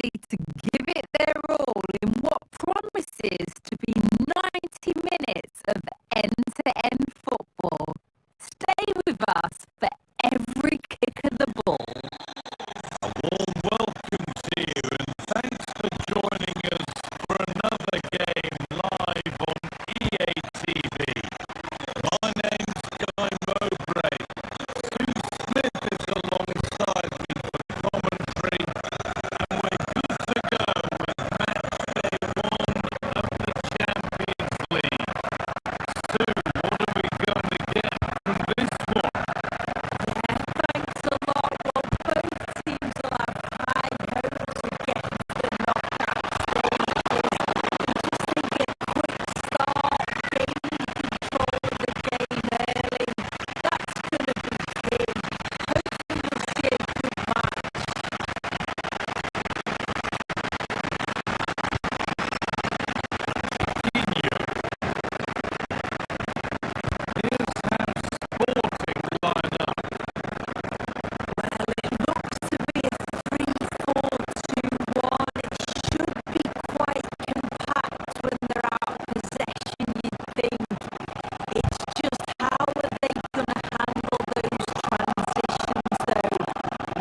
ready to give it their all in what promises to be 90 minutes of end-to-end football. Stay with us for every kick of the ball. A warm welcome to you and thanks for joining us for another game live on EA TV. My name's Guy Mowbray. Sue Smith is alongside me for commentary and we're good to go with match day 1 of the Champions League. Sue, what are we going to get from this one? Thanks a lot. Well, both teams will have high hopes of getting to the knockout stages. Just thinking a quick start, gaining control of the game early. That's going to be key. Hopefully we'll see a good match. Here's how Sporting line up. Well, it looks to be a 3-4-2-1. It should be quite compact when they're out of possession, you'd think. It's just how are they going to handle those transitions, though,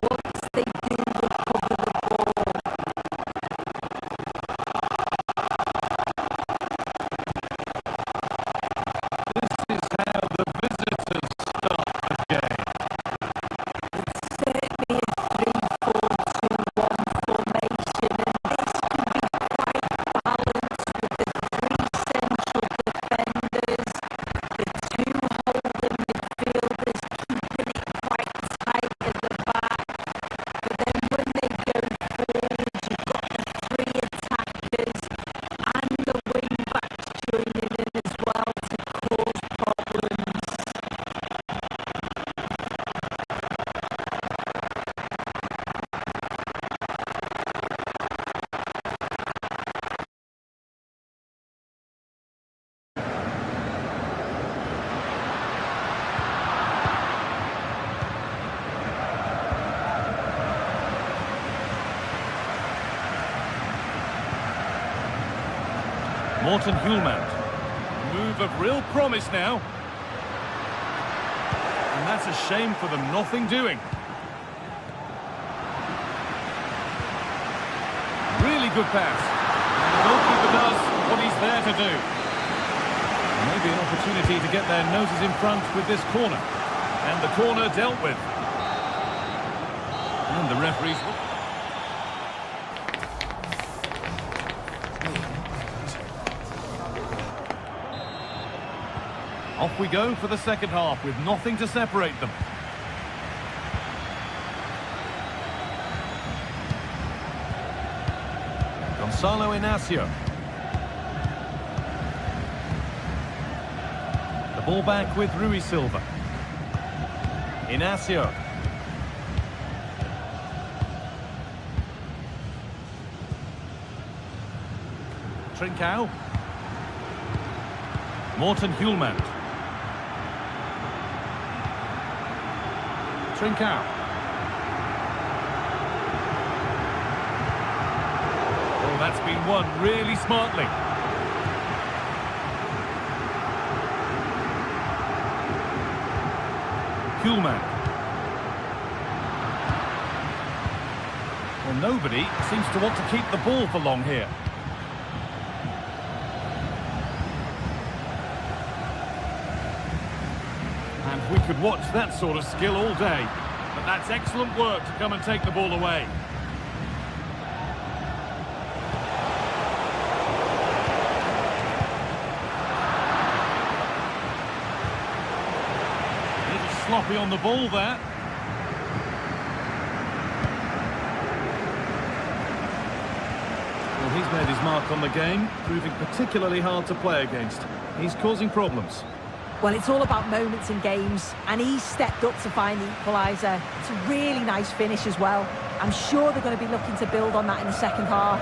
once they do recover the ball? This is how the visitors start the game. It's certainly a 3-4-2-1 formation, and this can be quite balanced with the three central defenders, the two holding midfielders keeping it quite tight at the back. But then when they go forward, you've got the three attackers and the wing backs joining in as well to cause problems. Morten Hulmand. Move of real promise now. And that's a shame for them, nothing doing. Really good pass. And the goalkeeper does what he's there to do. Maybe an opportunity to get their noses in front with this corner. And the corner dealt with. And the referee's... Off we go for the second half with nothing to separate them. Gonzalo Inacio. The ball back with Rui Silva. Inacio. Trincao. Morten Hulmand. Trincao. Oh, that's been won really smartly. Hulmand. Well, nobody seems to want to keep the ball for long here. And we could watch that sort of skill all day. But that's excellent work to come and take the ball away. A little sloppy on the ball there. Well, he's made his mark on the game, proving particularly hard to play against. He's causing problems. Well, it's all about moments in games, and he's stepped up to find the equaliser. It's a really nice finish as well. I'm sure they're going to be looking to build on that in the second half.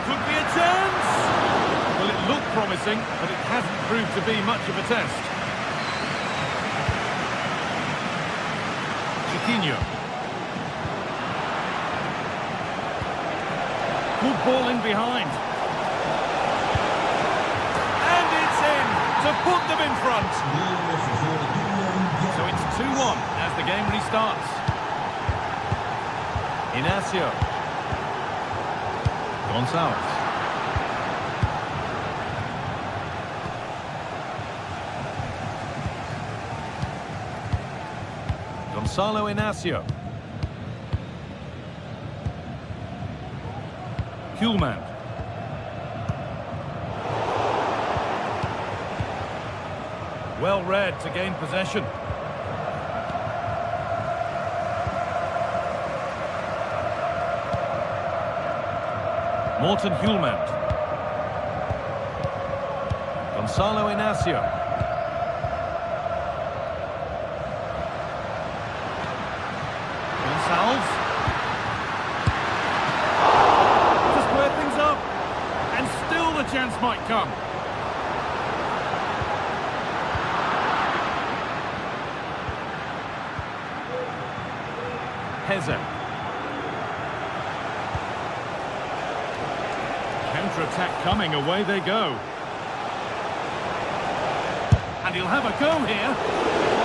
Could be a chance! Well, it looked promising, but it hasn't proved to be much of a test. Chiquinho. Good ball in behind. And it's in to put them in front. So it's 2-1 as the game restarts. Inacio. Gonzalez. Gonzalo Inacio. Kuhlman. Well read to gain possession. Morten Kuhlman. Gonzalo Inacio. Gonzalez. To square things up. And still the chance might come. Heze. Counter-attack coming, away they go. And he'll have a go here.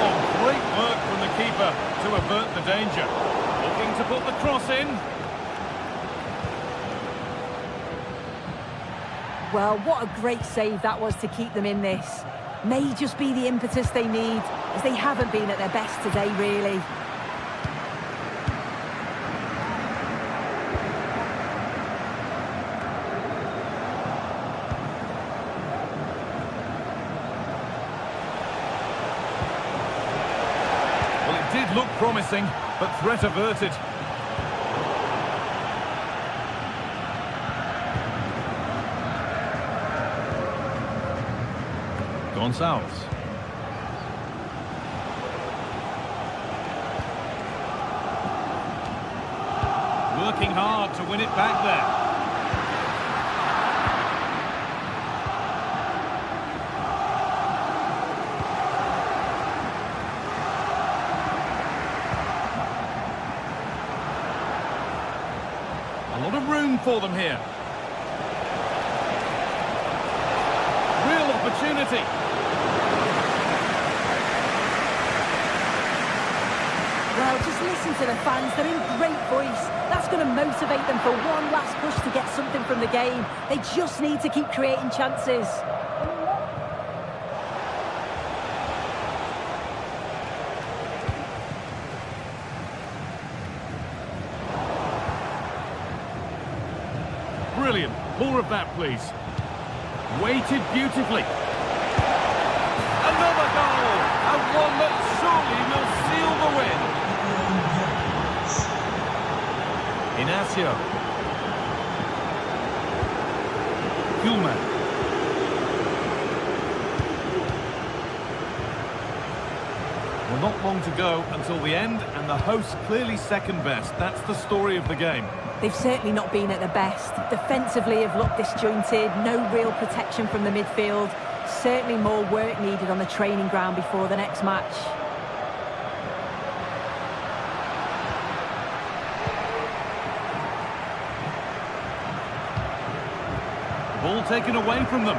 Oh, great work from the keeper to avert the danger. Looking to put the cross in. Well, what a great save that was to keep them in this. May just be the impetus they need, as they haven't been at their best today, really. Did look promising, but threat averted. Gonzalez. Working hard to win it back there. A lot of room for them here. Real opportunity. Well, just listen to the fans. They're in great voice. That's going to motivate them for one last push to get something from the game. They just need to keep creating chances. Brilliant. More of that, please. Weighted beautifully. Another goal! And one that surely will seal the win. Inacio. Kuhlman. Well, not long to go until the end, and the hosts clearly second best. That's the story of the game. They've certainly not been at their best. Defensively have looked disjointed, no real protection from the midfield. Certainly more work needed on the training ground before the next match. Ball taken away from them.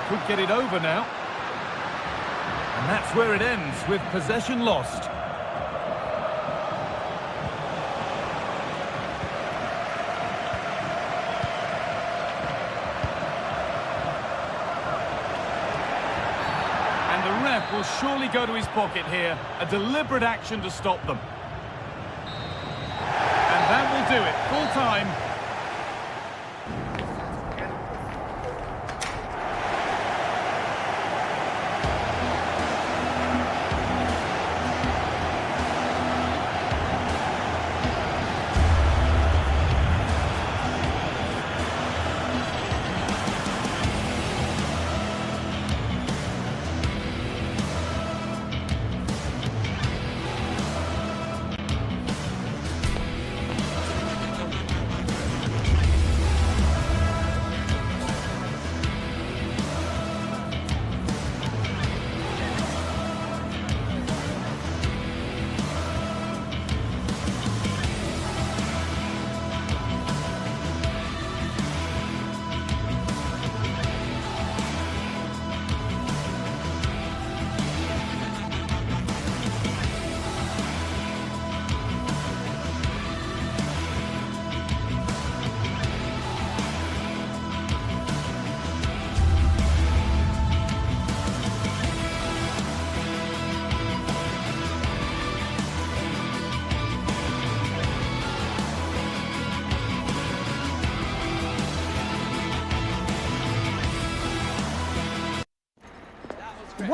Could get it over now. And that's where it ends, with possession lost. And the ref will surely go to his pocket here. A deliberate action to stop them. And that will do it. Full time.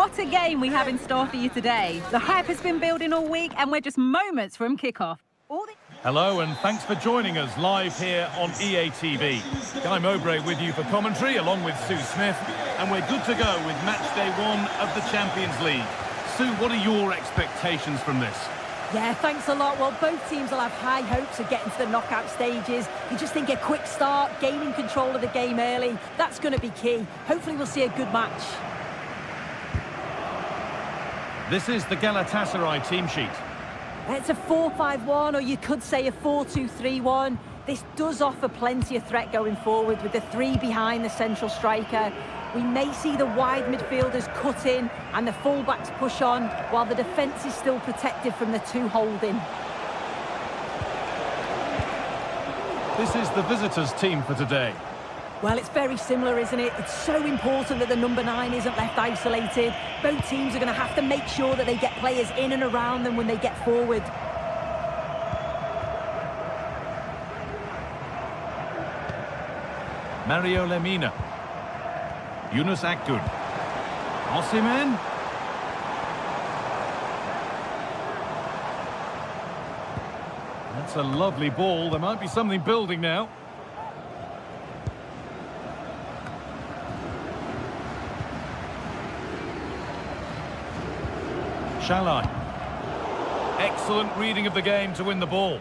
What a game we have in store for you today. The hype has been building all week and we're just moments from kickoff. Hello and thanks for joining us live here on EA TV. Guy Mowbray with you for commentary along with Sue Smith, and we're good to go with match day 1 of the Champions League. Sue, what are your expectations from this? Yeah, thanks a lot. Well, both teams will have high hopes of getting to the knockout stages. You just think a quick start, gaining control of the game early, that's going to be key. Hopefully we'll see a good match. This is the Galatasaray team sheet. It's a 4-5-1, or you could say a 4-2-3-1. This does offer plenty of threat going forward with the 3 behind the central striker. We may see the wide midfielders cut in and the fullbacks push on, while the defence is still protected from the 2 holding. This is the visitors' team for today. Well, it's very similar, isn't it? It's so important that the number 9 isn't left isolated. Both teams are going to have to make sure that they get players in and around them when they get forward. Mario Lemina. Yunus Akgün. Osimhen. That's a lovely ball. There might be something building now. Shalai. Excellent reading of the game to win the ball.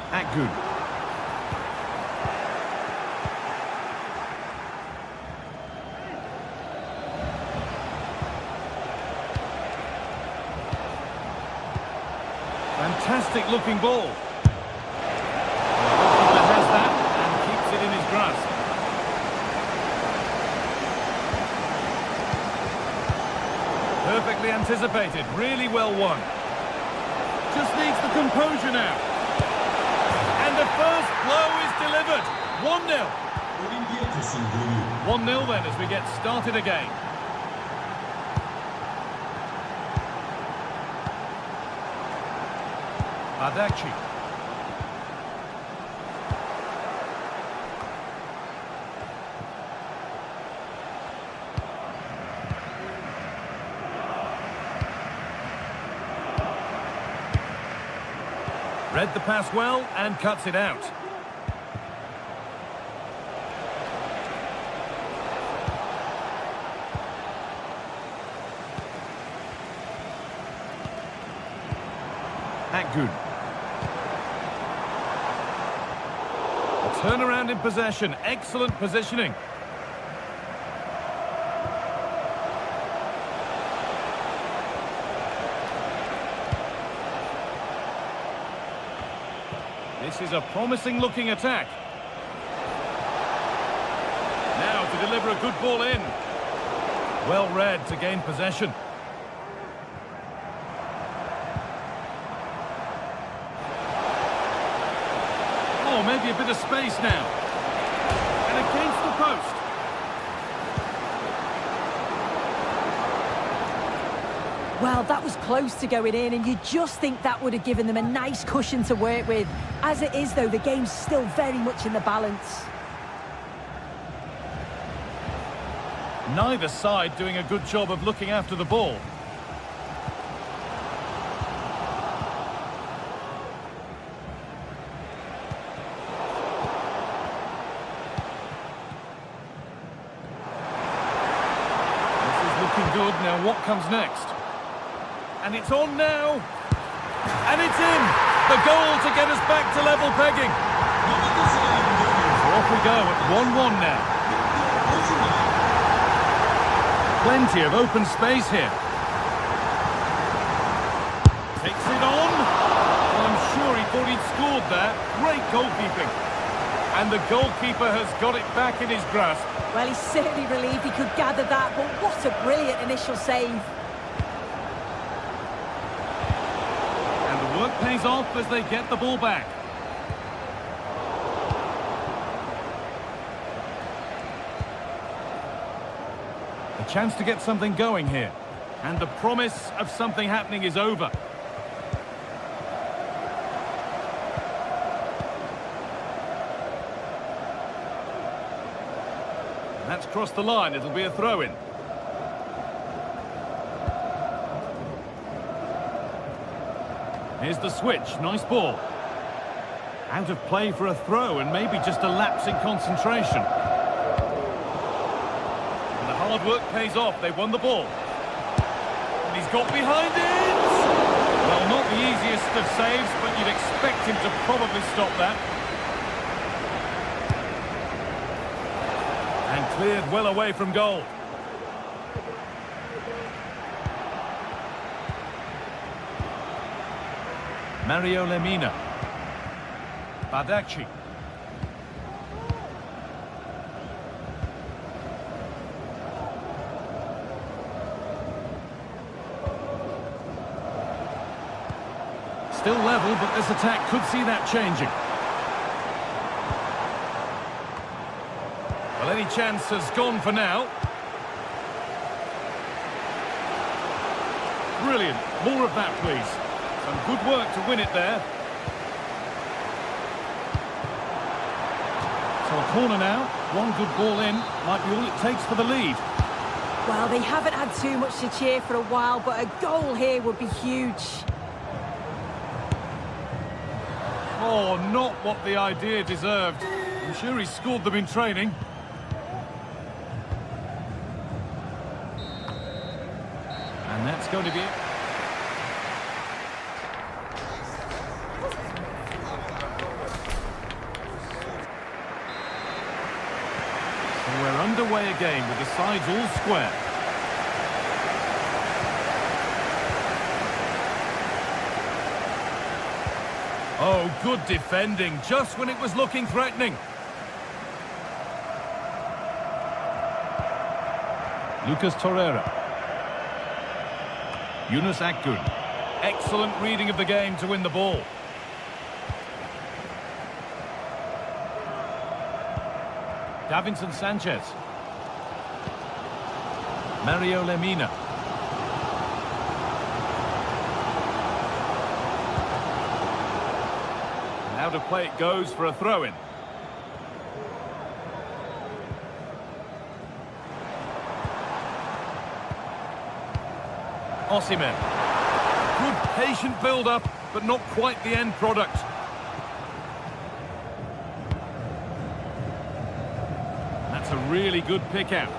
Akgün. Fantastic looking ball. The goalkeeper has that and keeps it in his grasp. Perfectly anticipated, really well won. Just needs the composure now. And the first blow is delivered. 1-0. 1-0 then as we get started again. Adachi. Read the pass well and cuts it out. Akgün. A turnaround in possession. Excellent positioning. This is a promising looking attack. Now to deliver a good ball in. Well read to gain possession. Oh, maybe a bit of space now. And against the post. Well, that was close to going in, and you just think that would have given them a nice cushion to work with. As it is, though, the game's still very much in the balance. Neither side doing a good job of looking after the ball. This is looking good. Now what comes next? And it's on now. And it's in. The goal to get us back to level pegging. So off we go at 1-1 now. Plenty of open space here. Takes it on. Well, I'm sure he thought he'd scored that. Great goalkeeping. And the goalkeeper has got it back in his grasp. Well, he's certainly relieved he could gather that, but what a brilliant initial save. And the work pays off as they get the ball back. A chance to get something going here. And the promise of something happening is over. That's crossed the line. It'll be a throw-in. Here's the switch. Nice ball. Out of play for a throw, and maybe just a lapse in concentration. And the hard work pays off. They won the ball. And he's got behind it! Well, not the easiest of saves, but you'd expect him to probably stop that. And cleared well away from goal. Mario Lemina. Bardacci. Still level, but this attack could see that changing. Well, any chance has gone for now. Brilliant. More of that, please. Some good work to win it there. So a corner now. One good ball in. Might be all it takes for the lead. Well, they haven't had too much to cheer for a while, but a goal here would be huge. Oh, not what the idea deserved. I'm sure he scored them in training. And that's going to be it. So we're underway again with the sides all square. Oh, good defending, just when it was looking threatening. Lucas Torreira. Yunus Akgün. Excellent reading of the game to win the ball. Davinson Sanchez. Mario Lemina. And out of play it goes for a throw-in. Osimhen. Good patient build-up, but not quite the end product. That's a really good pick-out.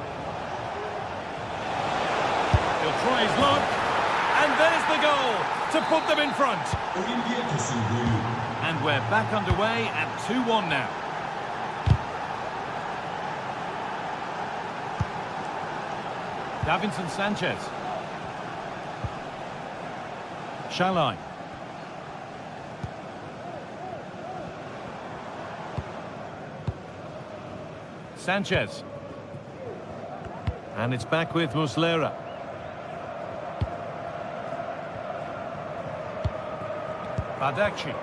He'll try his luck, and there's the goal to put them in front. And we're back underway at 2-1 now. Davinson Sanchez. Shalai. Sanchez. And it's back with Muslera. Bardacci.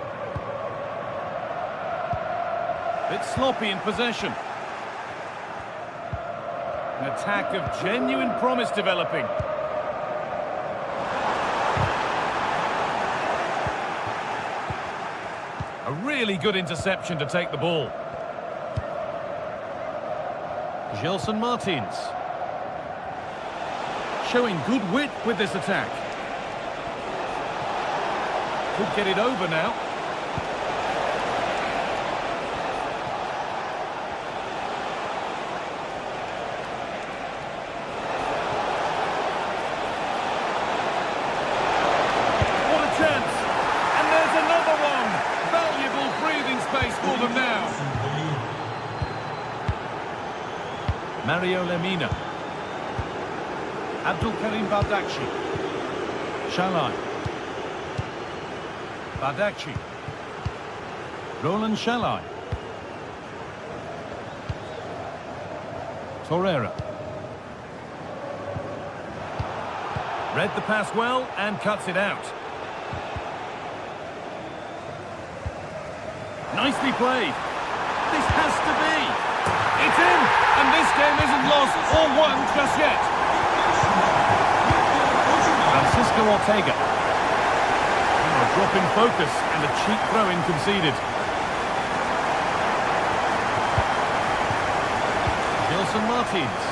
Bit sloppy in possession. An attack of genuine promise developing. A really good interception to take the ball. Gelson Martins. Showing good wit with this attack. Could get it over now. What a chance! And there's another one! Valuable breathing space for them now. Mario Lemina. Abdul Karim Bardacci. Shalai. Bardacci. Roland Shalai. Torreira. Read the pass well and cuts it out. Nicely played. This has to be. It's in, and this game isn't lost or won just yet. Francisco Ortega. A drop in focus and a cheap throw-in conceded. Gelson Martins.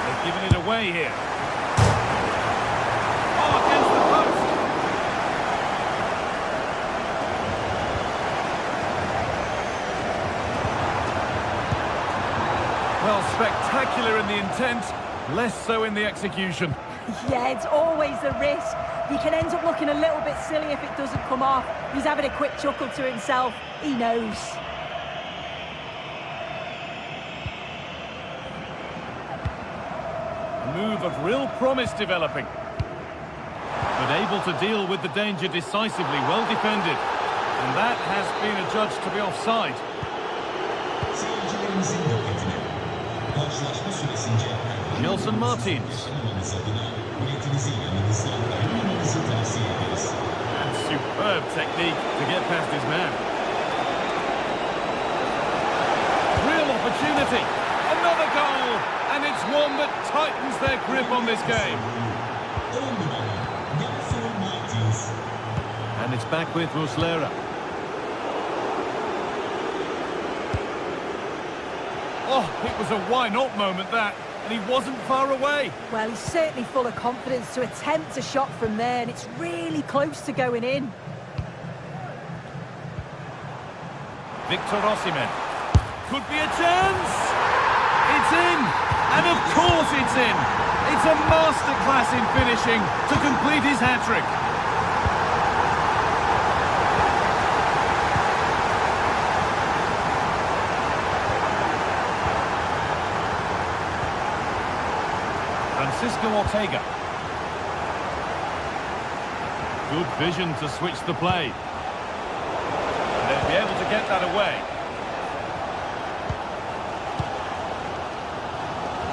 They've given it away here. Oh, against the post. Well, spectacular in the intent, less so in the execution. Yeah, it's always a risk. He can end up looking a little bit silly if it doesn't come off. He's having a quick chuckle to himself. He knows. A move of real promise developing. But able to deal with the danger decisively, well defended. And that has been adjudged to be offside. Gelson Martins. And superb technique to get past his man. Real opportunity. Another goal. And it's one that tightens their grip on this game. And it's back with Muslera. Oh, it was a why-not moment, that. And he wasn't far away. Well, he's certainly full of confidence to attempt a shot from there, and it's really close to going in. Victor Osimhen. Could be a chance. It's in. And of course it's in. It's a masterclass in finishing to complete his hat-trick. Francisco Ortega. Good vision to switch the play. And they'll be able to get that away.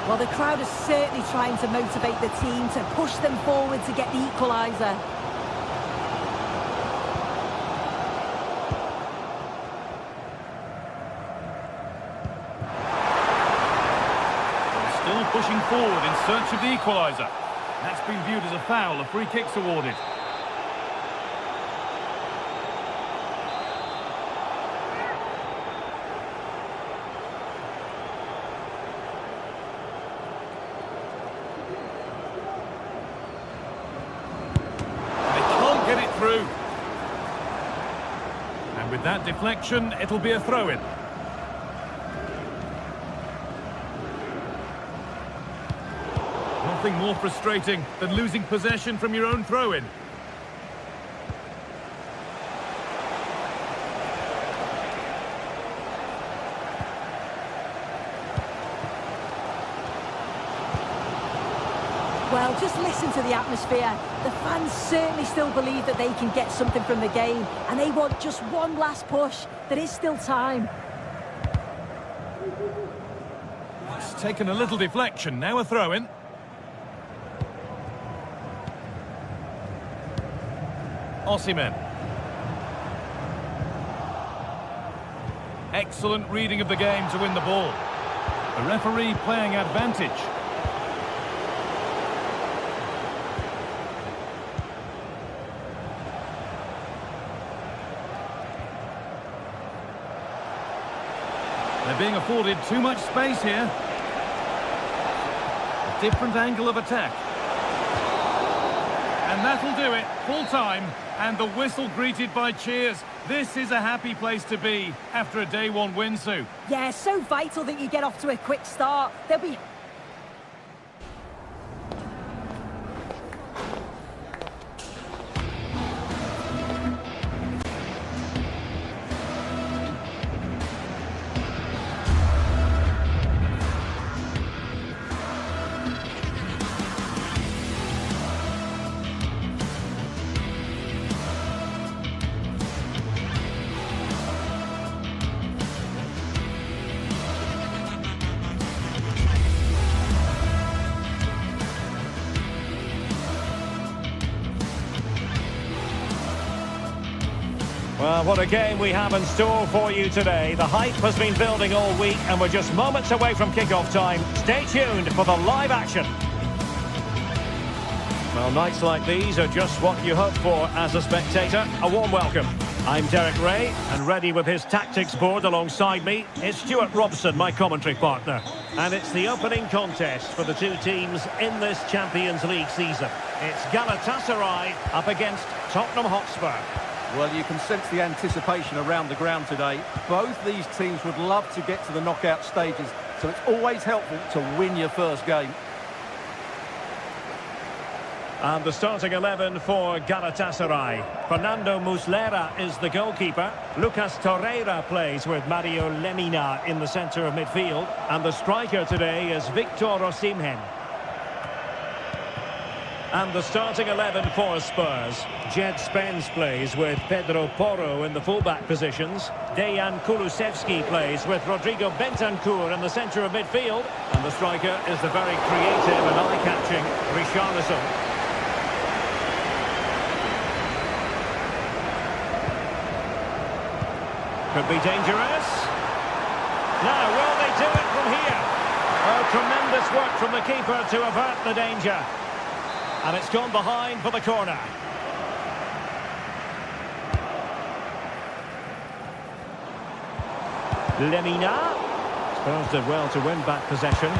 Well, the crowd is certainly trying to motivate the team to push them forward to get the equaliser. Still pushing forward in search of the equaliser. That's been viewed as a foul. A free kick's awarded. Through. And with that deflection, it'll be a throw-in. Nothing more frustrating than losing possession from your own throw-in. Well, just listen to the atmosphere. The fans certainly still believe that they can get something from the game, and they want just one last push. There is still time. It's taken a little deflection, now a throw-in. Osimhen. Excellent reading of the game to win the ball. The referee playing advantage. They're being afforded too much space here. A different angle of attack. And that'll do it. Full time. And the whistle greeted by cheers. This is a happy place to be after a day one win, Sue. Yeah, so vital that you get off to a quick start. There'll be... Well, what a game we have in store for you today. The hype has been building all week and we're just moments away from kick-off time. Stay tuned for the live action. Well, nights like these are just what you hope for as a spectator. A warm welcome. I'm Derek Ray, and ready with his tactics board alongside me is Stuart Robson, my commentary partner. And it's the opening contest for the two teams in this Champions League season. It's Galatasaray up against Tottenham Hotspur. Well, you can sense the anticipation around the ground today. Both these teams would love to get to the knockout stages, so it's always helpful to win your first game. And the starting 11 for Galatasaray. Fernando Muslera is the goalkeeper. Lucas Torreira plays with Mario Lemina in the centre of midfield. And the striker today is Victor Osimhen. And the starting 11 for Spurs. Jed Spence plays with Pedro Porro in the fullback positions. Dejan Kulusevski plays with Rodrigo Bentancur in the centre of midfield. And the striker is the very creative and eye-catching Richarlison. Could be dangerous. Now, will they do it from here? Oh, tremendous work from the keeper to avert the danger. And it's gone behind for the corner. Lemina. Spurs did well to win back possession.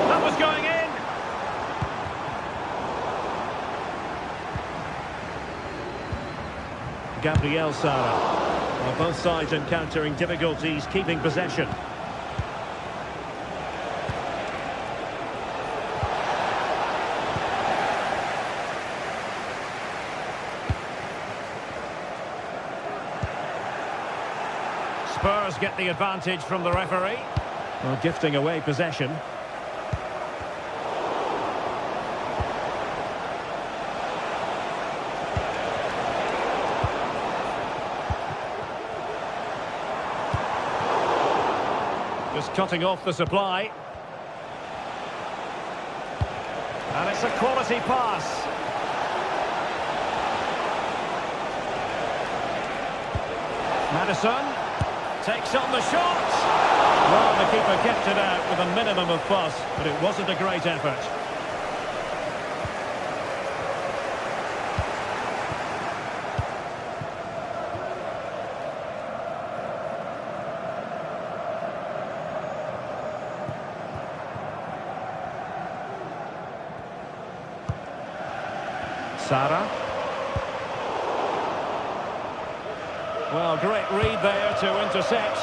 That was going in. Gabriel Sara. Well, both sides encountering difficulties keeping possession. Spurs get the advantage from the referee. Well, gifting away possession. Just cutting off the supply. And it's a quality pass. Maddison takes on the shot. Well, the keeper kept it out with a minimum of fuss, but it wasn't a great effort. Sara. Well, great read there to intercept.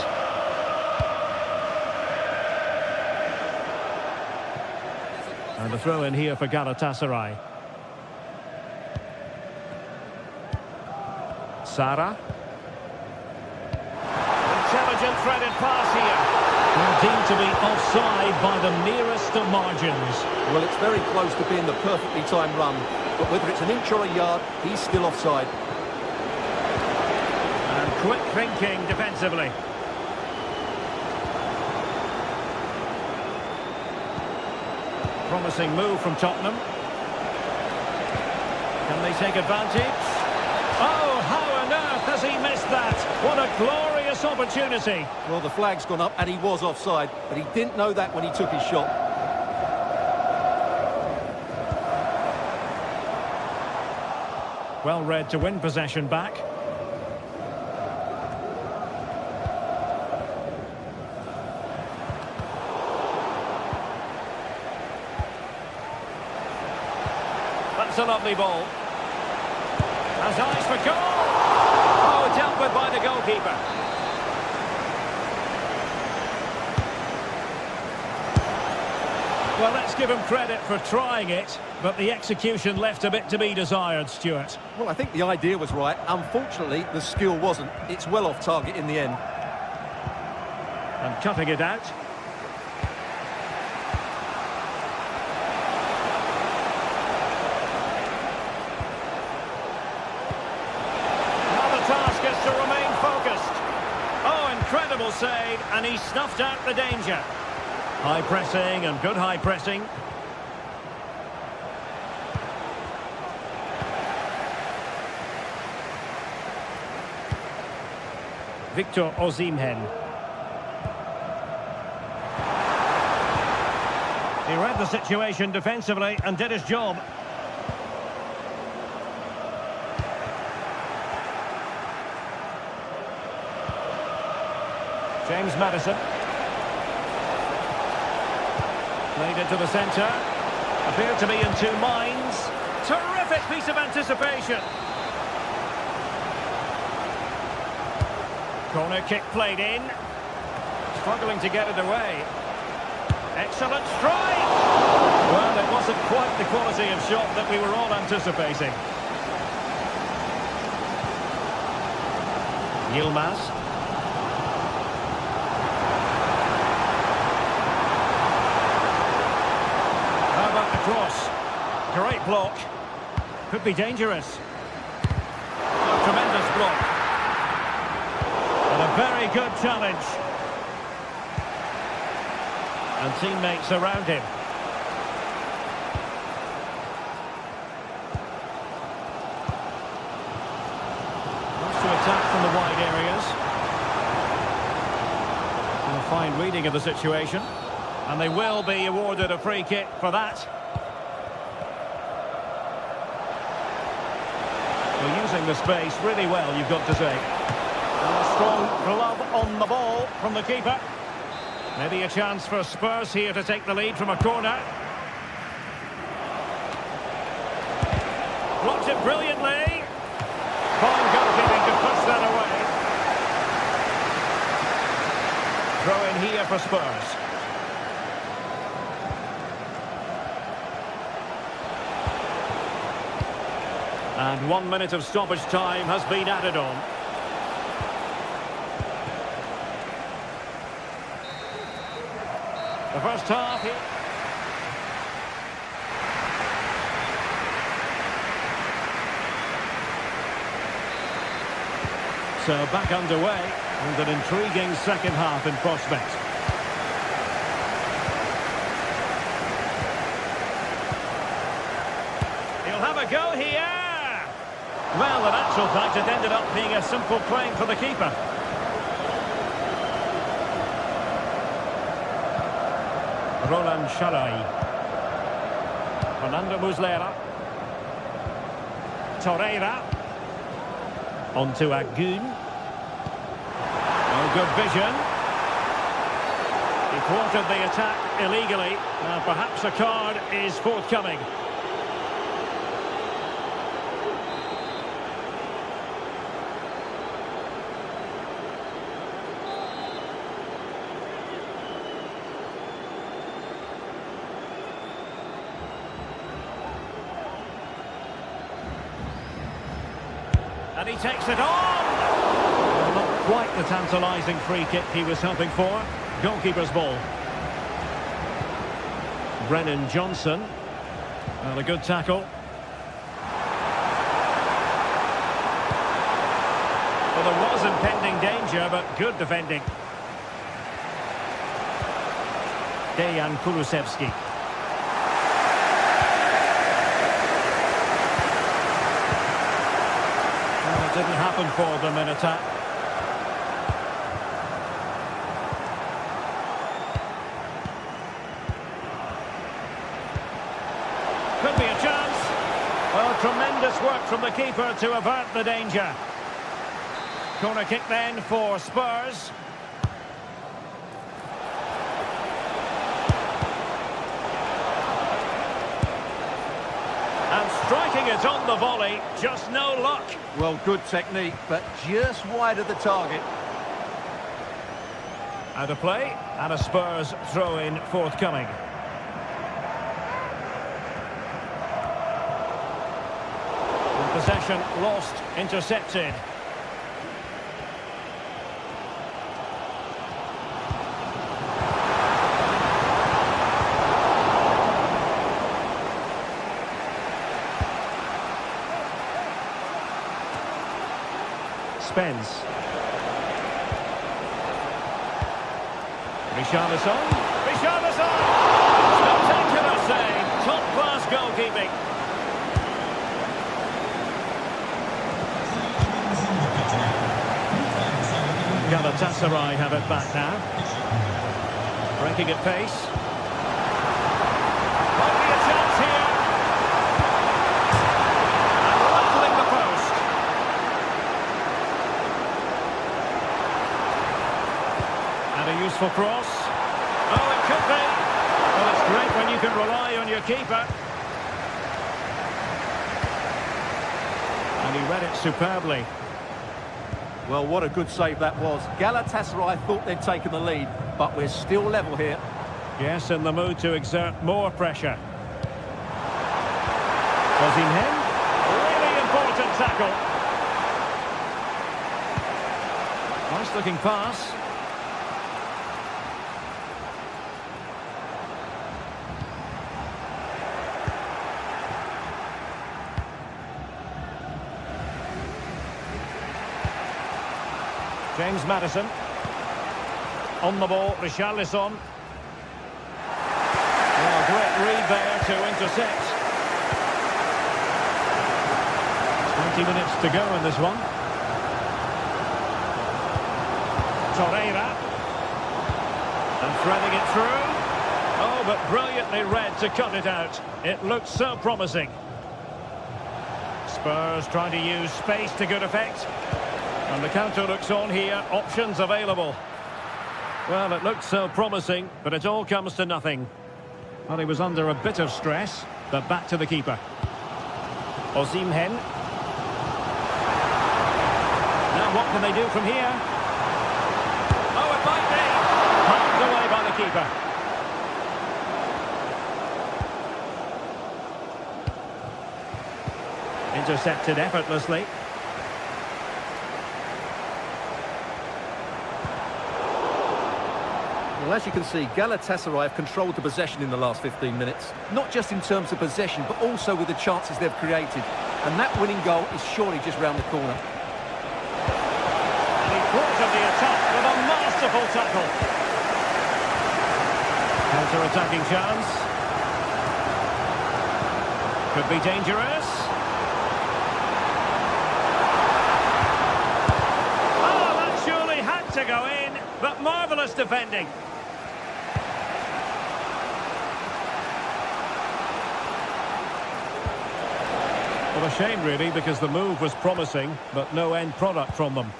And the throw in here for Galatasaray. Sara. Intelligent threaded pass here. Well, deemed to be offside by the merest of margins. Well, it's very close to being the perfectly timed run, but whether it's an inch or a yard, he's still offside. And quick thinking defensively. Promising move from Tottenham. Can they take advantage? Oh, how on earth has he missed that? What a glorious opportunity. Well, the flag's gone up and he was offside, but he didn't know that when he took his shot. Well read to win possession back. That's a lovely ball. Has eyes for goal. Oh, dealt with by the goalkeeper. Well, let's give him credit for trying it, but the execution left a bit to be desired, Stuart. Well, I think the idea was right. Unfortunately, the skill wasn't. It's well off target in the end. And cutting it out. To remain focused. Oh, incredible save, and he snuffed out the danger. High pressing and good high pressing. Victor Osimhen. He read the situation defensively and did his job. James Maddison. Played into the centre. Appeared to be in two minds. Terrific piece of anticipation. Corner kick played in. Struggling to get it away. Excellent strike! Well, it wasn't quite the quality of shot that we were all anticipating. Yilmaz. How about the cross? Great block. Could be dangerous. A tremendous block. And a very good challenge. And teammates around him. Wants to attack from the wide areas. And a fine reading of the situation. And they will be awarded a free kick for that. We're using the space really well, you've got to say. And a strong glove on the ball from the keeper. Maybe a chance for Spurs here to take the lead from a corner. Blocked it brilliantly. Fine goalkeeping to push that away. Throw in here for Spurs. And 1 minute of stoppage time has been added on. The first half here. So back underway and an intriguing second half in prospect. He'll have a go here. Well, in actual fact, it ended up being a simple claim for the keeper. Roland Shalai. Fernando Muslera. Torreira. On to Agun. Oh, good vision. He thwarted the attack illegally. Perhaps a card is forthcoming. And he takes it on! Well, not quite the tantalising free kick he was hoping for. Goalkeeper's ball. Brennan Johnson. Well, a good tackle. Well, there was impending danger, but good defending. Dejan Kulusevski. Didn't happen for them in attack. Could be a chance. Well, tremendous work from the keeper to avert the danger. Corner kick then for Spurs. And striking it on the volley, just no luck. Well, good technique, but just wide of the target. Out of play, and a Spurs throw-in forthcoming. And possession lost, intercepted. Spence. Richarlison. Richarlison! Spectacular save. Top-class goalkeeping. Galatasaray have it back now. Breaking at pace. Might be a chance here. And rattling the post. Forceful cross. Oh, it could be. Well, it's great when you can rely on your keeper. And he read it superbly. Well, what a good save that was. Galatasaray thought they'd taken the lead, but we're still level here. Yes, in the mood to exert more pressure. Osimhen. Really important tackle. Nice looking pass. James Maddison. On the ball, Richarlison. Oh, great read there to intercept. 20 minutes to go in this one. Torreira. And threading it through. Oh, but brilliantly read to cut it out. It looked so promising. Spurs trying to use space to good effect. And the counter looks on here. Options available. Well, it looked so promising, but it all comes to nothing. Well, he was under a bit of stress, but back to the keeper. Osimhen. Now what can they do from here? Oh, it might be! Pumped away by the keeper. Intercepted effortlessly. Well, as you can see, Galatasaray have controlled the possession in the last 15 minutes. Not just in terms of possession, but also with the chances they've created. And that winning goal is surely just round the corner. And he thwarted the attack with a masterful tackle. Counter-attacking chance. Could be dangerous. Oh, that surely had to go in, but marvellous defending. Well, a shame really, because the move was promising, but no end product from them.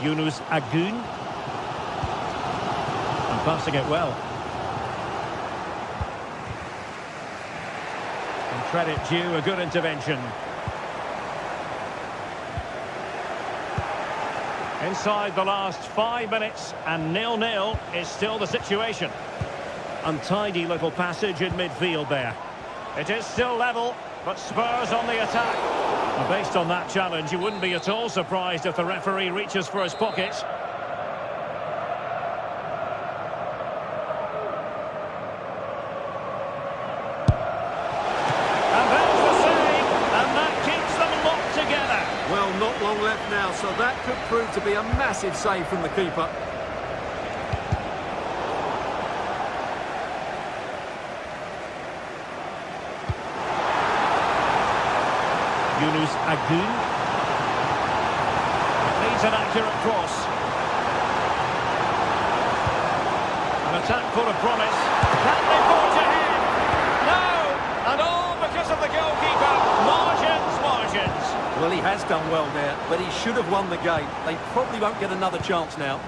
Yunus Agun. And passing it well. And credit due, a good intervention. Inside the last 5 minutes, and 0-0 is still the situation. Untidy little passage in midfield there. It is still level, but Spurs on the attack. And based on that challenge, you wouldn't be at all surprised if the referee reaches for his pocket. And there's the save, and that keeps them locked together. Well, not long left now, so that could prove to be a massive save from the keeper. Yunus Agun. Needs an accurate cross. An attack full of promise. Can they forge ahead? No! And all because of the goalkeeper. Margins. Well, he has done well there, but he should have won the game. They probably won't get another chance now.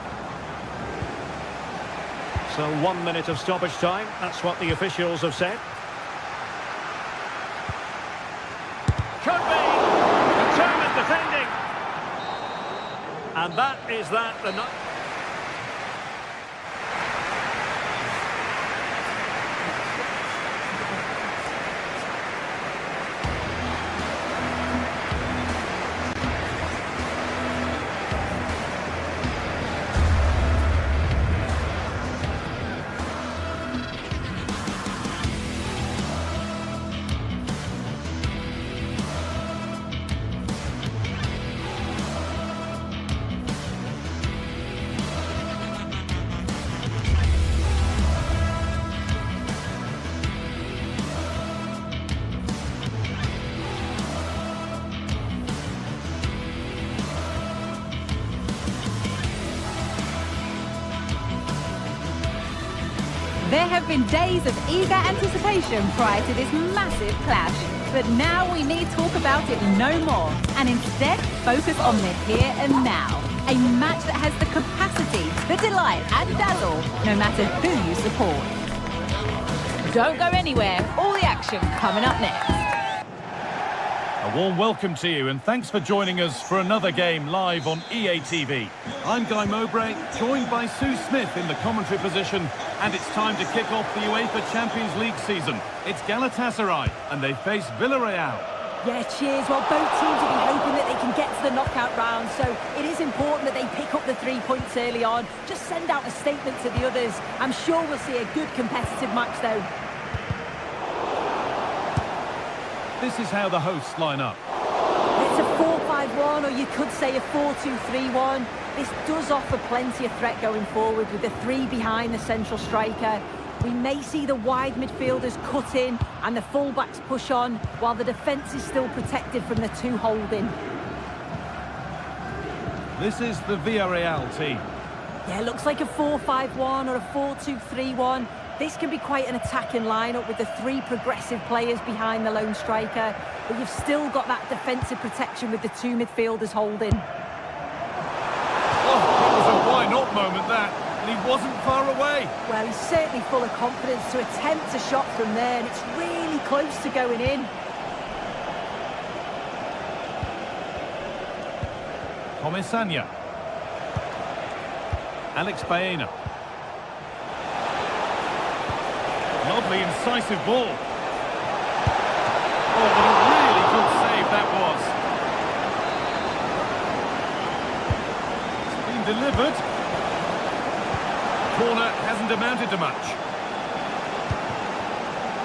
So 1 minute of stoppage time. That's what the officials have said. Could be. Determined defending. And that is that. There have been days of eager anticipation prior to this massive clash. But now we need talk about it no more, and instead focus on the here and now. A match that has the capacity to delight and dazzle, no matter who you support. Don't go anywhere, all the action coming up next. A warm welcome to you and thanks for joining us for another game live on EA TV. I'm Guy Mowbray, joined by Sue Smith in the commentary position, and it's time to kick off the UEFA Champions League season. It's Galatasaray and they face Villarreal. Yeah, cheers. Well, both teams will be hoping that they can get to the knockout round, so it is important that they pick up the 3 points early on. Just send out a statement to the others. I'm sure we'll see a good competitive match, though. This is how the hosts line up. It's a 4-5-1, or you could say a 4-2-3-1. This does offer plenty of threat going forward with the 3 behind the central striker. We may see the wide midfielders cut in and the fullbacks push on, while the defence is still protected from the 2 holding. This is the Villarreal team. Yeah, looks like a 4-5-1 or a 4-2-3-1. This can be quite an attacking lineup with the 3 progressive players behind the lone striker, but you've still got that defensive protection with the 2 midfielders holding. Oh, it was a why-not moment, that, and he wasn't far away. Well, he's certainly full of confidence to attempt a shot from there, and it's really close to going in. Comesaña. Alex Baena. Lovely, incisive ball. Oh, what a really good save that was. It's been delivered. Corner hasn't amounted to much.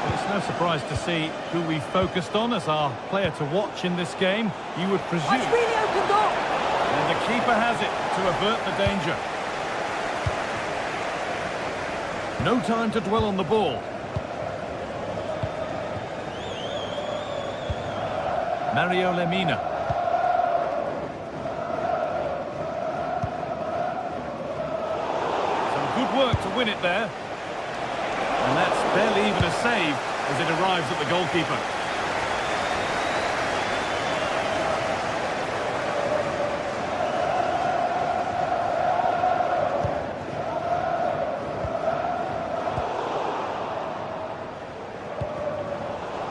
Well, it's no surprise to see who we focused on as our player to watch in this game, you would presume. It's really opened up. And the keeper has it to avert the danger. No time to dwell on the ball. Mario Lemina. Some good work to win it there. And that's barely even a save as it arrives at the goalkeeper.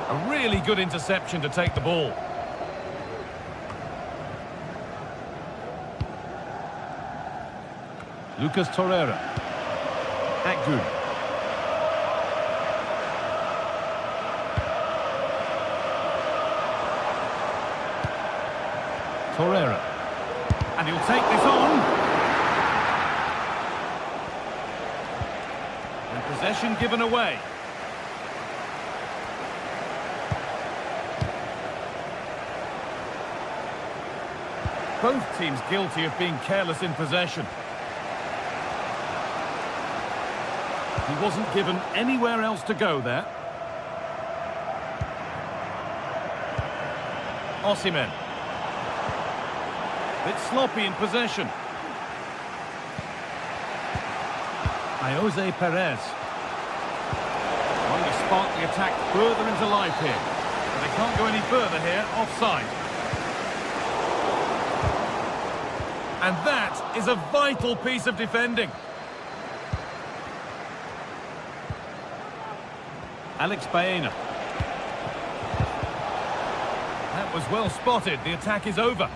A really good interception to take the ball. Lucas Torreira. Akgün. Torreira. And he'll take this on. And possession given away. Both teams guilty of being careless in possession. He wasn't given anywhere else to go there. Osimhen. Bit sloppy in possession. Jose Perez. Trying to spark the attack further into life here. But they can't go any further here, offside. And that is a vital piece of defending. Alex Baena. That was well spotted. The attack is over.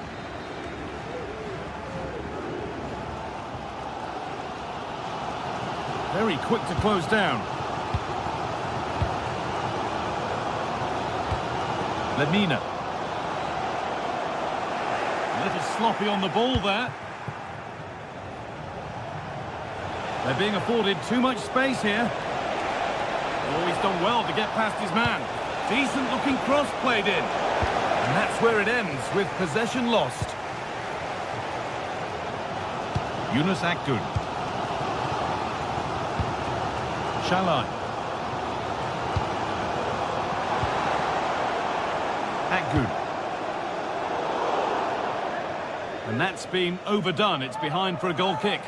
Very quick to close down. Lemina. A little sloppy on the ball there. They're being afforded too much space here. Oh, he's done well to get past his man. Decent looking cross played in. And that's where it ends, with possession lost. Yunus Akgün. Shalai. Akgün. And that's been overdone. It's behind for a goal kick.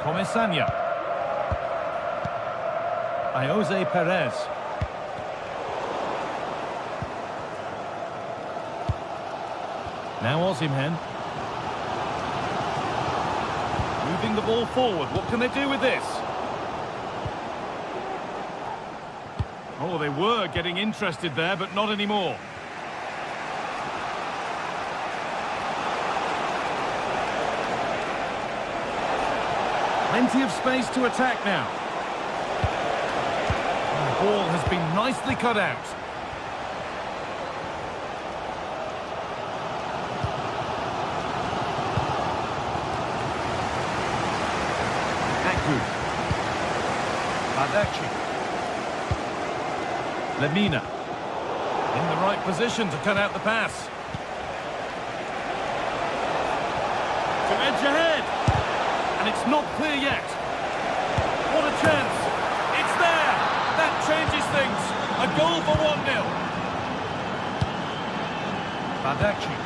Comesaña. Jose Perez. Now Osimhen. Moving the ball forward. What can they do with this? Oh, they were getting interested there, but not anymore. Plenty of space to attack now. And the ball has been nicely cut out. Badachi. Lemina. In the right position to cut out the pass. To edge ahead. And it's not clear yet. What a chance. It's there. That changes things. A goal for 1-0. Badachi.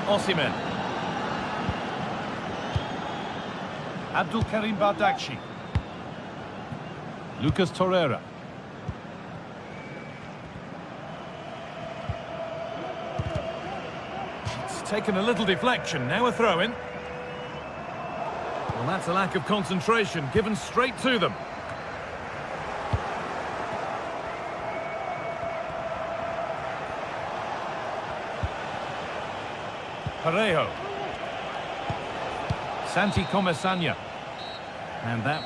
Osimhen. Abdul Karim Bardakci. Lucas Torreira. It's taken a little deflection, now a throw-in. Well, that's a lack of concentration, given straight to them. Parejo. Santi Comesanya. And that...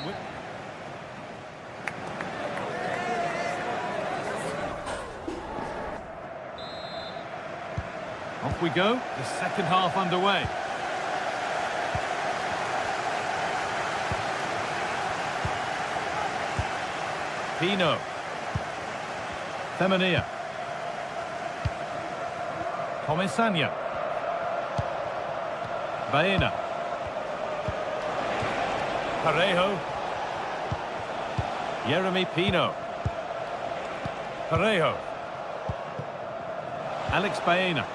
Off we go, the second half underway. Pino. Femenia. Comesanya. Baena. Parejo. Yeremy Pino. Parejo. Alex Baena.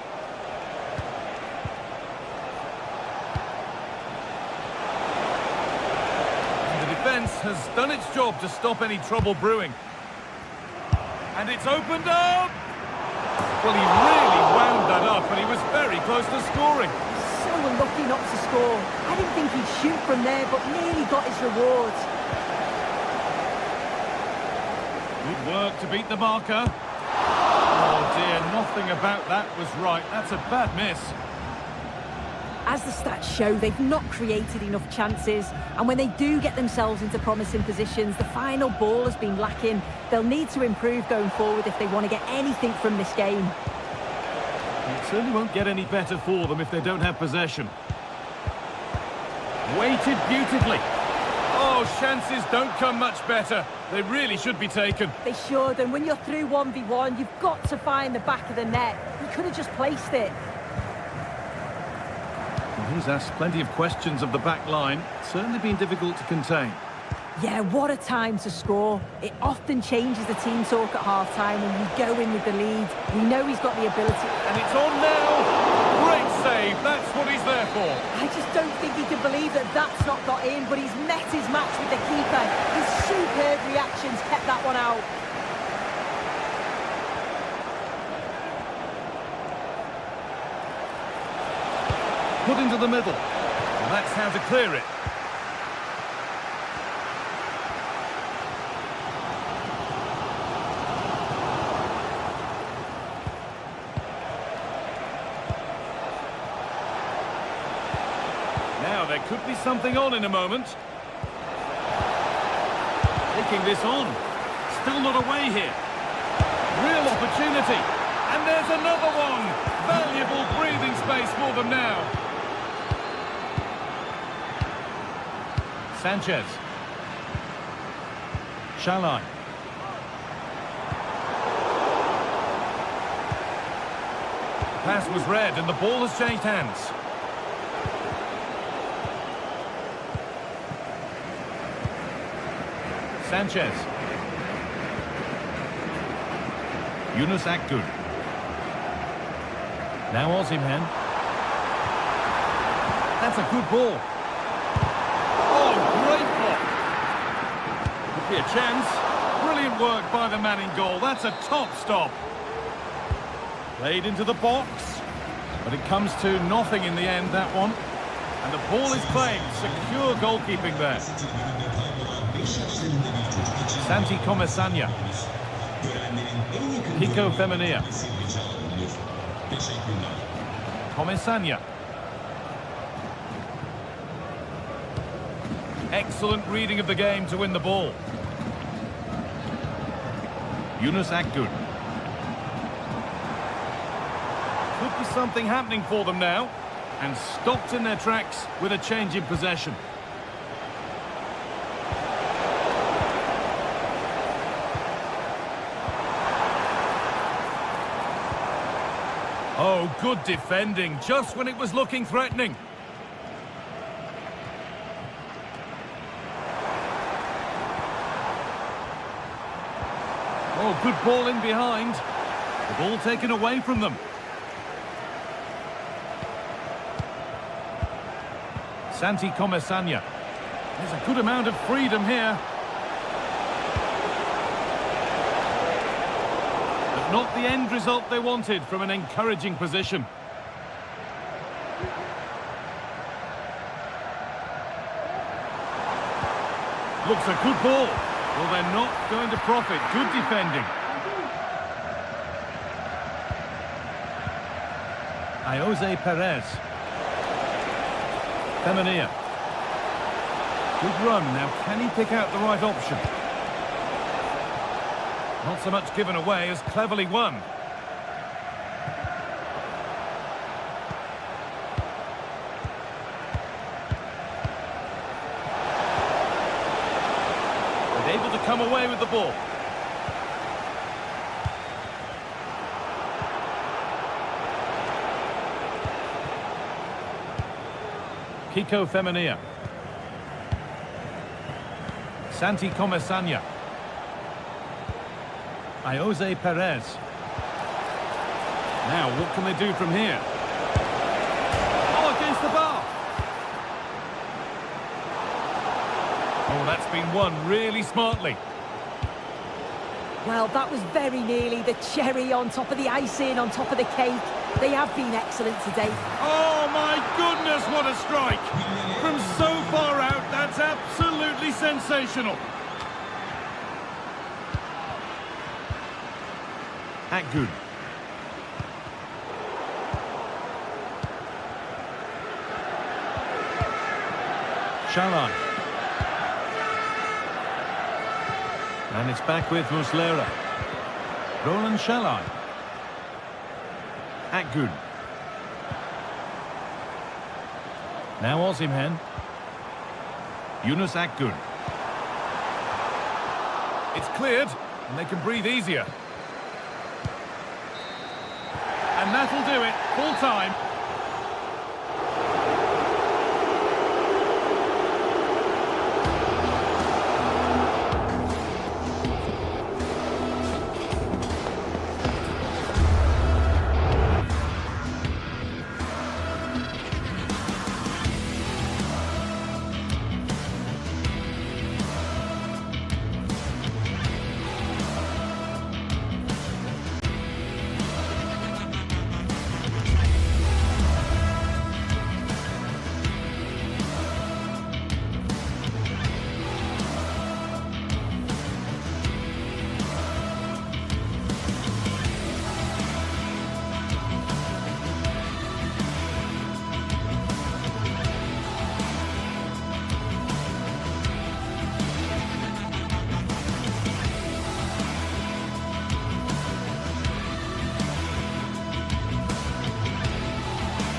And the defence has done its job to stop any trouble brewing. And it's opened up! Well, he really wound that up, and he was very close to scoring. So unlucky not to score. I didn't think he'd shoot from there, but nearly got his rewards. Good work to beat the marker. Oh dear, nothing about that was right. That's a bad miss. As the stats show, they've not created enough chances, and when they do get themselves into promising positions, the final ball has been lacking. They'll need to improve going forward if they want to get anything from this game. It certainly won't get any better for them if they don't have possession. Weighted beautifully. Oh, chances don't come much better. They really should be taken. They should, and when you're through 1v1, you've got to find the back of the net. He could have just placed it. Well, he's asked plenty of questions of the back line. Certainly been difficult to contain. Yeah, what a time to score. It often changes the team talk at half-time when you go in with the lead. We know he's got the ability. And it's on now. Great save. That's what he's there for. I just don't think he can believe that that's not got in, but he's met his match with the keeper. His superb reactions kept that one out. Put into the middle. And that's how to clear it. Now there could be something on in a moment. Taking this on. Still not away here. Real opportunity. And there's another one. Valuable breathing space for them now. Sanchez. Shalai. The pass was read and the ball has changed hands. Sanchez. Yunus Akgün. Now Osimhen. That's a good ball. Oh, great block. Could be a chance. Brilliant work by the man in goal. That's a top stop. Played into the box. But it comes to nothing in the end, that one. And the ball is claimed. Secure goalkeeping there. Santi Comesaña. Kiko Femenia. Comesaña. Excellent reading of the game to win the ball. Yunus Akgün. Could be something happening for them now. And stopped in their tracks with a change in possession. Oh, good defending, just when it was looking threatening. Oh, good ball in behind. The ball taken away from them. Santi Comesaña. There's a good amount of freedom here. But not the end result they wanted from an encouraging position. Looks a good ball. Well, they're not going to profit. Good defending. Jose Perez. Femenia. Good run. Now, can he pick out the right option? Not so much given away as cleverly won. But able to come away with the ball. Kiko Femenia. Santi Comesaña. Jose Perez. Now, what can they do from here? Oh, against the bar. Oh, that's been won really smartly. Well, that was very nearly the cherry on top of the icing, on top of the cake. They have been excellent today. Oh, my goodness, what a strike. From so far out, that's absolutely sensational. Akgün. Shalai. And it's back with Muslera. Roland Shalai. Akgün. Now Osimhen. Yunus Akgün. It's cleared, and they can breathe easier. And that'll do it, full time.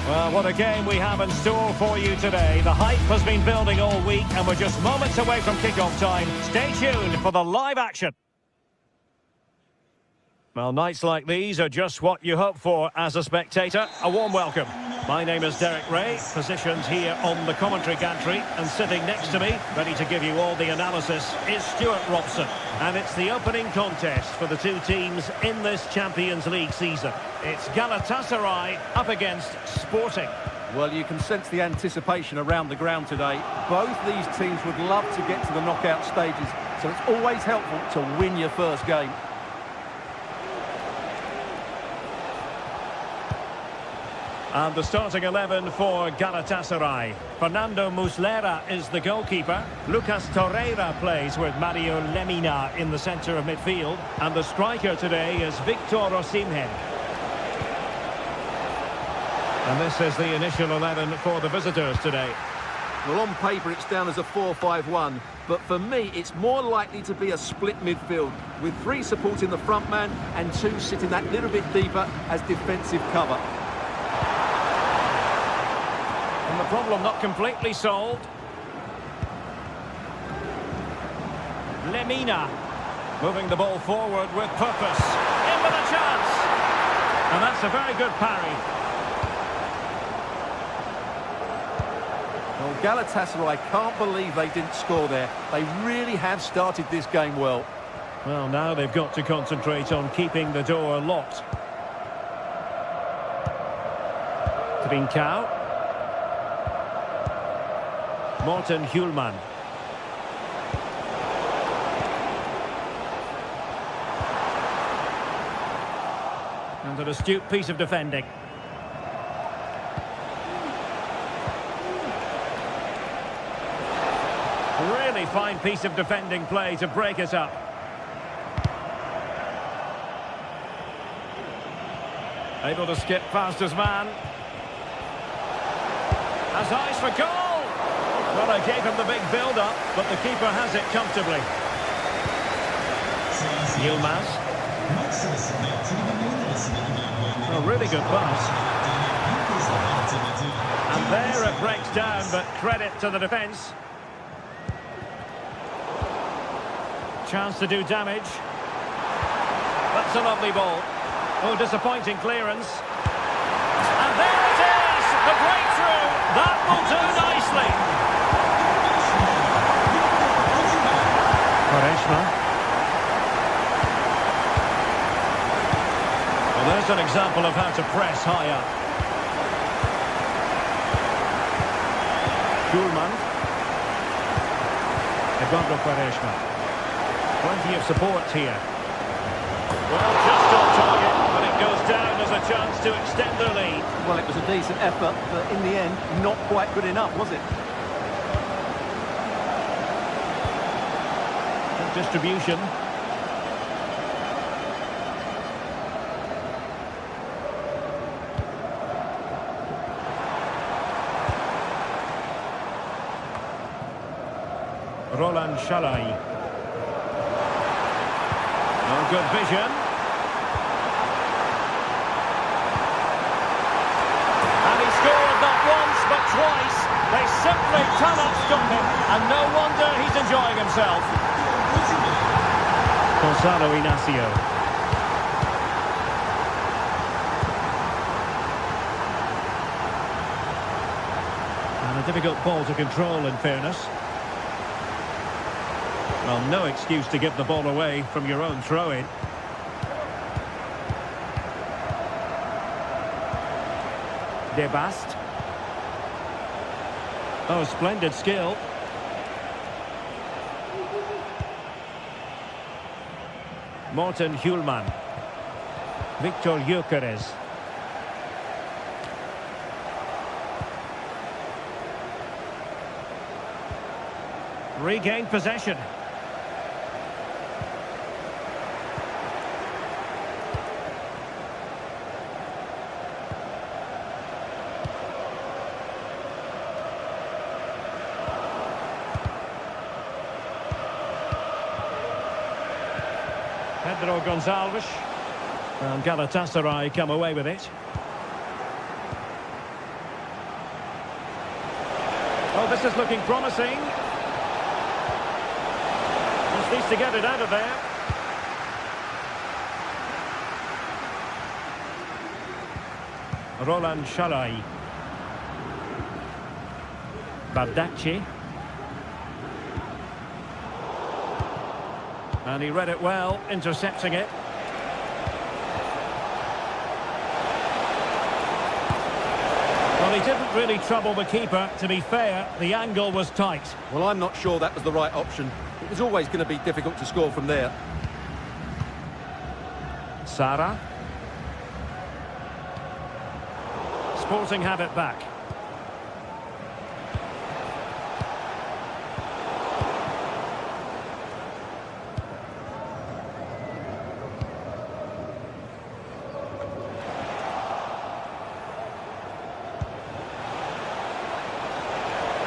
Well, what a game we have in store for you today. The hype has been building all week and we're just moments away from kick-off time. Stay tuned for the live action. Well, nights like these are just what you hope for as a spectator. A warm welcome. My name is Derek Ray, positioned here on the commentary gantry, and sitting next to me, ready to give you all the analysis, is Stuart Robson. And it's the opening contest for the two teams in this Champions League season. It's Galatasaray up against Sporting. Well, you can sense the anticipation around the ground today. Both these teams would love to get to the knockout stages, so it's always helpful to win your first game. And the starting 11 for Galatasaray. Fernando Muslera is the goalkeeper. Lucas Torreira plays with Mario Lemina in the centre of midfield. And the striker today is Victor Osimhen. And this is the initial 11 for the visitors today. Well, on paper it's down as a 4-5-1, but for me it's more likely to be a split midfield, with 3 supporting the front man and 2 sitting that little bit deeper as defensive cover. And the problem not completely solved. Lemina moving the ball forward with purpose. In with a chance. And that's a very good parry. Well, Galatasaray can't believe they didn't score there. They really have started this game well. Well, now they've got to concentrate on keeping the door locked. Trincao. Morten Hjulman. And an astute piece of defending. Really fine piece of defending play to break it up. Able to skip past his man. Has eyes for goal. Well, I gave him the big build-up, but the keeper has it comfortably. Yilmaz. A really good pass. And there it breaks down, but credit to the defence. Chance to do damage. That's a lovely ball. Oh, disappointing clearance. And there it is! The breakthrough! That will do nicely. Quaresma. Well, there's an example of how to press high up. Hjulman. Eduardo Quaresma. Plenty of support here. Well, just on target, but it goes down as a chance to extend their lead. Well, it was a decent effort, but in the end, not quite good enough, was it? Good distribution. Roland Shalai. Oh, good vision. And he scored not once, but twice. They simply cannot stop him, and no wonder he's enjoying himself. Gonzalo Inacio. And a difficult ball to control, in fairness. Well, no excuse to give the ball away from your own throw-in. De Bast. Oh, splendid skill. Morten Hjulman. Victor Gyökeres. Regained possession. Pedro Gonçalves. And Galatasaray come away with it. Oh, this is looking promising. Just needs to get it out of there. Roland Shalai. Bardacci. And he read it well, intercepting it. Well, he didn't really trouble the keeper. To be fair, the angle was tight. Well, I'm not sure that was the right option. It was always going to be difficult to score from there. Sara. Sporting have it back.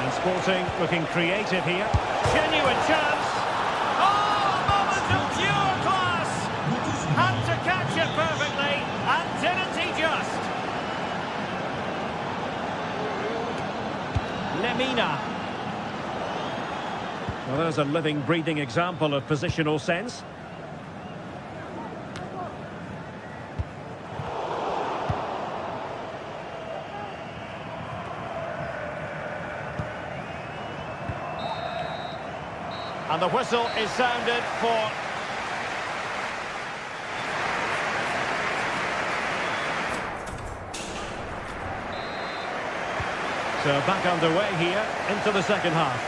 And Sporting looking creative here. Genuine chance. Oh, moment of pure class. Had to catch it perfectly, and didn't he just? Lemina. Well, there's a living, breathing example of positional sense. And the whistle is sounded for... So back underway here into the second half.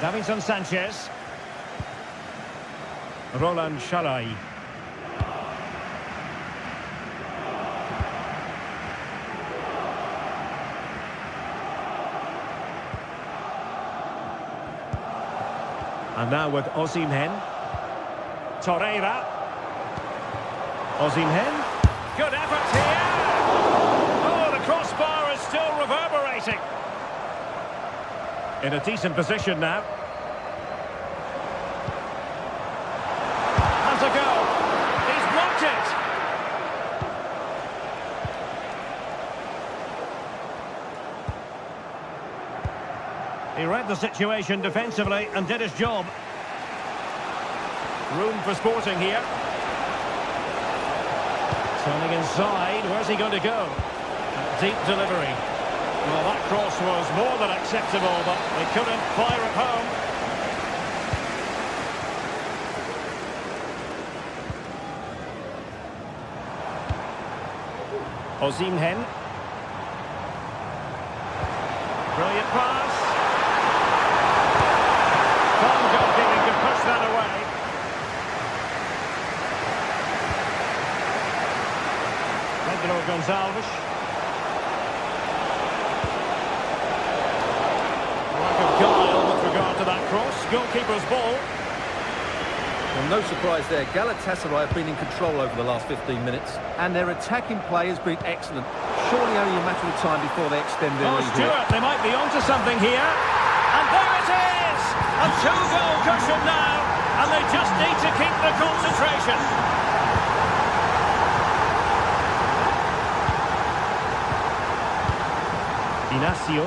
Davinson Sanchez. Roland Shalai. And now with Osimhen. Torreira. Osimhen. Good effort here. Oh, the crossbar is still reverberating. In a decent position now. Has a go. He's blocked it. He read the situation defensively and did his job. Room for Sporting here. Turning inside, where's he going to go? Deep delivery. Well, that cross was more than acceptable, but they couldn't fire it home. Osimhen. Brilliant pass. Fine goalkeeping to push that away. Pedro Gonçalves. Lack of guile with regard to that cross. Goalkeeper's ball. Well, no surprise there. Galatasaray have been in control over the last 15 minutes, and their attacking play has been excellent. Surely only a matter of time before they extend their lead here. Stuart, they might be onto something here. And there it is! A two-goal cushion now, and they just need to keep the concentration. Inacio.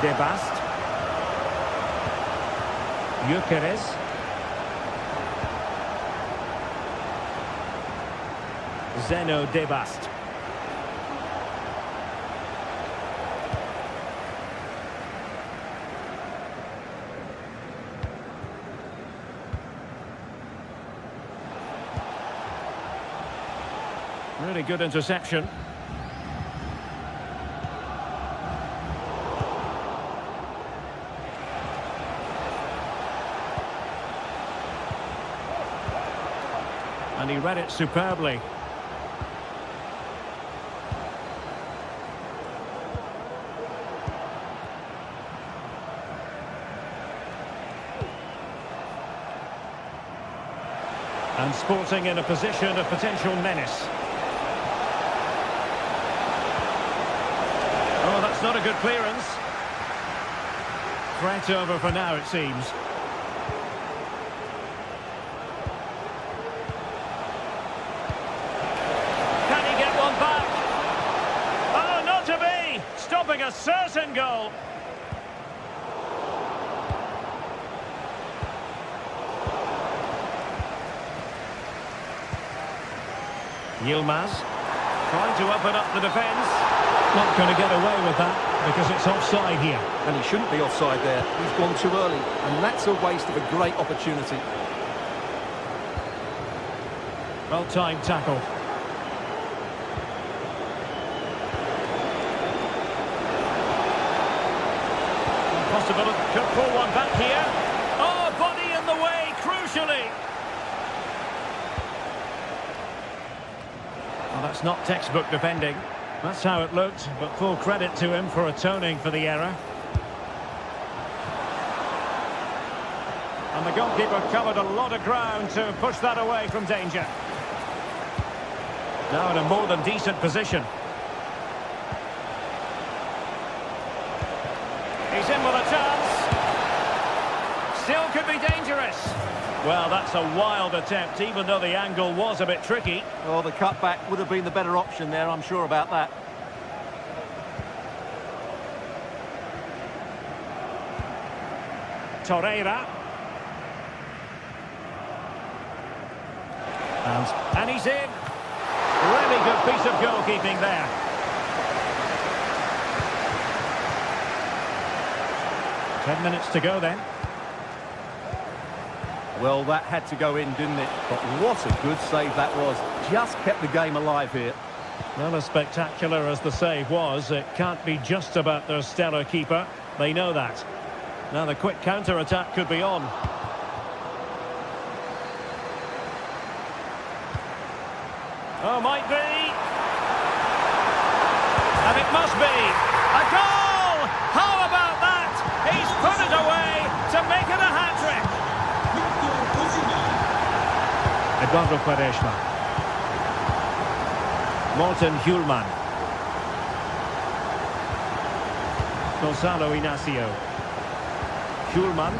De Bast. Gyökeres. Zeno De Bast. Really good interception. And he read it superbly. And Sporting in a position of potential menace. Oh, that's not a good clearance. Threat over for now, it seems. Can he get one back? Oh, not to be! Stopping a certain goal. Yilmaz trying to open up the defence. Not going to get away with that because it's offside here. And he shouldn't be offside there. He's gone too early, and that's a waste of a great opportunity. Well-timed tackle. Possibility, could pull one back here. Oh, body in the way, crucially. Well, that's not textbook defending. That's how it looked, but full credit to him for atoning for the error. And the goalkeeper covered a lot of ground to push that away from danger. Now in a more than decent position. He's in with a chance. Still could be dangerous. Well, that's a wild attempt, even though the angle was a bit tricky. Well, the cutback would have been the better option there, I'm sure about that. Torreira. And he's in. Really good piece of goalkeeping there. Ten minutes to go then. Well, that had to go in, didn't it? But what a good save that was. Just kept the game alive here. Well, as spectacular as the save was, it can't be just about their stellar keeper. They know that. Now the quick counter-attack could be on. Oh, might be. And it must be. A goal! How about that? He's put it away to make it a hat-trick. Eduardo Quaresma. Morten Hjulman. Gonzalo Inacio. Hjulman.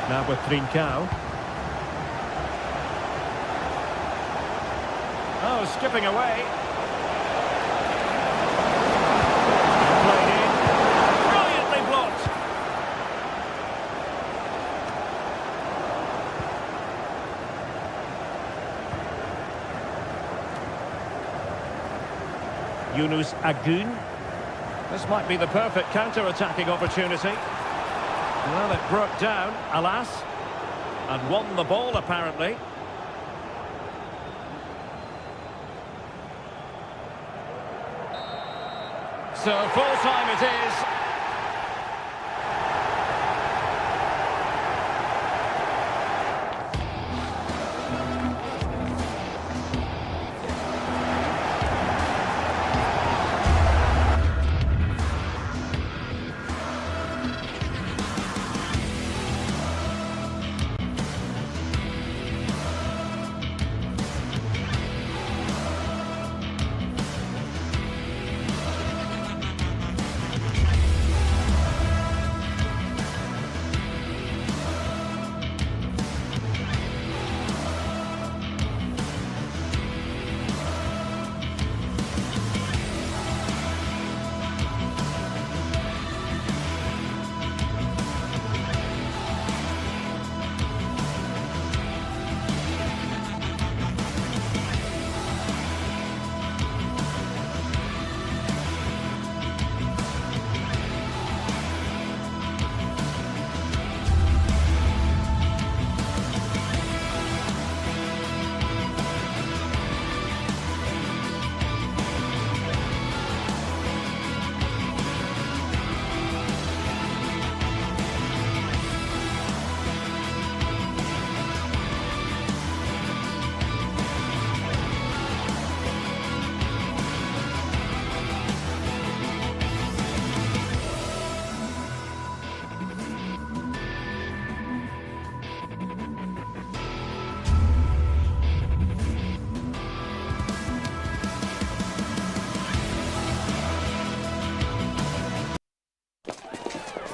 Now with Trincao. Oh, skipping away. Played in. Brilliantly blocked. Yunus Agun. This might be the perfect counter-attacking opportunity. Well, it broke down, alas, and won the ball, apparently. So full time it is.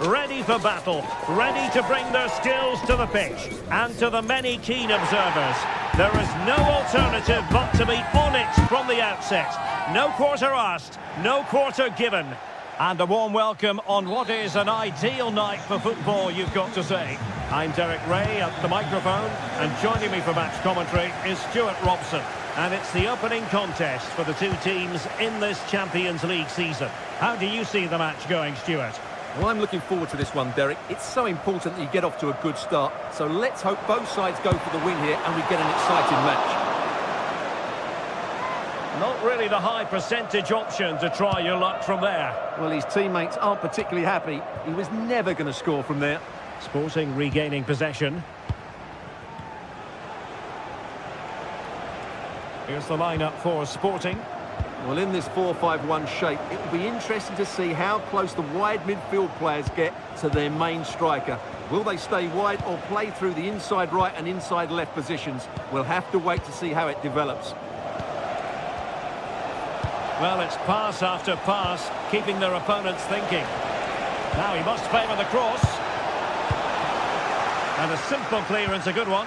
Ready for battle, ready to bring their skills to the pitch. And to the many keen observers, there is no alternative but to be on it from the outset. No quarter asked, no quarter given. And a warm welcome on what is an ideal night for football, you've got to say. I'm Derek Ray at the microphone, and joining me for match commentary is Stuart Robson. And it's the opening contest for the two teams in this Champions League season. How do you see the match going, Stuart? Well, I'm looking forward to this one, Derek. It's so important that you get off to a good start. So let's hope both sides go for the win here and we get an exciting match. Not really the high percentage option to try your luck from there. Well, his teammates aren't particularly happy. He was never going to score from there. Sporting regaining possession. Here's the lineup for Sporting. Well, in this 4-5-1 shape, it will be interesting to see how close the wide midfield players get to their main striker. Will they stay wide or play through the inside right and inside left positions? We'll have to wait to see how it develops. Well, it's pass after pass, keeping their opponents thinking. Now he must favour the cross. And a simple clearance, a good one.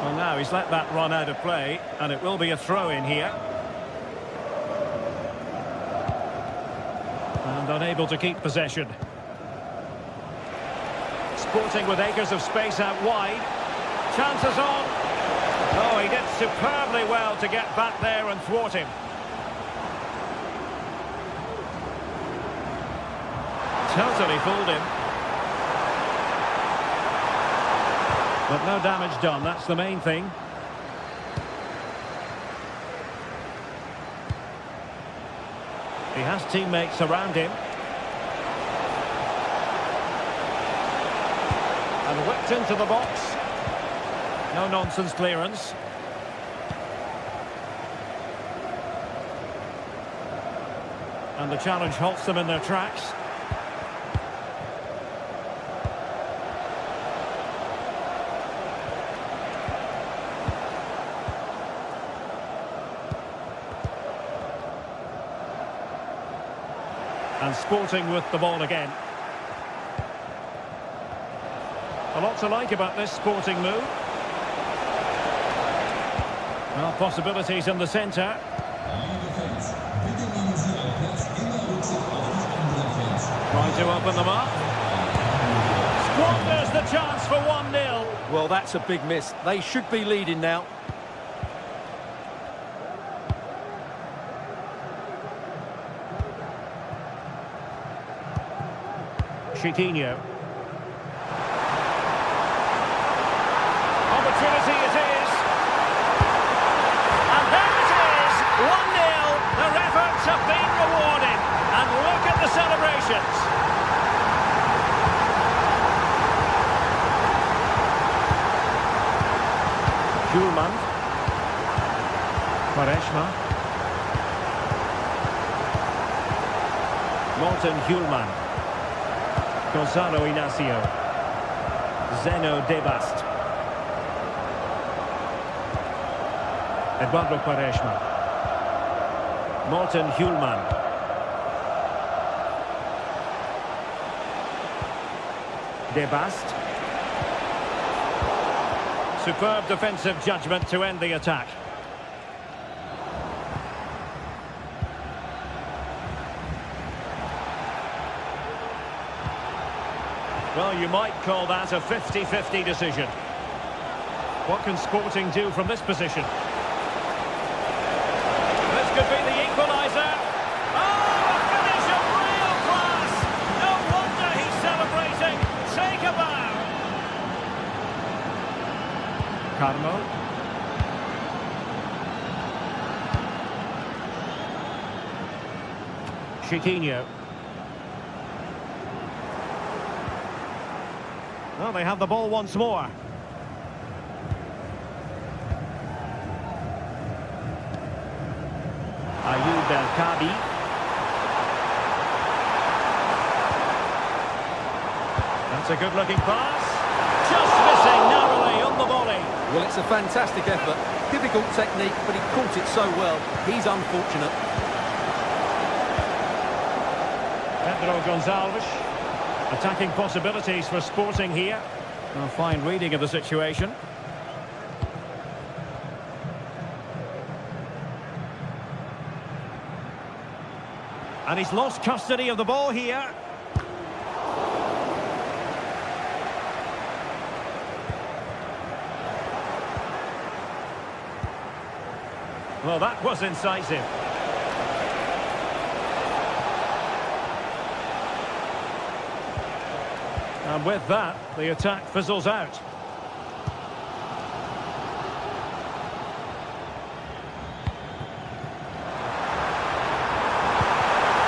Well, now he's let that run out of play, and it will be a throw-in here. And unable to keep possession. Sporting with acres of space out wide. Chances on. Oh, he did superbly well to get back there and thwart him. Totally fooled him. But no damage done, that's the main thing. He has teammates around him. And whipped into the box. No nonsense clearance. And the challenge halts them in their tracks. And Sporting with the ball again. A lot to like about this Sporting move. Well, possibilities in the centre. Trying to open them up. Squanders the chance for 1-0. Well, that's a big miss. They should be leading now. Chiquinho. Opportunity it is. And there it is, 1-0. Their efforts have been rewarded. And look at the celebrations. Hjulman. Quaresma. Morten Hjulman. Gonzalo Inacio. Zeno Debast. Eduardo Quaresma. Morten Hjulman. Debast. Superb defensive judgment to end the attack. Well, you might call that a 50-50 decision. What can Sporting do from this position? This could be the equaliser. Oh, a finish of real class! No wonder he's celebrating. Take a bow. Carmo. Chiquinho. Well, they have the ball once more. Ayoub El-Kadi. That's a good-looking pass. Just missing narrowly on the volley. Well, it's a fantastic effort. Difficult technique, but he caught it so well. He's unfortunate. Pedro Gonçalves. Attacking possibilities for Sporting here. A fine reading of the situation. And he's lost custody of the ball here. Well, that was incisive. And with that, the attack fizzles out.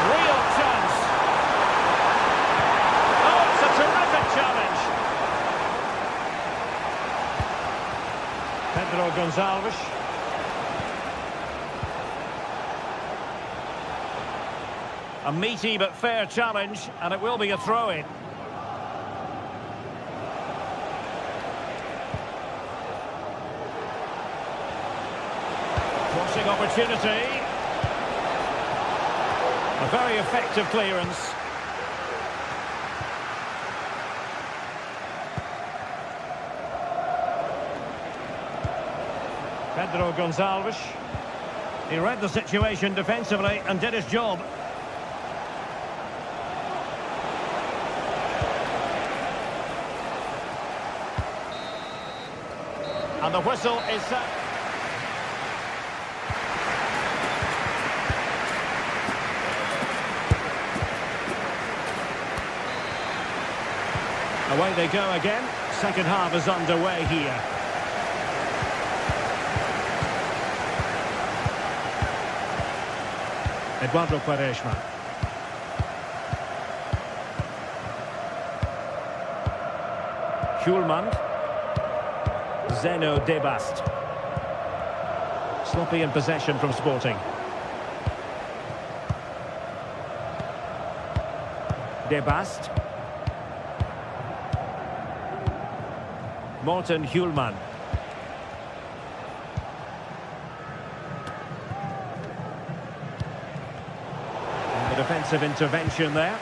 Real chance. Oh, it's a terrific challenge. Pedro Gonçalves. A meaty but fair challenge, and it will be a throw-in. Crossing opportunity. A very effective clearance. Pedro Gonçalves. He read the situation defensively and did his job. And the whistle is set. Away they go again. Second half is underway here. Eduardo Quaresma. Schulman. Zeno Debast. Sloppy in possession from Sporting. Debast. Morten Hjulman. And the defensive intervention there.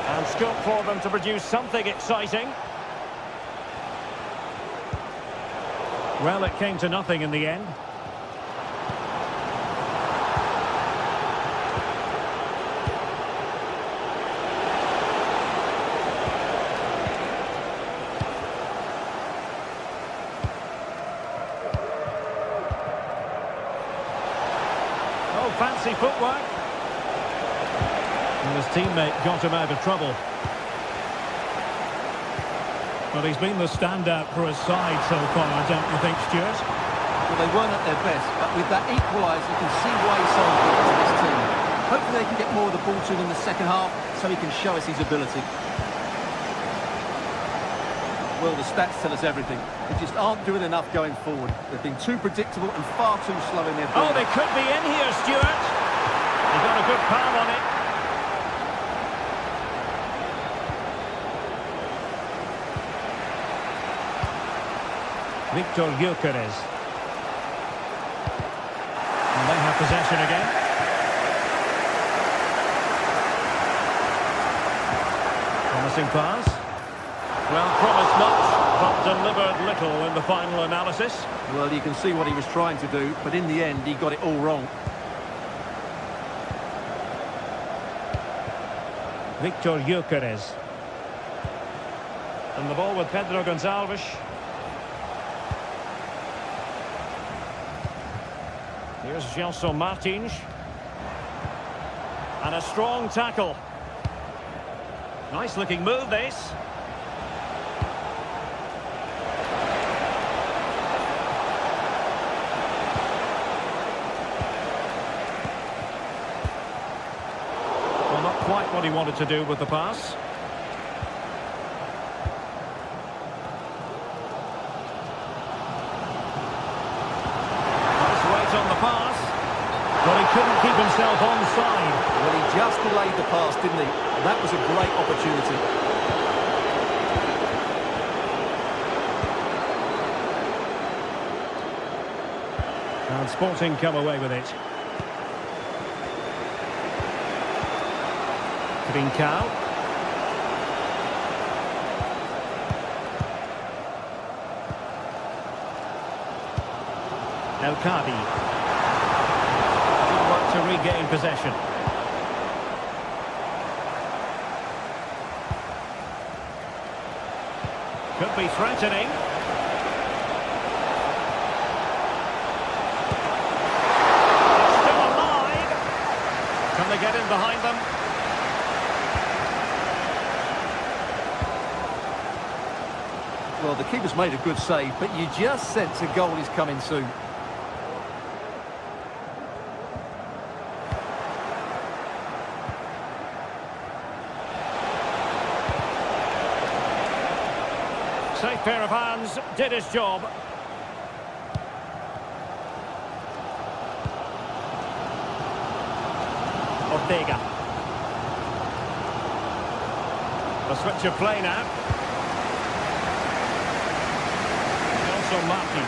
And scope for them to produce something exciting. Well, it came to nothing in the end. Oh, fancy footwork. And his teammate got him out of trouble. Well, he's been the standout for his side so far, don't you think, Stuart? Well, they weren't at their best, but with that equaliser, you can see why he's so important to this team. Hopefully they can get more of the ball to him in the second half, so he can show us his ability. Well, the stats tell us everything. They just aren't doing enough going forward. They've been too predictable and far too slow in their build. Oh, they could be in here, Stuart. He got a good palm on it. Victor Gyökeres. And they have possession again. Promising pass. Well, promised much, but delivered little in the final analysis. Well, you can see what he was trying to do, but in the end, he got it all wrong. Victor Gyökeres. And the ball with Pedro Gonçalves. Here's Gelson Martins. And a strong tackle. Nice looking move, this. Well, not quite what he wanted to do with the pass. On the pass, but he couldn't keep himself onside. Well, he just delayed the pass, didn't he? That was a great opportunity. And Sporting come away with it. Trincao. El Kadi. Good work to regain possession. Could be threatening. It's still alive. behind them. Well, the keeper's made a good save, but you just sense a goal is coming soon. Safe pair of hands, did his job. Ortega. The switch of play now. Also Martin.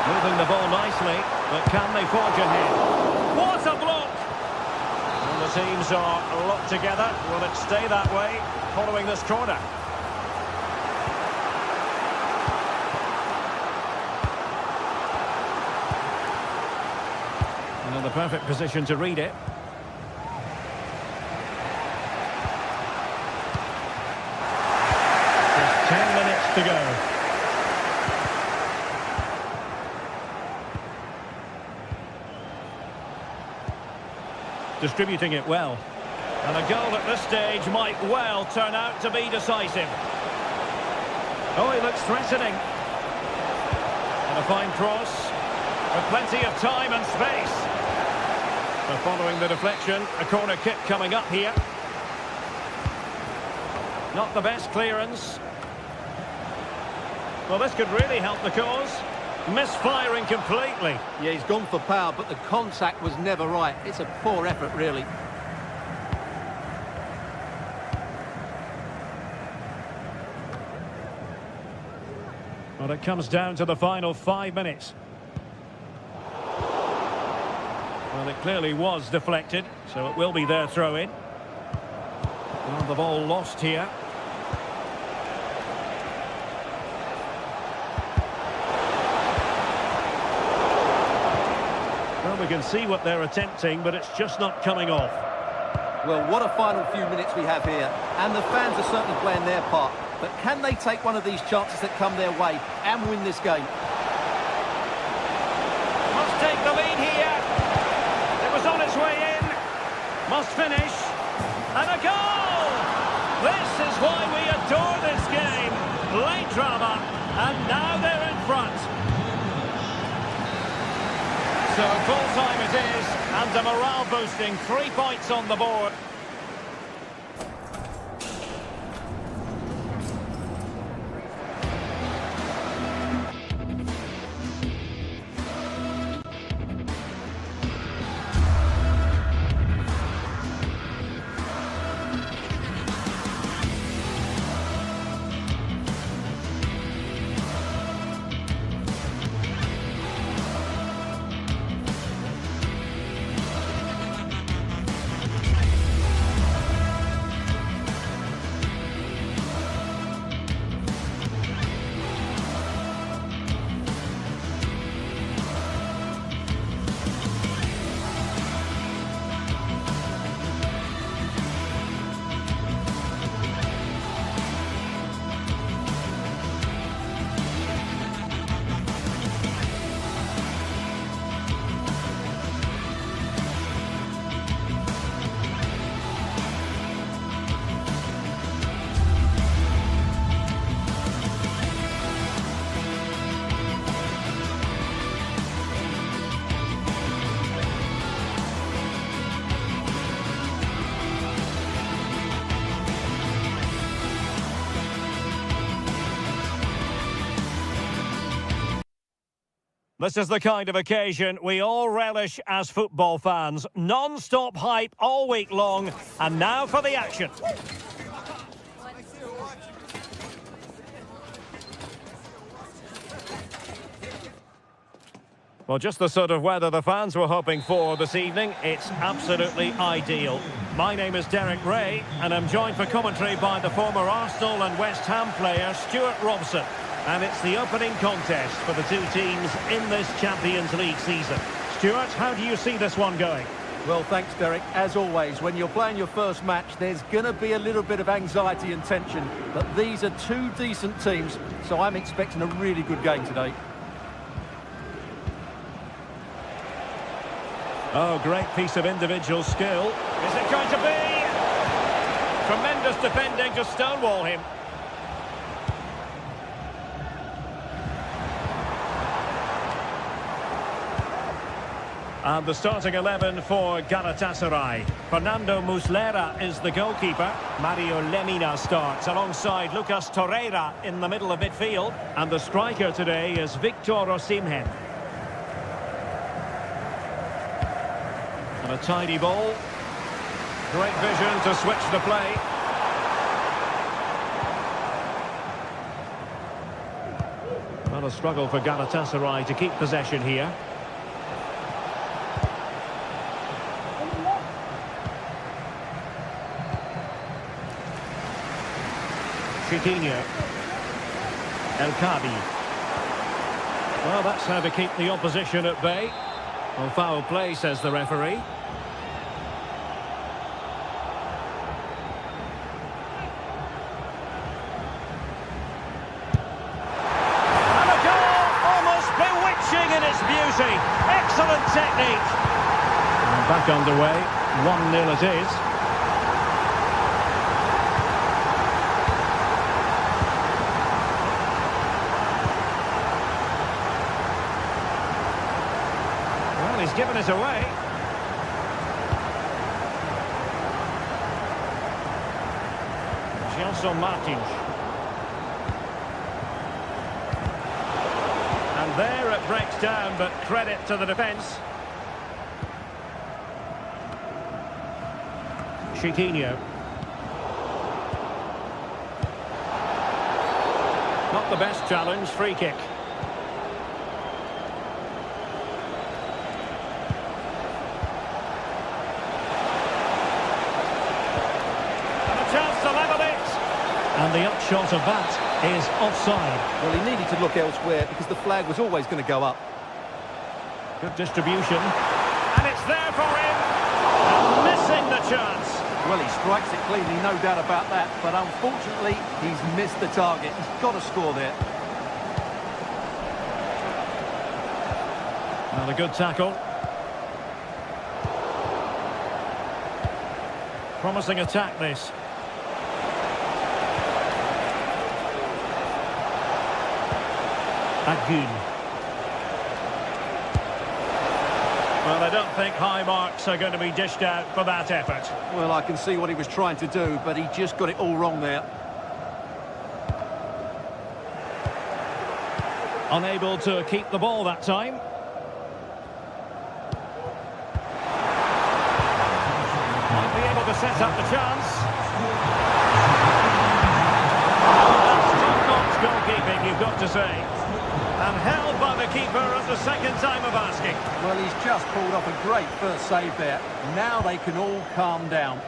Moving the ball nicely, but can they forge ahead? What a block! And the teams are locked together. Will it stay that way following this corner? And the perfect position to read it. Just 10 minutes to go. Distributing it well. And a goal at this stage might well turn out to be decisive. Oh, he looks threatening. And a fine cross with plenty of time and space. So following the deflection, a corner kick coming up here. Not the best clearance. Well, this could really help the cause. Misfiring completely. Yeah, he's gone for power, but the contact was never right. It's a poor effort, really. Well, it comes down to the final 5 minutes. Well, it clearly was deflected, so it will be their throw-in. Well, the ball lost here. Well, we can see what they're attempting, but it's just not coming off. Well, what a final few minutes we have here. And the fans are certainly playing their part. But can they take one of these chances that come their way and win this game? Must take the lead here. It was on its way in. Must finish. And a goal! This is why we adore this game. Late drama. And now they're in front. So full time it is. And a morale boosting. 3 points on the board. This is the kind of occasion we all relish as football fans. Non-stop hype all week long. And now for the action. Well, just the sort of weather the fans were hoping for this evening. It's absolutely ideal. My name is Derek Ray, and I'm joined for commentary by the former Arsenal and West Ham player Stuart Robson. And it's the opening contest for the two teams in this Champions League season. Stuart, how do you see this one going? Well, thanks, Derek. As always, when you're playing your first match, there's going to be a little bit of anxiety and tension. But these are two decent teams, so I'm expecting a really good game today. Oh, great piece of individual skill. Is it going to be? Tremendous defending to stonewall him. And the starting 11 for Galatasaray. Fernando Muslera is the goalkeeper. Mario Lemina starts alongside Lucas Torreira in the middle of midfield. And the striker today is Victor Osimhen. And a tidy ball. Great vision to switch the play. Well, a struggle for Galatasaray to keep possession here. Chiquinho. El Kadi. Well, that's how to keep the opposition at bay. Well, foul play, says the referee. And a goal, almost bewitching in its beauty. Excellent technique. And back underway, 1-0 it is. He's given it away. Gelson Martins. And there it breaks down, but credit to the defence. Chiquinho. Not the best challenge, free kick. And the upshot of that is offside. Well, he needed to look elsewhere because the flag was always going to go up. Good distribution. And it's there for him. And missing the chance. Well, he strikes it cleanly, no doubt about that. But unfortunately, he's missed the target. He's got to score there. Well, a good tackle. Promising attack, this. Agun. Well, I don't think high marks are going to be dished out for that effort. Well, I can see what he was trying to do, but he just got it all wrong there. Unable to keep the ball that time. Might be able to set up the chance. That's top-notch goalkeeping, you've got to say. And held by the keeper at the second time of asking. Well, he's just pulled off a great first save there. Now they can all calm down.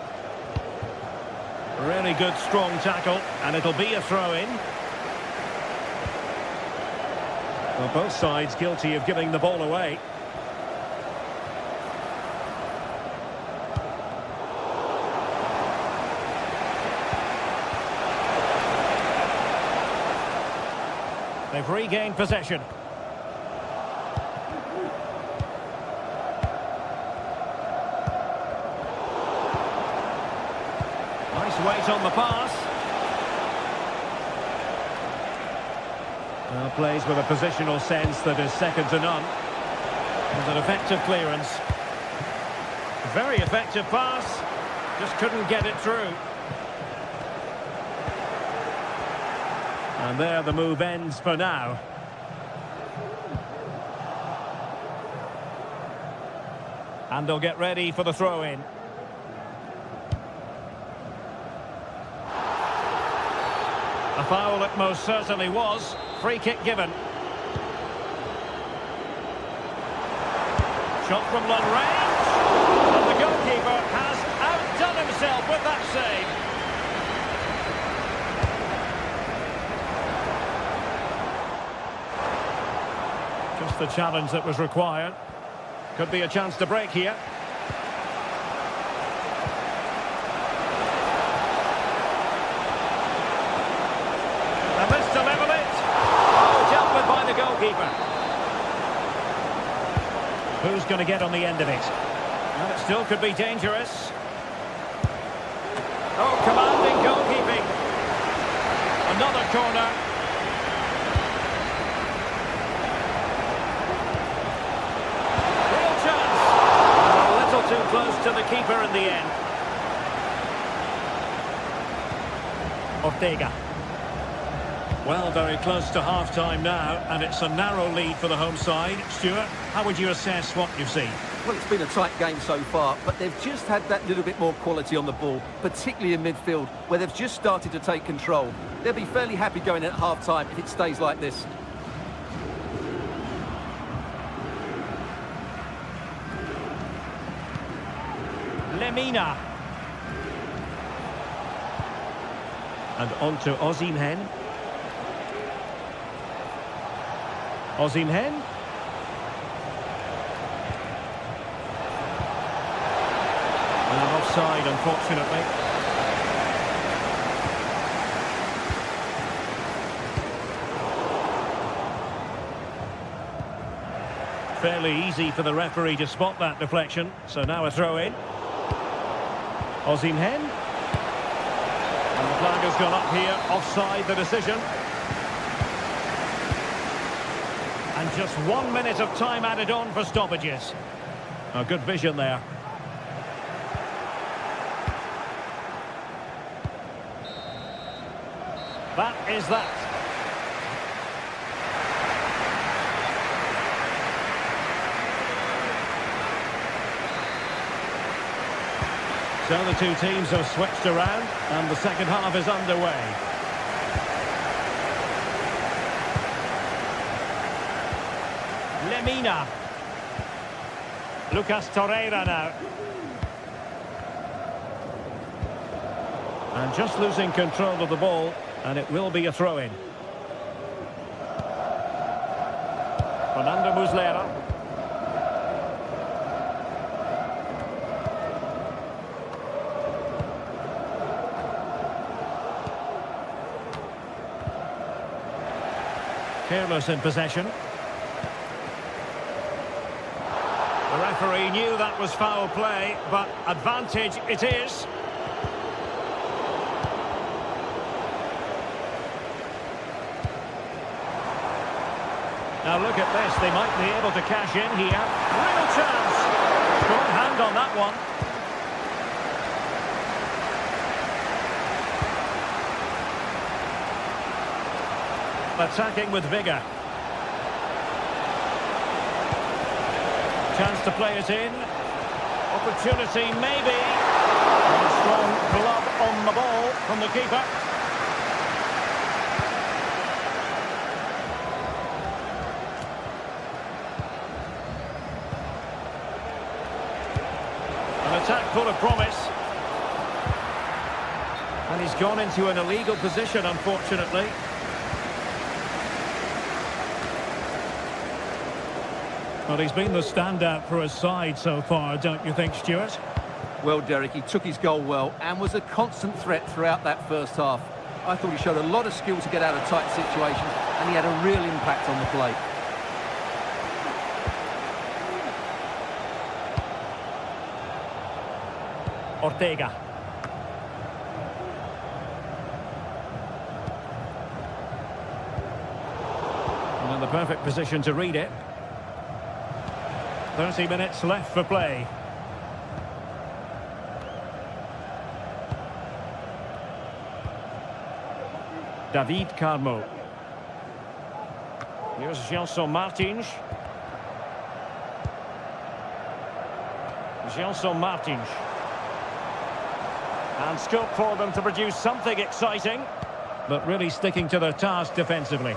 Really good, strong tackle, and it'll be a throw-in. Well, both sides guilty of giving the ball away. They've regained possession. Nice weight on the pass. Well, plays with a positional sense that is second to none. And an effective clearance. Very effective pass. Just couldn't get it through. And there the move ends for now. And they'll get ready for the throw-in. A foul it most certainly was. Free kick given. Shot from long range. And the goalkeeper has outdone himself with that save. Just the challenge that was required. Could be a chance to break here. And this to level it. Oh, dealt with by the goalkeeper. Who's going to get on the end of it? And it still could be dangerous. Oh, commanding goalkeeping. Another corner. Real chance. A little too close to the keeper in the end. Ortega. Well, very close to half-time now, and it's a narrow lead for the home side. Stuart, how would you assess what you've seen? Well, it's been a tight game so far, but they've just had that little bit more quality on the ball, particularly in midfield, where they've just started to take control. They'll be fairly happy going at half-time if it stays like this. Lemina. And on to Osimhen. Osimhen. And offside, unfortunately. Fairly easy for the referee to spot that deflection. So now a throw-in. Osimhen. And the flag has gone up here. Offside, the decision. And just 1 minute of time added on for stoppages. Oh, good vision there. That is that. So the two teams have switched around and the second half is underway. Lemina. Lucas Torreira now. And just losing control of the ball, and it will be a throw-in. Fernando Muslera. Careless in possession. The referee knew that was foul play, but advantage it is. Now look at this, they might be able to cash in here. Real chance! Strong hand on that one. Attacking with vigour. Chance to play it in. Opportunity maybe. And a strong glove on the ball from the keeper. An attack full of promise. And he's gone into an illegal position, unfortunately. Well, he's been the standout for his side so far, don't you think, Stuart? Well, Derek, he took his goal well and was a constant threat throughout that first half. I thought he showed a lot of skill to get out of tight situations, and he had a real impact on the play. Ortega. And in the perfect position to read it. 30 minutes left for play. David Carmo. Here's Gelson Martins. Gelson Martins. And scope for them to produce something exciting, but really sticking to their task defensively.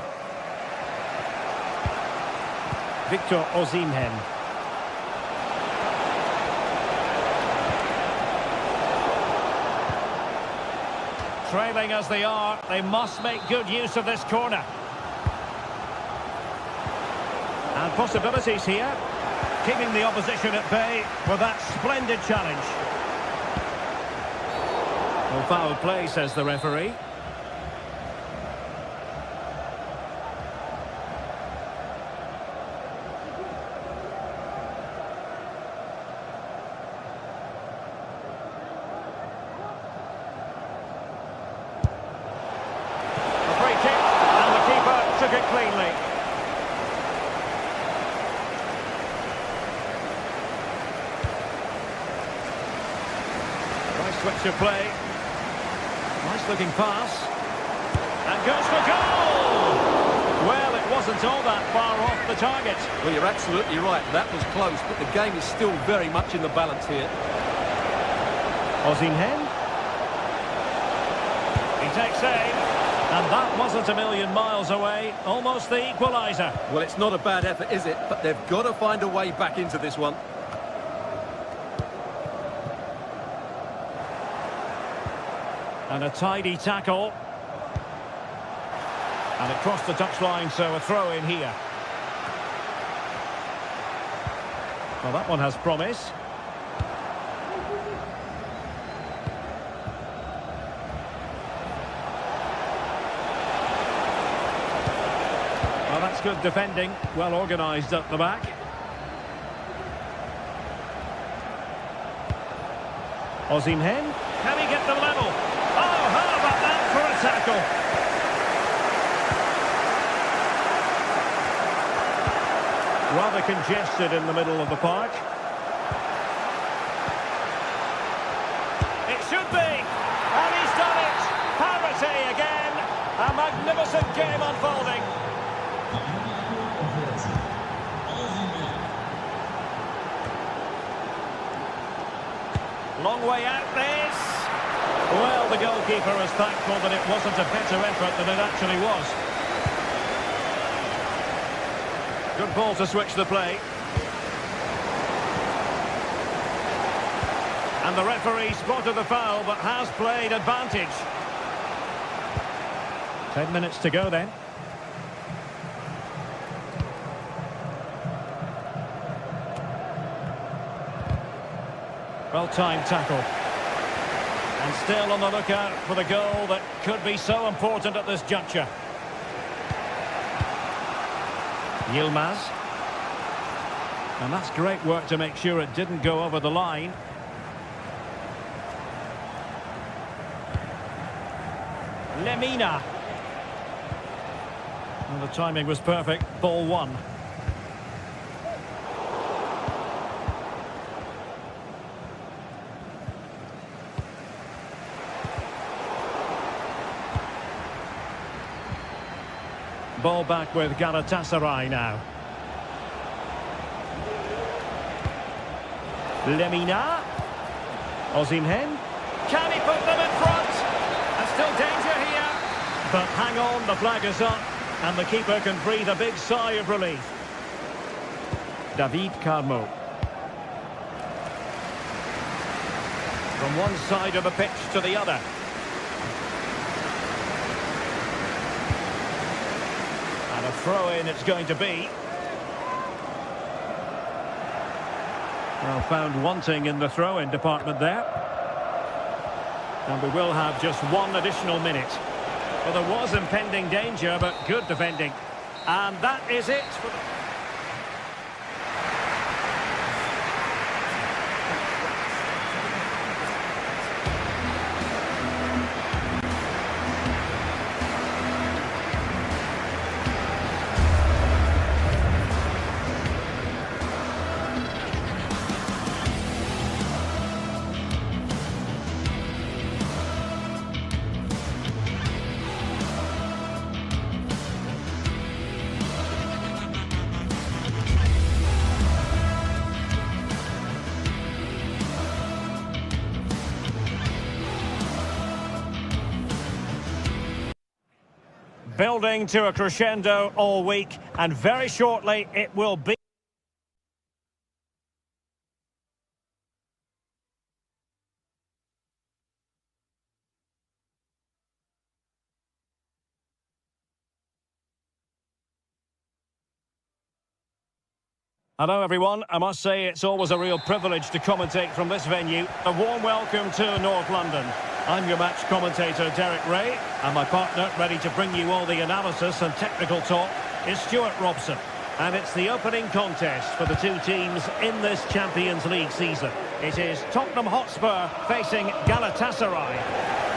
Victor Osimhen. Trailing as they are, they must make good use of this corner. And possibilities here, keeping the opposition at bay with that splendid challenge. Well, foul play, says the referee. cleanly. Nice switch of play. Nice looking pass. And goes for goal! Well, it wasn't all that far off the target. Well, you're absolutely right. That was close, but the game is still very much in the balance here. Osimhen. He takes aim. And that wasn't a million miles away. Almost the equaliser. Well, it's not a bad effort, is it? But they've got to find a way back into this one. And a tidy tackle. And it crossed the touchline, so a throw in here. Well, that one has promise. Well, that's good defending. Well organised at the back. Osimhen. Can he get them level? Oh, how about that for a tackle? Rather congested in the middle of the park. It should be. And he's done it. Parity again. A magnificent game unfolding. Long way out this. Well, the goalkeeper is thankful that it wasn't a better effort than it actually was. Good ball to switch the play. And the referee spotted the foul, but has played advantage. 10 minutes to go then. Well-timed tackle. And still on the lookout for the goal that could be so important at this juncture. Yilmaz. And that's great work to make sure it didn't go over the line. Lemina. Well, the timing was perfect. Ball one. Ball back with Galatasaray now. Lemina. Osimhen. Can he put them in front? And still danger here. But hang on, the flag is up. And the keeper can breathe a big sigh of relief. David Carmo. From one side of the pitch to the other. A throw-in it's going to be. Well, found wanting in the throw-in department there. And we will have just one additional minute. Well, there was impending danger, but good defending. And that is it for the... Building to a crescendo all week, and very shortly it will be. Hello everyone, I must say it's always a real privilege to commentate from this venue. A warm welcome to North London. I'm your match commentator Derek Ray, and my partner ready to bring you all the analysis and technical talk is Stuart Robson. And it's the opening contest for the two teams in this Champions League season. It is Tottenham Hotspur facing Galatasaray.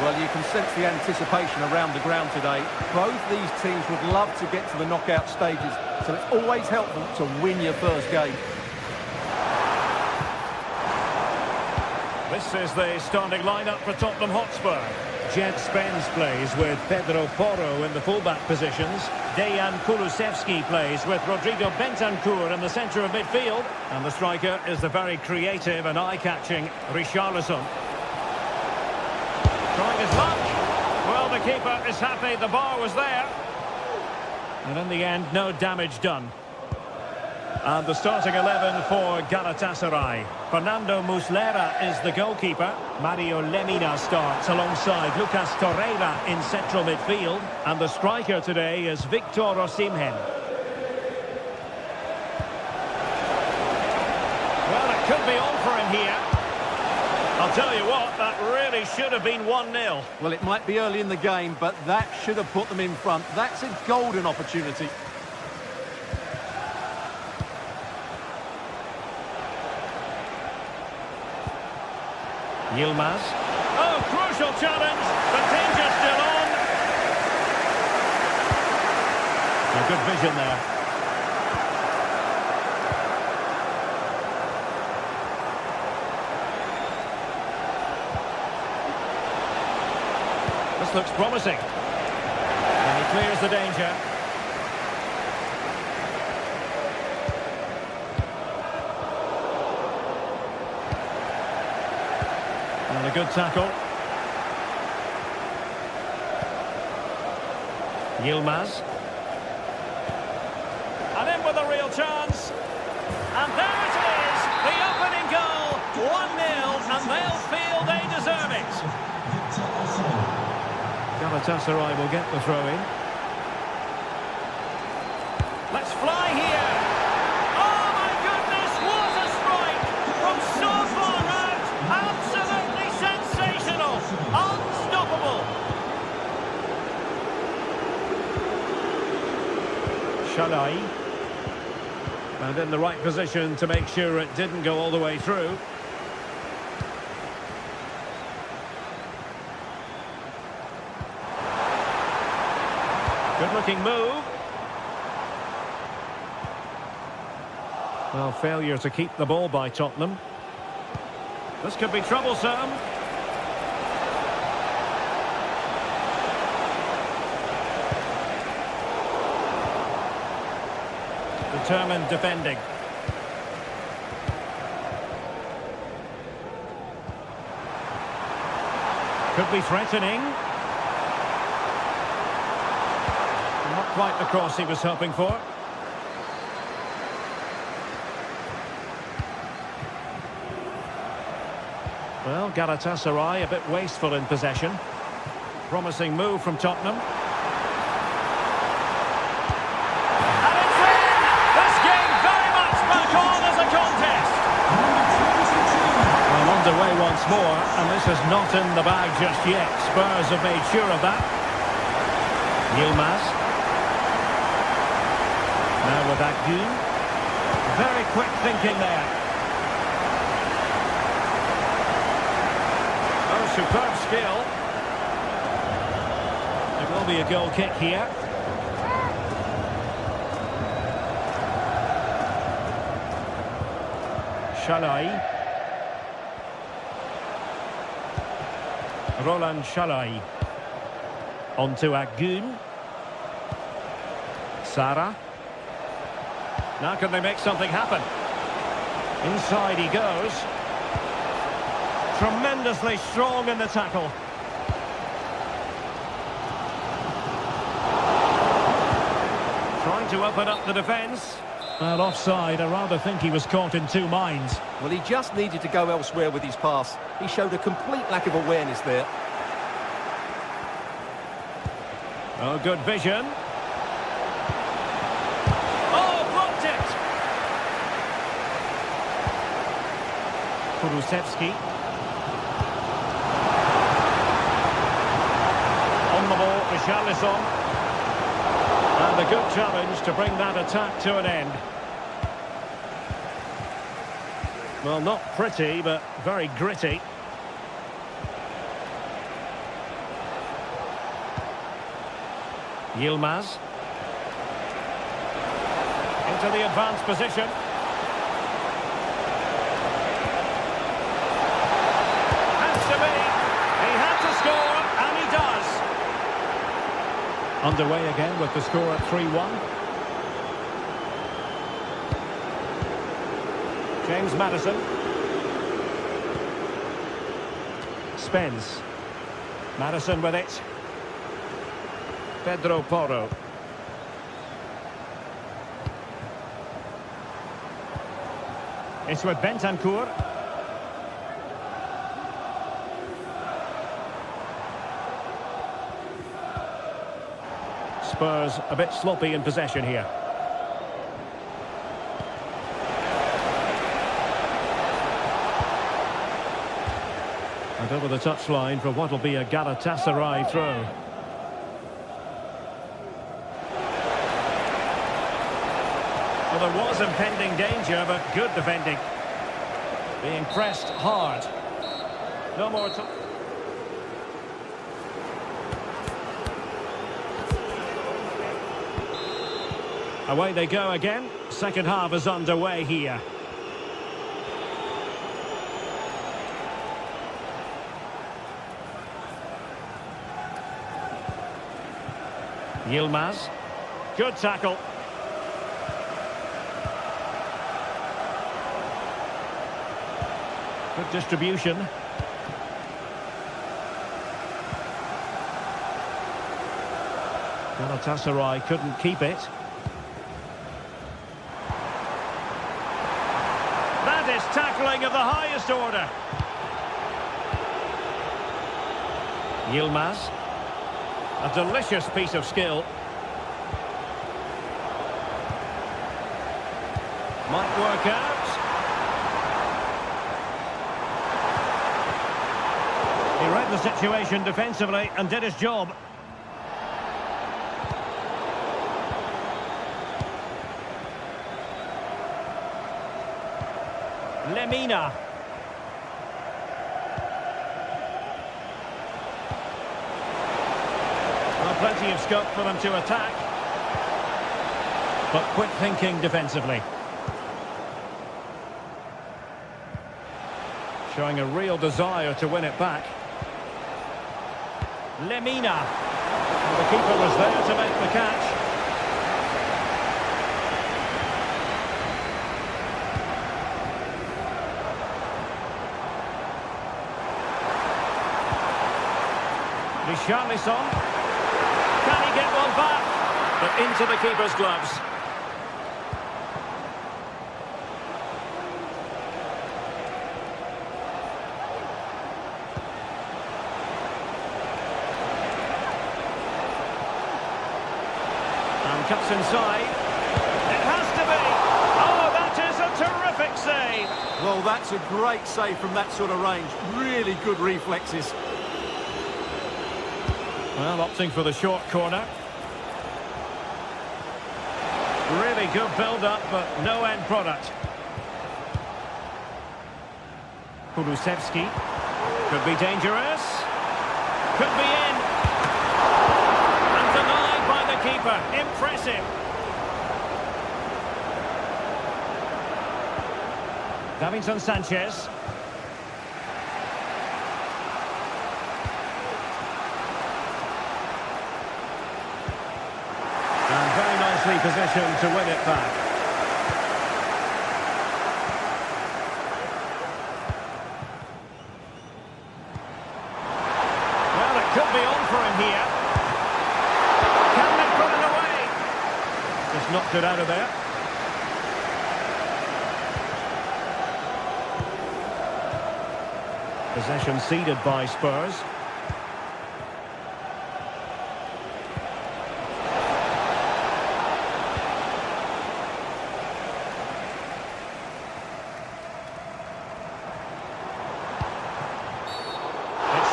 Well, you can sense the anticipation around the ground today. Both these teams would love to get to the knockout stages, so it's always helpful to win your first game. This is the starting lineup for Tottenham Hotspur. Jed Spence plays with Pedro Porro in the fullback positions. Dejan Kulusevski plays with Rodrigo Bentancur in the centre of midfield. And the striker is the very creative and eye-catching Richarlison. Trying his luck. Well, the keeper is happy the bar was there. And in the end, no damage done. And the starting 11 for Galatasaray. Fernando Muslera is the goalkeeper. Mario Lemina starts alongside Lucas Torreira in central midfield. And the striker today is Victor Osimhen. Well, it could be on for him here. I'll tell you what, that really should have been 1-0. Well, it might be early in the game, but that should have put them in front. That's a golden opportunity. Yilmaz. Oh, crucial challenge. The danger still on. A good vision there. This looks promising. And he clears the danger. And a good tackle. Yilmaz. And in with a real chance. And there it is, the opening goal. 1-0, and they'll feel they deserve it. Galatasaray will get the throw-in. Let's fly here. Oh, my goodness, what a strike from so far out. Absolutely sensational. Unstoppable. Shalai. And in the right position to make sure it didn't go all the way through. Good-looking move. Well, failure to keep the ball by Tottenham. This could be troublesome. Determined defending. Could be threatening. Not quite the cross he was hoping for. Well, Galatasaray a bit wasteful in possession. Promising move from Tottenham. And it's in! This game very much back on as a contest. Well, underway once more, and this is not in the bag just yet. Spurs have made sure of that. Yilmaz. Now with Akgün. Very quick thinking there. Oh, superb skill. There will be a goal kick here. Shalai. Roland Shalai. On to Akgün. Sara. Now can they make something happen? Inside he goes. Tremendously strong in the tackle. Trying to open up the defence. Well, offside. I rather think he was caught in two minds. Well, he just needed to go elsewhere with his pass. He showed a complete lack of awareness there. Oh, good vision. Oh, blocked it! Kulusevski. On the ball, Richarlison. And a good challenge to bring that attack to an end. Well, not pretty, but very gritty. Yilmaz. Into the advanced position. Has to be. He had to score, and he does. Underway again with the score at 3-1. James Maddison. Spence. Maddison with it. Pedro Porro. It's with Bentancur. Spurs a bit sloppy in possession here. And over the touchline for what will be a Galatasaray throw. Well, there was impending danger, but good defending. Being pressed hard. No more time. Away they go again. Second half is underway here. Yilmaz. Good tackle. Good distribution. Galatasaray couldn't keep it. That is tackling of the highest order. Yilmaz. A delicious piece of skill. Might work out. He read the situation defensively and did his job. Lemina. Well, plenty of scope for them to attack. But quick thinking defensively. Showing a real desire to win it back. Lemina. And the keeper was there to make the catch. Richarlison. Can he get one back? But into the keeper's gloves. And cuts inside. It has to be. Oh, that is a terrific save. Well, that's a great save from that sort of range. Really good reflexes. Well, opting for the short corner. Really good build-up, but no end product. Kulusevski. Could be dangerous. Could be in. And denied by the keeper. Impressive. Davinson Sanchez. And very nicely positioned to win it back. Well, it could be on for him here. Can they put it away? Just knocked it out of there. Possession ceded by Spurs.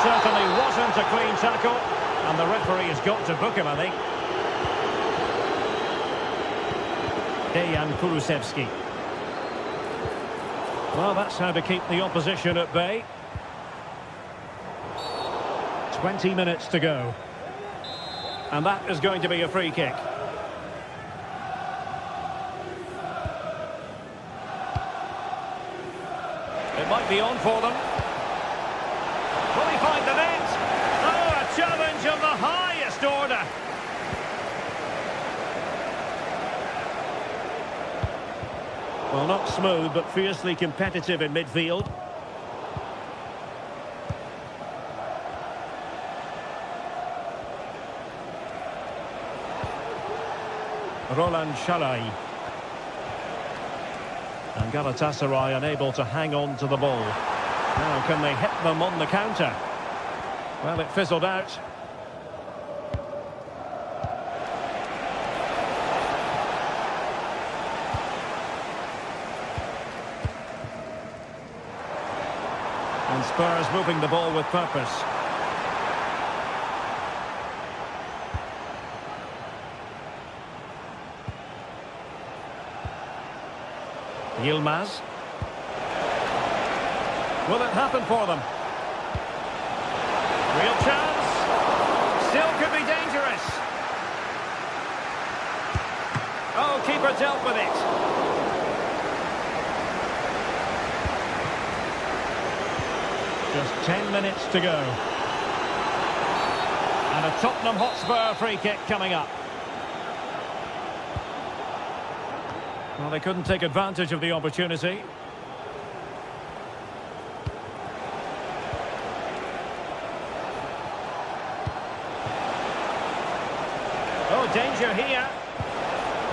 Certainly wasn't a clean tackle, and the referee has got to book him, I think. Dejan Kulusevski. Well, that's how to keep the opposition at bay. 20 minutes to go. And that is going to be a free kick. It might be on for them. Will he find the net? Oh, a challenge of the highest order. Well, not smooth, but fiercely competitive in midfield. Roland Shalai. And Galatasaray unable to hang on to the ball. Now can they hit them on the counter? Well, it fizzled out. And Spurs moving the ball with purpose. Yilmaz. Will it happen for them? Real chance. Still could be dangerous. Oh, keeper dealt with it. Just 10 minutes to go. And a Tottenham Hotspur free kick coming up. Well, they couldn't take advantage of the opportunity. Oh, danger here.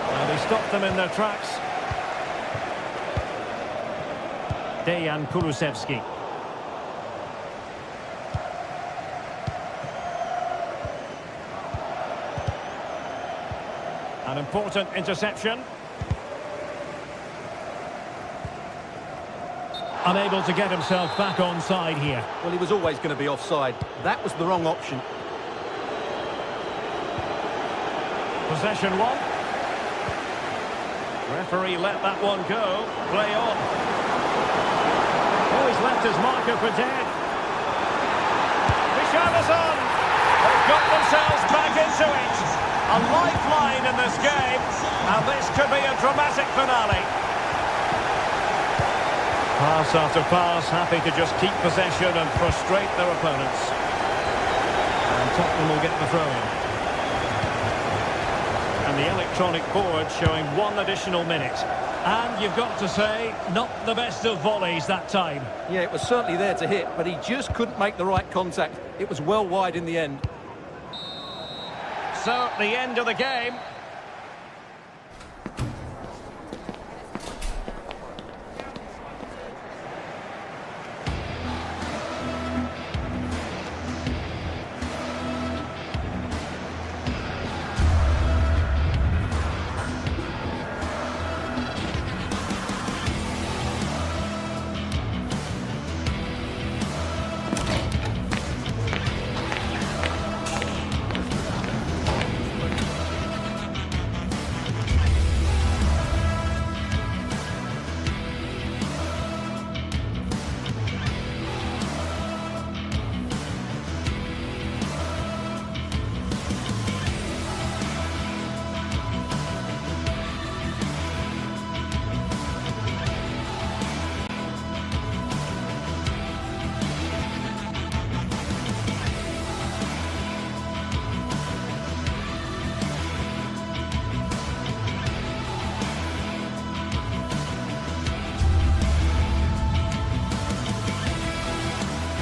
Well, they stopped them in their tracks. Dejan Kulusevski. An important interception. Unable to get himself back onside here. Well, he was always going to be offside. That was the wrong option. Possession one. Referee let that one go. Play on. Oh, he's left his marker for dead. Richarlison. They've got themselves back into it. A lifeline in this game. And this could be a dramatic finale. Pass after pass, happy to just keep possession and frustrate their opponents. And Tottenham will get the throw-in. And the electronic board showing one additional minute. And you've got to say, not the best of volleys that time. Yeah, it was certainly there to hit, but he just couldn't make the right contact. It was well wide in the end. So, the end of the game.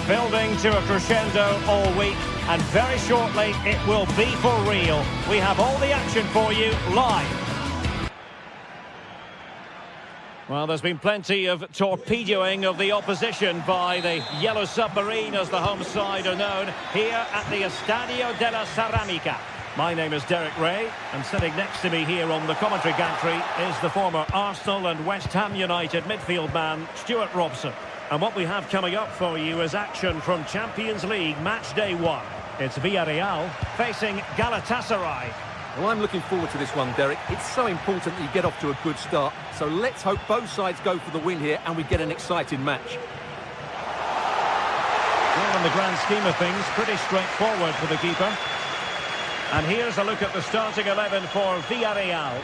Building to a crescendo all week, and very shortly it will be for real. We have all the action for you live. Well, there's been plenty of torpedoing of the opposition by the Yellow Submarine, as the home side are known, here at the Estadio de la Ceramica. My name is Derek Ray, and sitting next to me here on the commentary gantry is the former Arsenal and West Ham United midfield man, Stuart Robson. And what we have coming up for you is action from Champions League match day 1. It's Villarreal facing Galatasaray. Well, I'm looking forward to this one, Derek. It's so important that you get off to a good start. So let's hope both sides go for the win here and we get an exciting match. Well, in the grand scheme of things, pretty straightforward for the keeper. And here's a look at the starting 11 for Villarreal.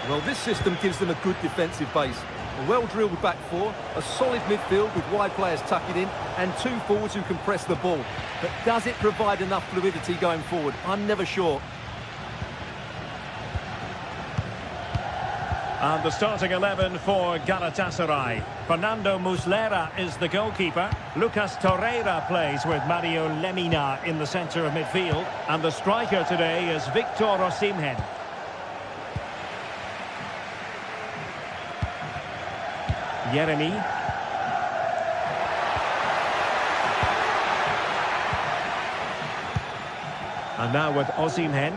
Well, this system gives them a good defensive base. A well-drilled back four, a solid midfield with wide players tucking in, and two forwards who can press the ball. But does it provide enough fluidity going forward? I'm never sure. And the starting 11 for Galatasaray. Fernando Muslera is the goalkeeper. Lucas Torreira plays with Mario Lemina in the centre of midfield. And the striker today is Victor Osimhen. Yeremy. And now with Osimhen.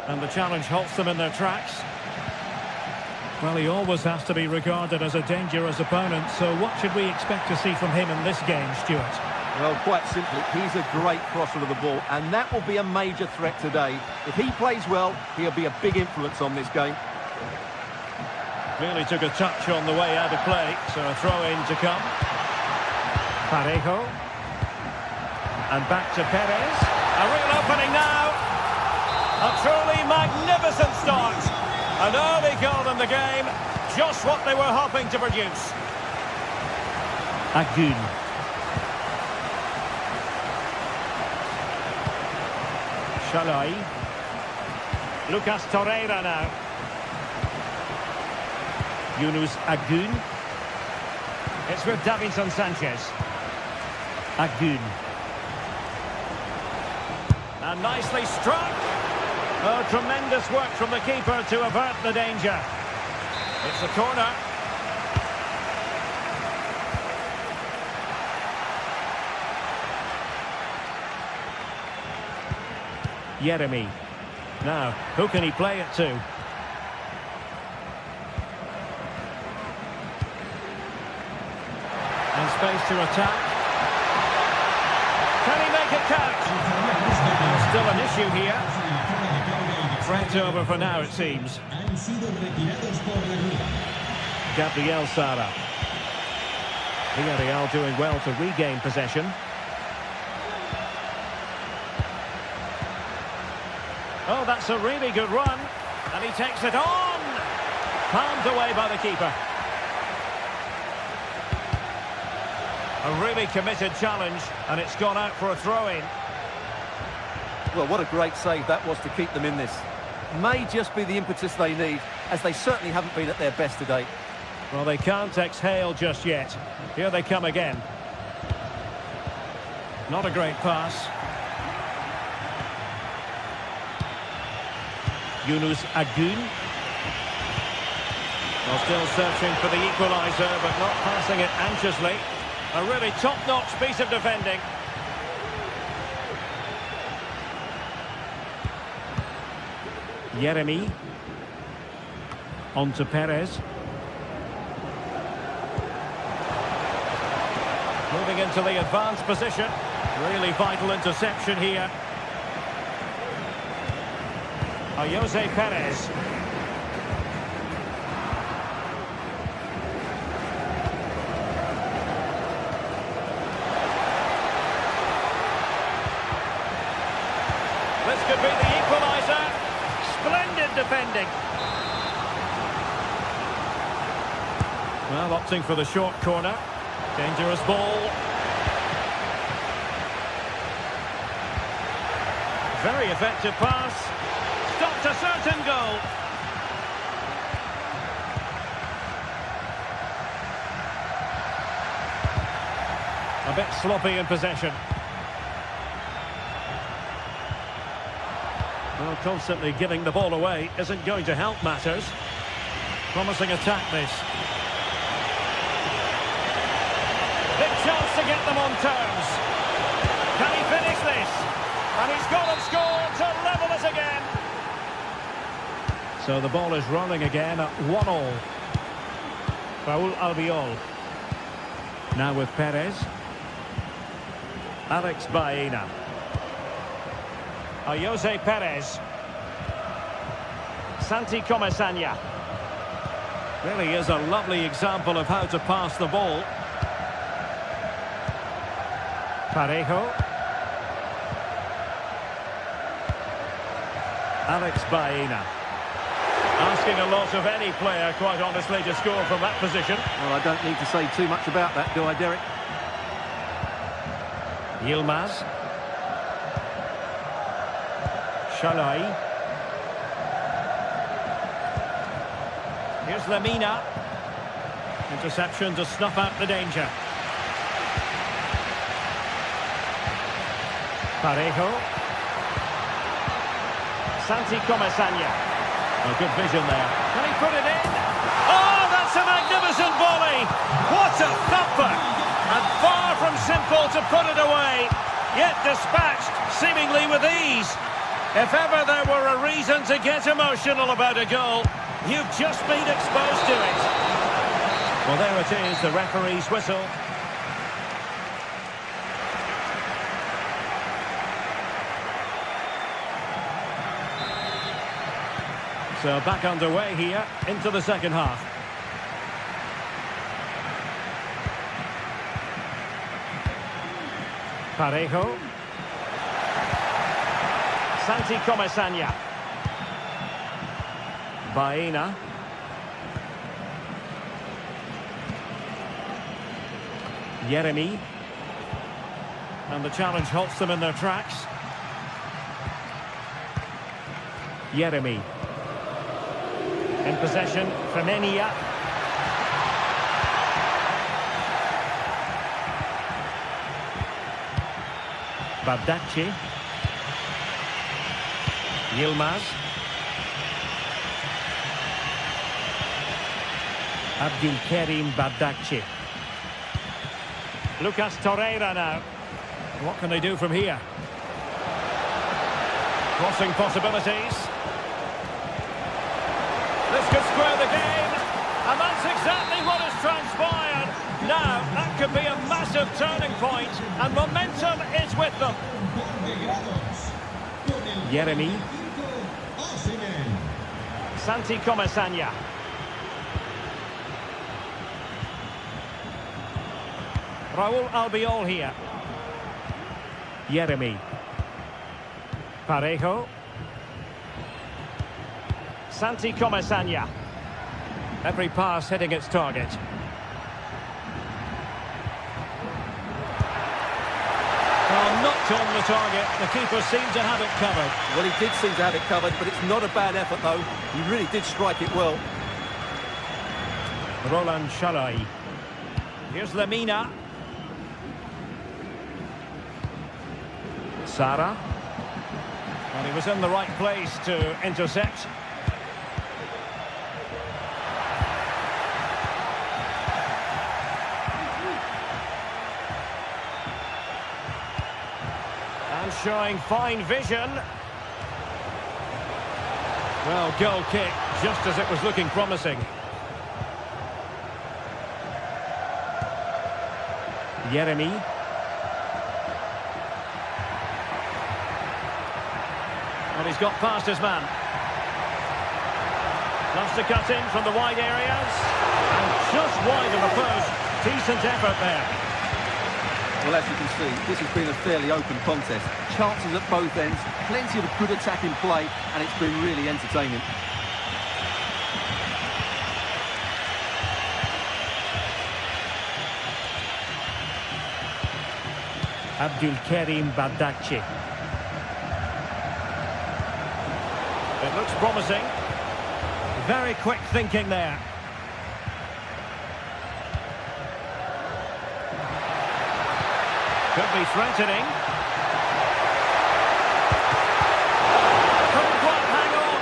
And the challenge halts them in their tracks. Well, he always has to be regarded as a dangerous opponent, so what should we expect to see from him in this game, Stuart? Well, quite simply, he's a great crosser of the ball, and that will be a major threat today. If he plays well, he'll be a big influence on this game. Clearly took a touch on the way out of play, so a throw-in to come. Parejo. And back to Perez. A real opening now. A truly magnificent start. An early goal in the game, just what they were hoping to produce. Agun. Shalai. Lucas Torreira now. Yunus Agun. It's with Davinson Sanchez. Agun. And nicely struck. Oh, tremendous work from the keeper to avert the danger. It's a corner. Yeremy. Now, who can he play it to? And space to attack. Can he make it count? Still an issue here. Threat over for now, it seems. Gabriel Sara. Villarreal doing well to regain possession. Oh, that's a really good run. And he takes it on. Palmed away by the keeper. A really committed challenge, and it's gone out for a throw-in. Well, what a great save that was to keep them in this. May just be the impetus they need, as they certainly haven't been at their best today. Well, they can't exhale just yet. Here they come again. Not a great pass. Yunus Agun. Well, still searching for the equaliser, but not passing it anxiously. A really top-notch piece of defending. Yeremy. On to Perez. Moving into the advanced position. Really vital interception here. Jose Perez. This could be the equaliser. Splendid defending. Well, opting for the short corner. Dangerous ball. Very effective pass. Stopped a certain goal. A bit sloppy in possession. Well, constantly giving the ball away isn't going to help matters. Promising attack this. Big chance to get them on terms. Can he finish this? And he's gone and scored to level us again. So the ball is rolling again at 1-1. Raul Albiol. Now with Perez. Alex Baena. Jose Perez. Santi Comesaña. Really is a lovely example of how to pass the ball. Parejo. Alex Baena. Asking a lot of any player, quite honestly, to score from that position. Well, I don't need to say too much about that, do I, Derek? Yilmaz. Shalai. Here's Lemina. Interception to snuff out the danger. Parejo. Santi Comasagna. A good vision there. Can he put it in? Oh, that's a magnificent volley! What a thumper! And far from simple to put it away, yet dispatched seemingly with ease. If ever there were a reason to get emotional about a goal, you've just been exposed to it. Well, there it is, the referee's whistle. So back underway here into the second half. Parejo. Santi Comasagna. Baena. Yeremi. And the challenge halts them in their tracks. Yeremi. In possession, Femenia. Bardacci. Yilmaz. Abdulkarim Bardacci. Lucas Torreira now. What can they do from here? Crossing possibilities. This could square the game, and that's exactly what has transpired. Now, that could be a massive turning point, and momentum is with them. Yeremi. Santi Comasagna. Raul Albiol here. Yeremi. Parejo. Santi Comasagna. Every pass hitting its target. Well, knocked on the target. The keeper seemed to have it covered. Well, he did seem to have it covered, but it's not a bad effort, though. He really did strike it well. Roland Shalai. Here's Lemina. Sara. And he was in the right place to intercept. And showing fine vision. Well, goal kick, just as it was looking promising. Yeremi. Well, he's got past his man. Loves to cut in from the wide areas. And just wide of the post. Decent effort there. Well, as you can see, this has been a fairly open contest. Chances at both ends, plenty of good attacking play, and it's been really entertaining. Abdulkarim Bardacci. It looks promising. Very quick thinking there. Could be threatening. Couldn't quite hang on.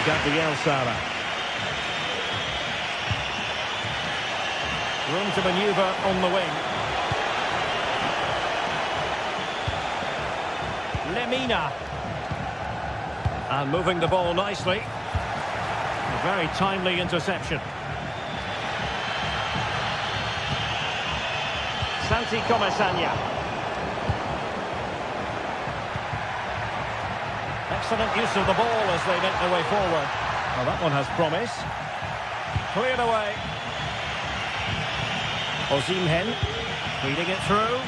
Gabriel Sara. Room to manoeuvre on the wing. Lemina. And moving the ball nicely. A very timely interception. Santi Comasagna. Excellent use of the ball as they make their way forward. Well, that one has promise. Cleared away. Osimhen feeding it through.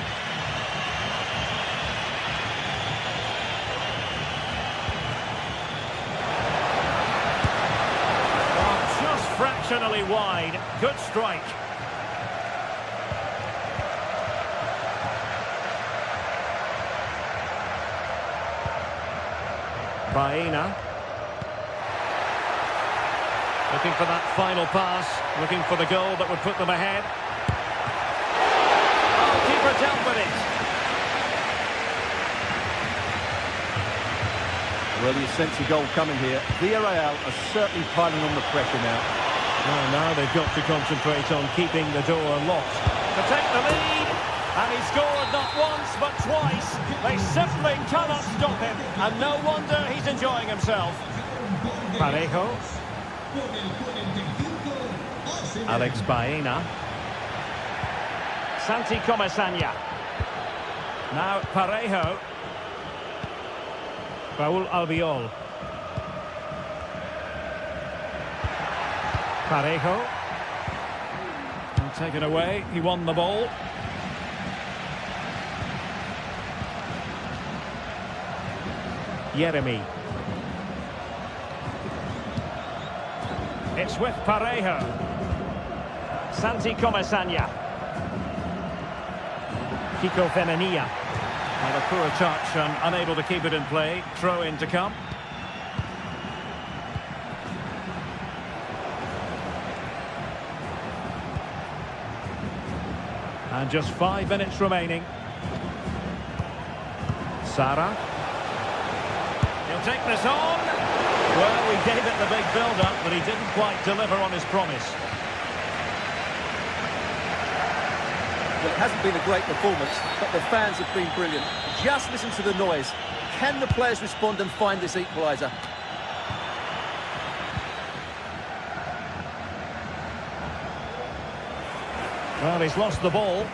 exceptionally wide. Good strike. Baena. Looking for that final pass. Looking for the goal that would put them ahead. Oh, keeper dealt with it. Well, you sense a goal coming here. Villarreal are certainly piling on the pressure now. Well, now they've got to concentrate on keeping the door locked. To take the lead, and he scored not once but twice. They simply cannot stop him, and no wonder he's enjoying himself. Parejo. Alex Baena. Santi Comesaña. Now Parejo. Raúl Albiol. Parejo. And taken away. He won the ball. Yeremy. It's with Parejo. Santi Comesaña. Kiko Femenia. And a poor touch and unable to keep it in play. Throw in to come. And just 5 minutes remaining. Sara. He'll take this on. Well, he gave it the big build-up, but he didn't quite deliver on his promise. Well, it hasn't been a great performance, but the fans have been brilliant. Just listen to the noise. Can the players respond and find this equaliser? Well, he's lost the ball.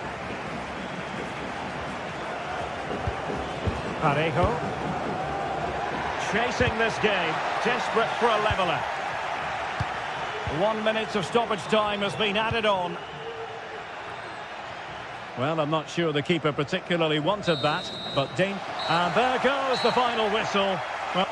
Parejo. Chasing this game, desperate for a leveller. 1 minute of stoppage time has been added on. Well, I'm not sure the keeper particularly wanted that, but and there goes the final whistle. Well,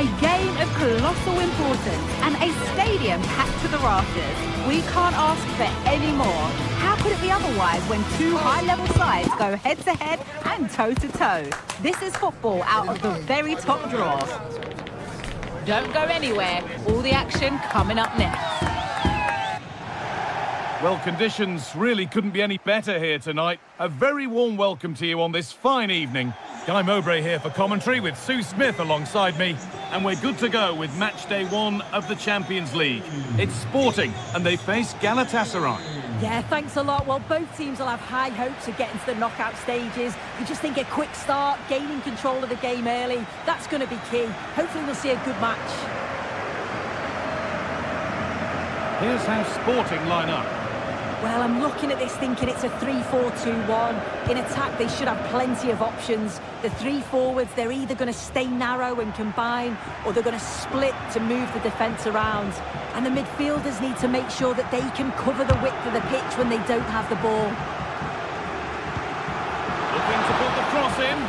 A game of colossal importance and a stadium packed to the rafters. We can't ask for any more. How could it be otherwise when two high-level sides go head-to-head and toe-to-toe? This is football out of the very top drawer. Don't go anywhere. All the action coming up next. Well, conditions really couldn't be any better here tonight. A very warm welcome to you on this fine evening. Guy Mowbray here for commentary with Sue Smith alongside me. And we're good to go with match day 1 of the Champions League. It's Sporting and they face Galatasaray. Yeah, thanks a lot. Well, both teams will have high hopes of getting to the knockout stages. You just think a quick start, gaining control of the game early, that's going to be key. Hopefully we'll see a good match. Here's how Sporting line up. Well, I'm looking at this thinking it's a 3-4-2-1. In attack, they should have plenty of options. The three forwards, they're either going to stay narrow and combine, or they're going to split to move the defence around. And the midfielders need to make sure that they can cover the width of the pitch when they don't have the ball. Looking to put the cross in.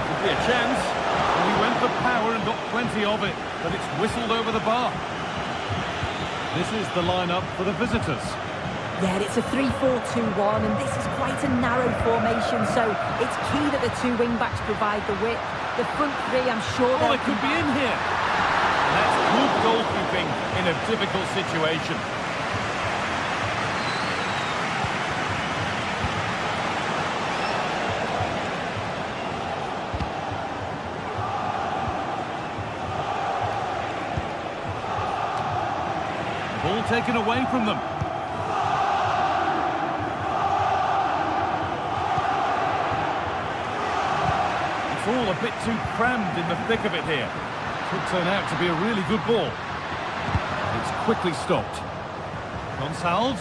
Could be a chance. And he went for power and got plenty of it, but it's whistled over the bar. This is the lineup for the visitors. Yeah, it's a 3-4-2-1, and this is quite a narrow formation, so it's key that the two wing-backs provide the width. The front three, I'm sure Oh, it could be in here. That's good goalkeeping in a difficult situation. Ball taken away from them. It's all a bit too crammed in the thick of it here. Could turn out to be a really good ball. It's quickly stopped. Gonçalves.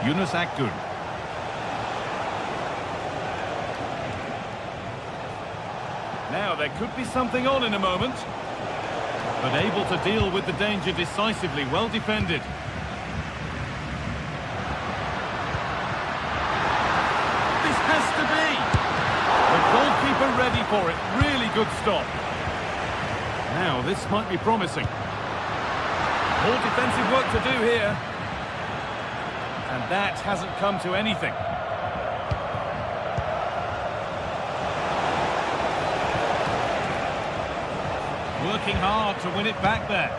Yunus Akgün. Now, there could be something on in a moment. But able to deal with the danger decisively, well defended. This has to be. The goalkeeper ready for it. Really good stop. Now, this might be promising. More defensive work to do here. And that hasn't come to anything. Working hard to win it back there.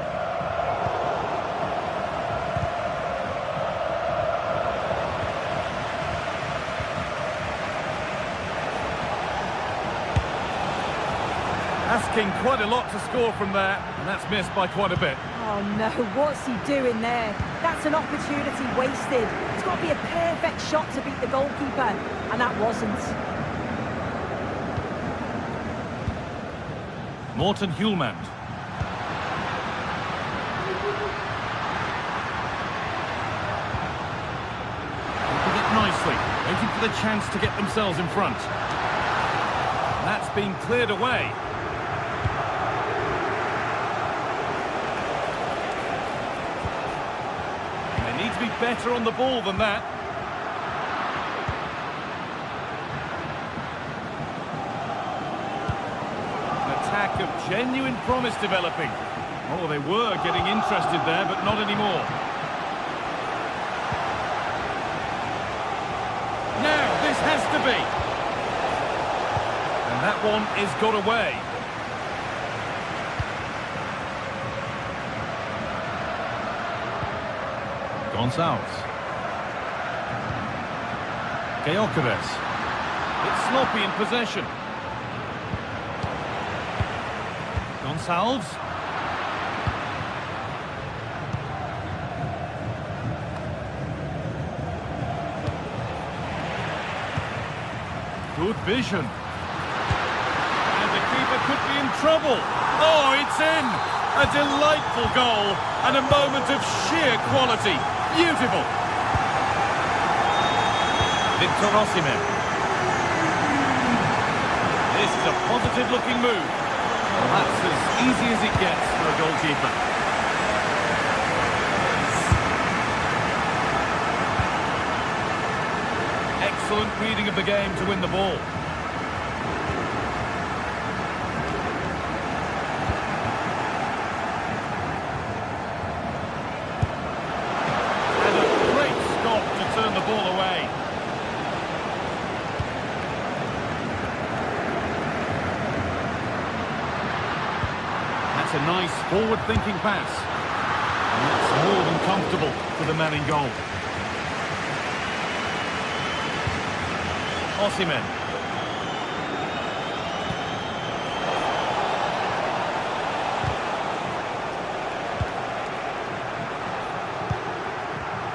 Asking quite a lot to score from there, and that's missed by quite a bit. Oh no, what's he doing there? That's an opportunity wasted. It's got to be a perfect shot to beat the goalkeeper, and that wasn't. Morten Hjulmand. Keeping it nicely, waiting for the chance to get themselves in front. That's been cleared away. They need to be better on the ball than that. Of genuine promise developing. Oh, they were getting interested there, but not anymore. Now, this has to be. And that one is got away. Gonçalves. Gyökeres. It's sloppy in possession. Gonçalves. Good vision. And the keeper could be in trouble. Oh, it's in! A delightful goal and a moment of sheer quality. Beautiful. Victor Osimhen. This is a positive-looking move. Well, that's as easy as it gets for a goalkeeper. Excellent reading of the game to win the ball. And a great stop to turn the ball away. A nice forward-thinking pass. And that's more than comfortable for the man in goal. Osimhen.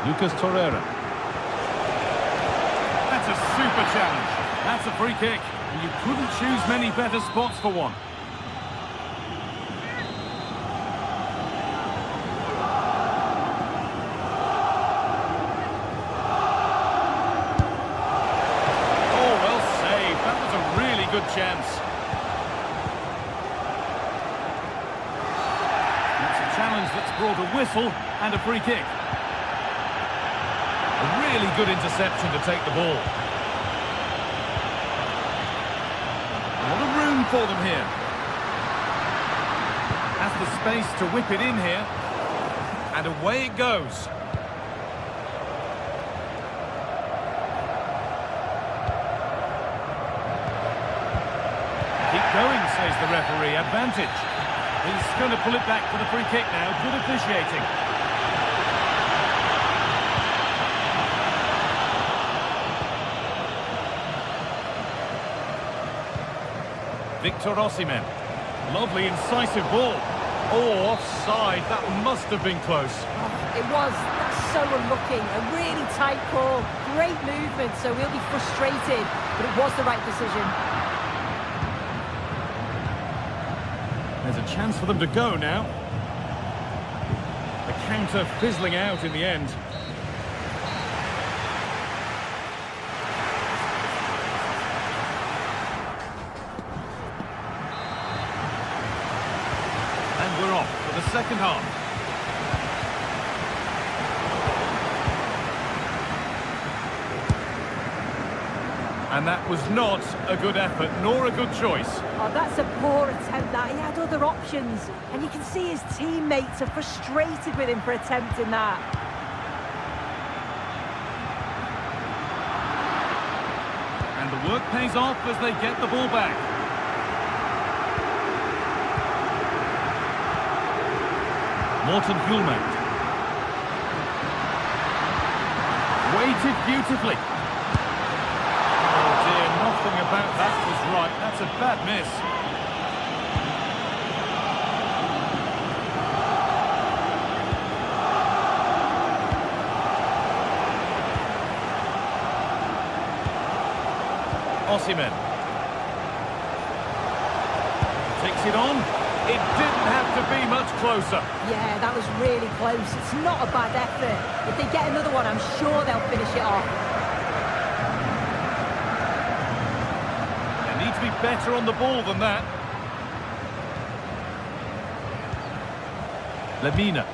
Lucas Torreira. That's a super challenge. That's a free kick. And you couldn't choose many better spots for one. Chance. It's a challenge that's brought a whistle and a free kick. A really good interception to take the ball. A lot of room for them here. Has the space to whip it in here. And away it goes. Keep going, says the referee. Advantage. He's going to pull it back for the free kick now. Good officiating. Victor Osimhen. Lovely, incisive ball. Oh, offside. That must have been close. It was. That's so unlucky. A really tight call. Great movement, so we'll be frustrated. But it was the right decision. There's a chance for them to go now. The counter fizzling out in the end. And we're off for the second half. And that was not a good effort, nor a good choice. Oh, that's a poor attempt, that. He had other options. And you can see his teammates are frustrated with him for attempting that. And the work pays off as they get the ball back. Morten Hulman. Weighted beautifully. Nothing about that was right. That's a bad miss. Osimhen takes it on. It didn't have to be much closer. Yeah, that was really close. It's not a bad effort. If they get another one, I'm sure they'll finish it off. To be better on the ball than that. Lemina.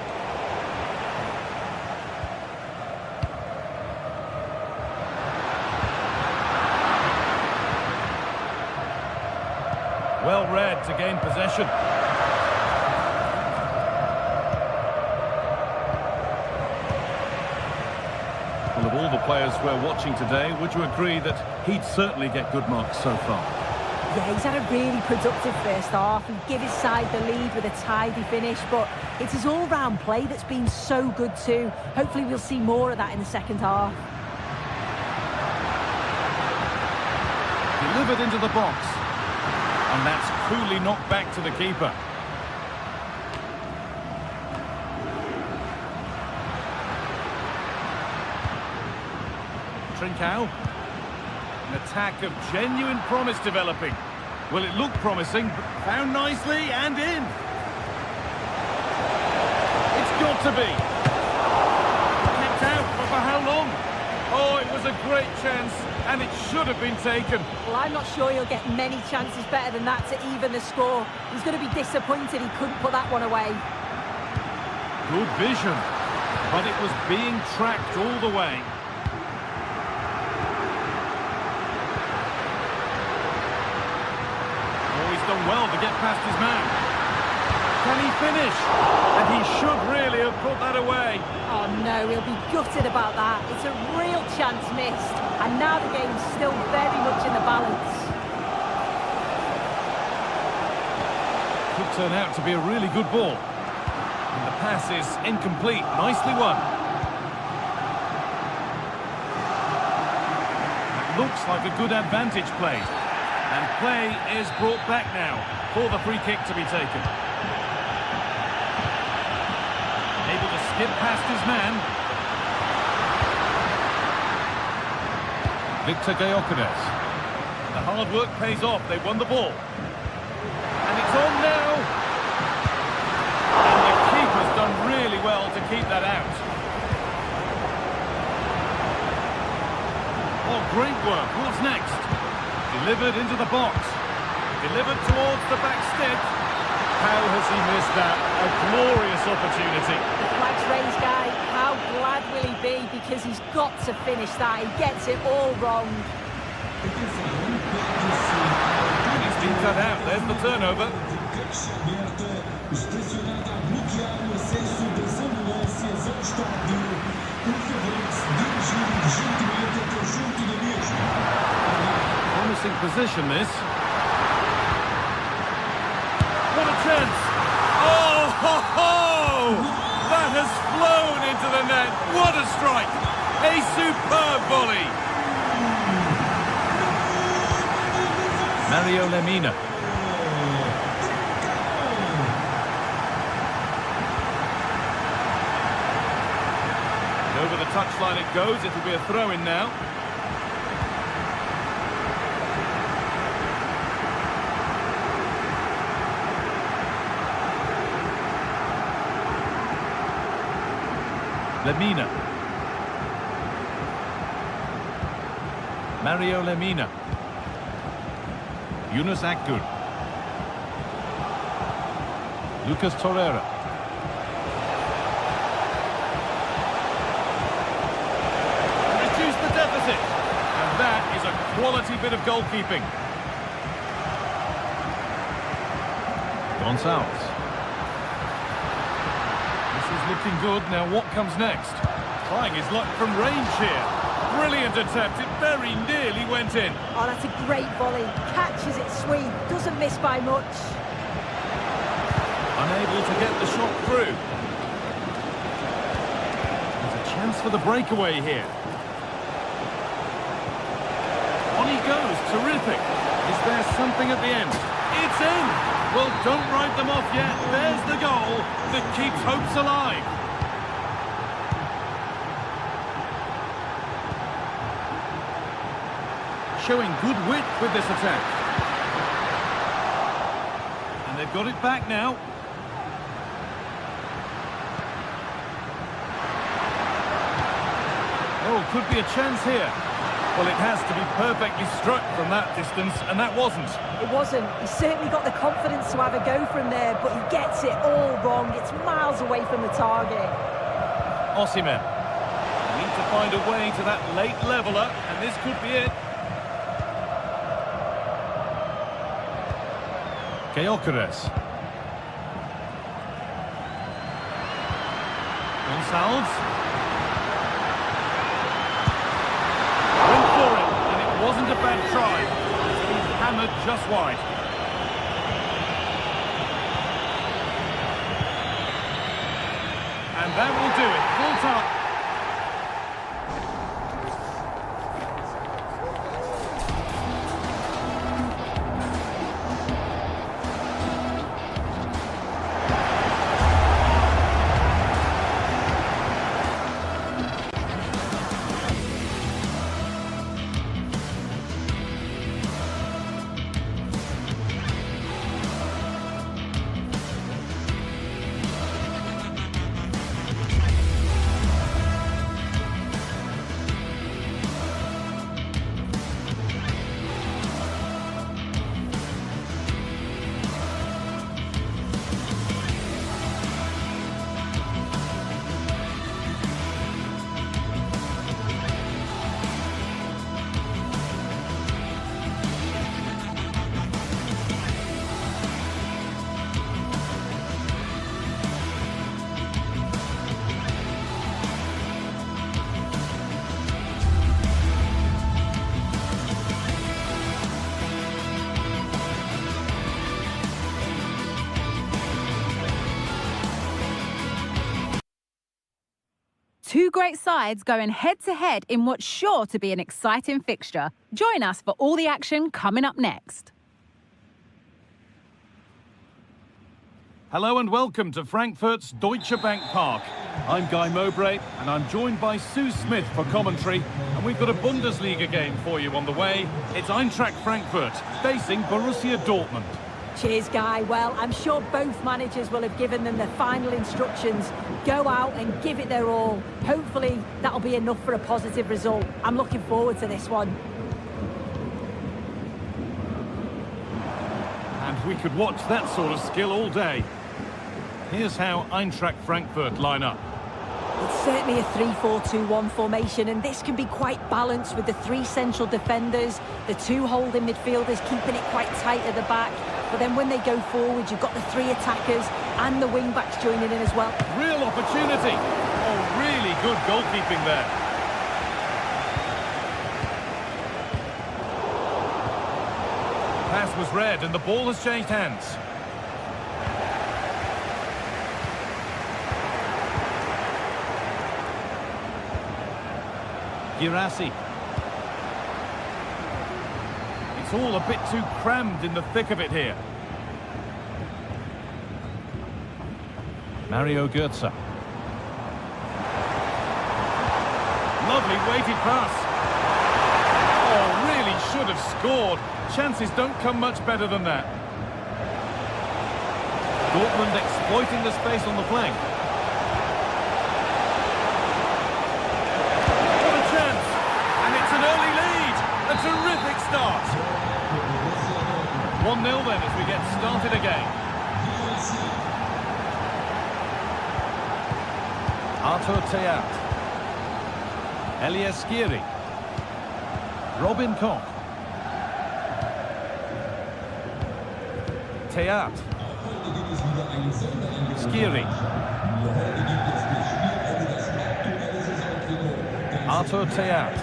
Well read to gain possession. Well, of all the players we're watching today, would you agree that he'd certainly get good marks so far? Yeah, he's had a really productive first half and give his side the lead with a tidy finish, but it's his all-round play that's been so good too. Hopefully we'll see more of that in the second half. Delivered into the box. And that's coolly knocked back to the keeper. Trincao. An attack of genuine promise developing. Well, it looked promising, but found nicely and in. It's got to be. Kept out, but for how long? Oh, it was a great chance, and it should have been taken. Well, I'm not sure he'll get many chances better than that to even the score. He's going to be disappointed he couldn't put that one away. Good vision, but it was being tracked all the way. Done well to get past his man. Can he finish? And he should really have put that away. Oh no, he'll be gutted about that. It's a real chance missed. And now the game's still very much in the balance. Could turn out to be a really good ball. And the pass is incomplete. Nicely won. That looks like a good advantage played. And play is brought back now for the free kick to be taken. Able to skip past his man. Victor Gyökeres. The hard work pays off. They won the ball. And it's on now. And the keeper's done really well to keep that out. Oh, great work. What's next? Delivered into the box. Delivered towards the back stick. How has he missed that? A glorious opportunity. The flag's raised, guy. How glad will he be? Because he's got to finish that. He gets it all wrong. He's been cut out. There's the turnover. Promising position, this. What a chance! Oh, ho, ho! That has flown into the net. What a strike! A superb volley. Mario Lemina. And over the touchline it goes. It'll be a throw-in now. Lemina. Mario Lemina. Yunus Akgün. Lucas Torreira. Reduce the deficit. And that is a quality bit of goalkeeping. Gonçalves. Looking good. Now what comes next? Trying his luck from range here. Brilliant attempt. It very nearly went in. Oh, that's a great volley. Catches it sweet. Doesn't miss by much. Unable to get the shot through. There's a chance for the breakaway here. On he goes. Terrific. Is there something at the end? It's in. Well, don't write them off yet. There's the goal that keeps hopes alive. Showing good wit with this attack. And they've got it back now. Oh, could be a chance here. Well, it has to be perfectly struck from that distance, and that wasn't. It wasn't. He certainly got the confidence to have a go from there, but he gets it all wrong. It's miles away from the target. Osimhen. Need to find a way to that late leveller, and this could be it. Gyökeres. Gonçalves. Wasn't a bad try. It's been hammered just wide. And that will do it. Full time. Two great sides going head-to-head in what's sure to be an exciting fixture. Join us for all the action coming up next. Hello and welcome to Frankfurt's Deutsche Bank Park. I'm Guy Mowbray and I'm joined by Sue Smith for commentary, and we've got a Bundesliga game for you on the way. It's Eintracht Frankfurt facing Borussia Dortmund. Cheers, Guy. Well, I'm sure both managers will have given them the final instructions. Go out and give it their all. Hopefully, that'll be enough for a positive result. I'm looking forward to this one. And we could watch that sort of skill all day. Here's how Eintracht Frankfurt line up. It's certainly a 3-4-2-1 formation, and this can be quite balanced with the three central defenders, the two holding midfielders keeping it quite tight at the back. But then when they go forward, you've got the three attackers and the wing-backs joining in as well. Real opportunity. Oh, really good goalkeeping there. Pass was read and the ball has changed hands. Girassi. It's all a bit too crammed in the thick of it here. Mario Götze. Lovely weighted pass. Oh, really should have scored. Chances don't come much better than that. Dortmund exploiting the space on the flank. What a chance! And it's an early lead. A terrific start. 1-0 then as we get started again. Artur Teat. Elias Skiri. Robin Koch. Teat. Skiri. Artur Teat.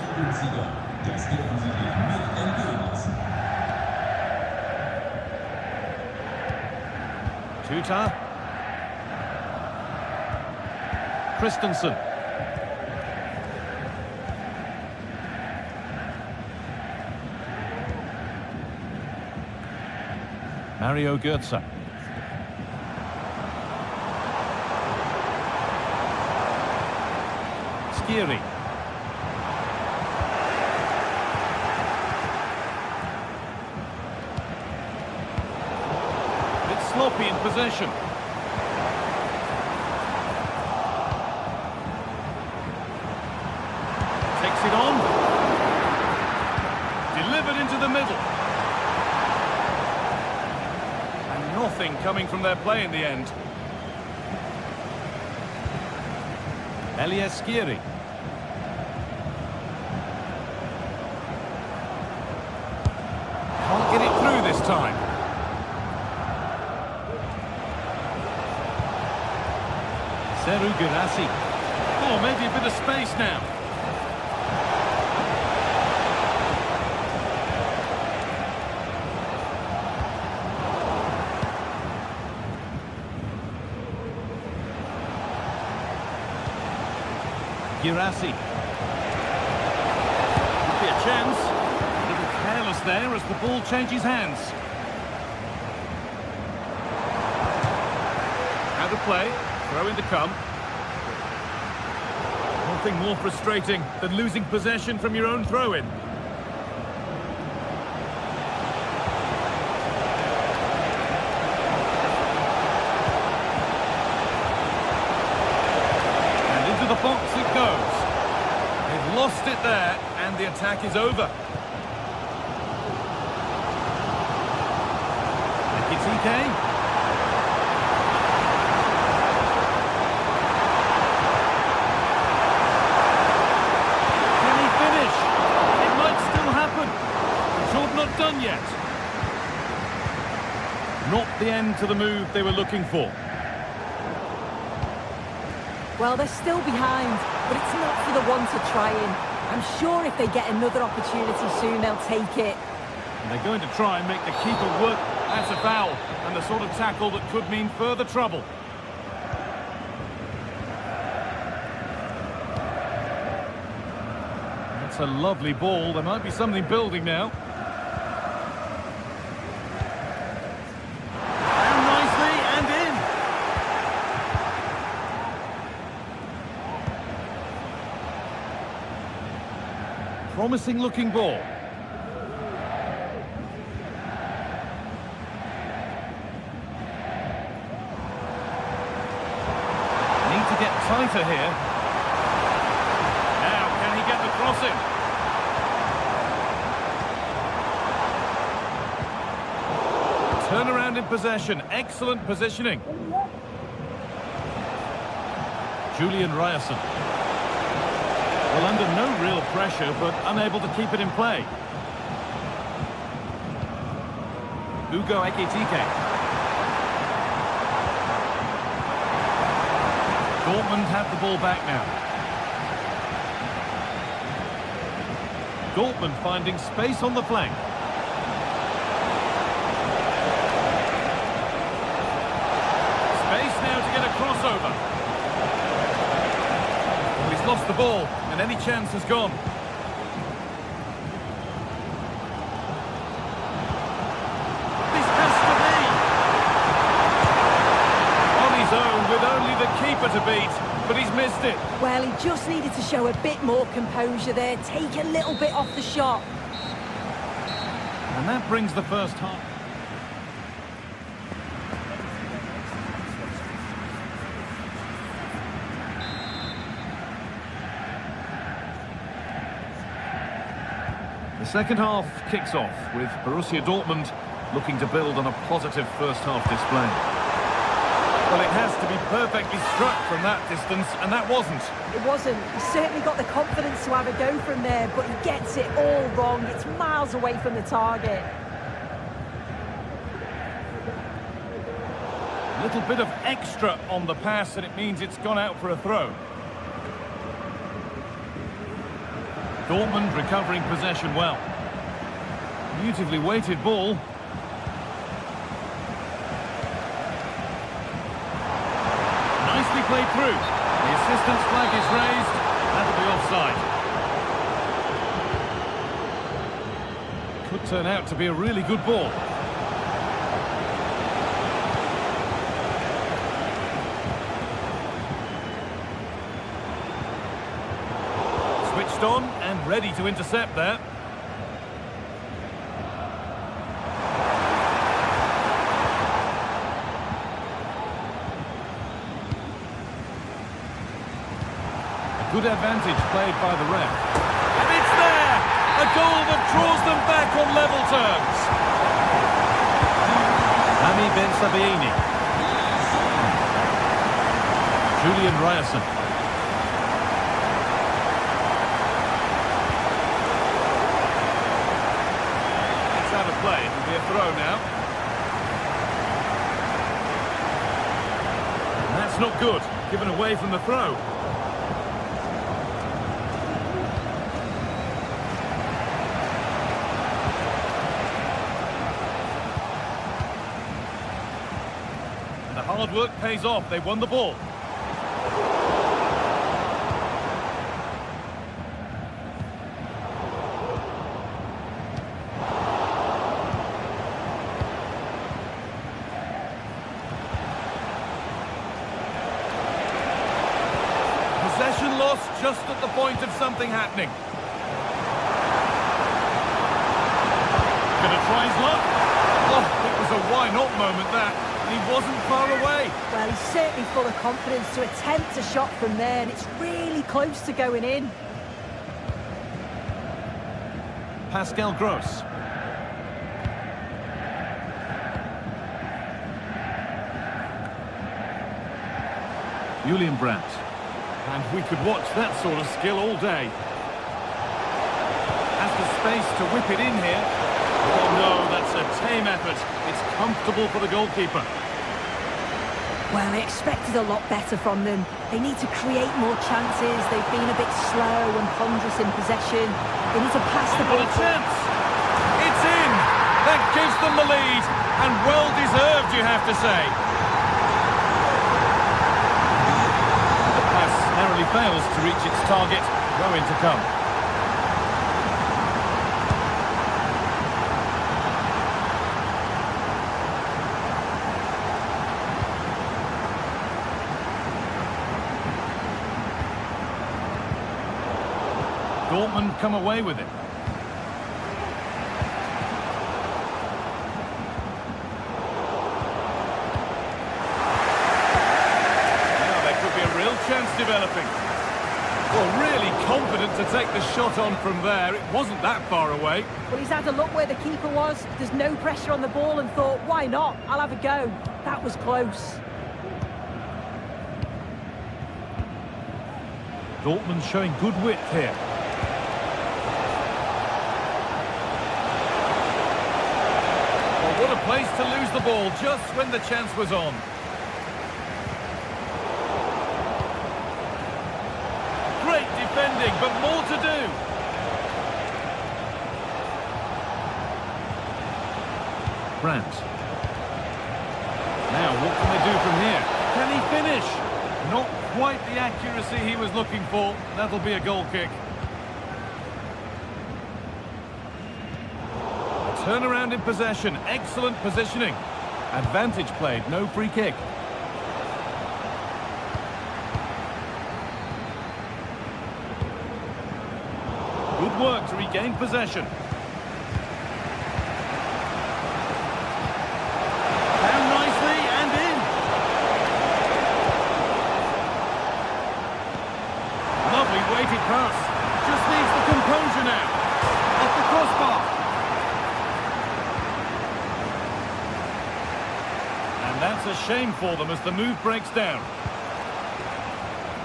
Tuta. Christensen. Mario Götze. Skiri. It's sloppy in possession. Takes it on. Delivered into the middle. Nothing coming from their play in the end. Elias Skiri. Can't get it through this time. Serhou Guirassy. Oh, maybe a bit of space now. Guirassy. Could be a chance. A little careless there as the ball changes hands. Out of play. Throw in to come. Nothing more frustrating than losing possession from your own throw-in. The box it goes. They've lost it there, and the attack is over. Ekitike. Can he finish? It might still happen. The job not done yet. Not the end to the move they were looking for. Well, they're still behind, but it's not for the want of trying. I'm sure if they get another opportunity soon, they'll take it. And they're going to try and make the keeper work. That's a foul, and the sort of tackle that could mean further trouble. That's a lovely ball. There might be something building now. Promising looking ball. Need to get tighter here. Now, can he get the crossing? Turnaround in possession. Excellent positioning. Julian Ryerson. Well, under no real pressure, but unable to keep it in play. Ugo Ekitike. Dortmund have the ball back now. Dortmund finding space on the flank. Space now to get a crossover. Well, he's lost the ball, and any chance has gone. This has to be! On his own, with only the keeper to beat, but he's missed it. Well, he just needed to show a bit more composure there, take a little bit off the shot. And that brings the first half. The second half kicks off with Borussia Dortmund looking to build on a positive first half display. Well, it has to be perfectly struck from that distance, and that wasn't. It wasn't. He certainly got the confidence to have a go from there, but he gets it all wrong. It's miles away from the target. A little bit of extra on the pass, and it means it's gone out for a throw. Dortmund recovering possession well. Beautifully weighted ball. Nicely played through. The assistant's flag is raised. That'll be offside. Could turn out to be a really good ball. Switched on and ready to intercept there. Good advantage played by the ref. And it's there! A goal that draws them back on level terms. Ami Ben Sabaini. Julian Ryerson. It's out of play. It'll be a throw now. And that's not good. Given away from the throw. Hard work pays off. They won the ball. Possession lost just at the point of something happening. Gonna try his luck. Oh, it was a why not moment that. He wasn't far away. Well, he's certainly full of confidence to attempt a shot from there, and it's really close to going in. Pascal Gross. Julian Brandt. And we could watch that sort of skill all day. Has the space to whip it in here. Oh no, that's a tame effort. It's comfortable for the goalkeeper. Well, they expected a lot better from them. They need to create more chances. They've been a bit slow and ponderous in possession. They need to pass the ball. What a chance! It's in! That gives them the lead, and well deserved, you have to say. The pass narrowly fails to reach its target. Throw in to come. Dortmund come away with it. Now there could be a real chance developing. Well, really confident to take the shot on from there. It wasn't that far away. Well, he's had a look where the keeper was. There's no pressure on the ball and thought, why not? I'll have a go. That was close. Dortmund showing good width here. Well, what a place to lose the ball just when the chance was on. Great defending, but more to do. Brandt. Now, what can they do from here? Can he finish? Not quite the accuracy he was looking for. That'll be a goal kick. A turnaround in possession. Excellent positioning. Advantage played, no free kick. Good work to regain possession. Down nicely and in. Lovely weighted pass. Just needs the composure now. Off the crossbar. And that's a shame for them as the move breaks down.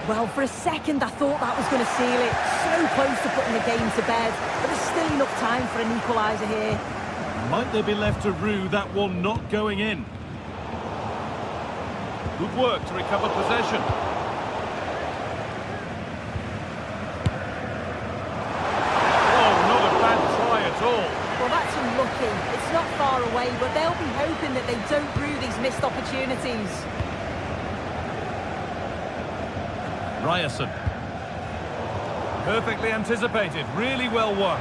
Well, for a second I thought that was going to seal it. So close to putting the game to bed, but there's still enough time for an equaliser here. Might they be left to rue that one not going in? Good work to recover possession. Oh, not a bad try at all. Well, that's unlucky. It's not far away, but they'll be hoping that they don't rue these missed opportunities. Ryerson. Perfectly anticipated, really well won.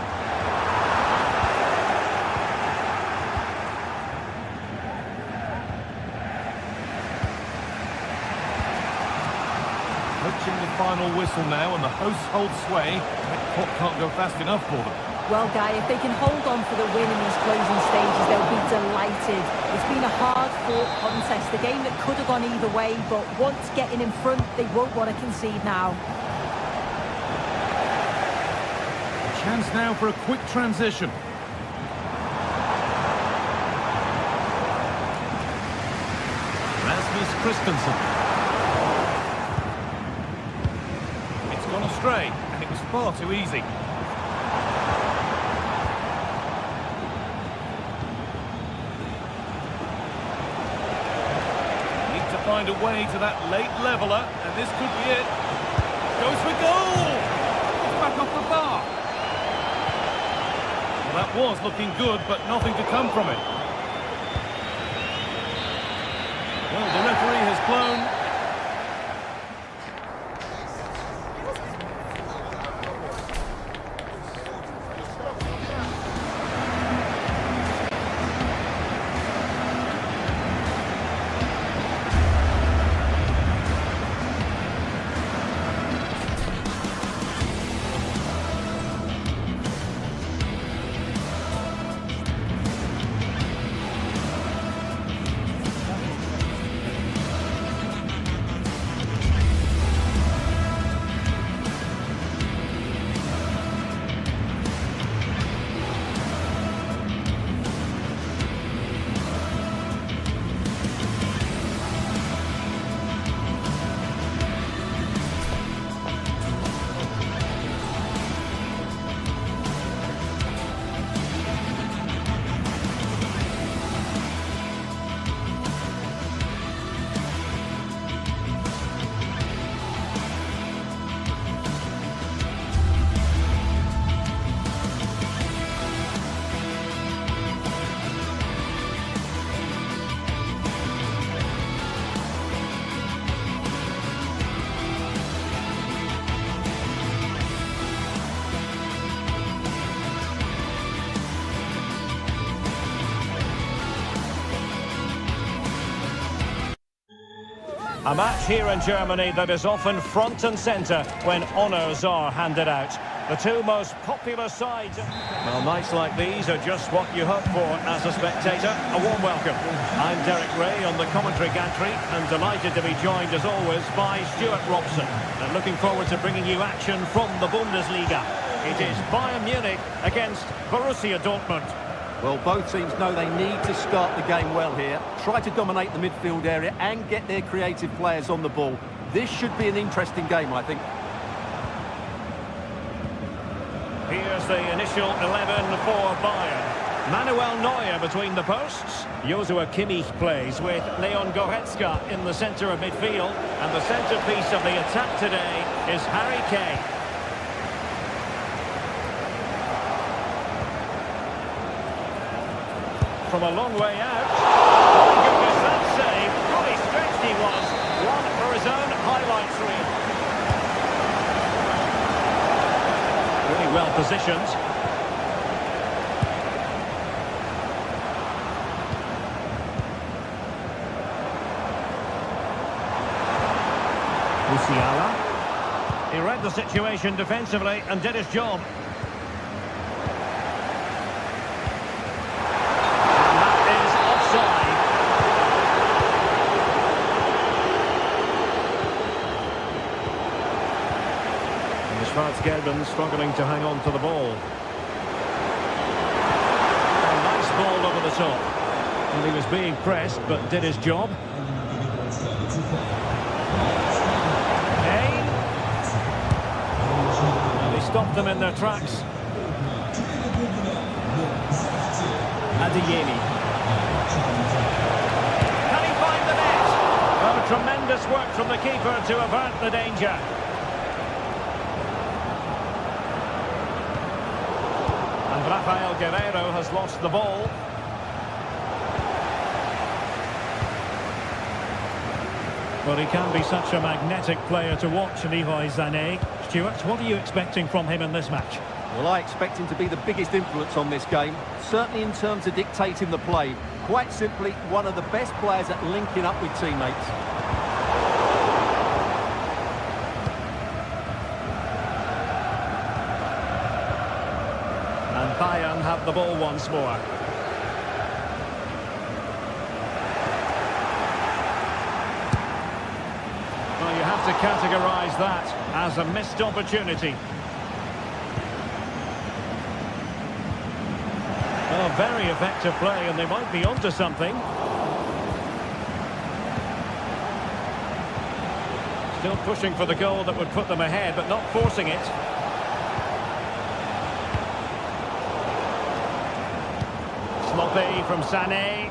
Approaching the final whistle now, and the hosts hold sway. That clock can't go fast enough for them. Well, Guy, if they can hold on for the win in these closing stages, they'll be delighted. It's been a hard-fought contest, a game that could have gone either way, but once getting in front, they won't want to concede now. A chance now for a quick transition. Rasmus Christensen. It's gone astray, and it was far too easy. Find a way to that late leveller, and this could be it. Goes for goal! It's back off the bar. Well, that was looking good, but nothing to come from it. Well, the referee has blown. A match here in Germany that is often front and centre when honours are handed out. The two most popular sides. Well, nights like these are just what you hope for as a spectator. A warm welcome. I'm Derek Ray on the commentary gantry and delighted to be joined as always by Stuart Robson. And looking forward to bringing you action from the Bundesliga. It is Bayern Munich against Borussia Dortmund. Well, both teams know they need to start the game well here. Try to dominate the midfield area and get their creative players on the ball. This should be an interesting game, I think. is the initial 11 for Bayern. Manuel Neuer between the posts. Joshua Kimmich plays with Leon Goretzka in the centre of midfield. And the centrepiece of the attack today is Harry Kane. From a long way out. Oh my goodness, that save. Fully stretched he was. One for his own highlights reel. Really well positioned. Musiala. He read the situation defensively and did his job. And that is offside. And the Schwarz-Gelben struggling to hang on to the ball. A nice ball over the top. And he was being pressed but did his job. Stopped them in their tracks. Adeyemi. Can he find the net? Oh, tremendous work from the keeper to avert the danger. And Rafael Guerreiro has lost the ball. Well, he can be such a magnetic player to watch, Leroy Sané. Stuart, what are you expecting from him in this match? Well, I expect him to be the biggest influence on this game, certainly in terms of dictating the play. Quite simply, one of the best players at linking up with teammates. And Bayern have the ball once more. Well, you have to categorise that as a missed opportunity. Well, very effective play, and they might be onto something. Still pushing for the goal that would put them ahead, but not forcing it. Sloppy from Sané.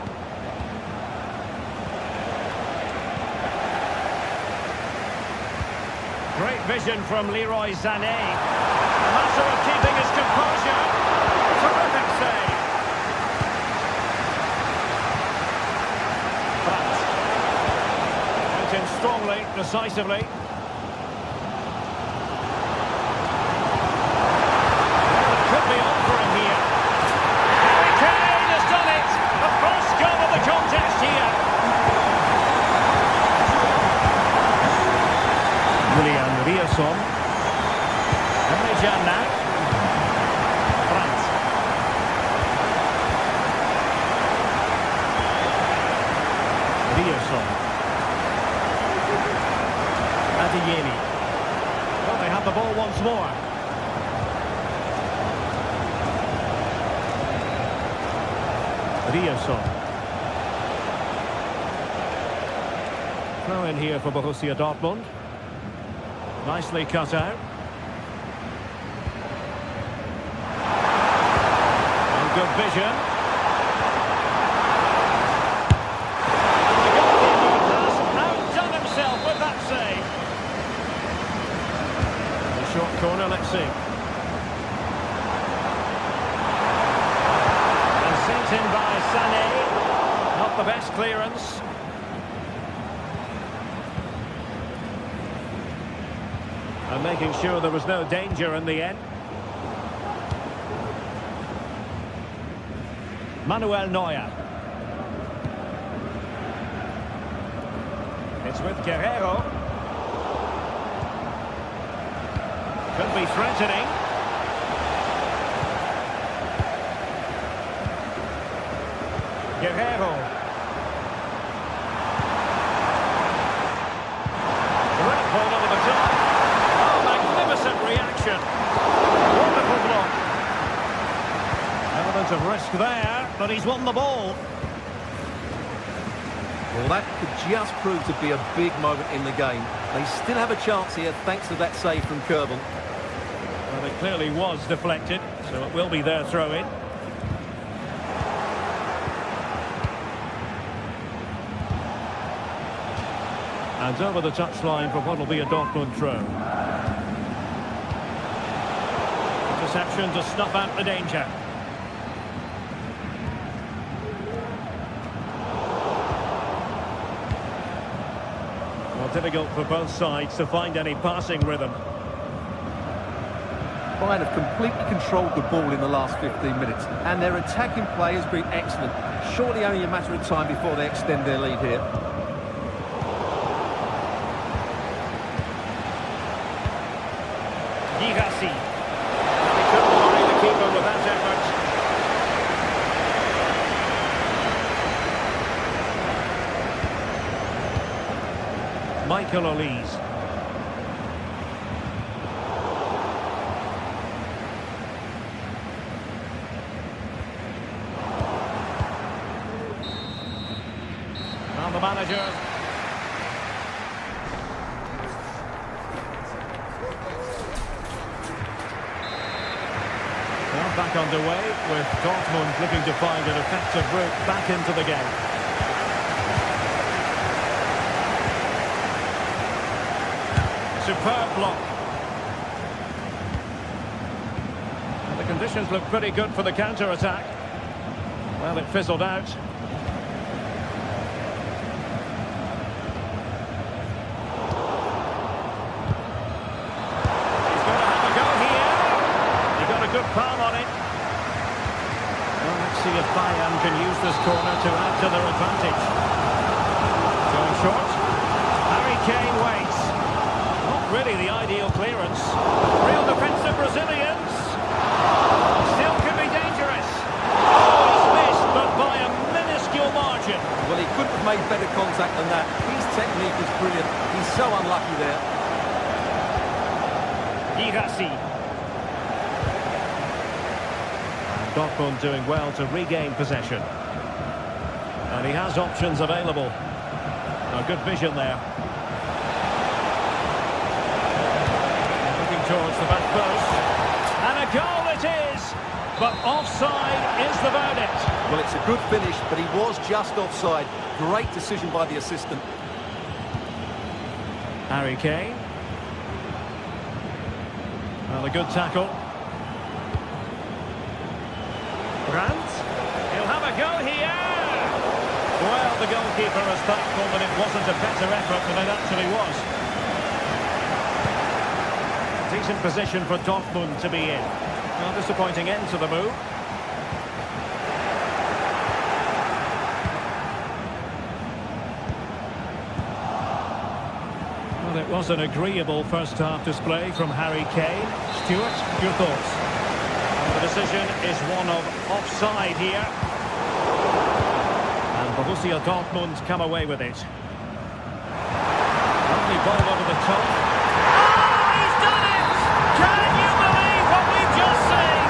Great vision from Leroy Sané. A matter of keeping his composure. Terrific save. France. Went in strongly, decisively. Well, it could be on for him here. Harry Kane has done it. The first goal of the contest here. Julian Rierson. Emrecan now. France. Rierson. Adeyemi. Well, they have the ball once more. Rierson. Throw in here for Borussia Dortmund. Nicely cut out. And good vision. And the goalkeeper has outdone himself with that save. The short corner, let's see. And sent in by Sané. Not the best clearance. And making sure there was no danger in the end. Manuel Neuer. It's with Guerreiro. Could be threatening. Guerreiro. Great ball over the top. Reaction. Wonderful block. Element of risk there, but he's won the ball. Well, that could just prove to be a big moment in the game. They still have a chance here thanks to that save from Kerbel. Well, it clearly was deflected. So it will be their throw-in. And over the touchline for what will be a Dortmund throw. Interception to snuff out the danger. Well, difficult for both sides to find any passing rhythm. Bayern have completely controlled the ball in the last 15 minutes, and their attacking play has been excellent. Surely only a matter of time before they extend their lead here. Girassi. He couldn't worry the keeper with that effort. Michael Olise. And the manager. Well, back underway with Dortmund looking to find an effective route back into the game. Superb block. And the conditions look pretty good for the counter-attack. Well, it fizzled out. Good palm on it. Well, let's see if Bayern can use this corner to add to their advantage. Going short. Harry Kane waits. Not really the ideal clearance. Real defensive Brazilians. Still could be dangerous. Oh, he's missed, but by a minuscule margin. Well, he couldn't have made better contact than that. His technique was brilliant. He's so unlucky there. Girassi. Dortmund doing well to regain possession. And he has options available. A good vision there. Looking towards the back post. And a goal it is! But offside is the verdict. Well, it's a good finish, but he was just offside. Great decision by the assistant. Harry Kane. Well, a good tackle. Grant, he'll have a go here. Well, the goalkeeper is thankful that it wasn't a better effort than it actually was. Decent position for Dortmund to be in. Well, disappointing end to the move. Well, it was an agreeable first half display from Harry Kane. Stuart, your thoughts? The decision is one of offside here. And Borussia Dortmund come away with it. Lovely ball over the top. Oh, he's done it! Can you believe what we've just seen?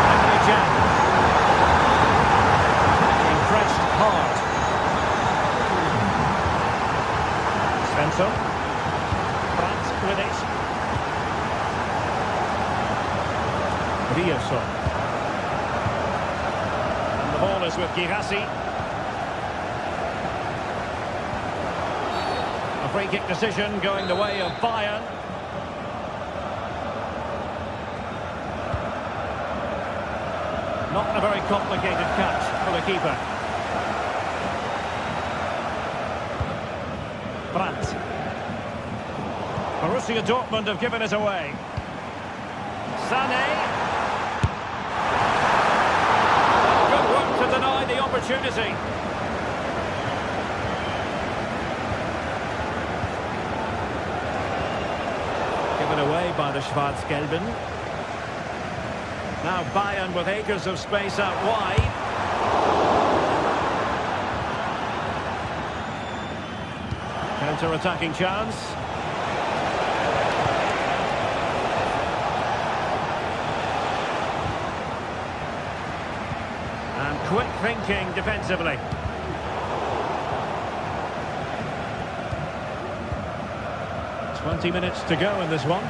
Emre Can. Being pressed hard. Svensson. Brandt with it. And the ball is with Girassi. A free kick decision going the way of Bayern. Not a very complicated catch for the keeper. Brandt. Borussia Dortmund have given it away. Sané. To deny the opportunity. Given away by the Schwarz-Gelben. Now Bayern with acres of space out wide. Counter-attacking chance. Quick thinking defensively. "20 minutes to go in this one.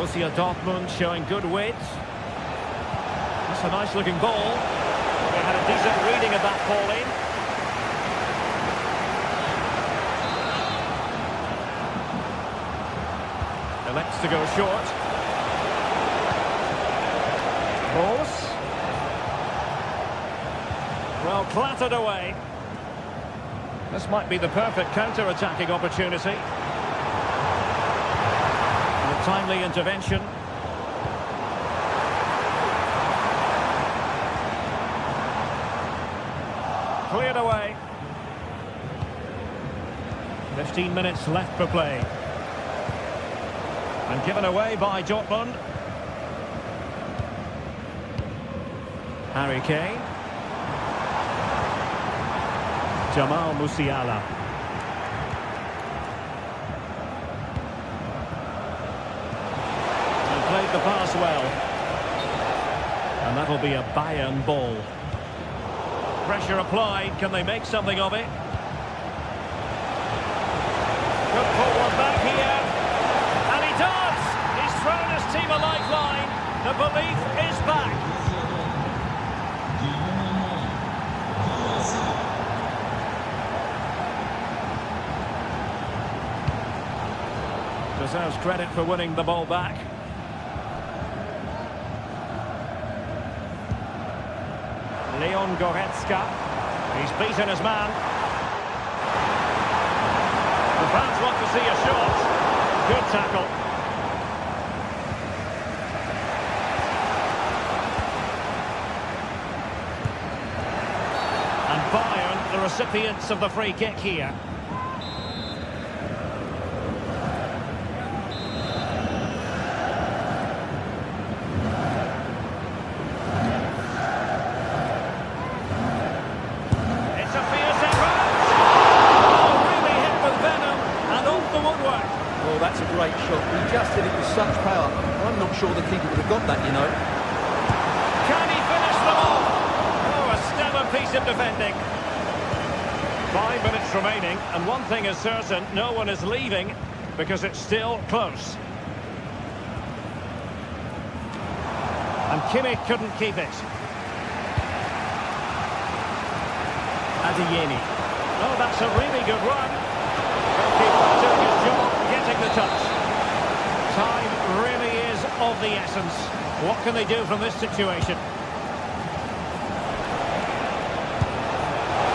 Borussia Dortmund showing good width. That's a nice looking ball. They had a decent reading of that ball in. Elects to go short. Bos. Well, clattered away. This might be the perfect counter-attacking opportunity. And a timely intervention. Cleared away. 15 minutes left for play. And given away by Dortmund. Harry Kane. Jamal Musiala. He played the pass well. And that'll be a Bayern ball. Pressure applied. Can they make something of it? Could pull one back here. And he does! He's thrown his team a lifeline. The belief is back. Deserves credit for winning the ball back. Leon Goretzka. He's beaten his man. The fans want to see a shot. Good tackle. And Bayern, the recipients of the free kick here. That's a great shot. He just hit it with such power. I'm not sure the keeper would have got that, you know. Can he finish them off? Oh, a stellar piece of defending. 5 minutes remaining, and one thing is certain, no one is leaving because it's still close. And Kimmich couldn't keep it. Adeyemi. Oh, that's a really good run. Goalkeeper doing his job, getting the touch. Time really is of the essence. What can they do from this situation?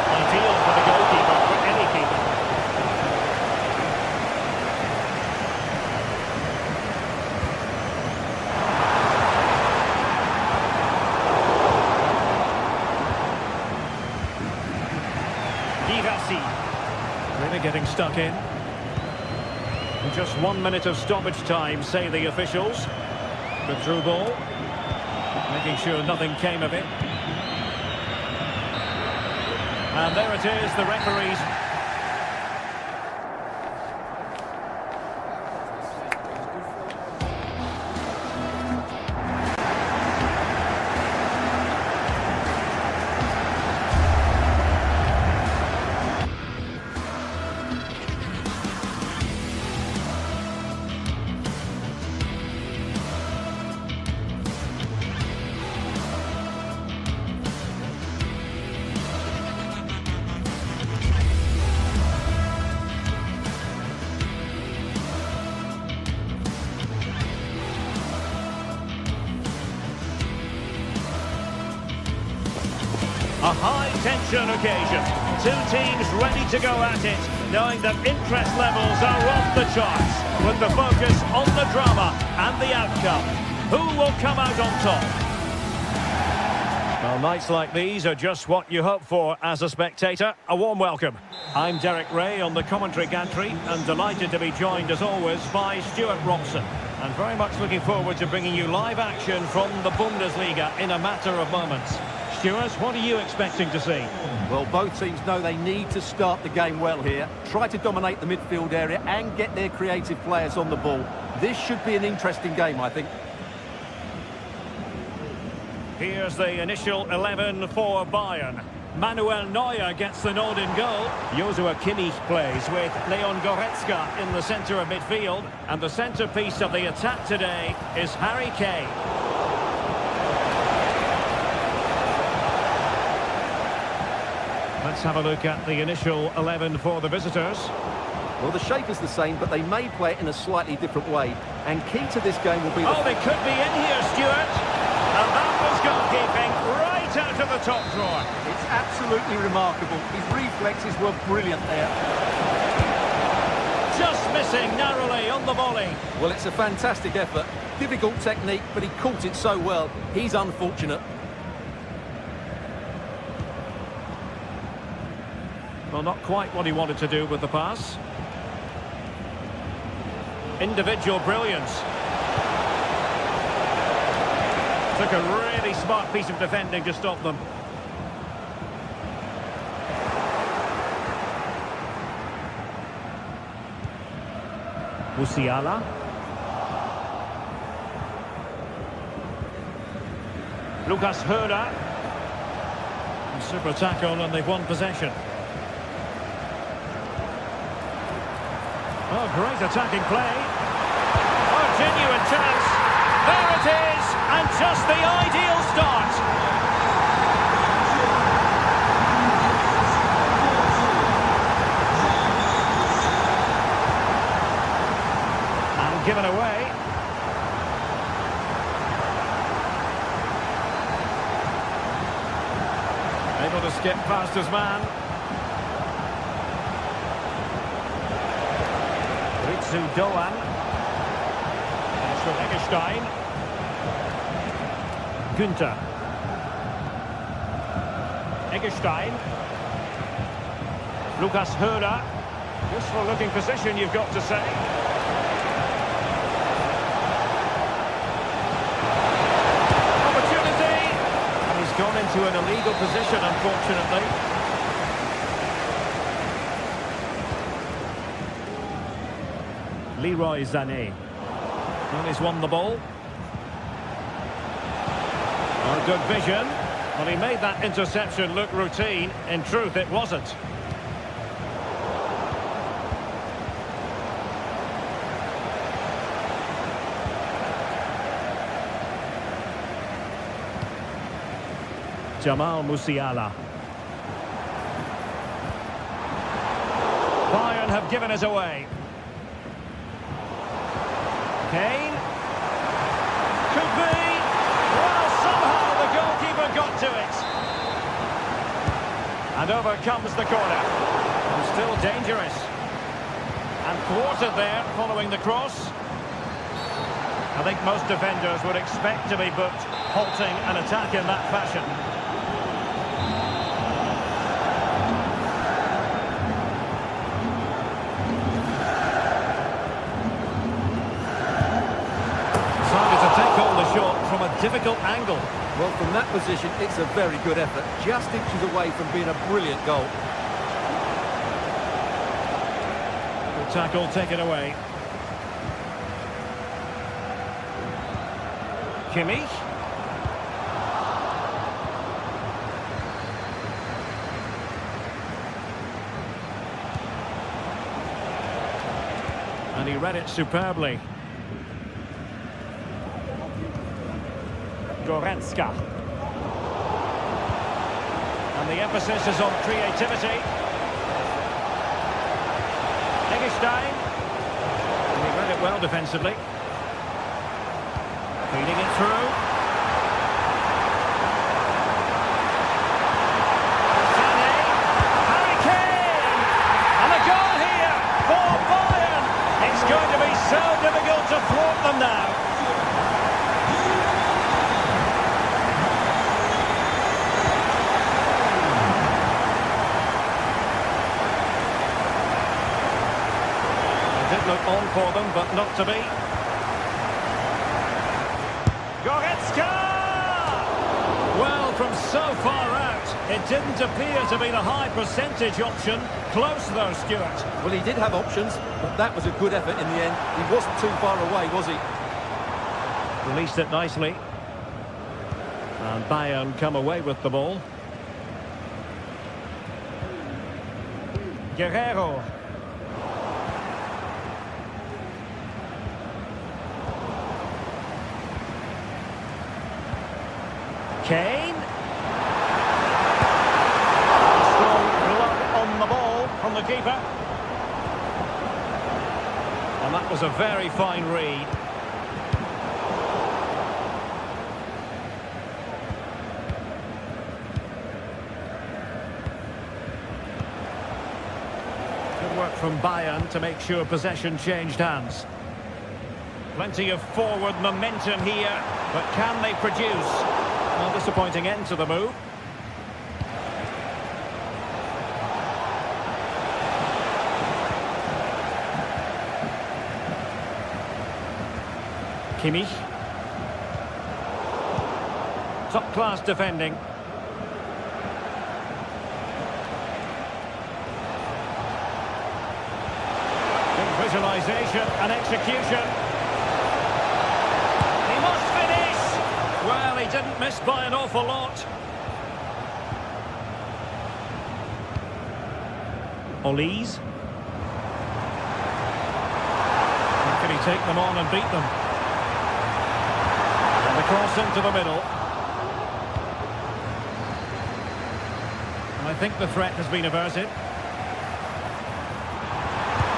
Ideal for the goalkeeper, for any keeper. Girassi. Really getting stuck in. Just 1 minute of stoppage time, say the officials. The through ball. Making sure nothing came of it. And there it is, the referees. A high-tension occasion. Two teams ready to go at it, knowing that interest levels are off the charts, with the focus on the drama and the outcome. Who will come out on top? Well, nights like these are just what you hope for as a spectator. A warm welcome. I'm Derek Ray on the commentary gantry, and delighted to be joined, as always, by Stuart Robson. And very much looking forward to bringing you live action from the Bundesliga in a matter of moments. Stuart, what are you expecting to see? Well, both teams know they need to start the game well here. Try to dominate the midfield area and get their creative players on the ball. This should be an interesting game, I think. Here's the initial 11 for Bayern. Manuel Neuer gets the nod in goal. Joshua Kimmich plays with Leon Goretzka in the centre of midfield. And the centrepiece of the attack today is Harry Kane. Let's have a look at the initial 11 for the visitors. Well, the shape is the same, but they may play it in a slightly different way. And key to this game will be... Oh, they could be in here, Stuart. And that was goalkeeping right out of the top drawer. It's absolutely remarkable. His reflexes were brilliant there. Just missing narrowly on the volley. Well, it's a fantastic effort. Difficult technique, but he caught it so well. He's unfortunate. Well, not quite what he wanted to do with the pass. Individual brilliance. Took a really smart piece of defending to stop them. Musiala. Lucas Höder. Super tackle and they've won possession. Oh, great attacking play. Oh, genuine chance. There it is, and just the ideal start. And given away. Able to skip past his man. Doan. And it's with Eggestein. Günther. Eggestein. Lucas Höder. Useful looking position, you've got to say. Opportunity. And he's gone into an illegal position, unfortunately. Leroy Sané. Well, he's won the ball. Oh, good vision. Well, he made that interception look routine. In truth, it wasn't. Jamal Musiala. Bayern have given us away. Kane. Could be. Well, somehow the goalkeeper got to it. And over comes the corner. And still dangerous. And thwarted there following the cross. I think most defenders would expect to be booked halting an attack in that fashion. From a difficult angle. Well, from that position, it's a very good effort. Just inches away from being a brilliant goal. The tackle taken away. Kimmich. And he read it superbly. Goretzka. And the emphasis is on creativity. Eggestein. And he read it well defensively. Feeding it through. Sané. Harry Kane. And a goal here for Bayern. It's going to be so difficult to thwart them now. Look on for them, but not to be. Goretzka! Well, from so far out, it didn't appear to be the high percentage option. Close though, Stuart. Well, he did have options, but that was a good effort in the end. He wasn't too far away, was he? Released it nicely. And Bayern come away with the ball. Guerrero. Kane. Strong glove on the ball from the keeper. And that was a very fine read. Good work from Bayern to make sure possession changed hands. Plenty of forward momentum here, but can they produce? A disappointing end to the move. Kimmich. Top-class defending. Good visualisation and execution. He must finish! Well, he didn't miss by an awful lot. Olise. How can he take them on and beat them? And the cross into the middle. And I think the threat has been averted.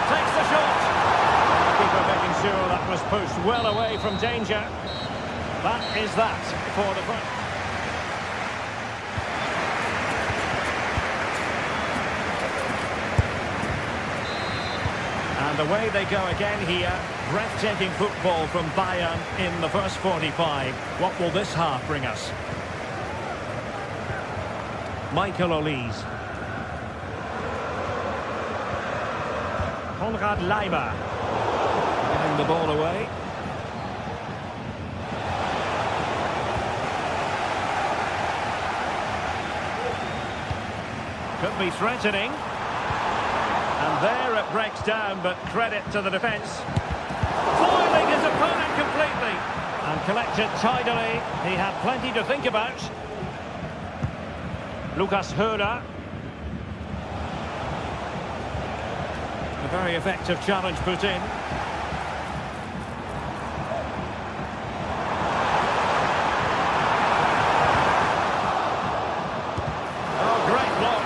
Takes the shot. And the keeper making sure that was pushed well away from danger. That is that for the front. And away they go again here. Breathtaking football from Bayern in the first 45. What will this half bring us? Michael Olise. Konrad Leimer. Getting the ball away. Could be threatening. And there it breaks down, but credit to the defence. Foiling his opponent completely. And collected tidily. He had plenty to think about. Lucas Höder. A very effective challenge put in. Oh, great block.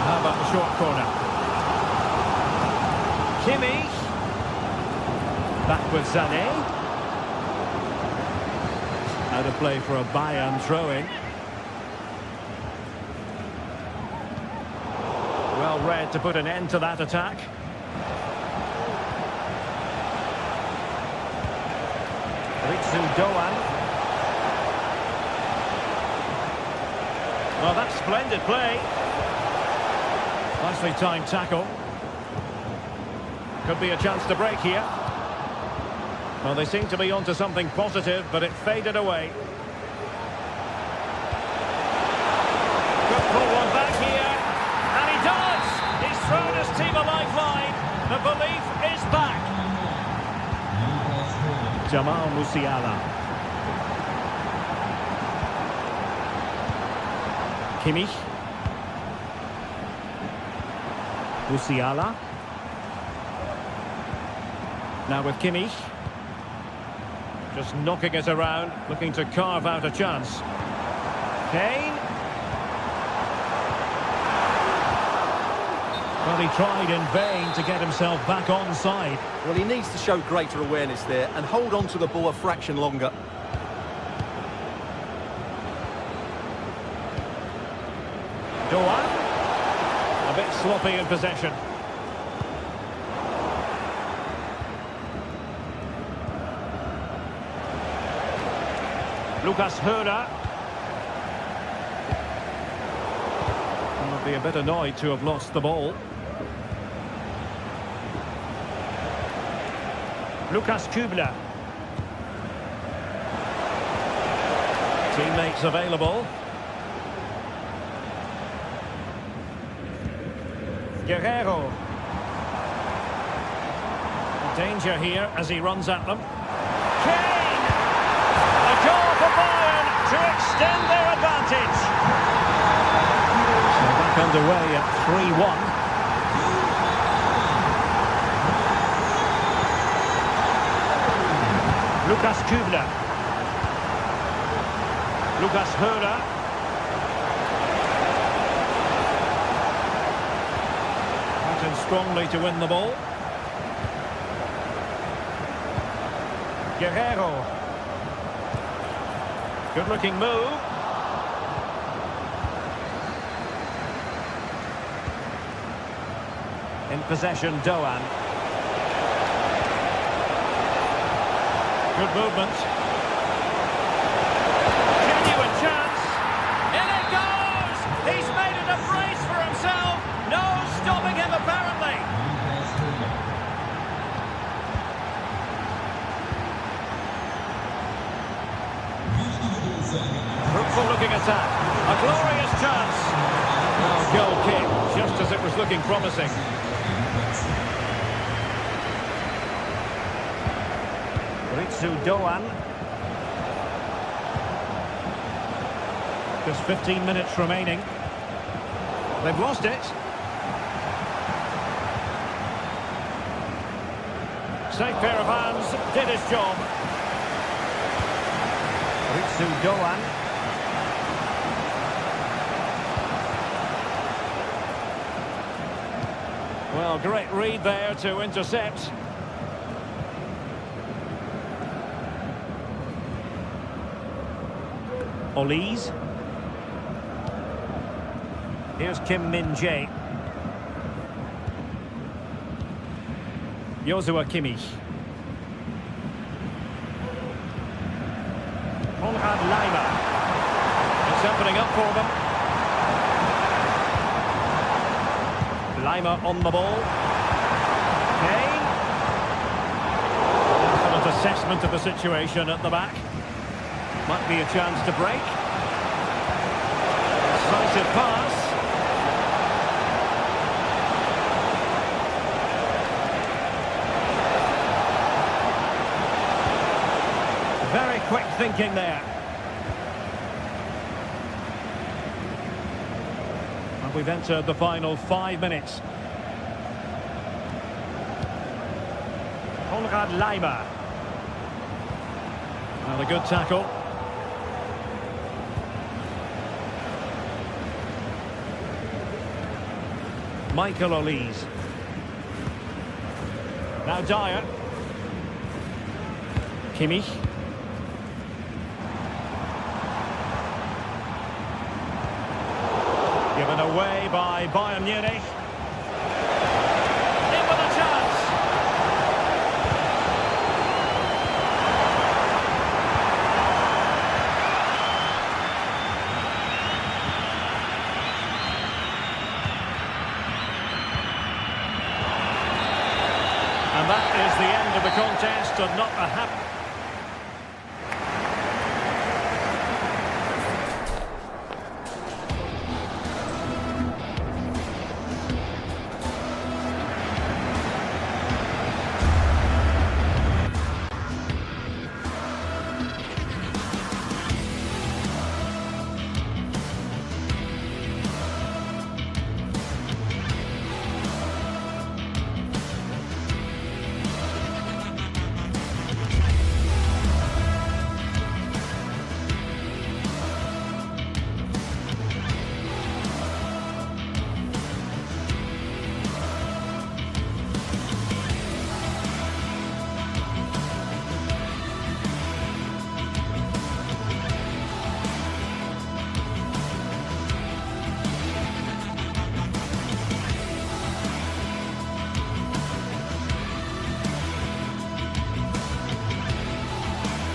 How about the short corner? Kimmich. Back with Sané. Out of play for a Bayern throw-in. Well read to put an end to that attack. Ritsu Doan. Well, that's splendid play. Nicely timed tackle. Could be a chance to break here. Well, they seem to be onto something positive, but it faded away. Good pull one back here. And he does! He's thrown his team a lifeline. The belief is back. Jamal Musiala. Kimmich. Musiala. Now with Kimmich. Just knocking it around, looking to carve out a chance. Kane. Well, he tried in vain to get himself back onside. Well, he needs to show greater awareness there and hold on to the ball a fraction longer. Doan. A bit sloppy in possession. Lucas Höder. Will be a bit annoyed to have lost the ball. Lukas Kübler. Teammates available. Guerrero. Danger here as he runs at them. Kane! A goal for Bayern to extend their advantage. underway at 3-1. Lukas Kübler. Lukas Höhler. Went in strongly to win the ball. Guerrero. Good looking move. In possession, Doan. Good movement. Genuine chance. In it goes! He's made it a brace for himself. No stopping him, apparently. Fruitful looking attack. A glorious chance. Oh, goal kick, just as it was looking promising. Ritsu Doan. Just 15 minutes remaining. They've lost it. Safe pair of hands, did his job. Ritsu Doan. Well, great read there to intercept. Olise. Here's Kim Min-jae. Joshua Kimmich. Konrad Laimer. It's opening up for them. Laimer on the ball. Kane. Excellent assessment of the situation at the back. Might be a chance to break. Decisive pass. Very quick thinking there. And we've entered the final 5 minutes. Konrad Laimer. And a good tackle. Michael Olise. Now Dyer. Kimmich. Given away by Bayern Munich. In with a chance. And that is the end of the contest, and not a happy...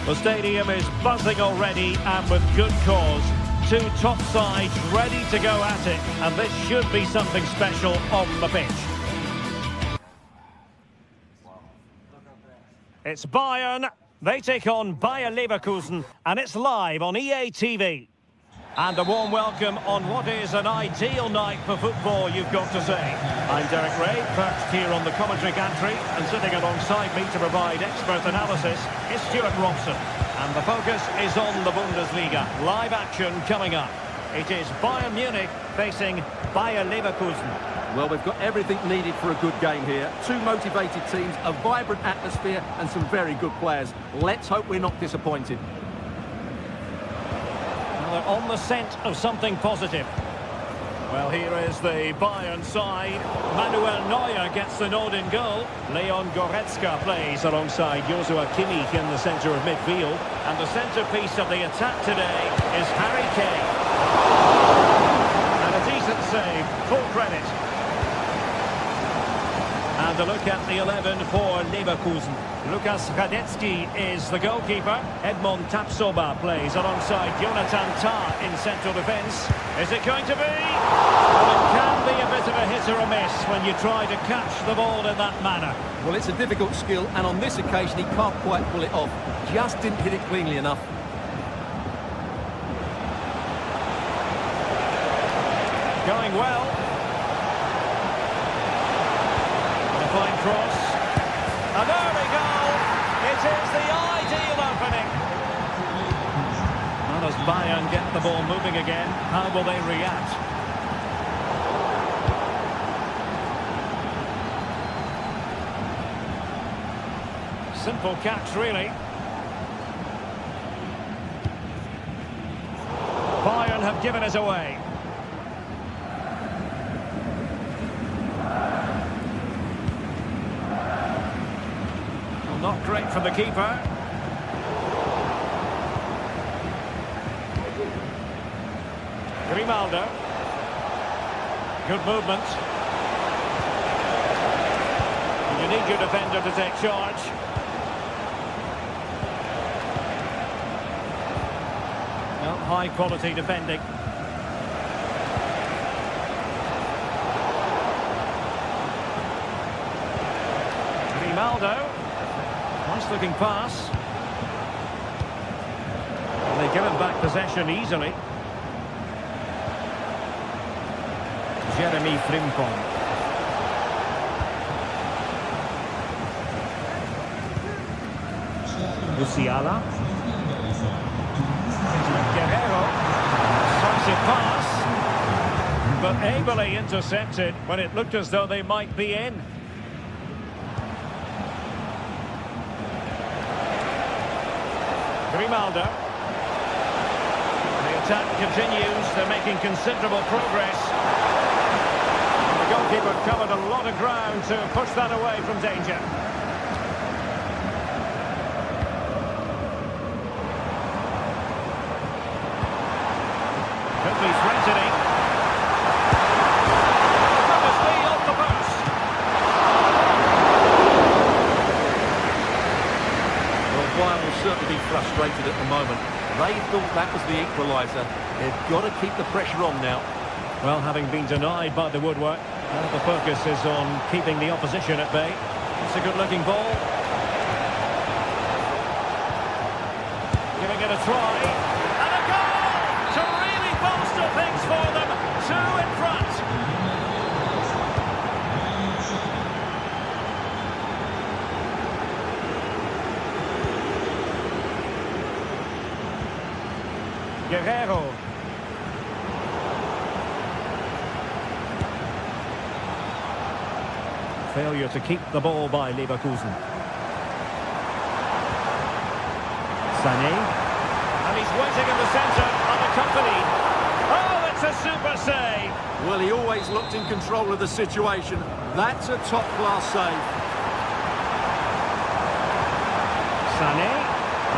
The stadium is buzzing already, and with good cause. Two top sides ready to go at it, and this should be something special on the pitch. It's Bayern. They take on Bayer Leverkusen, and it's live on EA TV. And a warm welcome on what is an ideal night for football, you've got to say. I'm Derek Ray, perched here on the commentary gantry, and sitting alongside me to provide expert analysis is Stuart Robson. And the focus is on the Bundesliga. Live action coming up. It is Bayern Munich facing Bayer Leverkusen. Well, we've got everything needed for a good game here. Two motivated teams, a vibrant atmosphere and some very good players. Let's hope we're not disappointed. Well, they're on the scent of something positive. Well, here is the Bayern side. Manuel Neuer gets the nod in goal. Leon Goretzka plays alongside Joshua Kimmich in the centre of midfield. And the centrepiece of the attack today is Harry Kane. And a decent save, full credit. And a look at the 11 for Leverkusen. Lukas Radetzky is the goalkeeper. Edmond Tapsoba plays alongside Jonathan Tah in central defence. Is it going to be? Well, it can be a bit of a hit or a miss when you try to catch the ball in that manner. Well, it's a difficult skill, and on this occasion he can't quite pull it off. Just didn't hit it cleanly enough. Going well. Fine cross. An early goal. It is the ideal opening. Well, as Bayern get the ball moving again, how will they react? Simple catch, really. Bayern have given us away. Not great from the keeper. Grimaldo. Good movement. You need your defender to take charge. Well, high quality defending. Grimaldo. Nice looking pass. And they give him back possession easily. Jeremy Frimpong. Musiala. Guerrero. Decisive pass. But ably intercepted when it looked as though they might be in. Grimaldo. The attack continues. They're making considerable progress. And the goalkeeper covered a lot of ground to push that away from danger. Could be threatening. Goodness me, off the post. Bayern will certainly be frustrated at the moment. They thought that was the equaliser. They've got to keep the pressure on now. Well, having been denied by the woodwork, the focus is on keeping the opposition at bay. It's a good-looking ball. Giving it a try. And a goal! To really bolster things for them. Two in front. Guerrero. Failure to keep the ball by Leverkusen. Sané. And he's waiting in the centre, unaccompanied. Oh, it's a super save. Well, he always looked in control of the situation. That's a top-class save. Sané,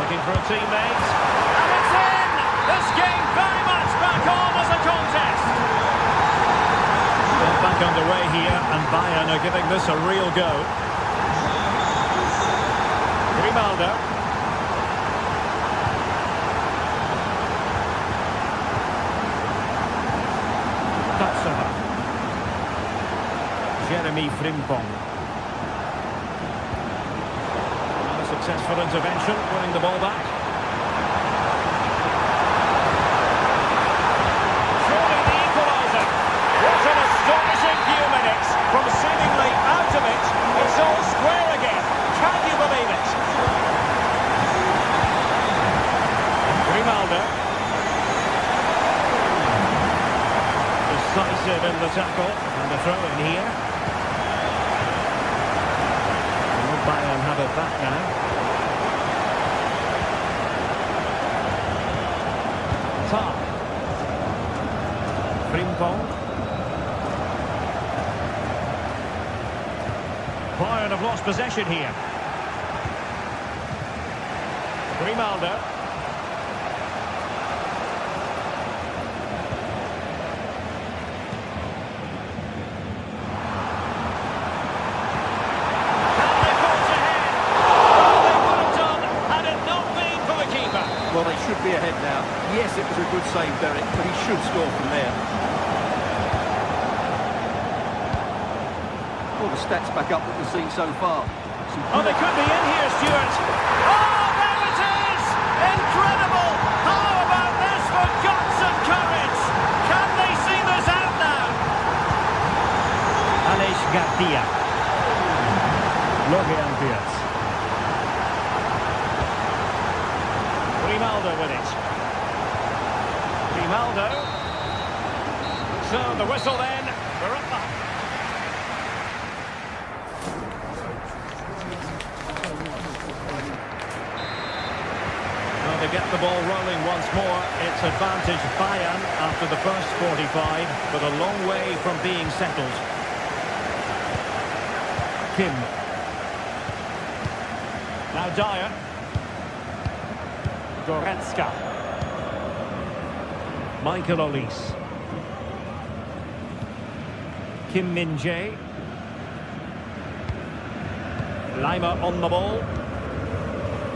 looking for a teammate. And it's in! This game very much back on as a contest. Well, back underway here, and Bayern are giving this a real go. Grimaldo. Tapsoba. Jeremy Frimpong. And a successful intervention, winning the ball back. Surely the equaliser. What an astonishing few minutes. From seemingly out of it, it's all square again. Can you believe it? Grimaldo. decisive in the tackle. And the throw in here. Will Bayern have it back now? Tar. Frimpong. Bayern have lost possession here. Grimaldo. Well, they should be ahead now. Yes, it was a good save, Derek, but he should score from there. Well, the stats back up what we've seen so far. Oh, they could be in here, Stuart. Oh, there it is! Incredible! How about this for guts and courage? Can they see this out now? Aleix Garcia. Florian Wirtz. Grimaldo with it. Grimaldo. So the whistle then. We're up back. Well, they get the ball rolling once more. It's advantage Bayern after the first 45, but a long way from being settled. Kim. Now Dyer. Goretzka. Michael Olise. Kim Min-jae. Lima on the ball.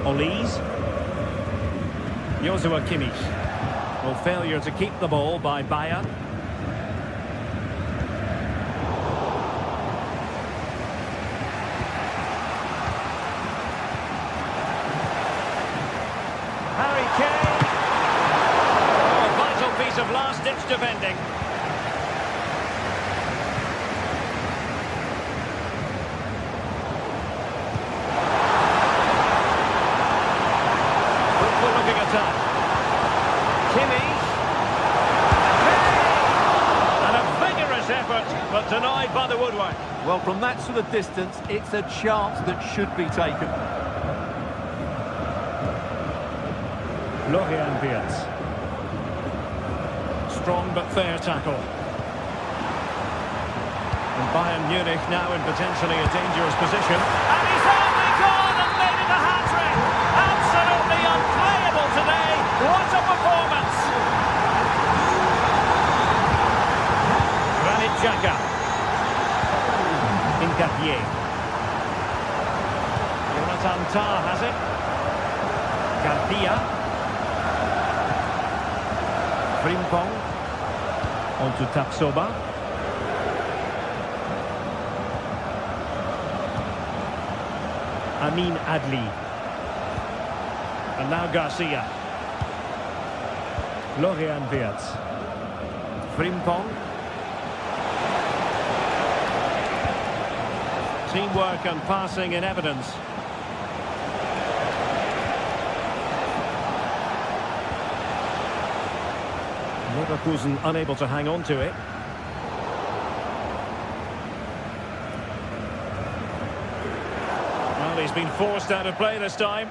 Olise. Joshua Kimmich. Well, failure to keep the ball by Bayern. Harry Kane. Oh, vital piece of last-ditch defending. Fruitful-looking attack. Kimmich. And a vigorous effort, but denied by the woodwork. Well, from that sort of distance, it's a chance that should be taken. Florian Wirtz. Strong but fair tackle. And Bayern Munich now in potentially a dangerous position. And he's only gone and made it a hat-trick! Absolutely unplayable today! What a performance! Granit Xhaka. Incapié. Jonathan Tah has it. Garcia. Frimpong. On to Tapsoba. Amin Adli. And now Garcia. Florian Wirtz. Frimpong. Teamwork and passing in evidence. Leverkusen unable to hang on to it. Well, he's been forced out of play this time.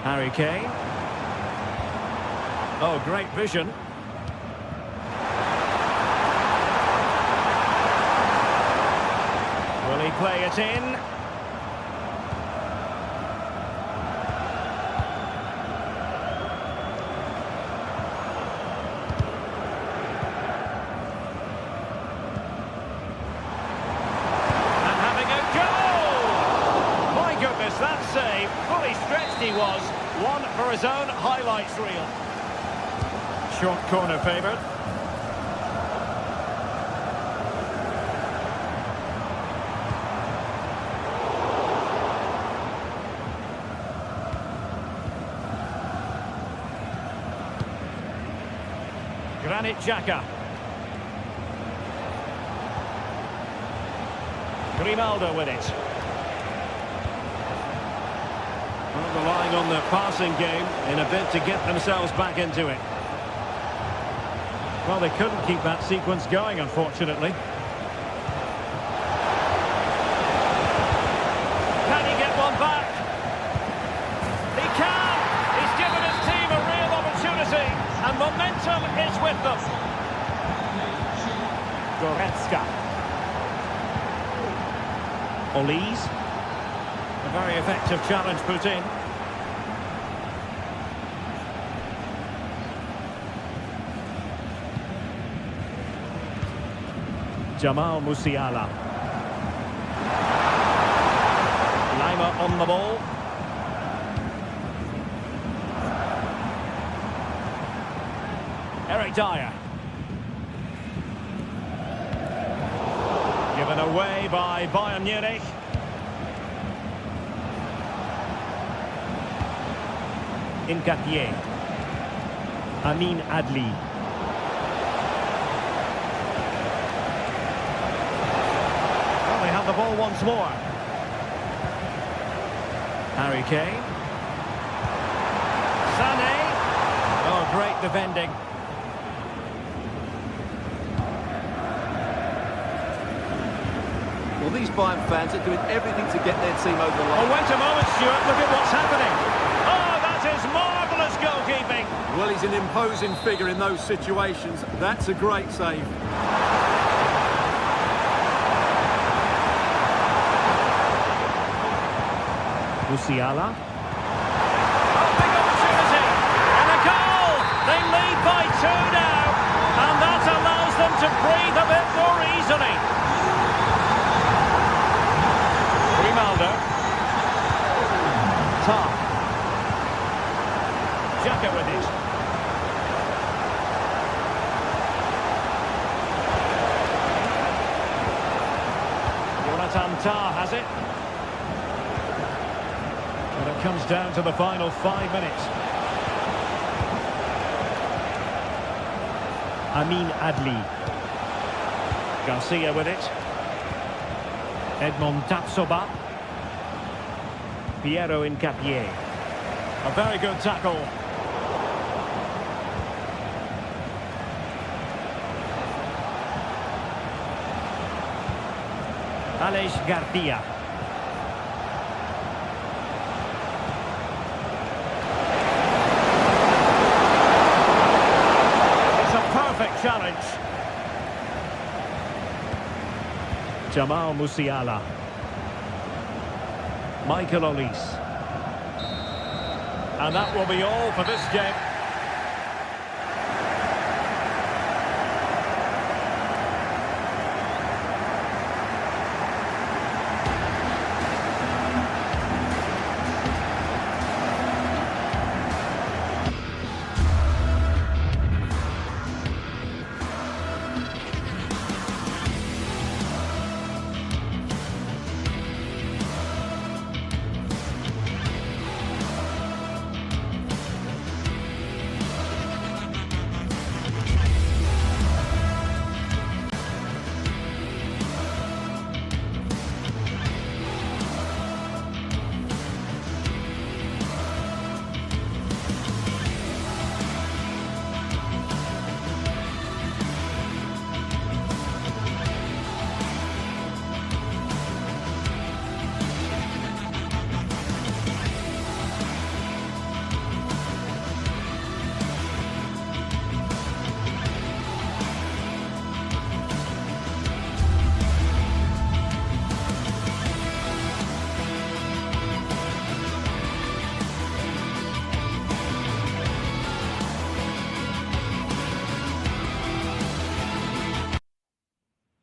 Harry Kane. Oh, great vision. Will he play it in? That save, fully stretched he was, one for his own highlights reel. Short corner favoured. Granit Xhaka. Grimaldo with it. Well, relying on their passing game in a bid to get themselves back into it. Well, they couldn't keep that sequence going, unfortunately. Can he get one back? He can! He's given his team a real opportunity, and momentum is with them. Goretzka. Olise. A very effective challenge put in. Jamal Musiala. Lima on the ball. Eric Dyer. Given away by Bayern Munich. Nketiah. Amin Adli. Well, they have the ball once more. Harry Kane. Sané. Oh, great defending. Well, these Bayern fans are doing everything to get their team over the line. Oh, wait a moment, Stuart. Look at what's happening. Oh, that is marvellous goalkeeping. Well, he's an imposing figure in those situations. That's a great save. Musiala. Oh, big opportunity. And a goal. They lead by 2 now. And that allows them to breathe a bit more easily. Grimaldo. Tar. Xhaka with it. Jonathan Tah has it. And it comes down to the final 5 minutes. Amin Adli. Garcia with it. Edmond Tapsoba. Piero Nketiah. A very good tackle. Aleix Garcia. It's a perfect challenge. Jamal Musiala. Michael Olise. And that will be all for this game.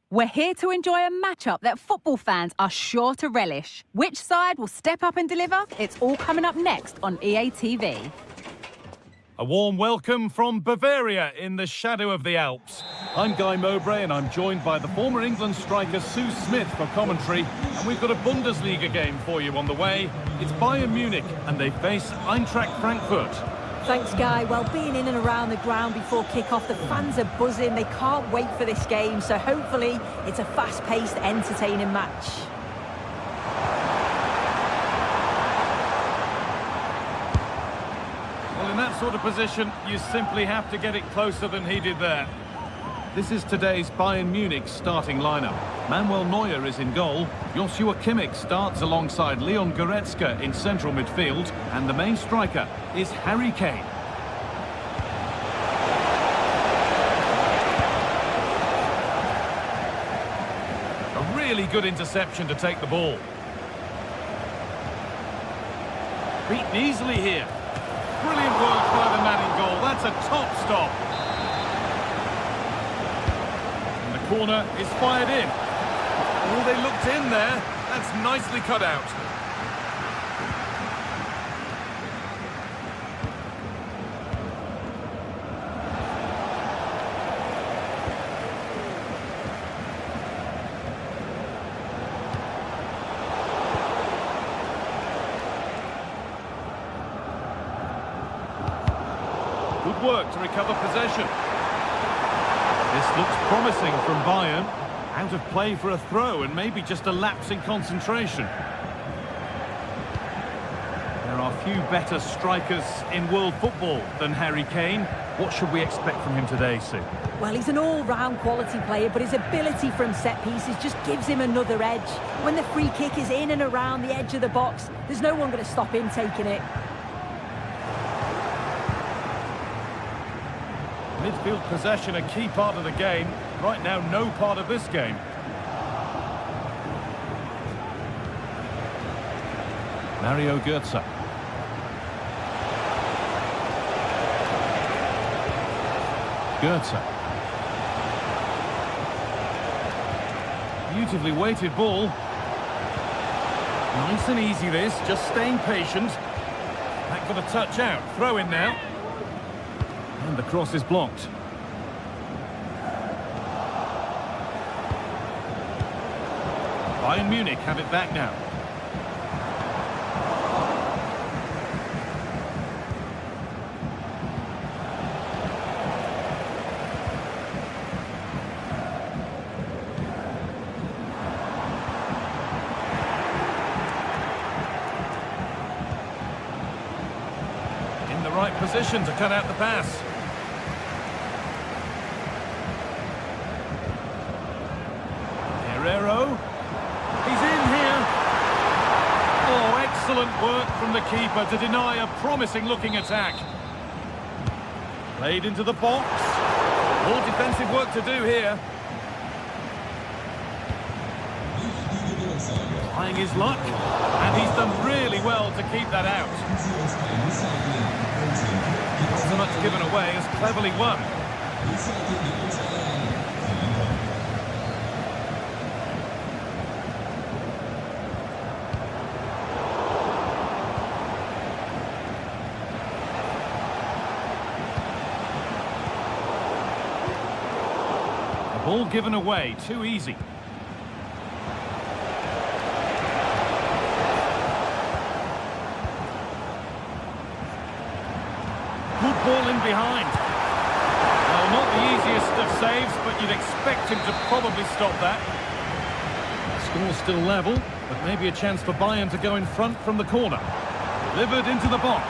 We're here to enjoy a matchup that football fans are sure to relish. Which side will step up and deliver? It's all coming up next on EA TV. A warm welcome from Bavaria in the shadow of the Alps. I'm Guy Mowbray and I'm joined by the former England striker Sue Smith for commentary. And we've got a Bundesliga game for you on the way. It's Bayern Munich and they face Eintracht Frankfurt. Thanks, Guy. Well, being in and around the ground before kick-off, the fans are buzzing. They can't wait for this game, so hopefully it's a fast-paced, entertaining match. that sort of position, you simply have to get it closer than he did there. This is today's Bayern Munich starting lineup. Manuel Neuer is in goal. Joshua Kimmich starts alongside Leon Goretzka in central midfield. And the main striker is Harry Kane. A really good interception to take the ball. Beaten easily here. Brilliant work by the man in goal. That's a top stop. And the corner is fired in. Oh, they looked in there. That's nicely cut out. Good work to recover possession. This looks promising from Bayern. Out of play for a throw and maybe just a lapse in concentration. There are few better strikers in world football than Harry Kane. What should we expect from him today, Sue? Well, he's an all-round quality player, but his ability from set pieces just gives him another edge. When the free kick is in and around the edge of the box, there's no one going to stop him taking it. Midfield possession, a key part of the game. Right now, no part of this game. Mario Götze. Götze. Beautifully weighted ball. Nice and easy this, just staying patient. That got a touch out. Throw in now. And the cross is blocked. Bayern Munich have it back now. In the right position to cut out the pass. He's in here. Oh, excellent work from the keeper to deny a promising-looking attack. Played into the box. More defensive work to do here. Trying his luck, and he's done really well to keep that out. Not so much given away as cleverly won. Ball given away, too easy. Good ball in behind. Well, not the easiest of saves, but you'd expect him to probably stop that. Score still level, but maybe a chance for Bayern to go in front from the corner. Delivered into the box.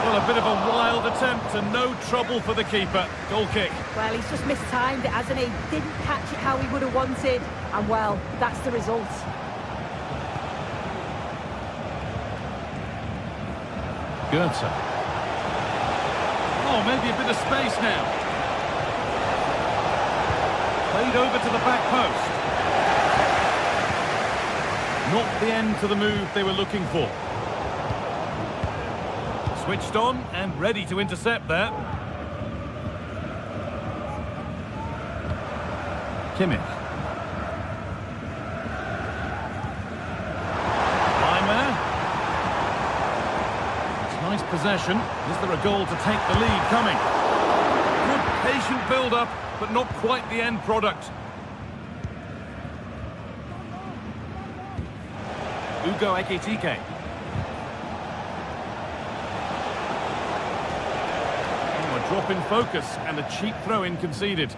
Well, a bit of a wild attempt and no trouble for the keeper. Goal kick. Well, he's just mistimed it, hasn't he? Didn't catch it how he would have wanted. And, well, that's the result. Götze. Oh, maybe a bit of space now. Played over to the back post. Not the end to the move they were looking for. Switched on and ready to intercept there. Kimmich. Laimer. It's nice possession. Is there a goal to take the lead coming? Good patient build-up, but not quite the end product. Ugo Ekitike. Drop in focus and a cheap throw-in conceded. The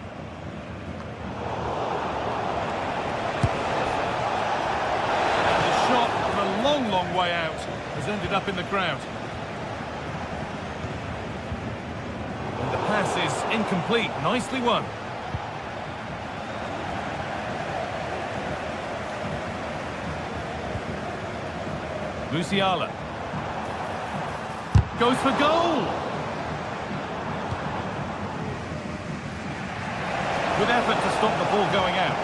shot from a long way out has ended up in the crowd. is incomplete. Nicely won. Musiala. Goes for goal! Good effort to stop the ball going out.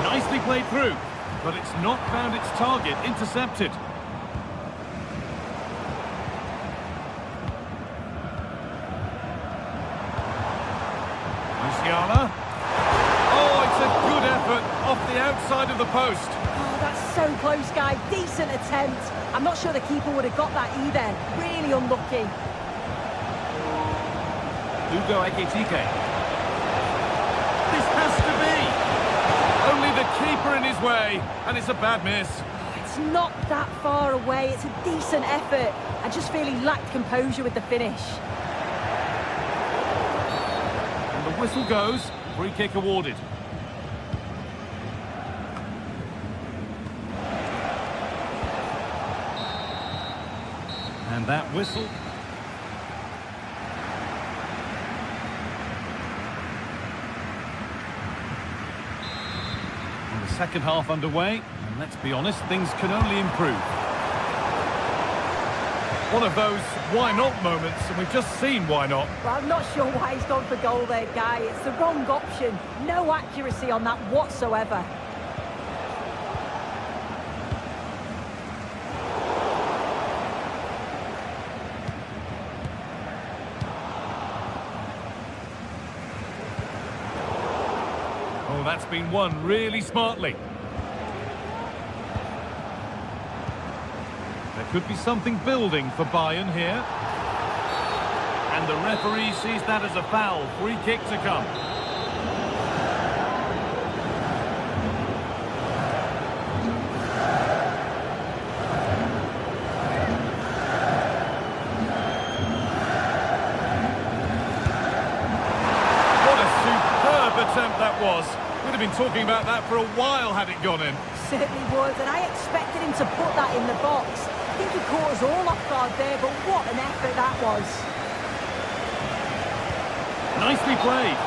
Nicely played through, but it's not found its target. Intercepted. Musiala. Oh, it's a good effort off the outside of the post. Oh, that's so close, guy. Decent attempt. I'm not sure the keeper would have got that either. Really unlucky. Hugo Ekitike. This has to be. Only the keeper in his way, and it's a bad miss. It's not that far away. It's a decent effort. I just feel he lacked composure with the finish. And the whistle goes. Free kick awarded. And that whistle. And the second half underway, and let's be honest, things can only improve. One of those why not moments, and we've just seen why not. Well, I'm not sure why he's gone for goal there, Guy. It's the wrong option. No accuracy on that whatsoever. Oh, that's been won really smartly. There could be something building for Bayern here. And the referee sees that as a foul. Free kick to come. What a superb attempt that was. We'd have been talking about that for a while had it gone in. Certainly would, and I expected him to put that in the box. I think he caught us all off guard there, but what an effort that was. Nicely played.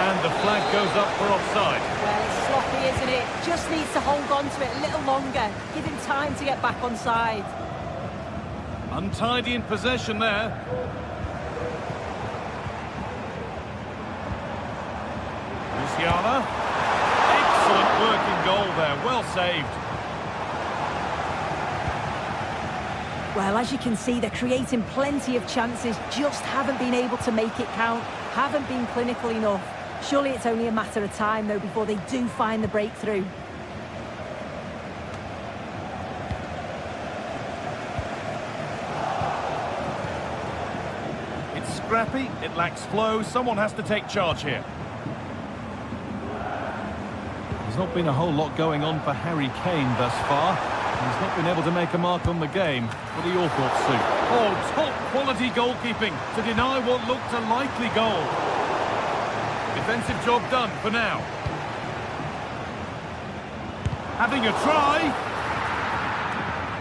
And the flag goes up for offside. Well, it's sloppy, isn't it? Just needs to hold on to it a little longer. Give him time to get back on side. Untidy in possession there. Musiala. Excellent work in goal there. Well saved. Well, as you can see, they're creating plenty of chances, just haven't been able to make it count, haven't been clinical enough. Surely it's only a matter of time, though, before they do find the breakthrough. It's scrappy, it lacks flow, someone has to take charge here. There's not been a whole lot going on for Harry Kane thus far. He's not been able to make a mark on the game, but he all thought so. Oh, top quality goalkeeping to deny what looked a likely goal. Defensive job done for now. Having a try.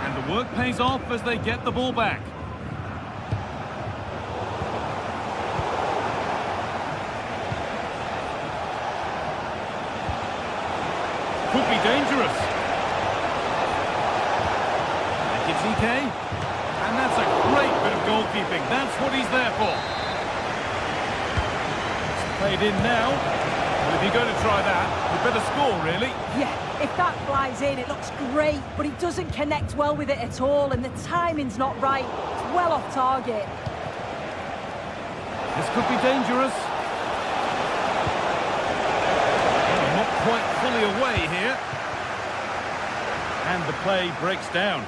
And the work pays off as they get the ball back. Could be dangerous. GTK, and that's a great bit of goalkeeping. That's what he's there for. It's played in now. Well, if you're going to try that, you better score, really. Yeah, if that flies in, it looks great, but he doesn't connect well with it at all, and the timing's not right. It's well off target. This could be dangerous. Well, not quite fully away here. And the play breaks down.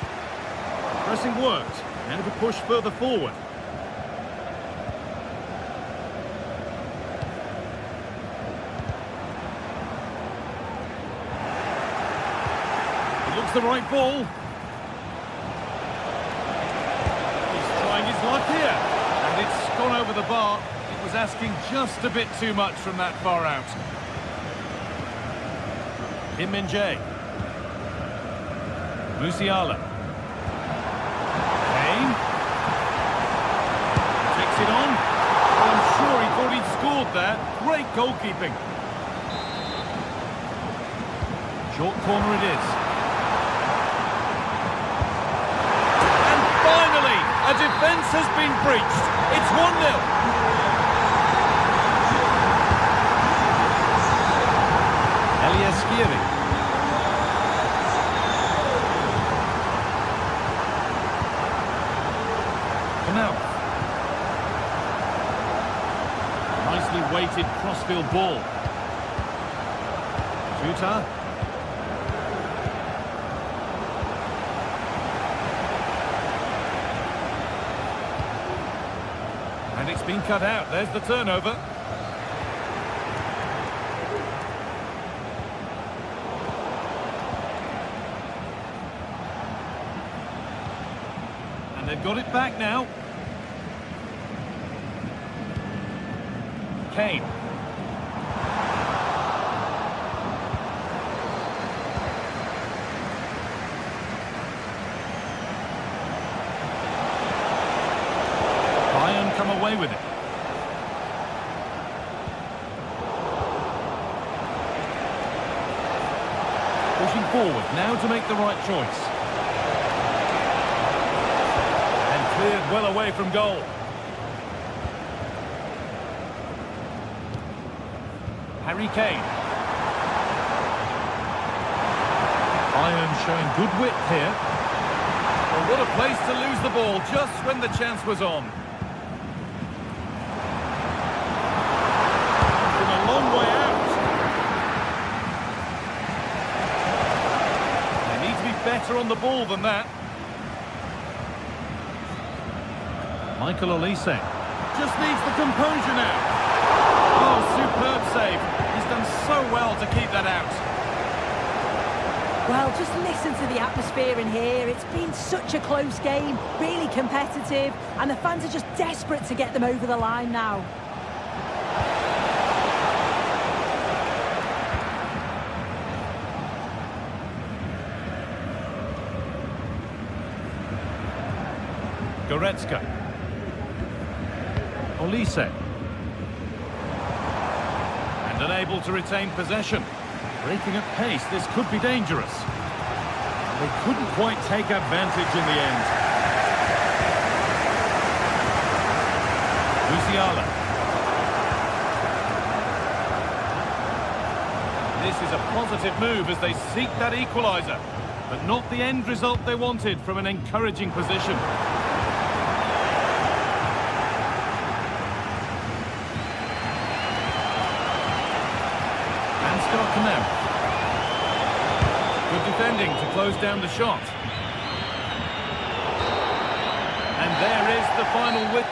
Pressing worked, and it'll push further forward. It looks the right ball. He's trying his luck here, and it's gone over the bar. It was asking just a bit too much from that far out. Min-Jae. Musiala. Gets it on. Well, I'm sure he thought he'd scored there. Great goalkeeping. Short corner it is. And finally, a defence has been breached. It's 1-0. Nicely weighted crossfield ball. Shooter. And it's been cut out. There's the turnover. And they've got it back now. Kane. Bayern come away with it. Pushing forward now to make the right choice. And cleared well away from goal. Harry Kane. Bayern showing good width here. Well, what a place to lose the ball just when the chance was on. From a long way out. They need to be better on the ball than that. Michael Olise just needs the composure now. Oh, superb save. He's done so well to keep that out. Well, just listen to the atmosphere in here. It's been such a close game, really competitive, and the fans are just desperate to get them over the line now. Goretzka. Olise. And unable to retain possession. Breaking at pace, this could be dangerous. They couldn't quite take advantage in the end. Musiala. This is a positive move as they seek that equaliser, but not the end result they wanted from an encouraging position. Good defending to close down the shot. And there is the final width.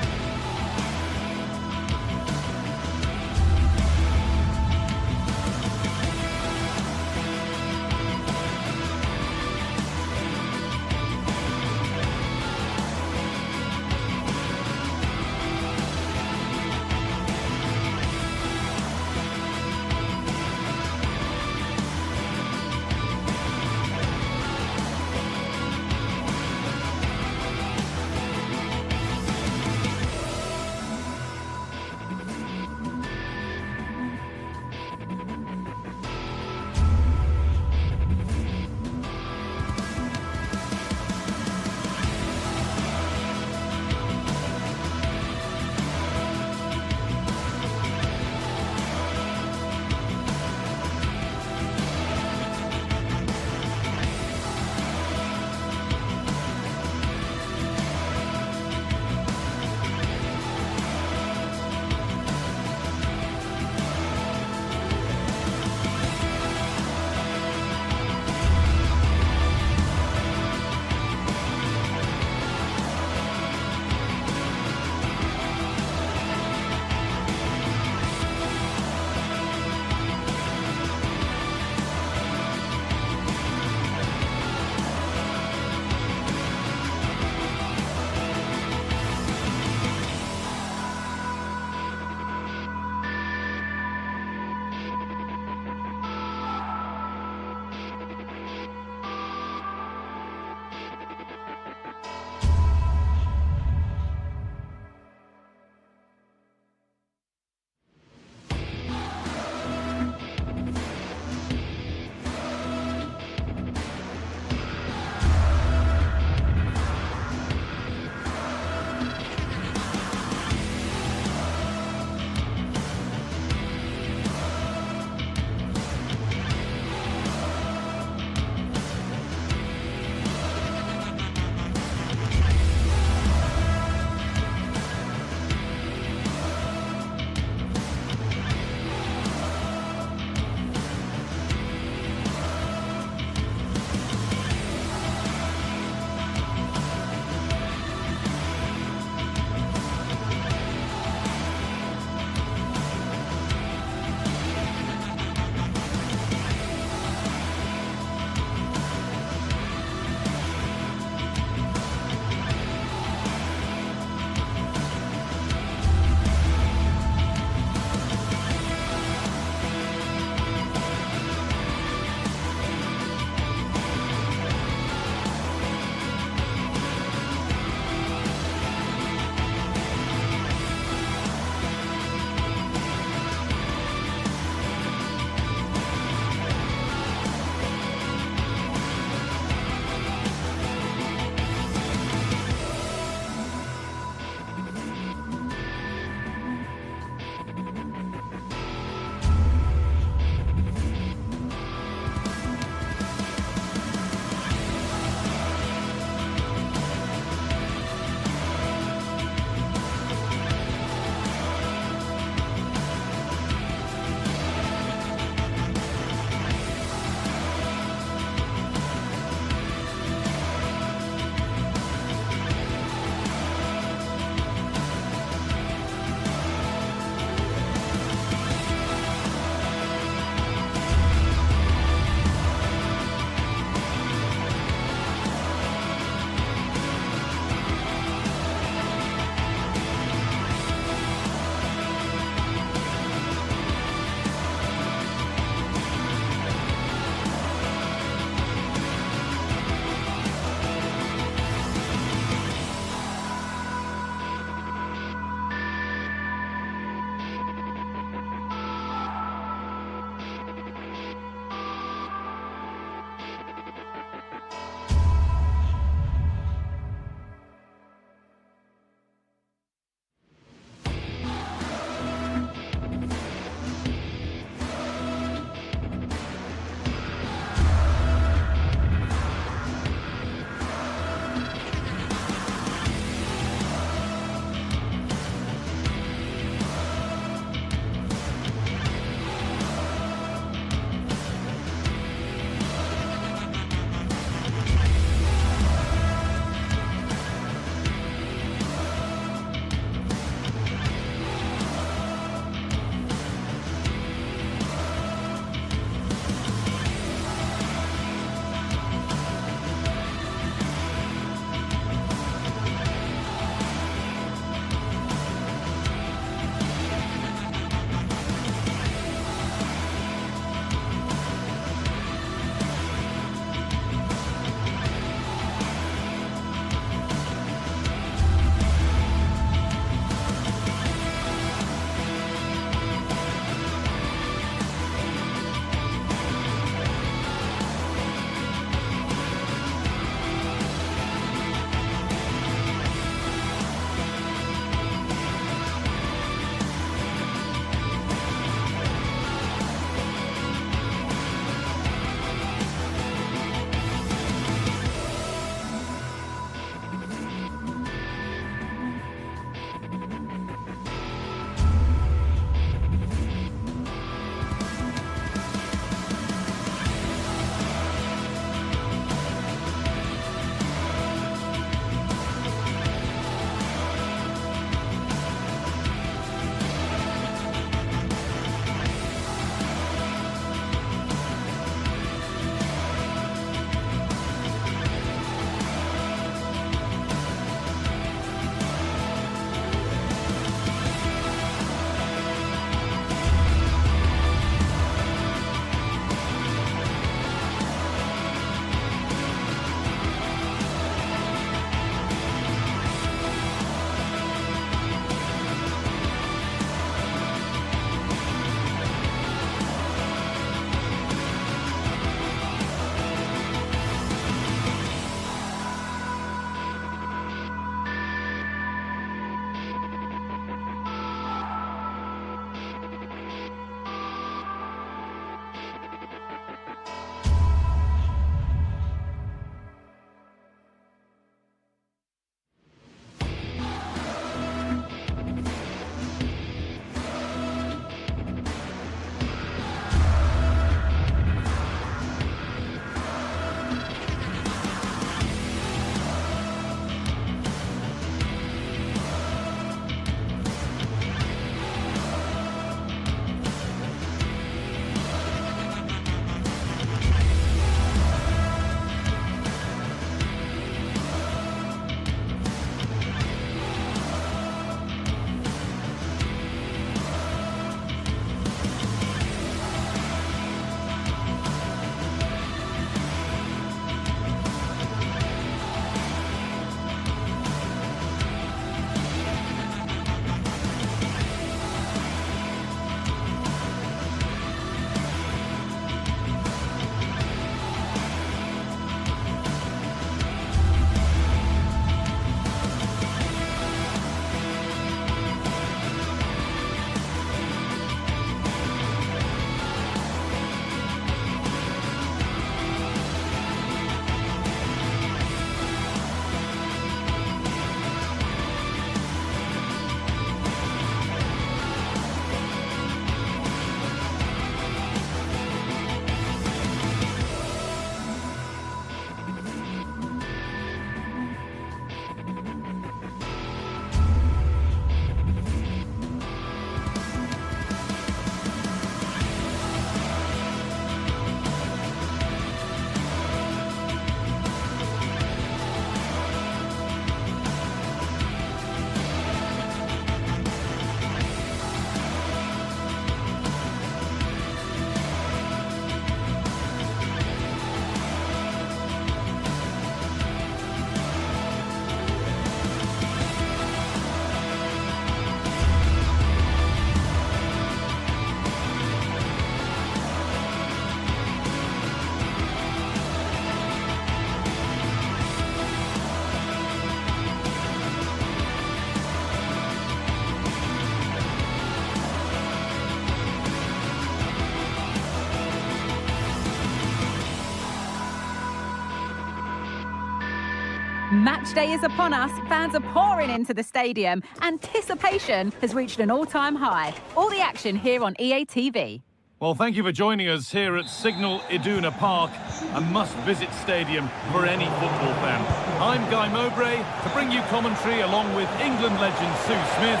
Match day is upon us. Fans are pouring into the stadium. Anticipation has reached an all-time high. All the action here on EA TV. Well, thank you for joining us here at Signal Iduna Park, a must-visit stadium for any football fan. I'm Guy Mowbray to bring you commentary along with England legend Sue Smith.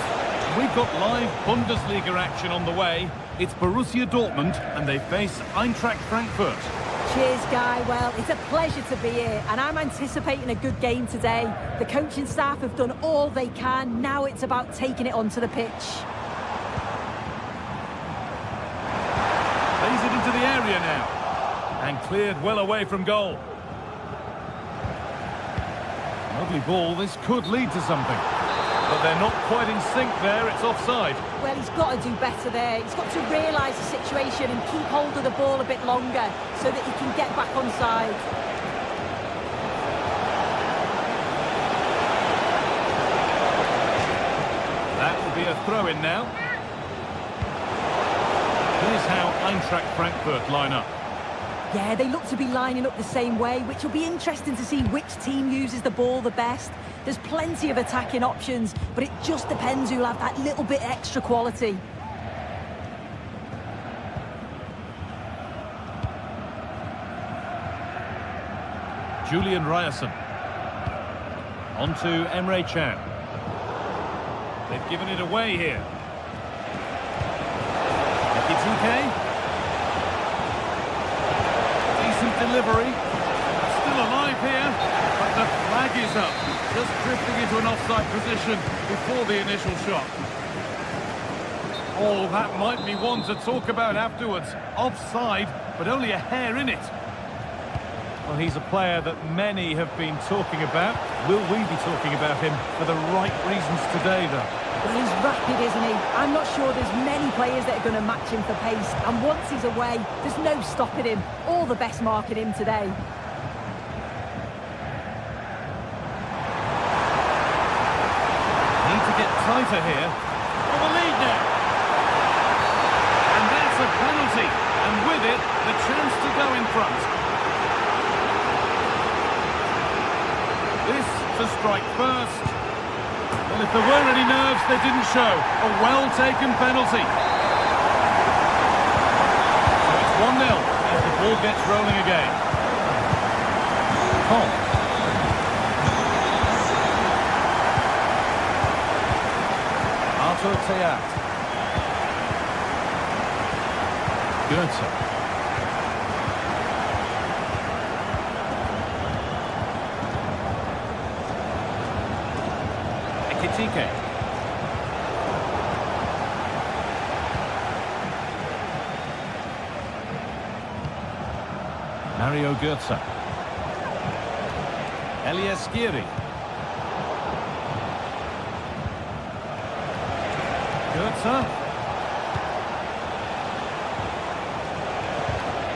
We've got live Bundesliga action on the way. It's Borussia Dortmund and they face Eintracht Frankfurt. Cheers, Guy. Well, it's a pleasure to be here, and I'm anticipating a good game today. The coaching staff have done all they can. Now it's about taking it onto the pitch. Plays it into the area now. And cleared well away from goal. Lovely ball. This could lead to something. But they're not quite in sync there. It's offside. Well, he's got to do better there. He's got to realise the situation and keep hold of the ball a bit longer so that he can get back onside. That will be a throw-in now. Here's how Eintracht Frankfurt line up. Yeah, they look to be lining up the same way, which will be interesting to see which team uses the ball the best. There's plenty of attacking options, but it just depends who'll have that little bit extra quality. Julian Ryerson. On to Emre Can. They've given it away here. Ekitike. Decent delivery. Still alive here, but the flag is up. Just drifting into an offside position before the initial shot. Oh, that might be one to talk about afterwards. Offside, but only a hair in it. Well, he's a player that many have been talking about. Will we be talking about him for the right reasons today, though? Well, he's rapid, isn't he? I'm not sure there's many players that are going to match him for pace. And once he's away, there's no stopping him. All the best marking him today. Need to get tighter here. For the lead now. And that's a penalty. And with it, the chance to go in front. This to strike first. Well, if there were any nerves, they didn't show. A well-taken penalty. So it's 1-0 as the ball gets rolling again. Tom. Arthur Theat. Goethe. Ekitike. Mario Götze. Elias Giri. Götze.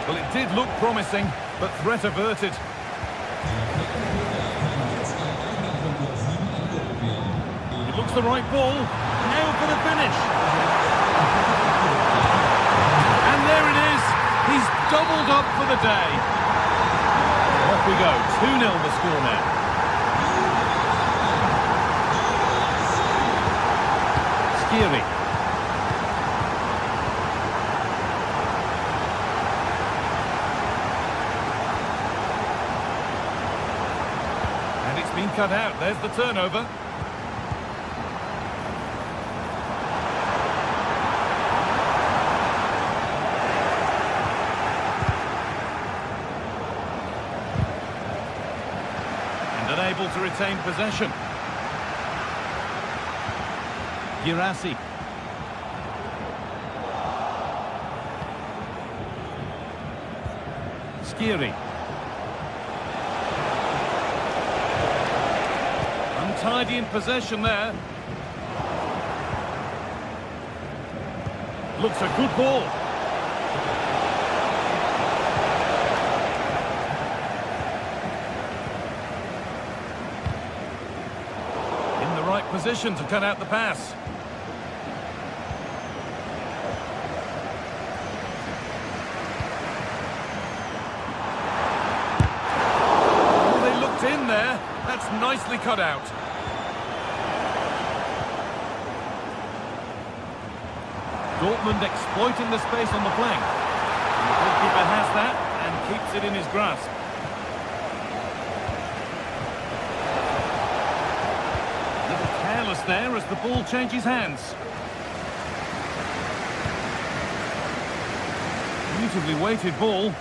Well, it did look promising, but threat averted. Looks the right ball. Now for the finish. And there it is. He's doubled up for the day. Off we go. 2-0 the score now. Skiri. And it's been cut out. There's the turnover. Unable to retain possession. Girassi. Skiri. Untidy in possession there. Looks a good ball. Position to cut out the pass. Oh, they looked in there. That's That's nicely cut out. Dortmund exploiting the space on the flank. And the goalkeeper has that and keeps it in his grasp. A little careless there as the ball changes hands. Beautifully weighted ball.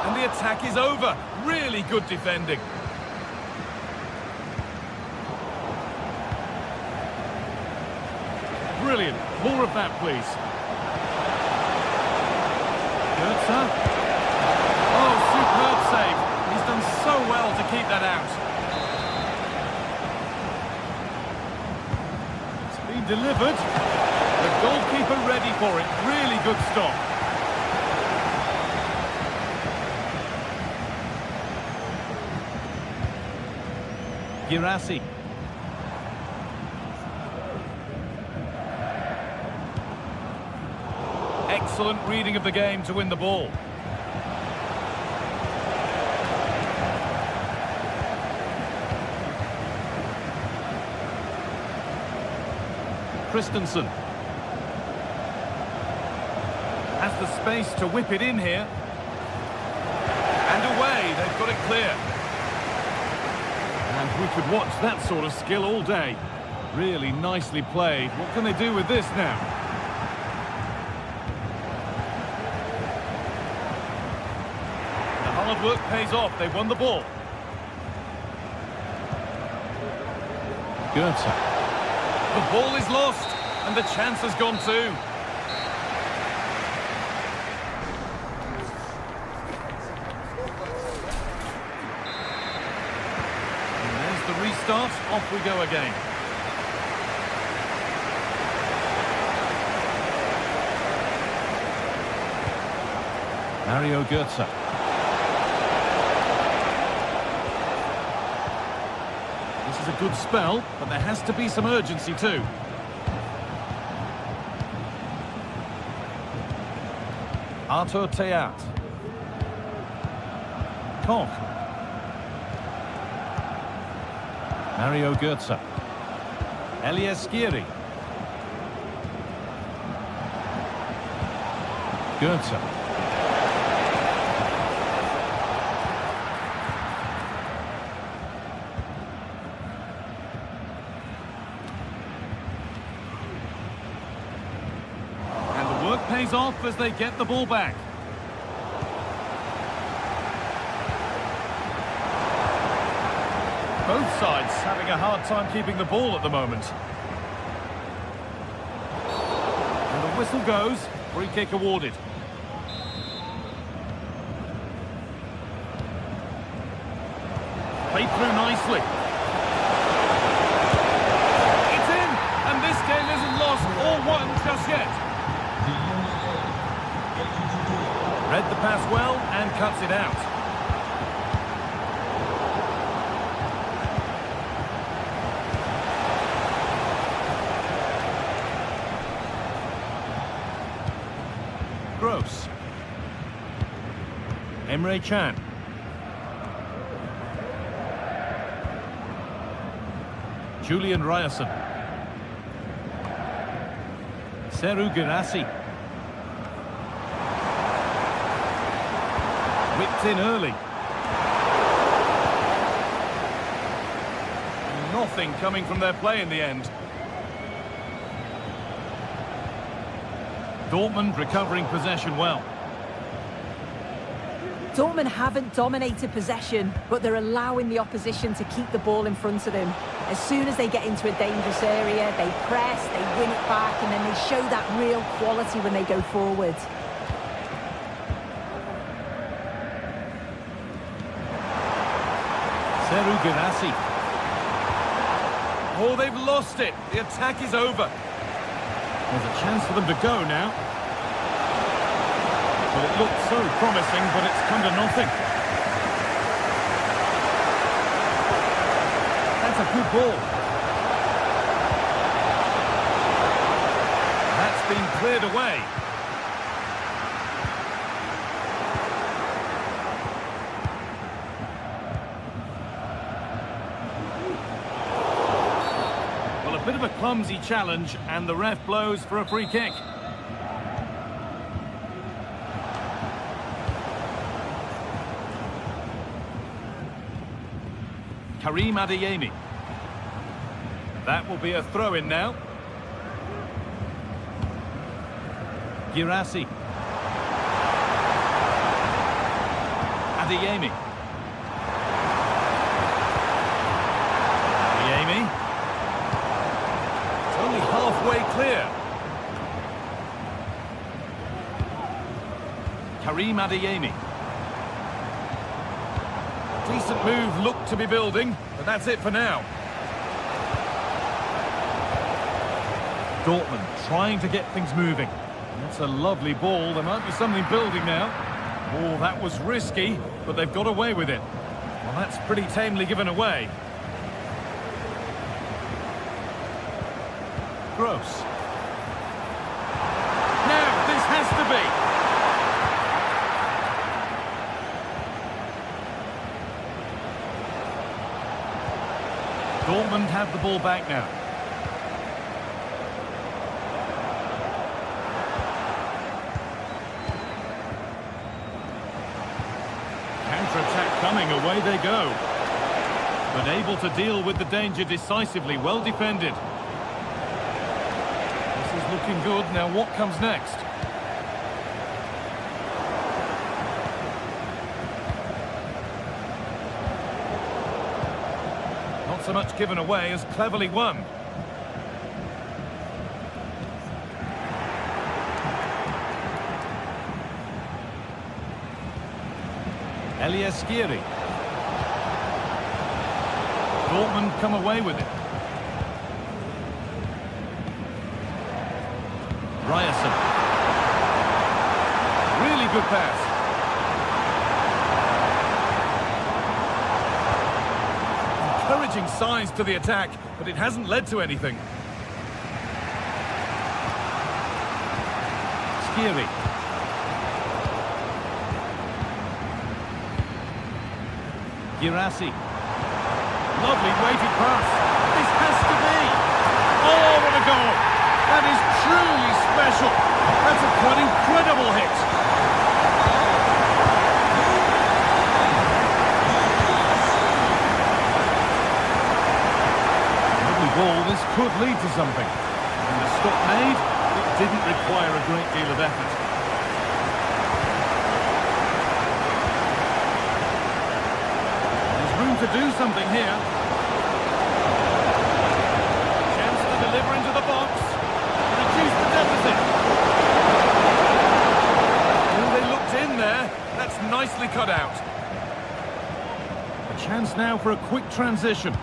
And the attack is over. Really good defending. Brilliant. More of that, please. Goetze. Oh, superb save. He's done so well to keep that out. It's been delivered. The goalkeeper ready for it. Really good stop. Girassi. Excellent reading of the game to win the ball. Christensen has the space to whip it in here. And away, they've got it clear. And we could watch that sort of skill all day. Really nicely played. What can they do with this now? The hard work pays off. They've won the ball. Goetze. The ball is lost, and the chance has gone too. And there's the restart. Off we go again. Mario Goetze. This is a good spell, but there has to be some urgency too. Arthur Theat. Koch. Mario Goetze. Elias Skiri. Goetze. Pays off as they get the ball back. Both sides having a hard time keeping the ball at the moment. And the whistle goes. Free kick awarded. Played through nicely. It's in, and this game isn't lost or won just yet. Read the pass well and cuts it out. Gross. Emre Can. Julian Ryerson. Seru Girassi. Whipped in early. Nothing coming from their play in the end. Dortmund recovering possession well. Dortmund haven't dominated possession, but they're allowing the opposition to keep the ball in front of them. As soon as they get into a dangerous area, they press, they win it back, and then they show that real quality when they go forward. Seru Girassi. Oh, they've lost it. The attack is over. There's a chance for them to go now. Well, it looked so promising, but it's come to nothing. That's a good ball. That's been cleared away. clumsy challenge, and the ref blows for a free kick. Karim Adeyemi. That will be a throw-in now. Girassi. Adeyemi. Adeyemi. It's only halfway clear. Karim Adeyemi. Decent move looked to be building, but that's it for now. Dortmund trying to get things moving. That's a lovely ball. There might be something building now. Oh, that was risky, but they've got away with it. Well, that's pretty tamely given away. Gross. Now, this has to be. Dortmund have the ball back now. Counter-attack coming, away they go. But able to deal with the danger decisively, well defended. This is looking good, now what comes next? Not so much given away as cleverly won. Elias Skiri. Dortmund come away with it. Ryerson. Really good pass. Encouraging signs to the attack, but it hasn't led to anything. Skiri. Girassi. Lovely weighted pass. This has to be. Oh, what a goal. That is truly special. That's a quite incredible hit. Lovely ball. This could lead to something. And the stop made, it didn't require a great deal of effort. To do something here. Chance to deliver into the box. Reduce the deficit. Oh, they looked in there. That's nicely cut out. A chance now for a quick transition.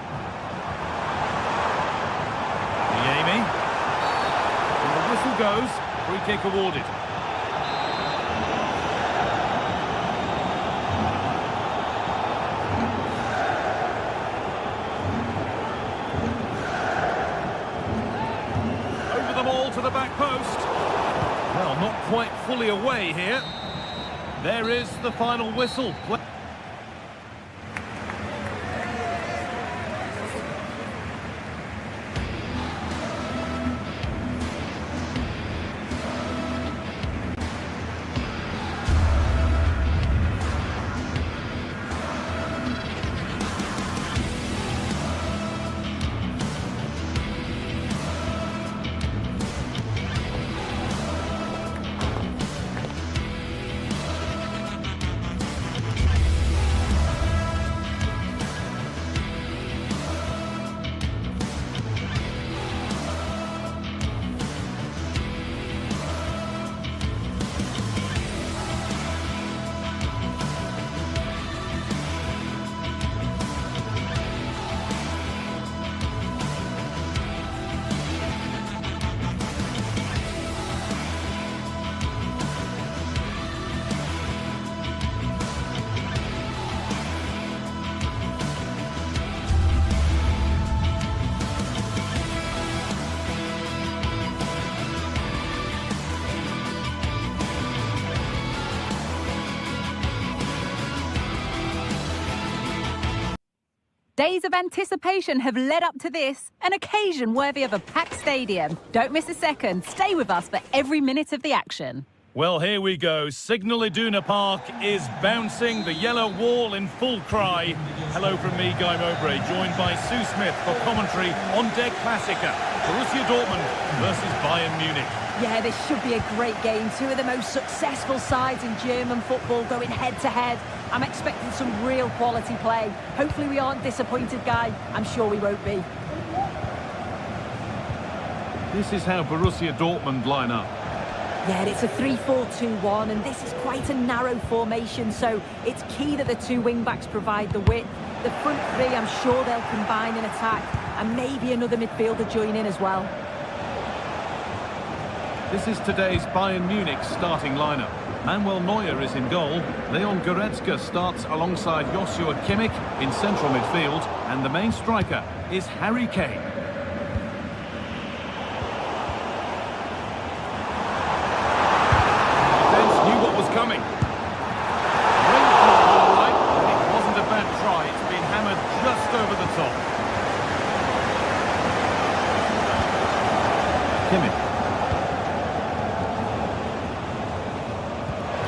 Adeyemi. And the whistle goes. Free kick awarded. To the back post. Well, not quite fully away here. There is the final whistle. Days of anticipation have led up to this, an occasion worthy of a packed stadium. Don't miss a second. Stay with us for every minute of the action. Well, here we go. Signal Iduna Park is bouncing, the yellow wall in full cry. Hello from me, Guy Mowbray, joined by Sue Smith for commentary on Der Klassiker. Borussia Dortmund versus Bayern Munich. Yeah, this should be a great game. Two of the most successful sides in German football going head-to-head. I'm expecting some real quality play. Hopefully we aren't disappointed, Guy. I'm sure we won't be. This is how Borussia Dortmund line up. Yeah, it's a 3-4-2-1, and this is quite a narrow formation, so it's key that the two wing-backs provide the width. The front three, I'm sure they'll combine in attack, and maybe another midfielder join in as well. This is today's Bayern Munich starting lineup. Manuel Neuer is in goal. Leon Goretzka starts alongside Joshua Kimmich in central midfield, and the main striker is Harry Kane. Coming. Rainfall all right, but it wasn't a bad try. It's been hammered just over the top. Kimmich.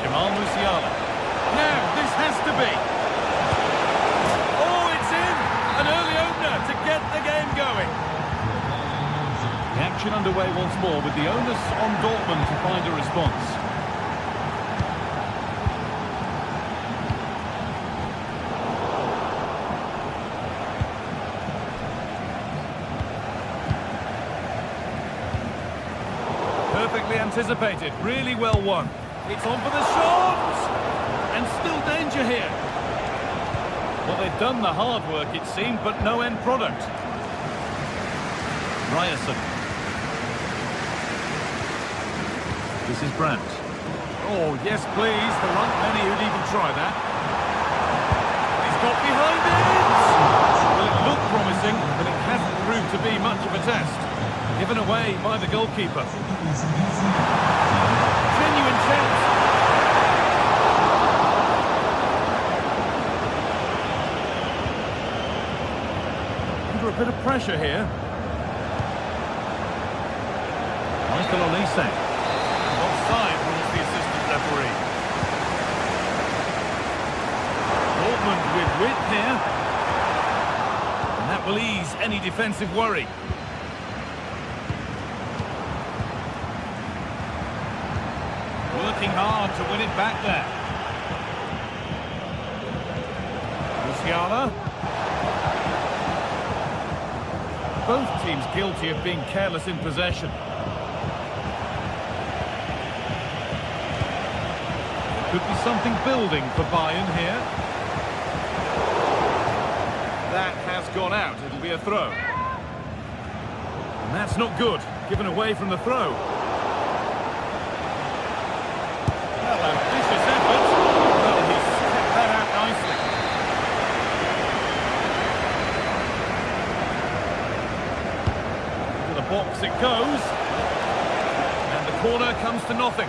Jamal Musiala. Now, this has to be. Oh, it's in! An early opener to get the game going. The action underway once more with the onus on Dortmund to find a response. Perfectly anticipated, really well won. It's on for the shot! And still danger here. Well, they've done the hard work, it seemed, but no end product. Ryerson. This is Brandt. Oh, yes, please. There aren't many who'd even try that. He's got behind it! Well, it looked promising, but it hasn't proved to be much of a test. Given away by the goalkeeper. Genuine chance. Under a bit of pressure here. Michael Olise. Offside rules the assistant referee. Dortmund with width here. And that will ease any defensive worry. Working hard to win it back there. Musiala. Both teams guilty of being careless in possession. Could be something building for Bayern here. That has gone out. It'll be a throw. And that's not good. Given away from the throw. Well, ambitious effort. Well, he's kept that out nicely. To the box it goes. And the corner comes to nothing.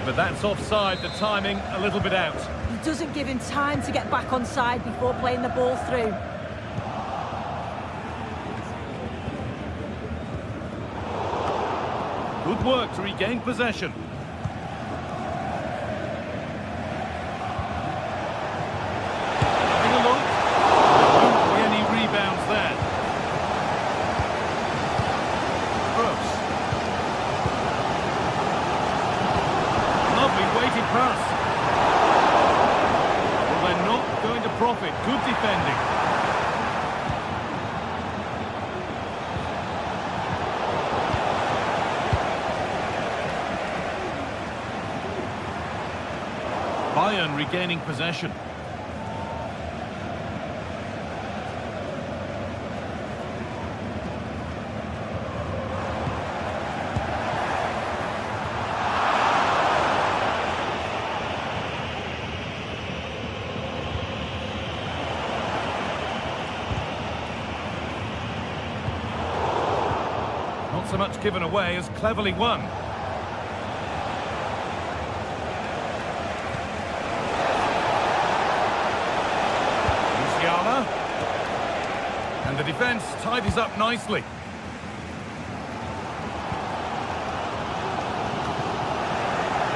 But that's offside, the timing a little bit out. He doesn't give him time to get back on side before playing the ball through. Good work to regain possession. Having a look. There won't be any rebounds there. Gross. Lovely weighted pass. Well, they're not going to profit. Good defending. Bayern regaining possession. Not so much given away as cleverly won. And the defence tidies up nicely.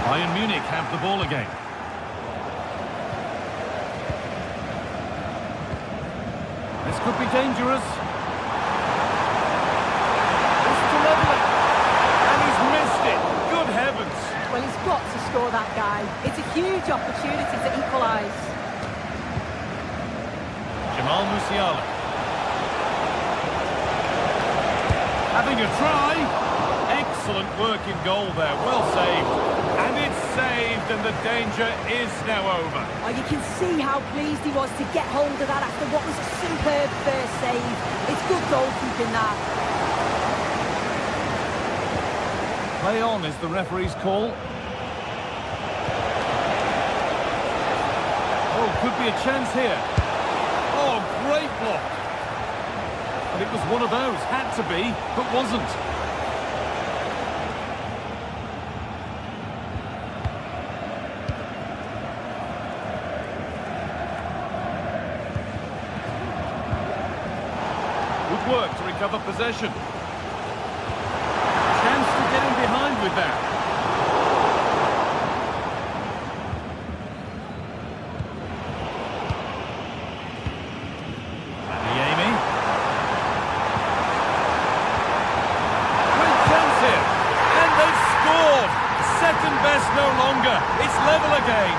Bayern Munich have the ball again. This could be dangerous. This to level it. And he's missed it. Good heavens. Well, he's got to score that guy. It's a huge opportunity to equalise. Jamal Musiala. Having a try. Excellent work in goal there. Well saved. And it's saved, and the danger is now over. Oh, you can see how pleased he was to get hold of that after what was a superb first save. It's good goalkeeping, that. Play on is the referee's call. Oh, could be a chance here. Oh, great block. And it was one of those. Had to be, but wasn't. Good work to recover possession. Chance to get in behind with that. Adeyemi. Great chance here. And they've scored. Second best no longer. It's level again.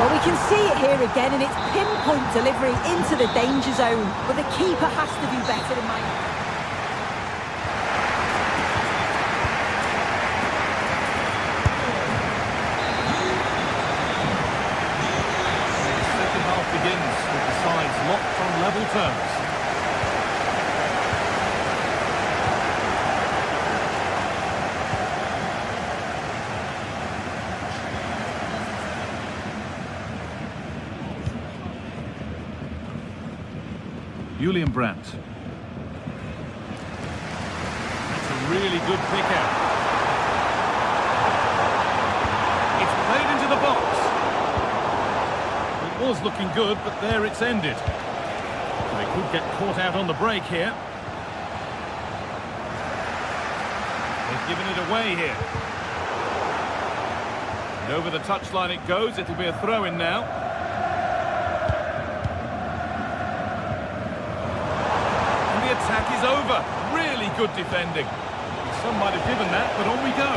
Well, we can see it here again, and it's pinpoint delivery into the danger zone. But the keeper has to do better in my... The second half begins with the sides locked on level terms. Julian Brandt. That's a really good pick out. It's played into the box. It was looking good, but there it's ended. They could get caught out on the break here. They've given it away here. And over the touchline it goes. It'll be a throw-in now. Attack is over. Really good defending. Some might have given that, but on we go.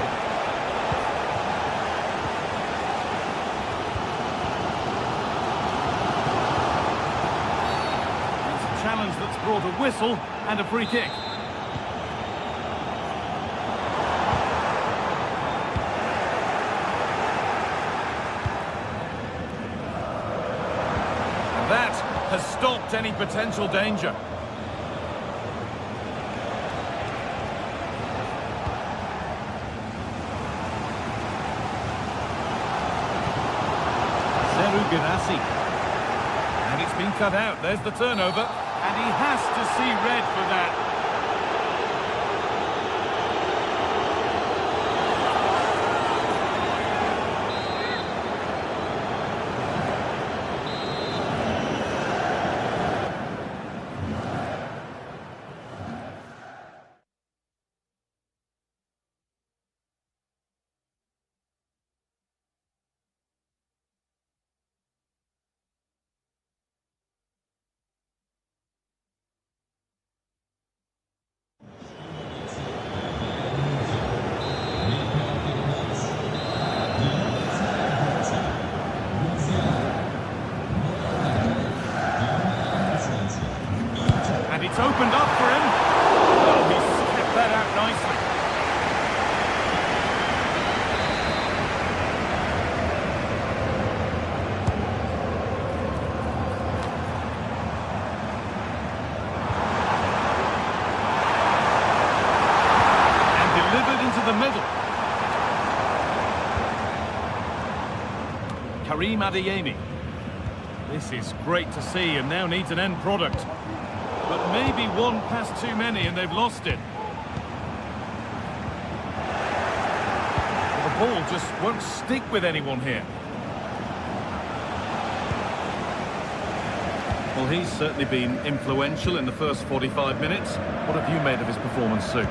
It's a challenge that's brought a whistle and a free kick. And that has stopped any potential danger. And it's been cut out. There's the turnover. And he has to see red for that. It's opened up for him. Oh, he's kept that out nicely. And delivered into the middle. Karim Adeyemi. This is great to see and now needs an end product. But maybe one pass too many and they've lost it. The ball just won't stick with anyone here. Well, he's certainly been influential in the first 45 minutes. What have you made of his performance, Sue?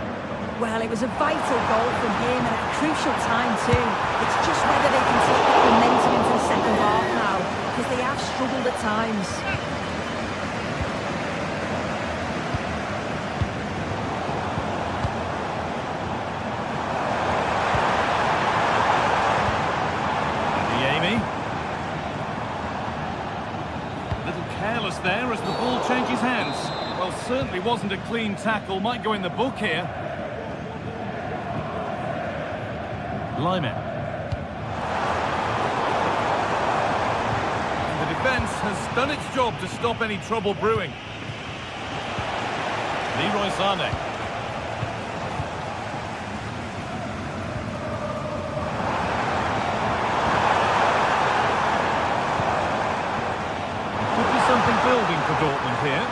Well, it was a vital goal from him and at a crucial time too. It's just whether they can take that momentum into the second half now, because they have struggled at times. Careless there as the ball changes hands. Well, certainly wasn't a clean tackle. Might go in the book here. Lyman. The defence has done its job to stop any trouble brewing. Leroy Sané. Building for Dortmund here.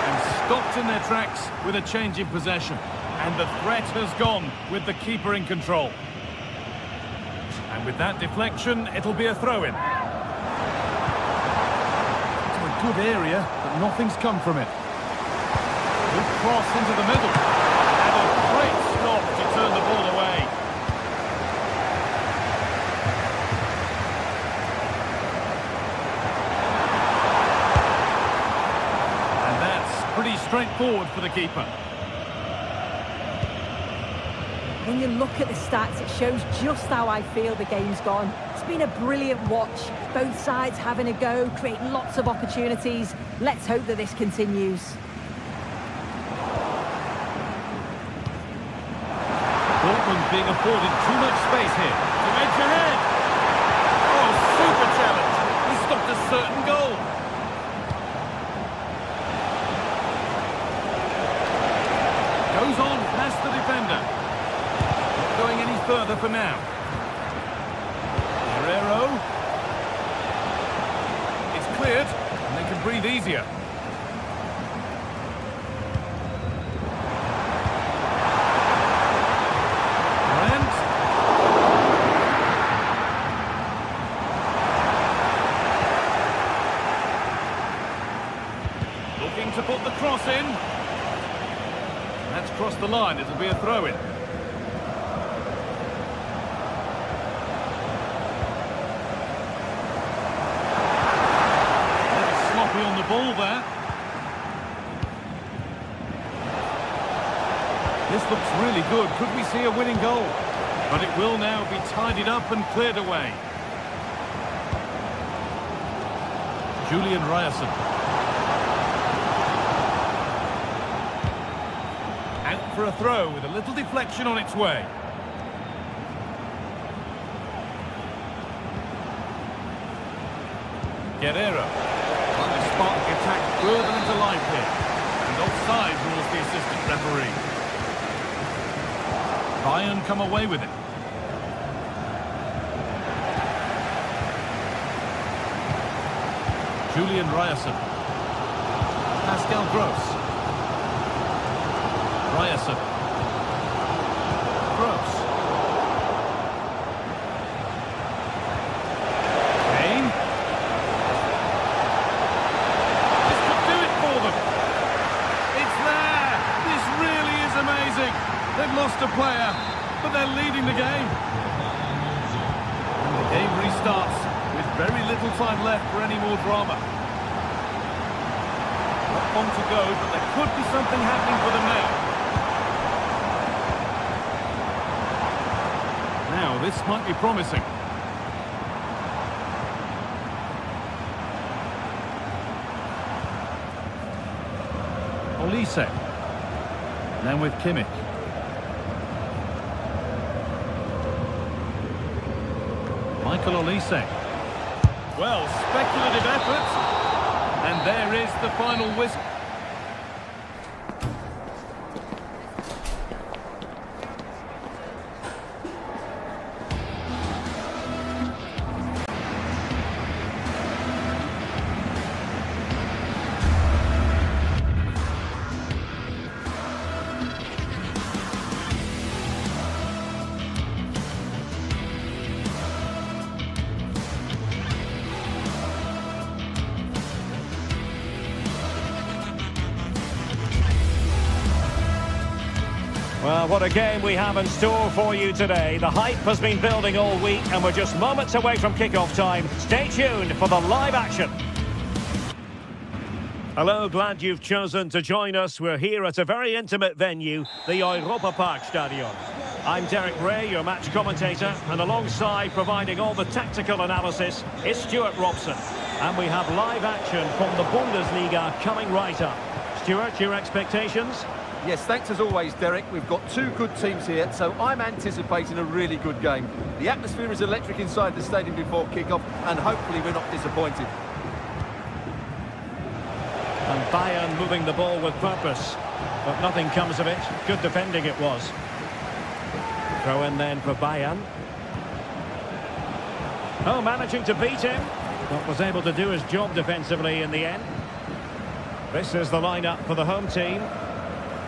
And stopped in their tracks with a change in possession. And the threat has gone with the keeper in control. And with that deflection, it'll be a throw-in. To a good area, but nothing's come from it. Good cross into the middle. And a great stop to turn the ball away. Pretty straightforward for the keeper. When you look at the stats, it shows just how I feel the game's gone. It's been a brilliant watch. Both sides having a go, creating lots of opportunities. Let's hope that this continues. Dortmund being afforded too much space here. To edge ahead. Oh, super challenge. He stopped a certain goal. Goes on past the defender. Not going any further for now. Guerrero. It's cleared, and they can breathe easier. Grant. Looking to put the cross in. That's crossed the line. It'll be a throw-in. A little sloppy on the ball there. This looks really good. Could we see a winning goal? But it will now be tidied up and cleared away. Julian Ryerson. Out for a throw with a little deflection on its way. Guerrero trying to spark the attack further into life here. And offside rules the assistant referee. Bayern come away with it. Julian Ryerson. Pascal Gross. Ryerson. Gross. Kane. This could do it for them. It's there. This really is amazing. They've lost a player, but they're leading the game. And the game restarts with very little time left for any more drama. Not long to go, but there could be something happening for them now. Now, this might be promising. Olise. Now with Kimmich. Michael Olise. Well, speculative effort. And there is the final whistle. what a game we have in store for you today. The hype has been building all week and we're just moments away from kick-off time. Stay tuned for the live action. Hello, glad you've chosen to join us. We're here at a very intimate venue, the Europa Park Stadion. I'm Derek Ray, your match commentator, and alongside providing all the tactical analysis is Stuart Robson. And we have live action from the Bundesliga coming right up. Stuart, your expectations? Yes, thanks as always, Derek. We've got two good teams here, so I'm anticipating a really good game. The atmosphere is electric inside the stadium before kick-off, and hopefully we're not disappointed. And Bayern moving the ball with purpose, but nothing comes of it. Good defending it was. Throw in then for Bayern. Oh, managing to beat him, but was able to do his job defensively in the end. This is the lineup for the home team.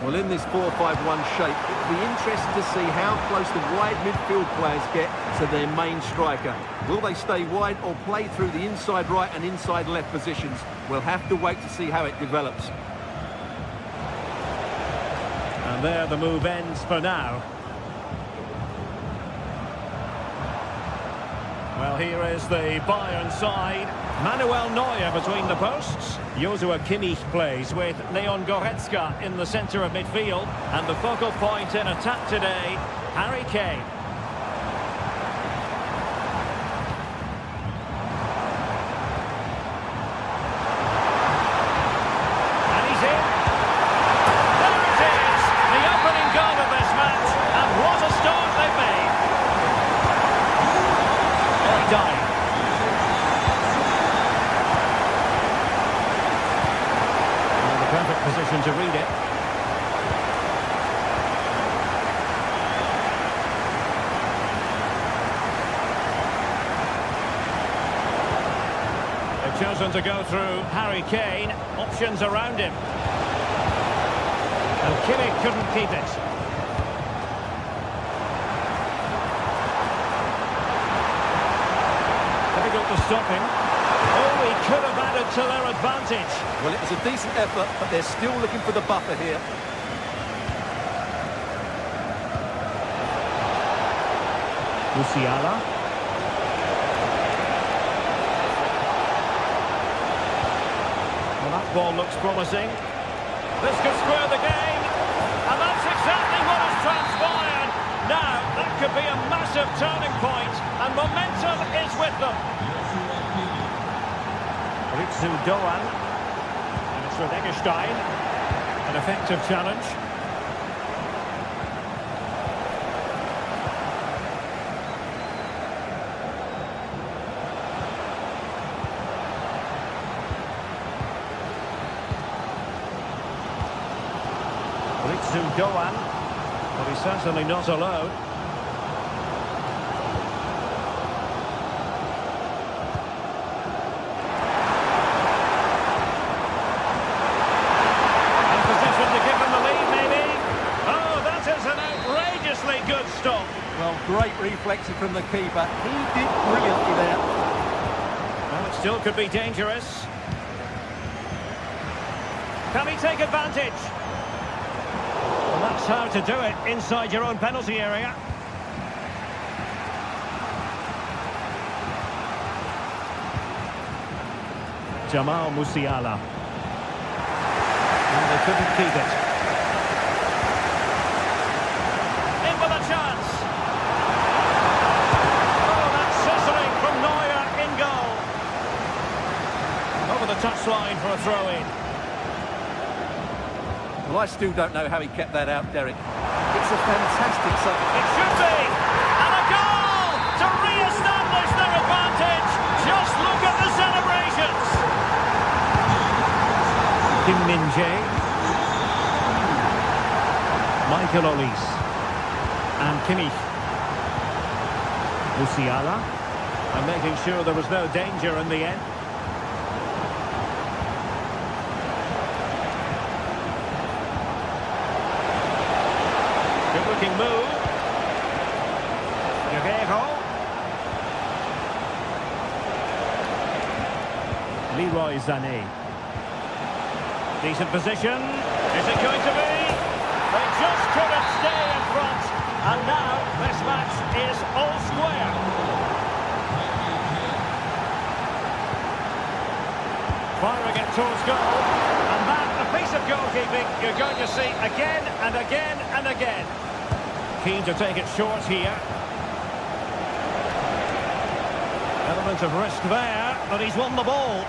Well, in this 4-5-1 shape, it'll be interesting to see how close the wide midfield players get to their main striker. Will they stay wide or play through the inside right and inside left positions? We'll have to wait to see how it develops. And there the move ends for now. Well, here is the Bayern side. Manuel Neuer between the posts. Joshua Kimmich plays with Leon Goretzka in the centre of midfield. And the focal point in attack today, Harry Kane. And he's in. There it is, the opening goal of this match. And what a start they've made. Dying. Perfect position to read it. They've chosen to go through Harry Kane. Options around him. And Kimmich couldn't keep it. Difficult to stop him. Oh, he could have added to their advantage. Well, it was a decent effort, but they're still looking for the buffer here. Musiala. Well, that ball looks promising. This could square the game. And that's exactly what has transpired. Now, that could be a massive turning point, and momentum is with them. Ritsu Doan, and it's Rodegestein, an effective challenge. Ritsu Doan, but he's certainly not alone. Well, great reflection from the keeper. He did brilliantly there. Well, it still could be dangerous. Can he take advantage? Well, that's how to do it inside your own penalty area. Jamal Musiala. And they couldn't keep it. Touchline for a throw-in. Well, I still don't know how he kept that out, Derek. It's a fantastic sub. It should be! And a goal to re-establish their advantage! Just look at the celebrations! Kim Min-jae. Michael Olise. And Kimmich. Musiala. And making sure there was no danger in the end. Good-looking move. Guerrero. Leroy Sané. Decent position. Is it going to be? They just couldn't stay in front. And now this match is all square. Firing it towards goal. And that, a piece of goalkeeping you're going to see again and again and again. Keen to take it short here. Element of risk there, but he's won the ball.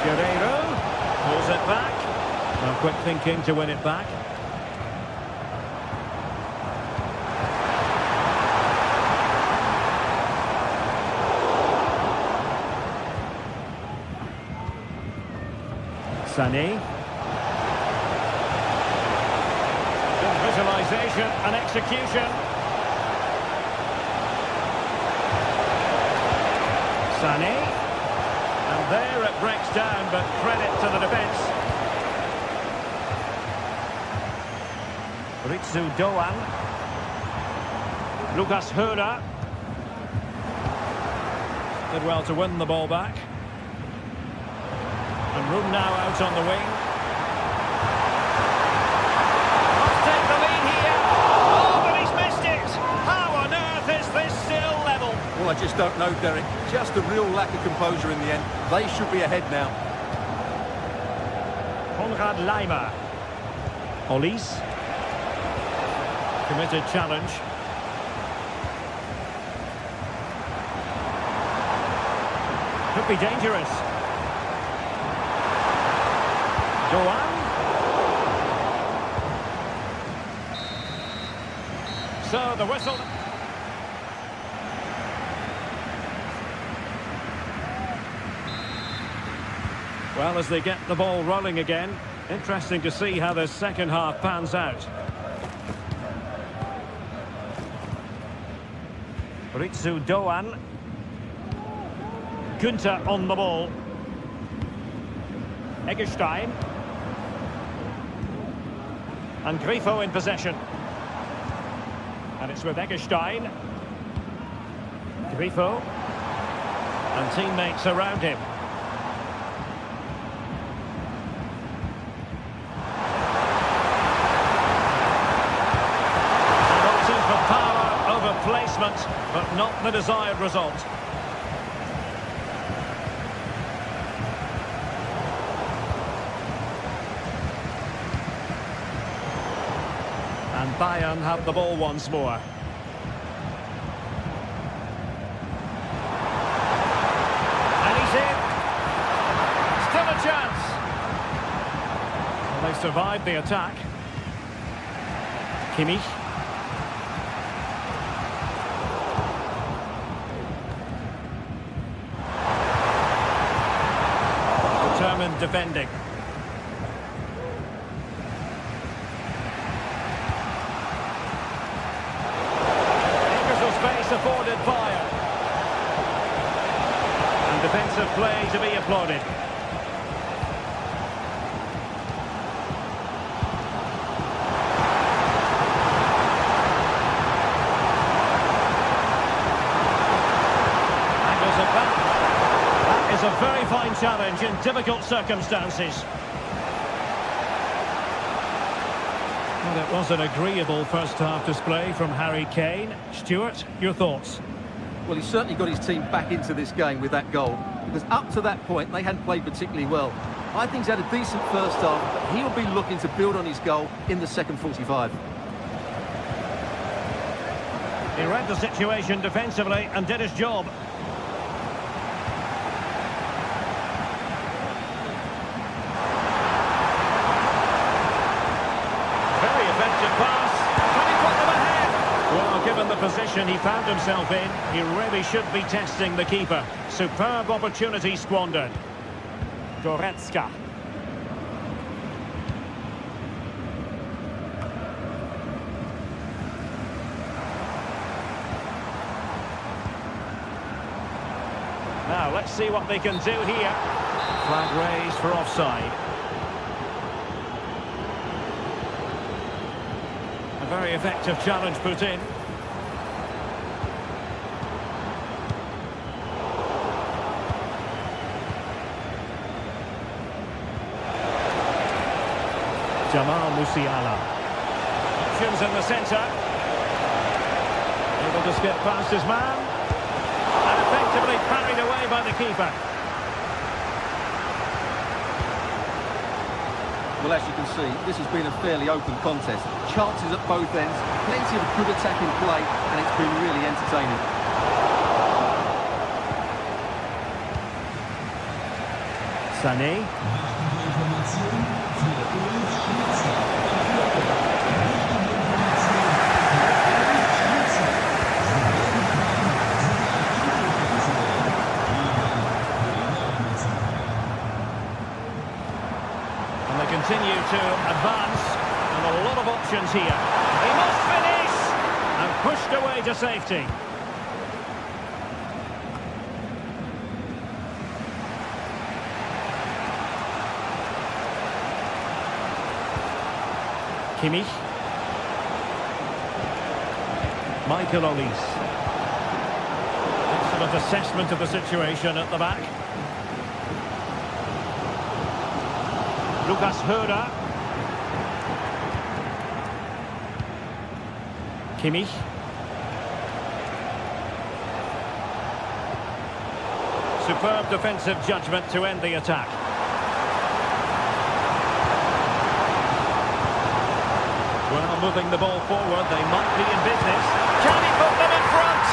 Guerreiro pulls it back. Now quick thinking to win it back. Sané. Good visualisation and execution. Sané. And there it breaks down, but credit to the defence. Ritsu Doan. Lucas Höra. Did well to win the ball back. And room now out on the wing. Must take the lead here. Oh, but he's missed it. How on earth is this still level? Well, I just don't know, Derek. Just a real lack of composure in the end. They should be ahead now. Konrad Laimer. Olise. Committed challenge. Could be dangerous. Doan. So the whistle. Well, as they get the ball rolling again, interesting to see how the second half pans out. Ritsu Doan. Günther on the ball. Eggestein. And Grifo in possession. And it's with Eggestein. Grifo. And teammates around him. And opting for power over placement, but not the desired result. And Bayern have the ball once more. And he's in. Still a chance. Well, they survived the attack. Kimmich. Determined defending. Afforded fire. And defensive play to be applauded. Angles it back. That is a very fine challenge in difficult circumstances. Well, it was an agreeable first-half display from Harry Kane. Stuart, your thoughts? Well, he certainly got his team back into this game with that goal, because up to that point, they hadn't played particularly well. I think he's had a decent first half, but he'll be looking to build on his goal in the second 45. He read the situation defensively and did his job. Given the position he found himself in, he really should be testing the keeper. Superb opportunity squandered. Goretzka. Now, let's see what they can do here. Flag raised for offside. A very effective challenge put in. Jamal Musiala. Options in the centre. Able to skip past his man. And effectively parried away by the keeper. Well, as you can see, this has been a fairly open contest. Chances at both ends, plenty of good attacking play, and it's been really entertaining. Sané. And they continue to advance, and a lot of options here. He must finish! And pushed away to safety. Kimmich. Michael Olise. Excellent assessment of the situation at the back. Lucas Höder. Kimmich. Superb defensive judgment to end the attack. Well, moving the ball forward, they might be in business. Can he put them in front?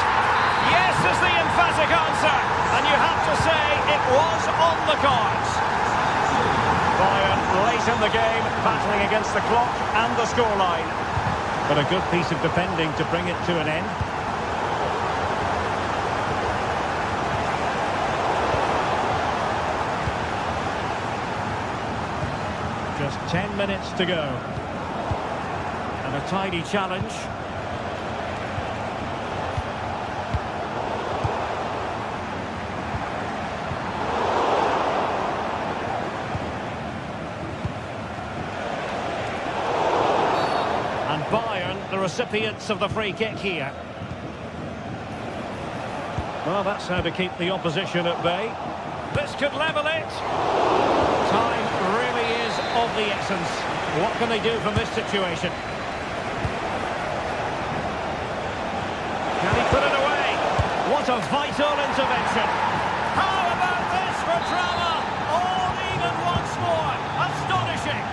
Yes is the emphatic answer. And you have to say it was on the cards. Bayern late in the game, battling against the clock and the scoreline. But a good piece of defending to bring it to an end. Just 10 minutes to go. And a tidy challenge. And Bayern, the recipients of the free kick here. Well, that's how to keep the opposition at bay. This could level it. Time really is of the essence. What can they do from this situation? Can he put it away? What a vital intervention. How about this for drama? All even once more. Astonishing.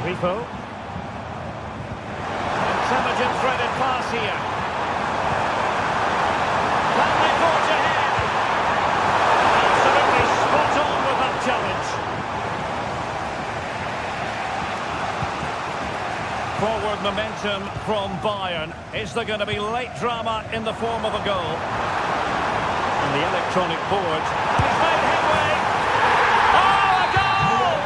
Ripo. Intelligent threaded pass here. Can they forge ahead? Absolutely spot on with that challenge. Forward momentum from Bayern. Is there going to be late drama in the form of a goal? And the electronic board. He's made headway. Oh, a goal!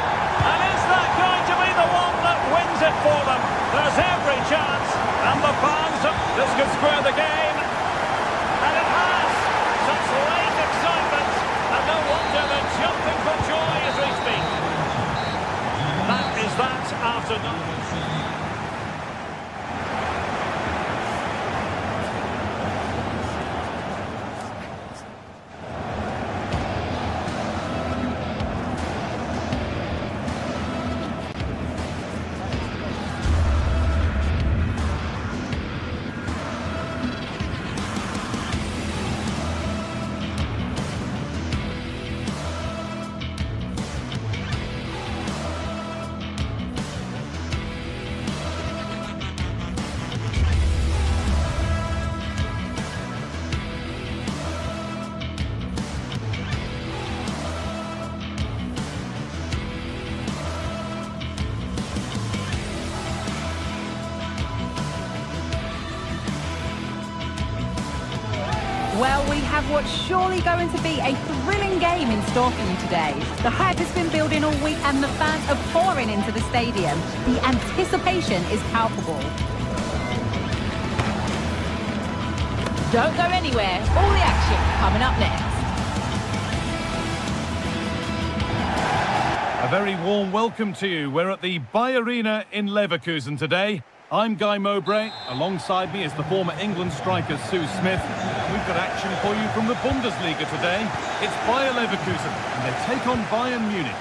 And is that going to be the one that wins it for them? There's every chance. And the fans, this could square the game. And it has. Such late excitement. And no wonder they're jumping for joy as we speak. That is that after 9. Well, we have what's surely going to be a thrilling game in store for you today. The hype has been building all week and the fans are pouring into the stadium. The anticipation is palpable. Don't go anywhere. All the action coming up next. A very warm welcome to you. We're at the Bayer Arena in Leverkusen today. I'm Guy Mowbray. Alongside me is the former England striker Sue Smith. We've got action for you from the Bundesliga today. It's Bayer Leverkusen and they take on Bayern Munich.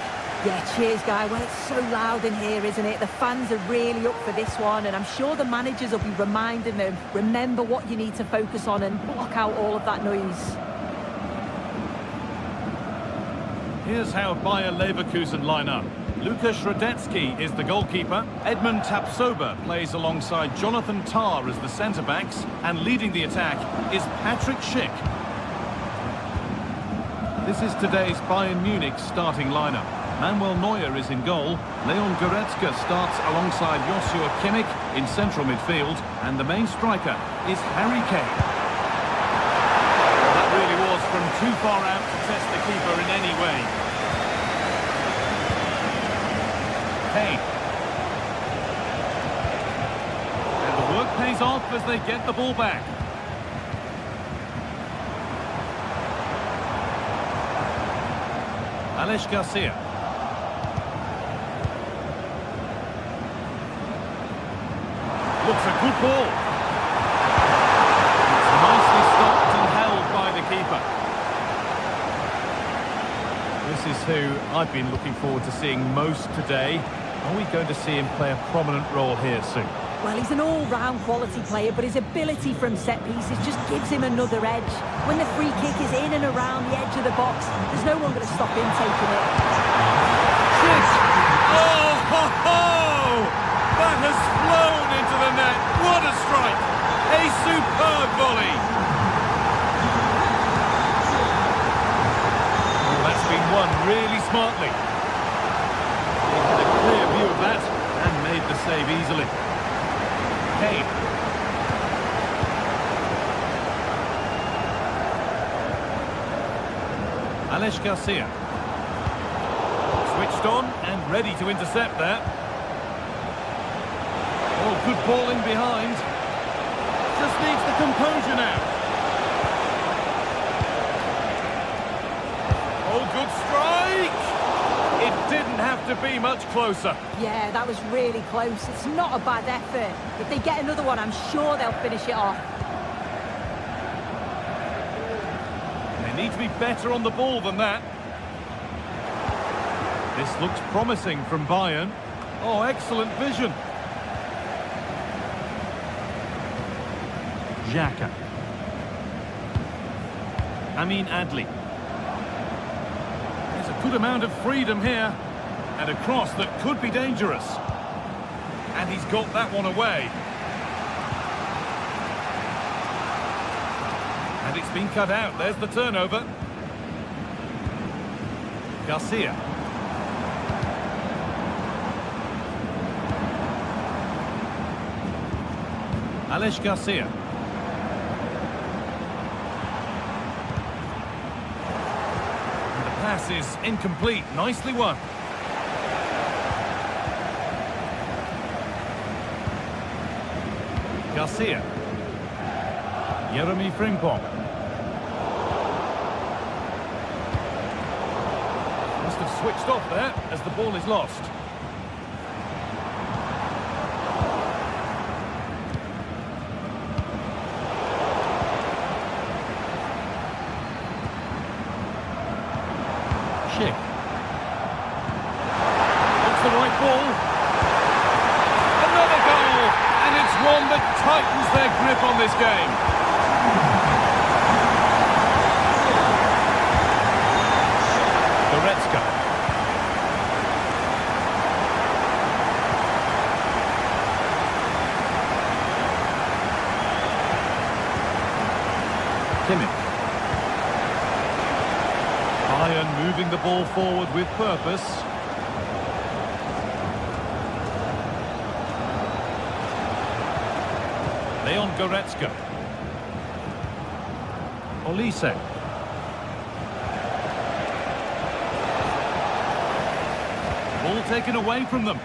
Yeah, cheers, Guy. Well, it's so loud in here, isn't it? The fans are really up for this one, and I'm sure the managers will be reminding them, remember what you need to focus on and block out all of that noise. Here's how Bayer Leverkusen line up. Lukas Radetzky is the goalkeeper. Edmund Tapsoba plays alongside Jonathan Tah as the centre-backs. And leading the attack is Patrick Schick. This is today's Bayern Munich starting lineup. Manuel Neuer is in goal. Leon Goretzka starts alongside Joshua Kimmich in central midfield. And the main striker is Harry Kane. That really was from too far out to test the keeper in any way. Kane. And the work pays off as they get the ball back. Alex Garcia. Looks a good ball. It's nicely stopped and held by the keeper. This is who I've been looking forward to seeing most today. Are we going to see him play a prominent role here soon? Well, he's an all-round quality player, but his ability from set pieces just gives him another edge. When the free kick is in and around the edge of the box, there's no one going to stop him taking it. Oh, ho, ho! That has flown into the net. What a strike! A superb volley. Oh, that's been won really smartly. He had a clear view of that and made the save easily. Kane. Alex Garcia. Switched on and ready to intercept there. Oh, good ball in behind. Just needs the composure now. Oh, good strike! It didn't have to be much closer. Yeah, that was really close. It's not a bad effort. If they get another one, I'm sure they'll finish it off. They need to be better on the ball than that. This looks promising from Bayern. Oh, excellent vision. Xhaka. Amin Adli. There's a good amount of freedom here. And a cross that could be dangerous. And he's got that one away. And it's been cut out. There's the turnover. Garcia. Alex Garcia. And the pass is incomplete. Nicely won. Garcia. Jeremy Frimpong. Must have switched off there as the ball is lost. Schick. That's the right ball. Another goal! And it's one that tightens their grip on this game. Goretzka. Kimmich. Bayern moving the ball forward with purpose. Leon Goretzka. Olise. Ball taken away from them.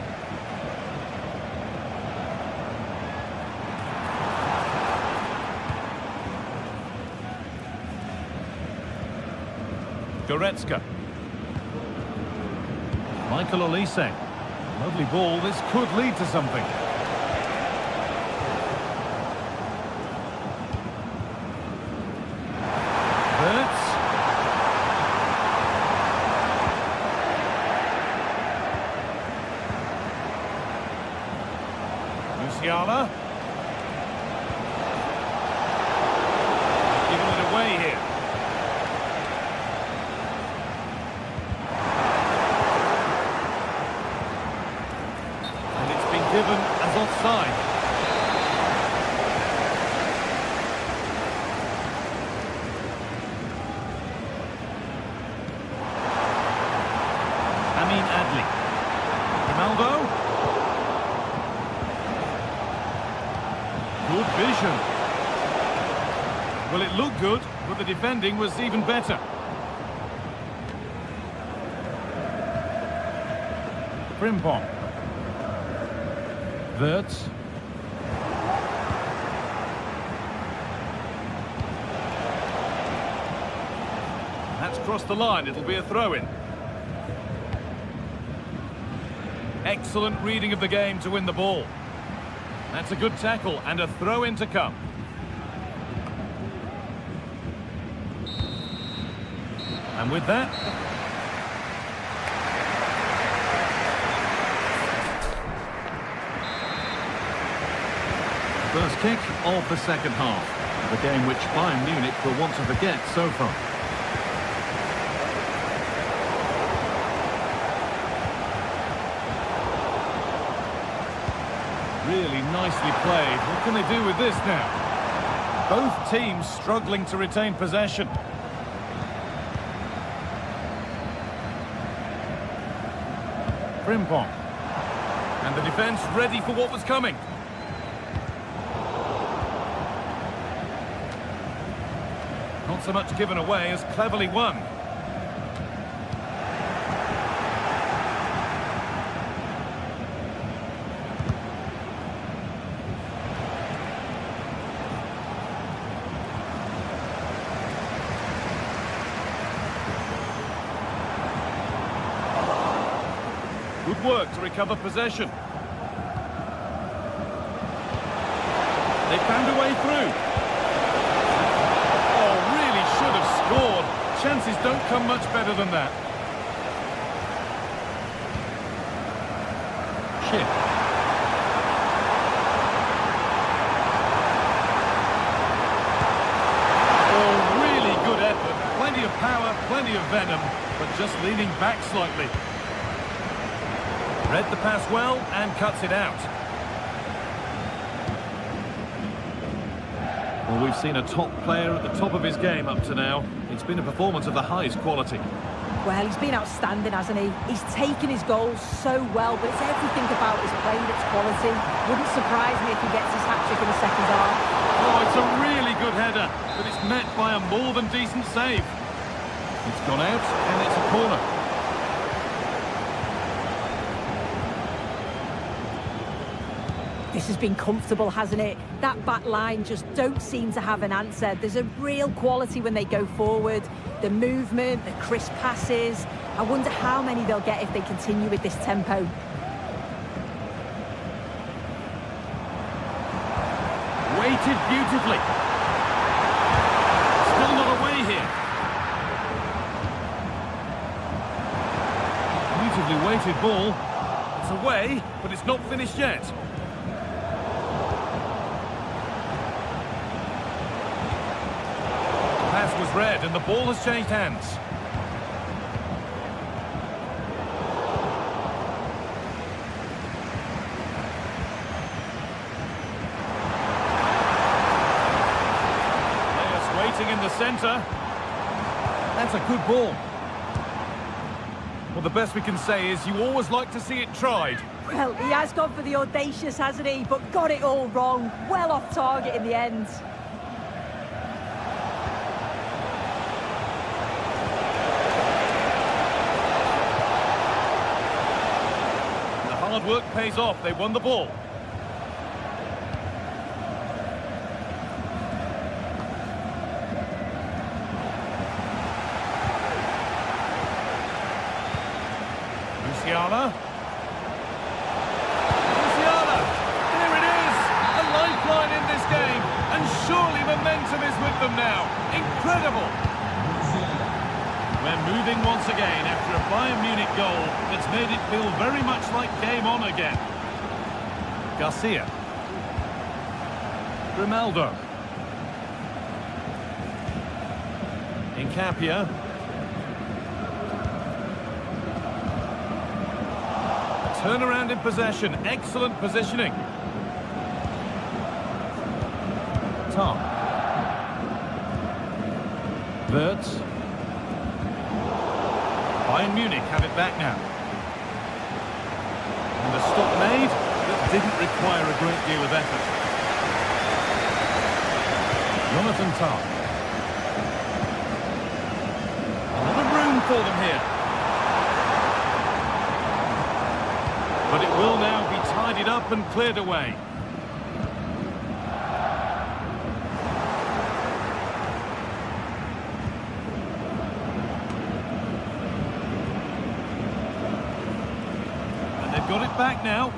Goretzka. Michael Olise. Lovely ball. This could lead to something. Hurts. Musiala. Giving it away here. And it's been given as offside. Ronaldo. Good vision. Well, it looked good, but the defending was even better. Frimpong. Wirtz. That's crossed the line. It'll be a throw-in. Excellent reading of the game to win the ball. That's a good tackle and a throw-in to come. And with that... first kick of the second half. The game which Bayern Munich will want to forget so far. Really nicely played. What can they do with this now? Both teams struggling to retain possession. Frimpong. And the defence ready for what was coming. Not so much given away as cleverly won. Good work to recover possession. They found a way through. Oh, really should have scored. Chances don't come much better than that. Chip. Oh, really good effort. Plenty of power, plenty of venom, but just leaning back slightly. Read the pass well and cuts it out. Well, we've seen a top player at the top of his game up to now. It's been a performance of the highest quality. Well, he's been outstanding, hasn't he? He's taken his goals so well, but it's everything about his play that's quality. Wouldn't surprise me if he gets his hat-trick in the second half. Oh, it's a really good header, but it's met by a more than decent save. It's gone out, and it's a corner. This has been comfortable, hasn't it? That back line just don't seem to have an answer. There's a real quality when they go forward. The movement, the crisp passes. I wonder how many they'll get if they continue with this tempo. Weighted beautifully. Still not away here. Beautifully weighted ball. It's away, but it's not finished yet. Was read and the ball has changed hands. Players waiting in the centre. That's a good ball. Well, the best we can say is you always like to see it tried. Well, he has gone for the audacious, hasn't he? But got it all wrong. Well off target in the end. Hard work pays off. They won the ball. Musiala. Musiala! There it is! A lifeline in this game, and surely momentum is with them now. Incredible! We're moving once again after a Bayern Munich goal that's made it feel very much like game on again. Garcia. Grimaldo. Incapia. Turnaround in possession. Excellent positioning. Tom. Wirtz. Bayern Munich have it back now. And a stop made that didn't require a great deal of effort. Jonathan Tah. A lot of room for them here. But it will now be tidied up and cleared away. Got it back now.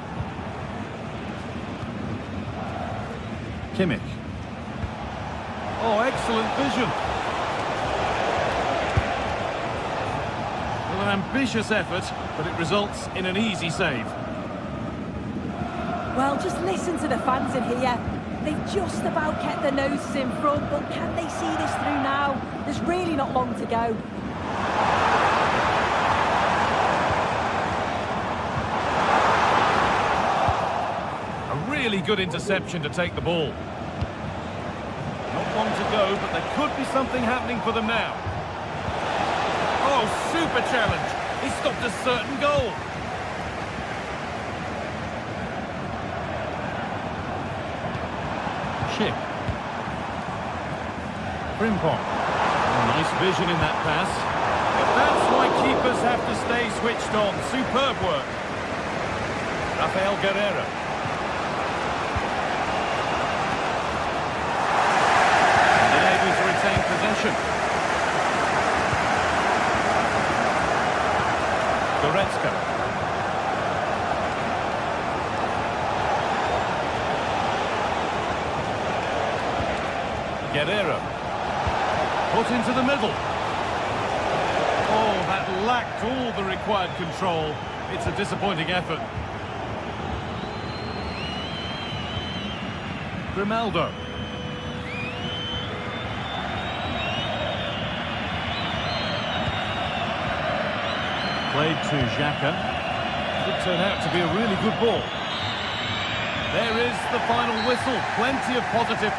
Kimmich. Oh, excellent vision. Well, an ambitious effort, but it results in an easy save. Well, just listen to the fans in here. They've just about kept their noses in front, but can they see this through now? There's really not long to go. Really good interception to take the ball. Not long to go, but there could be something happening for them now. Oh, super challenge. He stopped a certain goal. Schick. Frimpong. Nice vision in that pass. But that's why keepers have to stay switched on. Superb work. Rafael Guerreiro. Possession. Goretzka. Guerreiro. Put into the middle. Oh, that lacked all the required control. It's a disappointing effort. Grimaldo. Played to Xhaka. Could turn out to be a really good ball. There is the final whistle. Plenty of positive.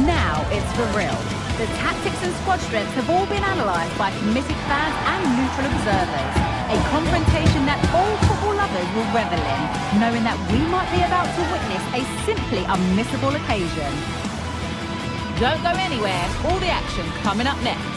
Now it's for real. The tactics and squad strengths have all been analysed by committed fans and neutral observers. A confrontation that all football lovers will revel in, knowing that we might be about to witness a simply unmissable occasion. Don't go anywhere, all the action coming up next.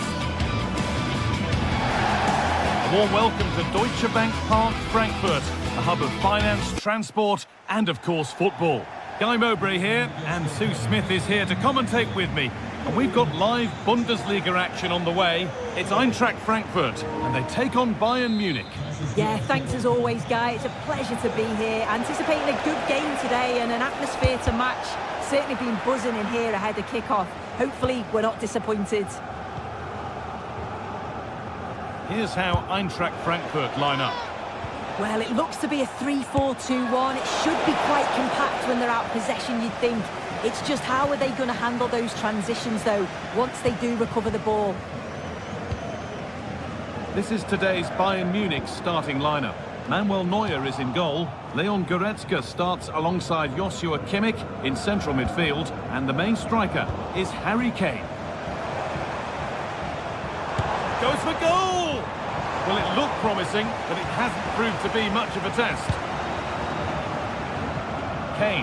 A warm welcome to Deutsche Bank Park, Frankfurt, a hub of finance, transport and of course football. Guy Mowbray here, and Sue Smith is here to commentate with me. And we've got live Bundesliga action on the way. It's Eintracht Frankfurt, and they take on Bayern Munich. Yeah, thanks as always, Guy. It's a pleasure to be here. Anticipating a good game today and an atmosphere to match. Certainly been buzzing in here ahead of kick-off. Hopefully, we're not disappointed. Here's how Eintracht Frankfurt line up. Well, it looks to be a 3-4-2-1. It should be quite compact when they're out of possession, you'd think. It's just how are they going to handle those transitions, though, once they do recover the ball? This is today's Bayern Munich starting lineup. Manuel Neuer is in goal. Leon Goretzka starts alongside Joshua Kimmich in central midfield. And the main striker is Harry Kane. Goes for goal! Well, it looked promising, but it hasn't proved to be much of a test. Kane.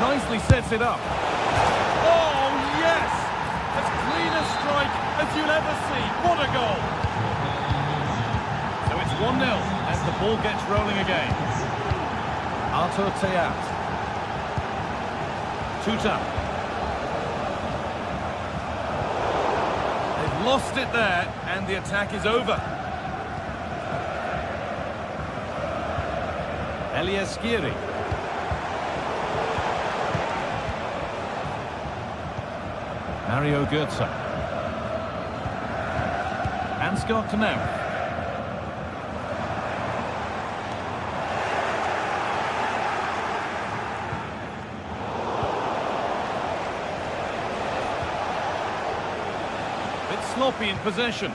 Nicely sets it up. Oh, yes! As clean a strike as you'll ever see. What a goal! So it's 1-0 as the ball gets rolling again. Artur Teat. Tuta. They've lost it there, and the attack is over. Elias Skiri. Mario Götze. Ansgar Knauf. Bit sloppy in possession.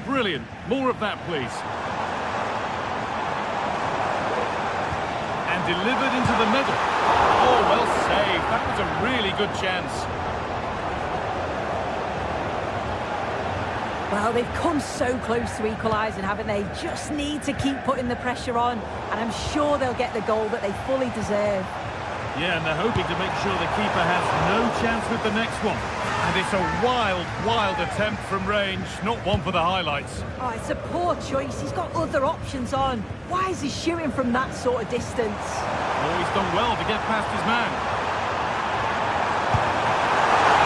Brilliant. More of that, please. And delivered into the middle. Oh, well saved. That was a really good chance. Well, they've come so close to equalising, haven't they? Just need to keep putting the pressure on, and I'm sure they'll get the goal that they fully deserve. Yeah, and they're hoping to make sure the keeper has no chance with the next one. And it's a wild, wild attempt from range, not one for the highlights. Oh, it's a poor choice. He's got other options on. Why is he shooting from that sort of distance? Oh, he's done well to get past his man.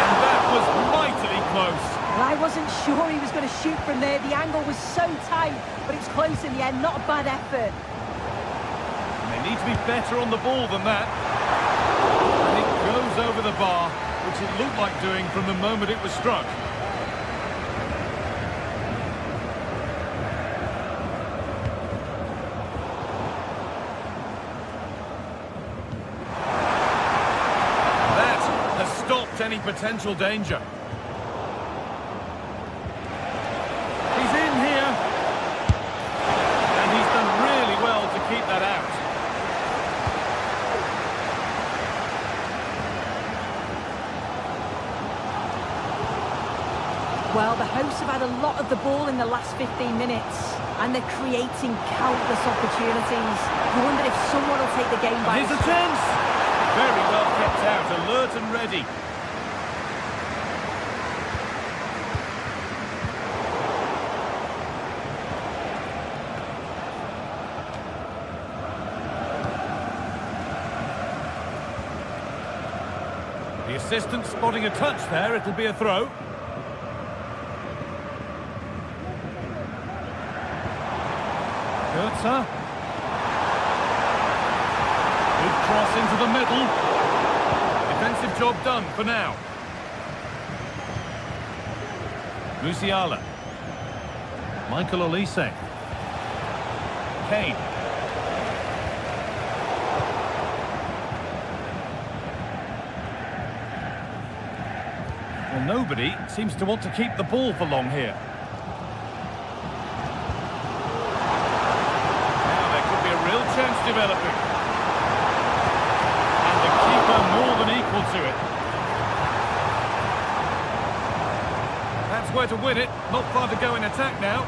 And that was mightily close. Well, I wasn't sure he was going to shoot from there. The angle was so tight, but it's close in the end. Not a bad effort. And they need to be better on the ball than that. And it goes over the bar, which it looked like doing from the moment it was struck. That has stopped any potential danger. He's in here. And he's done really well to keep that out. Well, the hosts have had a lot of the ball in the last 15 minutes, and they're creating countless opportunities. You wonder if someone will take the game by Here's a chance! Very well kept out, alert and ready. The assistant spotting a touch there, it'll be a throw. Götze. Good cross into the middle. Defensive job done for now. Musiala. Michael Olise. Kane. Well, nobody seems to want to keep the ball for long here. Chance developing. And the keeper more than equal to it. That's where to win it. Not far to go in attack now.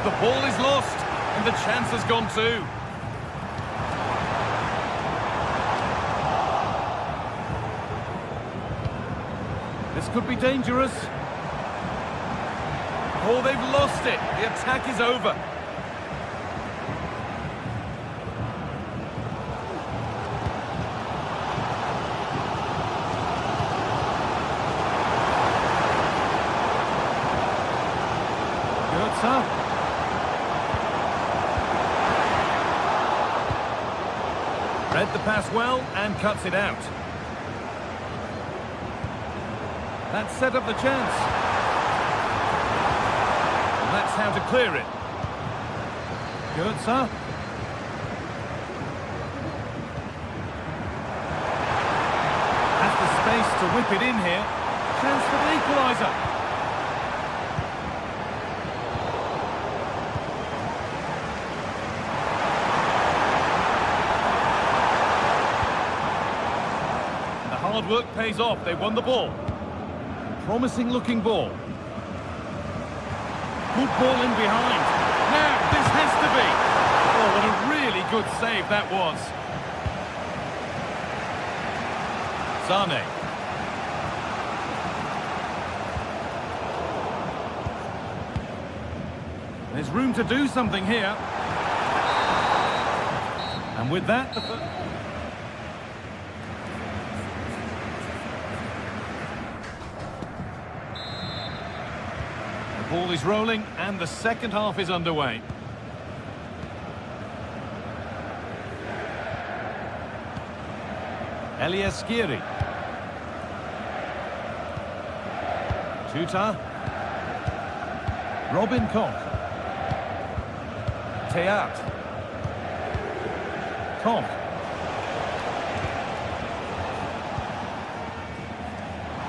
The ball is lost and the chance has gone too. This could be dangerous. Oh, they've lost it. The attack is over. read the pass well and cuts it out. That set up the chance. And that's how to clear it. Goetze. Has the space to whip it in here. Chance for the equaliser. The hard work pays off. They won the ball. Promising looking ball. Good ball in behind. Now, this has to be. Oh, what a really good save that was. Sane. There's room to do something here. And with that... The ball is rolling and the second half is underway. Elias Skiri. Tuta. Robin Koch. Teat. Koch.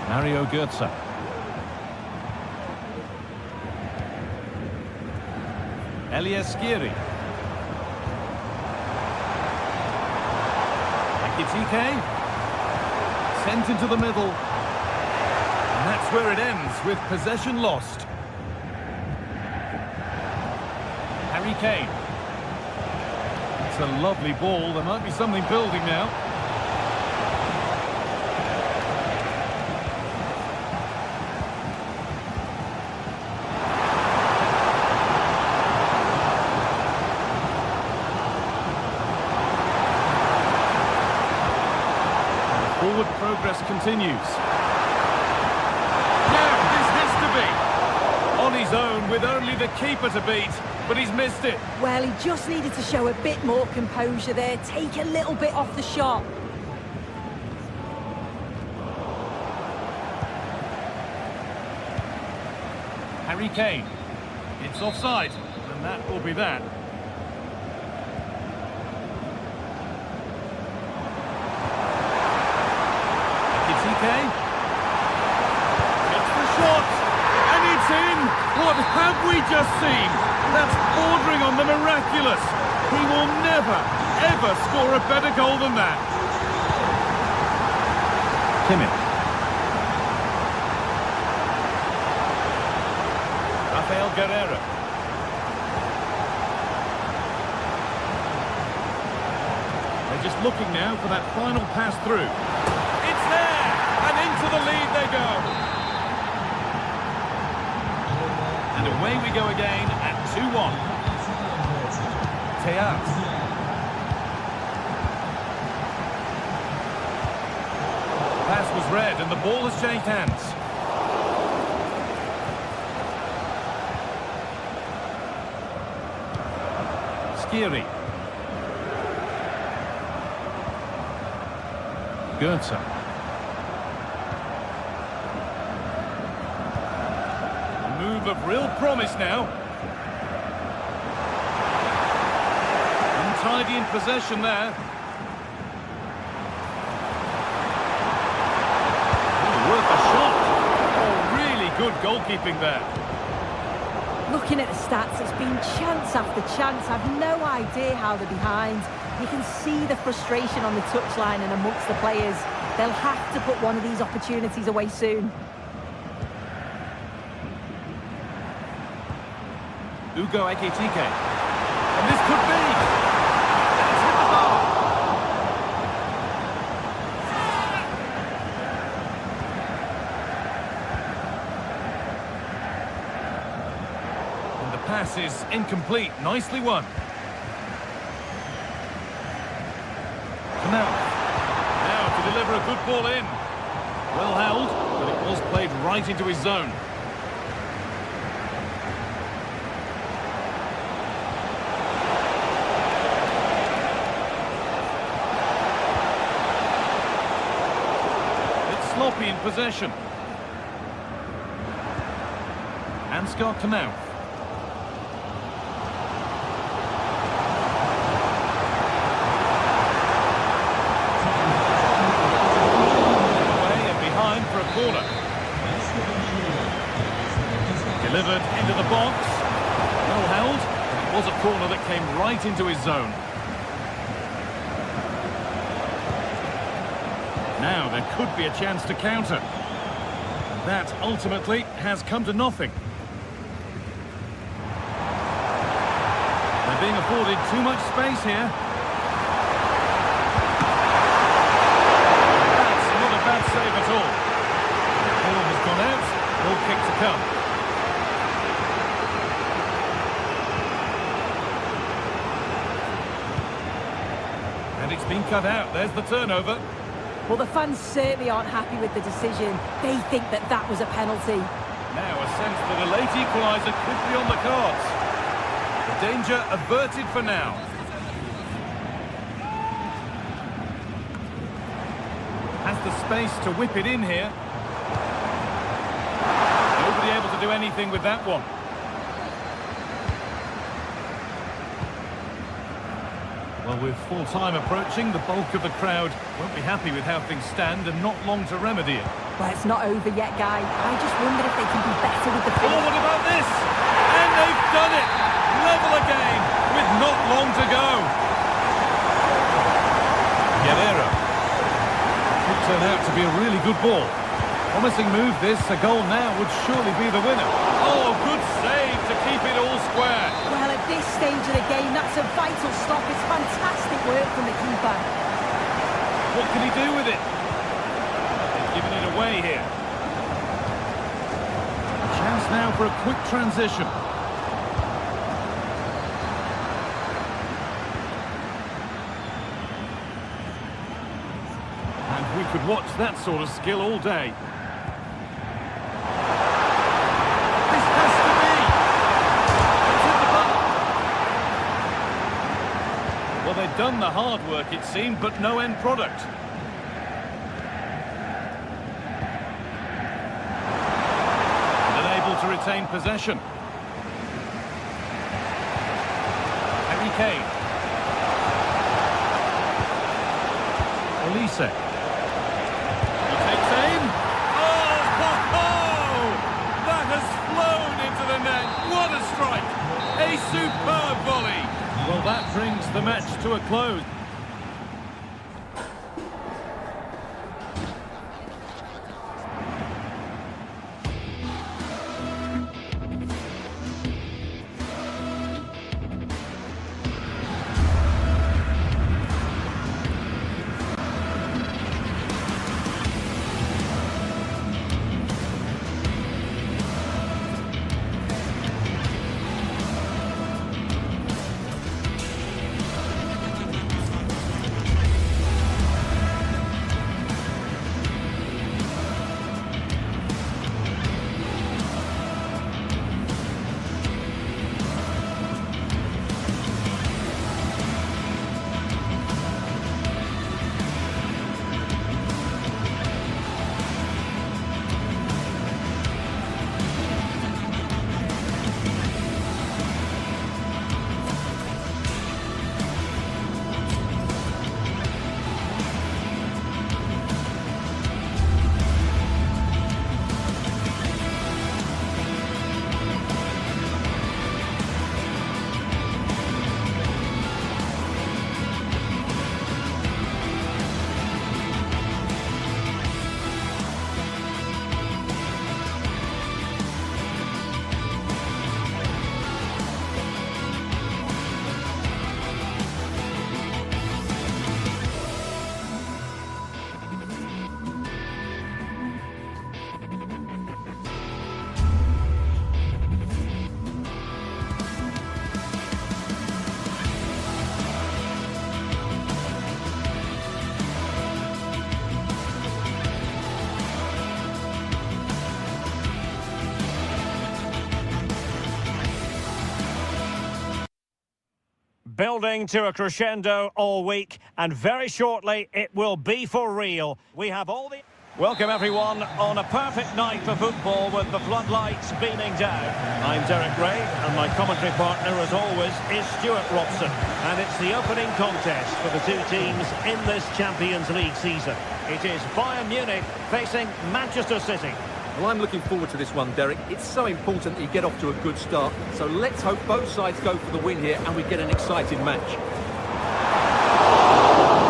Mario Goetze. Elias Skiri. Ekitike. Sent into the middle. And that's where it ends, with possession lost. Harry Kane. It's a lovely ball. There might be something building now. Forward progress continues. Now, this has to be. On his own, with only the keeper to beat, but he's missed it. Well, he just needed to show a bit more composure there, take a little bit off the shot. Harry Kane. It's offside, and that will be that. Ekitike. It's the shot, and it's in! What have we just seen? That's bordering on the miraculous. He will never, ever score a better goal than that. Kimmich. Rafael Guerreiro. They're just looking now for that final pass through. It's there! And into the lead they go. And away we go again at 2-1. Teat. Pass was read and the ball has changed hands. Skiri. Goetze. Of real promise now. Untidy in possession there. Ooh, worth a shot. Oh, really good goalkeeping there. Looking at the stats, it's been chance after chance. I've no idea how they're behind. You can see the frustration on the touchline and amongst the players. They'll have to put one of these opportunities away soon. Ugo Ekitike. And this could be. It's hit the bar. And the pass is incomplete. Nicely won. Now to deliver a good ball in. Well held, but it was played right into his zone. sloppy in possession. Ansgar Knauf. Away and behind for a corner. Delivered into the box. Well held. It was a corner that came right into his zone. Now there could be a chance to counter. That ultimately has come to nothing. They're being afforded too much space here. That's not a bad save at all. The ball has gone out. Goal kick to come. And it's been cut out. There's the turnover. Well, the fans certainly aren't happy with the decision. They think that that was a penalty. Now a sense that a late equaliser could be on the cards. The danger averted for now. Has the space to whip it in here. Nobody able to do anything with that one. Well, with full time approaching, the bulk of the crowd won't be happy with how things stand and not long to remedy it. Well, it's not over yet, Guy. I just wondered if they can be better with the Oh, finish. what about this? And they've done it! Level again with not long to go. Guerrero. Could turn out to be a really good ball. Promising move this. A goal now would surely be the winner. Oh, good save to keep it all square. Well, at this stage of the game, that's a vital stop. It's fantastic work from the keeper. What can he do with it? They've given it away here. A chance now for a quick transition. And we could watch that sort of skill all day. This has to be. It's hit the button. Well, they've done the hard work, it seemed, but no end product. And unable to retain possession. Harry Kane. Elise. He takes aim. Oh, ho, ho! That has flown into the net. What a strike! A superb volley. Well, that brings the match to a close. Building to a crescendo all week, and very shortly it will be for real. We have all the... Welcome everyone on a perfect night for football with the floodlights beaming down. I'm Derek Ray and my commentary partner as always is Stuart Robson. And it's the opening contest for the two teams in this Champions League season. It is Bayern Munich facing Manchester City. Well, I'm looking forward to this one, Derek. It's so important that you get off to a good start. So let's hope both sides go for the win here and we get an exciting match.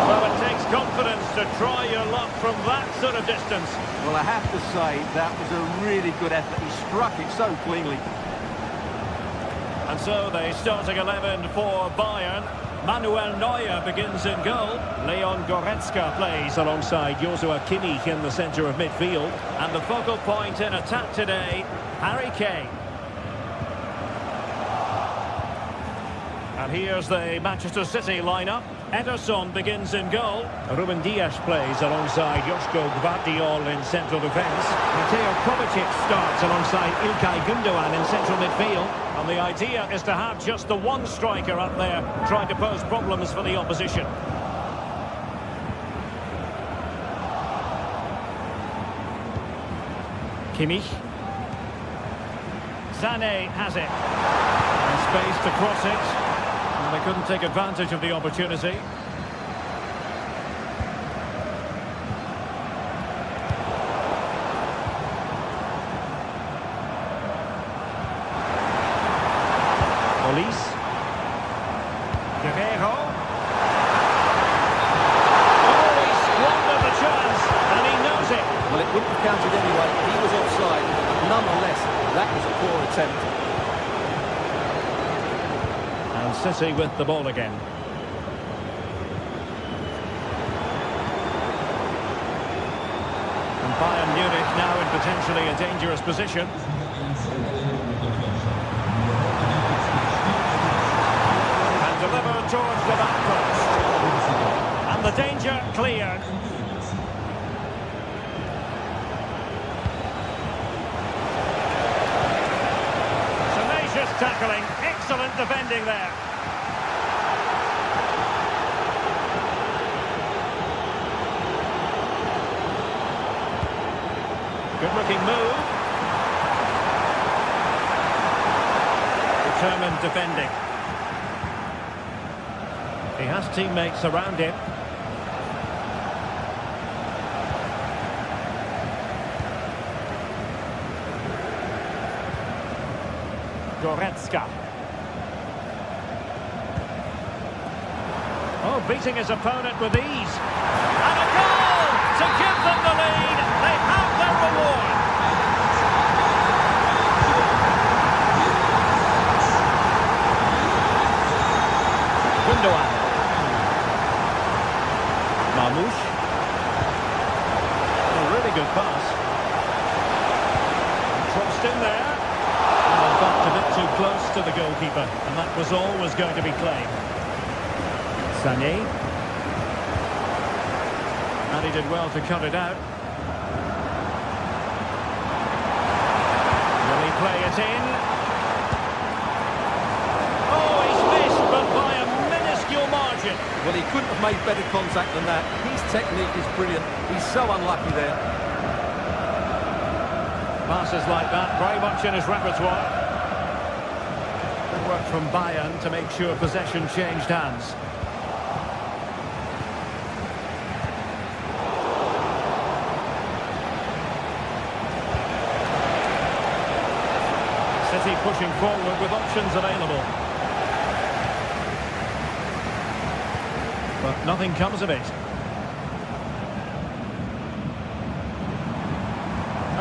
Well, it takes confidence to try your luck from that sort of distance. Well, I have to say, that was a really good effort. He struck it so cleanly. And so the starting 11 for Bayern. Manuel Neuer begins in goal. Leon Goretzka plays alongside Joshua Kimmich in the centre of midfield. And the focal point in attack today, Harry Kane. And here's the Manchester City lineup. Ederson begins in goal. Ruben Dias plays alongside Joško Gvardiol in central defence. Mateo Kovacic starts alongside Ilkay Gundogan in central midfield. And the idea is to have just the one striker up there trying to pose problems for the opposition. Kimmich. Sané has it. And space to cross it. And they couldn't take advantage of the opportunity. Olise. Guerreiro. Oh, he squandered the chance, and he knows it. Well, it wouldn't have counted anyway. He was offside. Nonetheless, that was a poor attempt. And City with the ball again. And Bayern Munich now in potentially a dangerous position. And delivered towards the back post. And the danger cleared. Tenacious tackling. Excellent defending there. Good looking move. Determined defending. He has teammates around him. Goretzka. Oh, beating his opponent with ease. And a goal to give them the lead. They have their reward. Gundogan. Marmoush. A really good pass. Crossed in there. And backed a bit too close to the goalkeeper. And that was always going to be claimed. Sané. And he did well to cut it out. Will he play it in? Oh, he's missed, but by a minuscule margin. Well, he couldn't have made better contact than that. His technique is brilliant. He's so unlucky there. Passes like that, very much in his repertoire. Good work from Bayern to make sure possession changed hands. City pushing forward with options available. But nothing comes of it.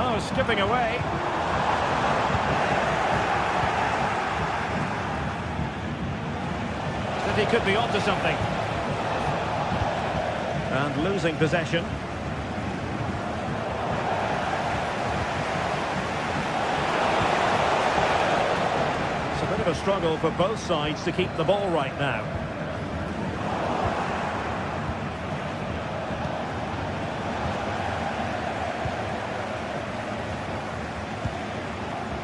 Oh, skipping away. City could be onto something. And losing possession. A struggle for both sides to keep the ball right now.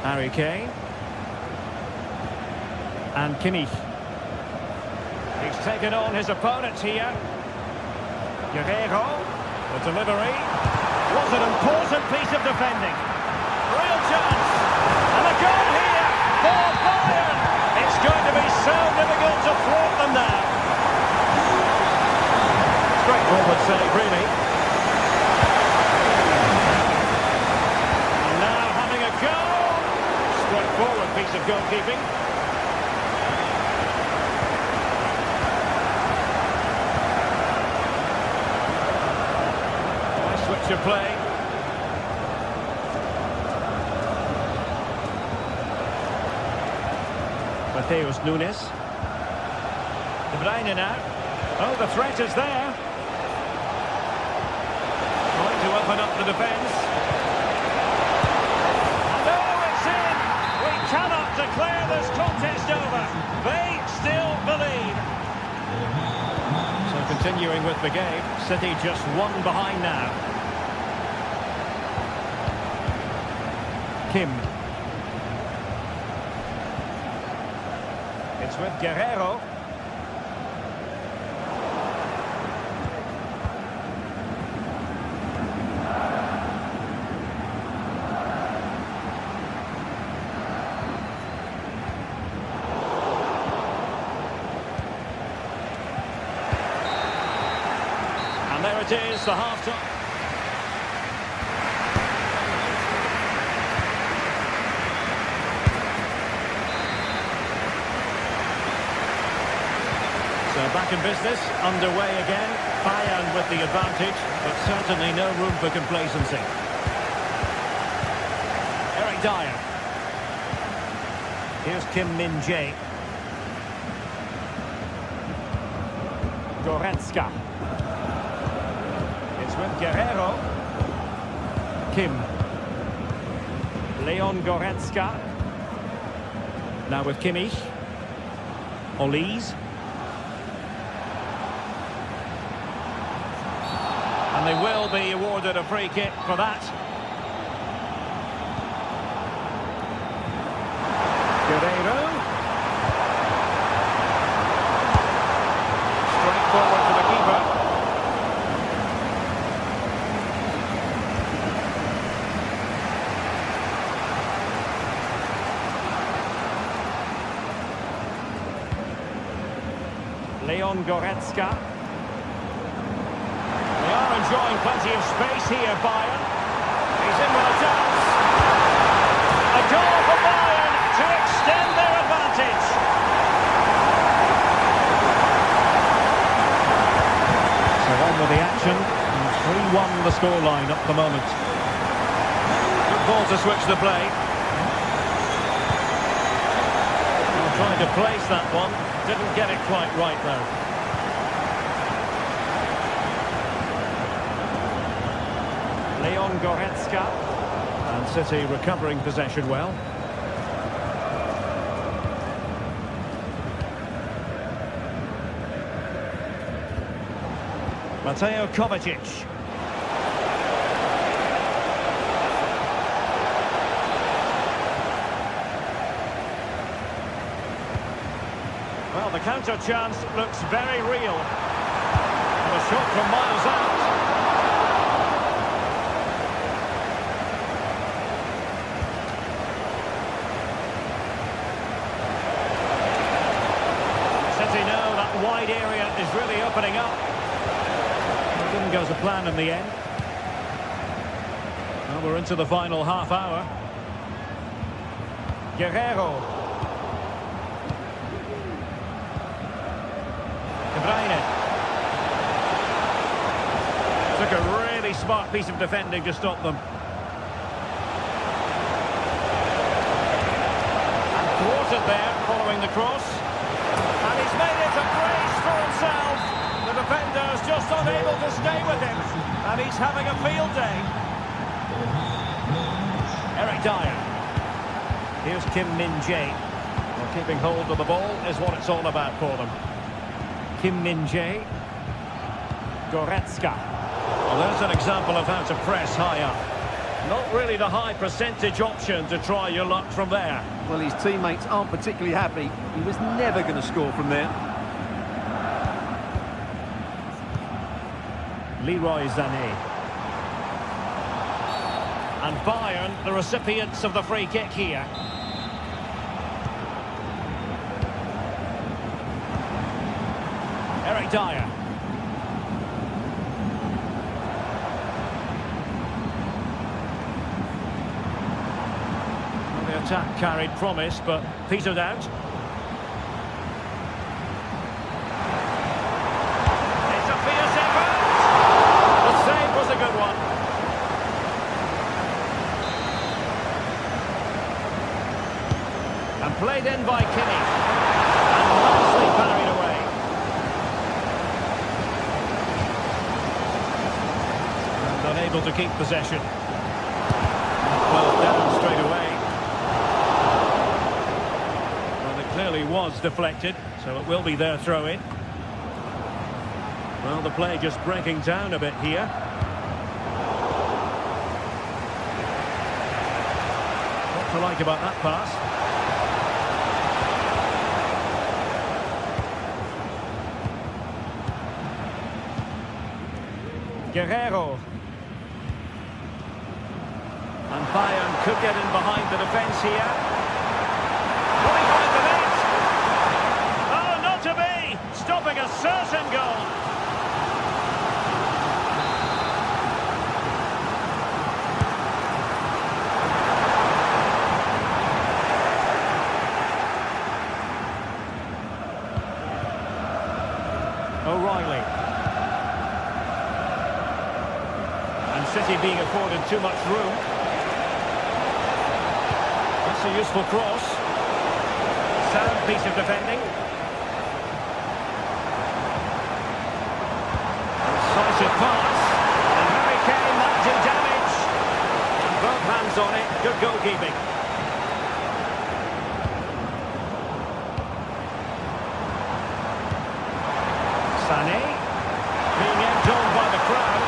Harry Kane. And Kimmich. He's taken on his opponent here. Guerreiro. The delivery. Was an important piece of defending. Real chance. And a goal here for Bayern. It's going to be so difficult to thwart them now. Straightforward save, really. And now having a go. Straightforward piece of goalkeeping. Nice switch of play. Mateus Nunes. De Bruyne now. Oh, the threat is there. Trying to open up the defence. And oh, it's in! We cannot declare this contest over. They still believe. So continuing with the game, City just one behind now. Kim. It's with Guerrero. And there it is, the half-time. So back in business, underway again. Bayern with the advantage, but certainly no room for complacency. Eric Dyer. Here's Kim Min-jae. Goretzka. It's with Guerrero. Kim. Leon Goretzka. Now with Kimmich. Olise. And they will be awarded a free kick for that. Guerrero. Straight forward to the keeper. Leon Goretzka. Enjoying plenty of space here, Bayern. He's in with a chance. A goal for Bayern to extend their advantage. So on with the action. 3-1 the scoreline at the moment. Good ball to switch the play. Trying to place that one. Didn't get it quite right, though. Leon Goretzka, and City recovering possession well. Mateo Kovacic. Well, the counter chance looks very real. And a shot from miles out. Wide area is really opening up. It didn't go to plan in the end. Well, we're into the final half hour. Guerrero. De Bruyne. Took a really smart piece of defending to stop them. And thwarted there following the cross. And he's made it a brace for himself. The defender's just unable to stay with him. And he's having a field day. Eric Dyer. Here's Kim Min-jae. Well, keeping hold of the ball is what it's all about for them. Kim Min-jae. Goretzka. Well, there's an example of how to press high up. Not really the high percentage option to try your luck from there. Well, his teammates aren't particularly happy. He was never going to score from there. Leroy Sané. And Bayern, the recipients of the free kick here. Eric Dyer. Well, the attack carried promise, but petered out. It's a fierce effort. The save was a good one. And played in by Kinney. And nicely parried away. And unable to keep possession. Well down straight away. Well, it clearly was deflected, so it will be their throw-in. Well, the play just breaking down a bit here. What to like about that pass? Guerrero. And Bayern could get in behind the defence here. Will he find the net? Oh, not to be! Stopping a certain goal. O'Reilly. City being afforded too much room. That's a useful cross. Sound piece of defending. Decisive pass. And Harry Kane might do damage. And both hands on it. Good goalkeeping. Sané. Being egged on by the crowd.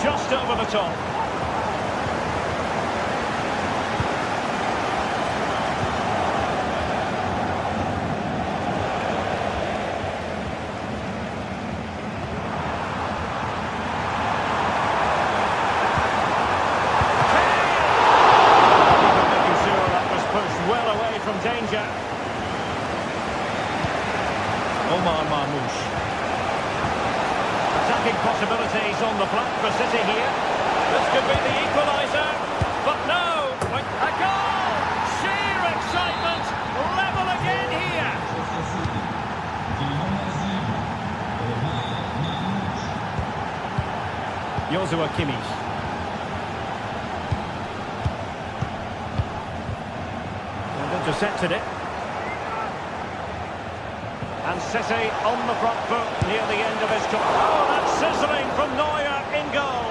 Just over the top. Making sure that was pushed well away from danger. Omar Marmoush. Attacking possibilities on the flank for City here. This could be the equaliser, but no! A goal! Sheer excitement! Level again here! Joshua Kimmich. And intercepted it. And City on the front foot near the end of his tour. Oh, that's sizzling from Neuer in goal.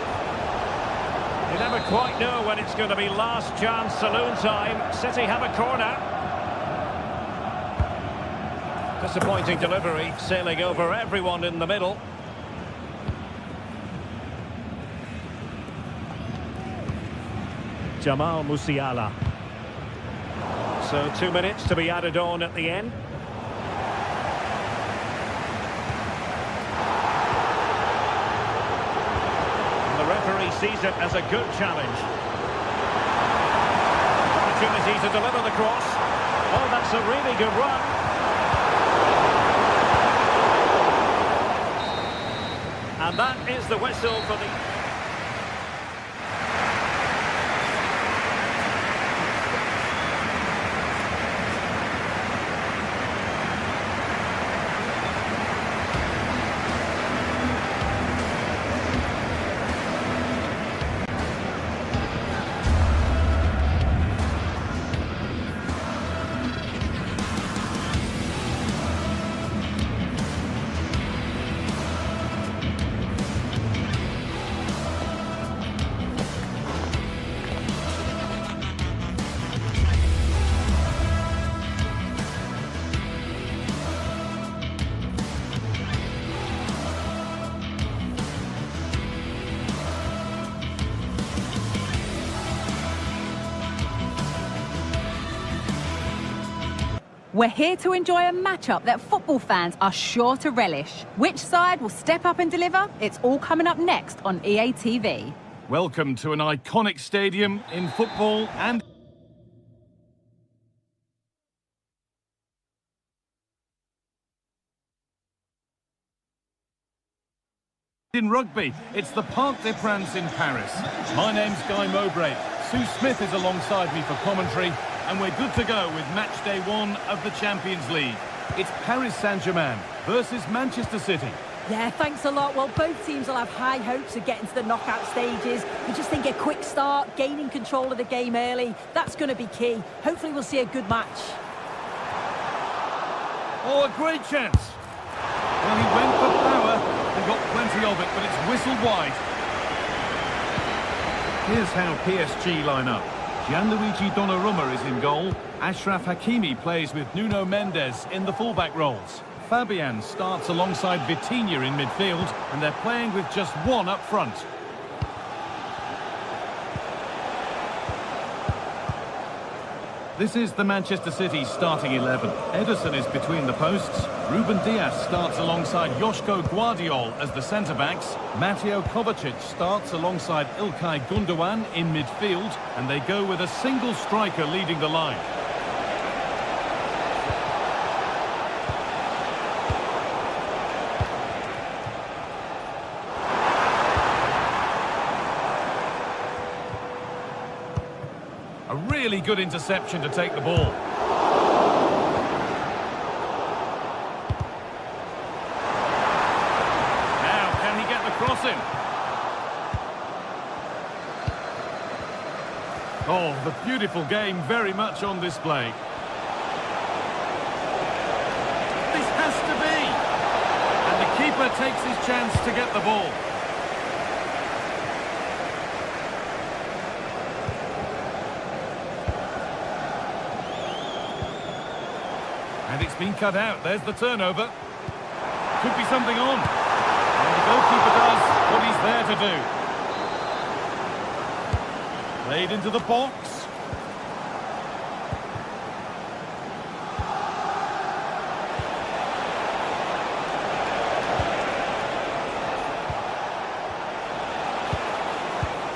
You never quite know when it's going to be last chance saloon time. City have a corner. Disappointing delivery, sailing over everyone in the middle. Jamal Musiala. So 2 minutes to be added on at the end. Referee sees it as a good challenge. Opportunity to deliver the cross. Oh, that's a really good run. And that is the whistle for the... We're here to enjoy a matchup that football fans are sure to relish. Which side will step up and deliver? It's all coming up next on EA TV. Welcome to an iconic stadium in football and in rugby. It's the Parc des Princes in Paris. My name's Guy Mowbray. Sue Smith is alongside me for commentary, and we're good to go with match day 1 of the Champions League. It's Paris Saint-Germain versus Manchester City. Yeah, thanks a lot. Well, both teams will have high hopes of getting to the knockout stages. We just think a quick start, gaining control of the game early, that's going to be key. Hopefully we'll see a good match. Oh, a great chance. Well, he went for power and got plenty of it, but it's whistled wide. Here's how PSG line up. Gianluigi Donnarumma is in goal. Achraf Hakimi plays with Nuno Mendes in the fullback roles. Fabian starts alongside Vitinha in midfield, and they're playing with just one up front. This is the Manchester City starting 11. Ederson is between the posts. Ruben Dias starts alongside Joško Guardiol as the centre-backs. Mateo Kovacic starts alongside Ilkay Gundogan in midfield, and they go with a single striker leading the line. A really good interception to take the ball. Now, can he get the cross in? Oh, the beautiful game very much on display. This has to be! And the keeper takes his chance to get the ball. And it's been cut out. There's the turnover. Could be something on. And the goalkeeper does what he's there to do. Played into the box.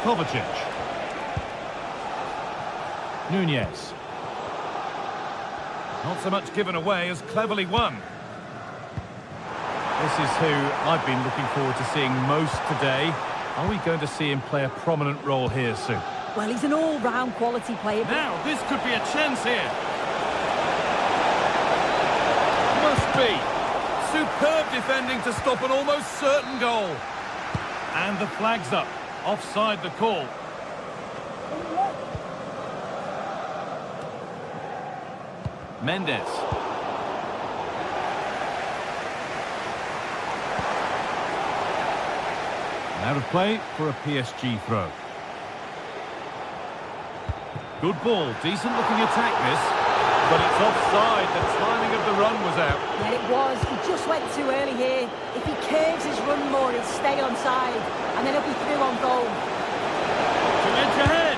Kovacic. Nunez. Not so much given away as cleverly won. This is who I've been looking forward to seeing most today. Are we going to see him play a prominent role here soon? Well, he's an all-round quality player. Now, this could be a chance here. Must be. Superb defending to stop an almost certain goal. And the flag's up. Offside the call. Mendes. Out of play for a PSG throw. Good ball, decent looking attack this, but it's offside. The timing of the run was out. Yeah, it was. He just went too early here. If he curves his run more, he'll stay onside, and then he'll be through on goal. To edge ahead.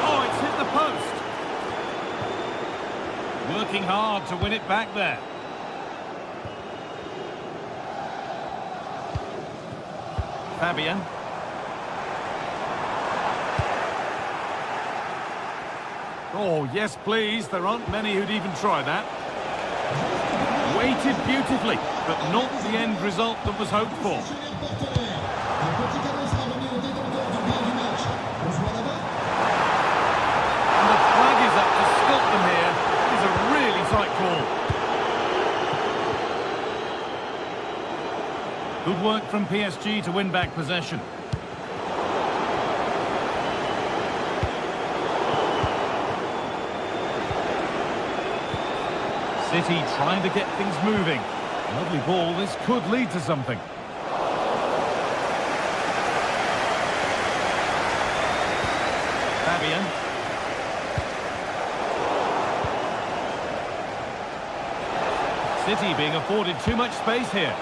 Oh, it's hit the post. Working hard to win it back there. Fabian. Oh, yes, please. There aren't many who'd even try that. Weighted beautifully, but not the end result that was hoped for. And the flag is up to stop them here. It's a really tight call. Good work from PSG to win back possession. City trying to get things moving. Lovely ball, this could lead to something. Fabian. City being afforded too much space here.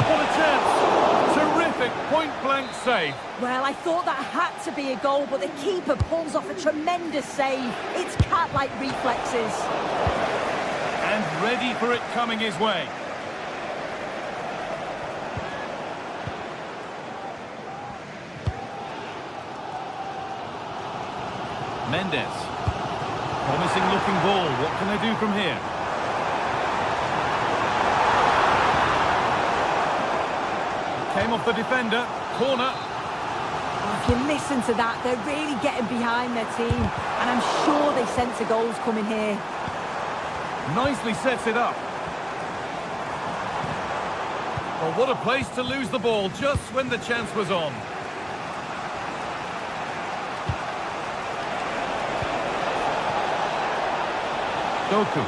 What a chance! Terrific point-blank save. Well, I thought that had to be a goal, but the keeper pulls off a tremendous save. It's cat-like reflexes. And ready for it coming his way. Mendes. Promising looking ball. What can they do from here? Came off the defender. Corner. If you listen to that, they're really getting behind their team, and I'm sure they sense a goal's coming here. Nicely sets it up. Well, what a place to lose the ball just when the chance was on. Doku.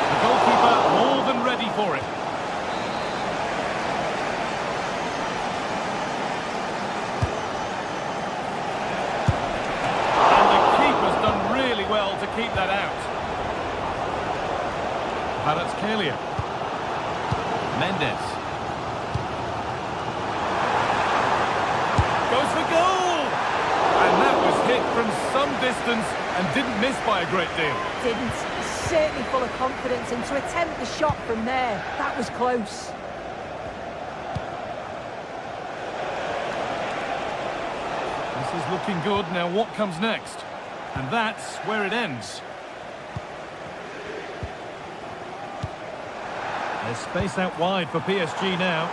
The goalkeeper more than ready for it. And the keeper's done really well to keep that out. Kvaratskhelia. Mendes. Goes for goal! And that was hit from some distance and didn't miss by a great deal. Didn't. Certainly full of confidence, and to attempt the shot from there, that was close. This is looking good. Now what comes next? And that's where it ends. There's space out wide for PSG now.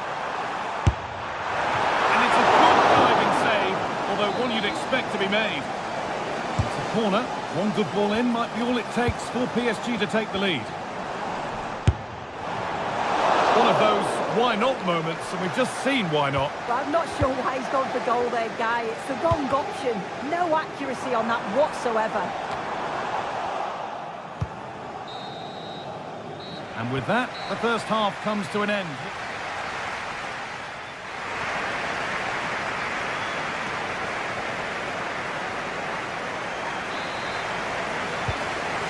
And it's a good diving save, although one you'd expect to be made. It's a corner. One good ball in might be all it takes for PSG to take the lead. One of those why not moments, and we've just seen why not. But I'm not sure why he's gone for goal there, Guy. It's the wrong option. No accuracy on that whatsoever. And with that, the first half comes to an end.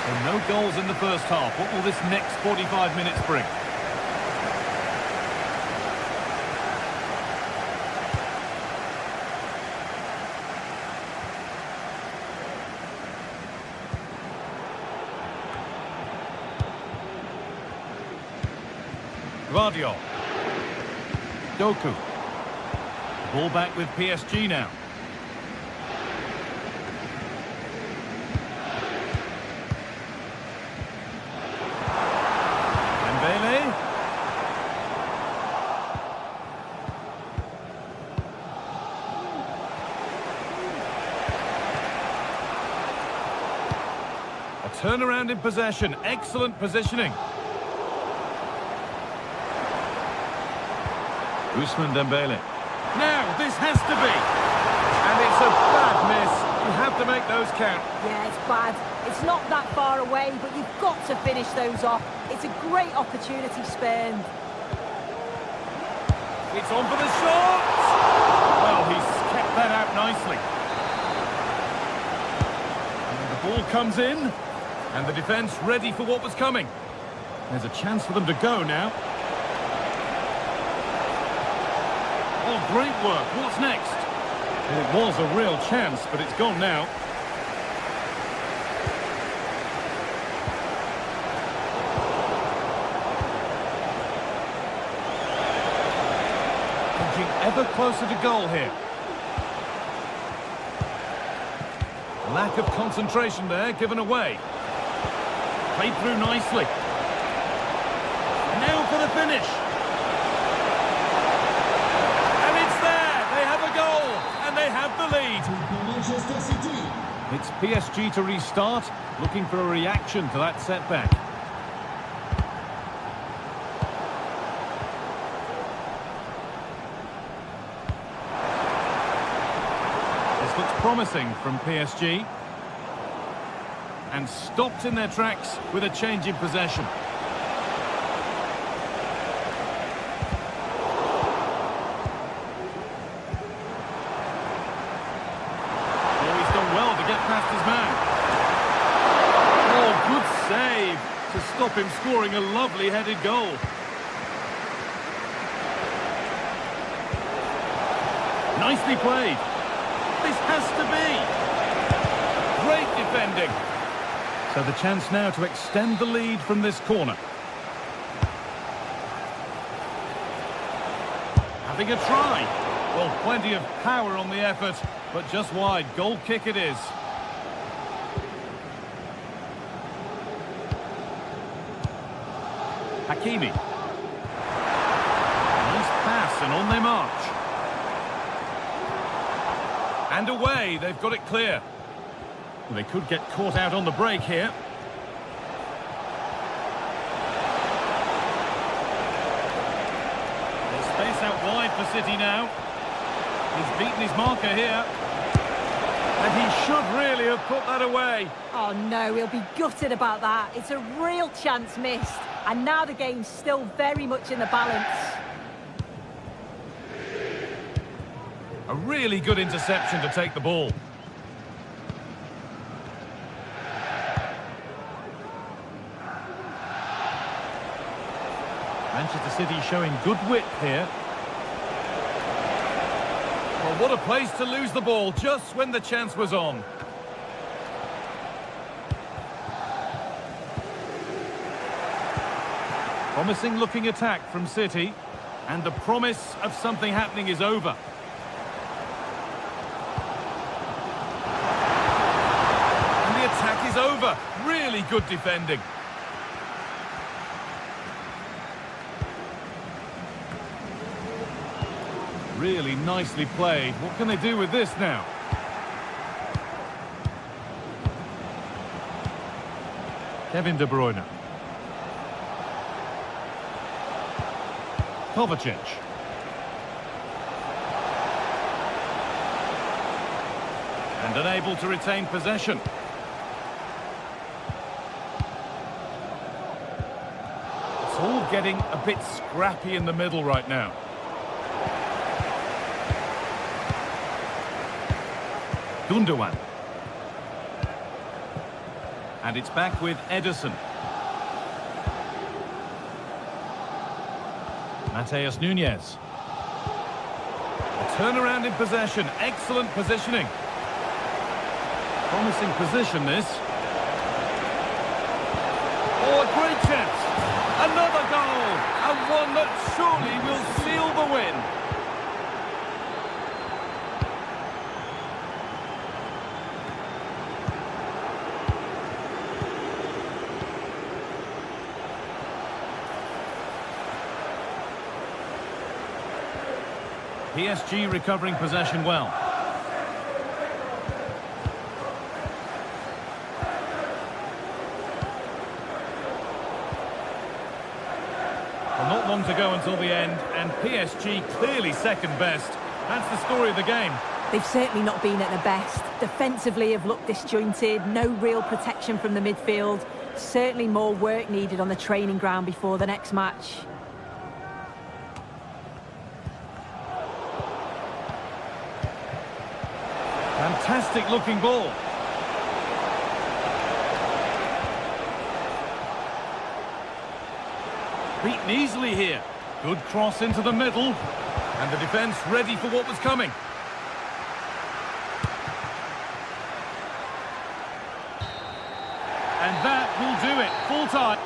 So no goals in the first half. What will this next 45 minutes bring? Guardiola. Doku. Ball back with PSG now. Dembele. A turnaround in possession. Excellent positioning. Ousmane Dembele. Now, this has to be. And it's a bad miss. You have to make those count. Yeah, it's bad. It's not that far away, but you've got to finish those off. It's a great opportunity spurned. It's on for the shot! Well, he's kept that out nicely. And the ball comes in, and the defence ready for what was coming. There's a chance for them to go now. Oh, great work. What's next? Well, it was a real chance, but it's gone now. Inching ever closer to goal here. Lack of concentration there, given away. Played through nicely. Now for the finish. They have the lead. It's PSG to restart, looking for a reaction to that setback. This looks promising from PSG. And stopped in their tracks with a change in possession. Past his man. Oh, good save to stop him scoring a lovely headed goal. Nicely played. This has to be. Great defending. So the chance now to extend the lead from this corner. Having a try. Well, plenty of power on the effort, but just wide. Goal kick it is. Hakimi. Nice pass, and on they march. And away, they've got it clear. Well, they could get caught out on the break here. There's space out wide for City now. He's beaten his marker here. And he should really have put that away. Oh no, he'll be gutted about that. It's a real chance missed. And now the game's still very much in the balance. A really good interception to take the ball. Manchester City showing good width here. Well, what a place to lose the ball just when the chance was on. Promising looking attack from City, and the promise of something happening is over. And the attack is over. Really good defending. Really nicely played. What can they do with this now? Kevin De Bruyne. Kovacic. And unable to retain possession. It's all getting a bit scrappy in the middle right now. Gundogan. And it's back with Ederson. Mateus Nunes. A turnaround in possession. Excellent positioning. Promising position, this. Oh, a great chance. Another goal. And one that surely will seal the win. PSG recovering possession well. Well, not long to go until the end, and PSG clearly second best. That's the story of the game. They've certainly not been at their best. Defensively have looked disjointed, no real protection from the midfield. Certainly more work needed on the training ground before the next match. Fantastic looking ball. Beaten easily here. Good cross into the middle. And the defence ready for what was coming. And that will do it. Full time.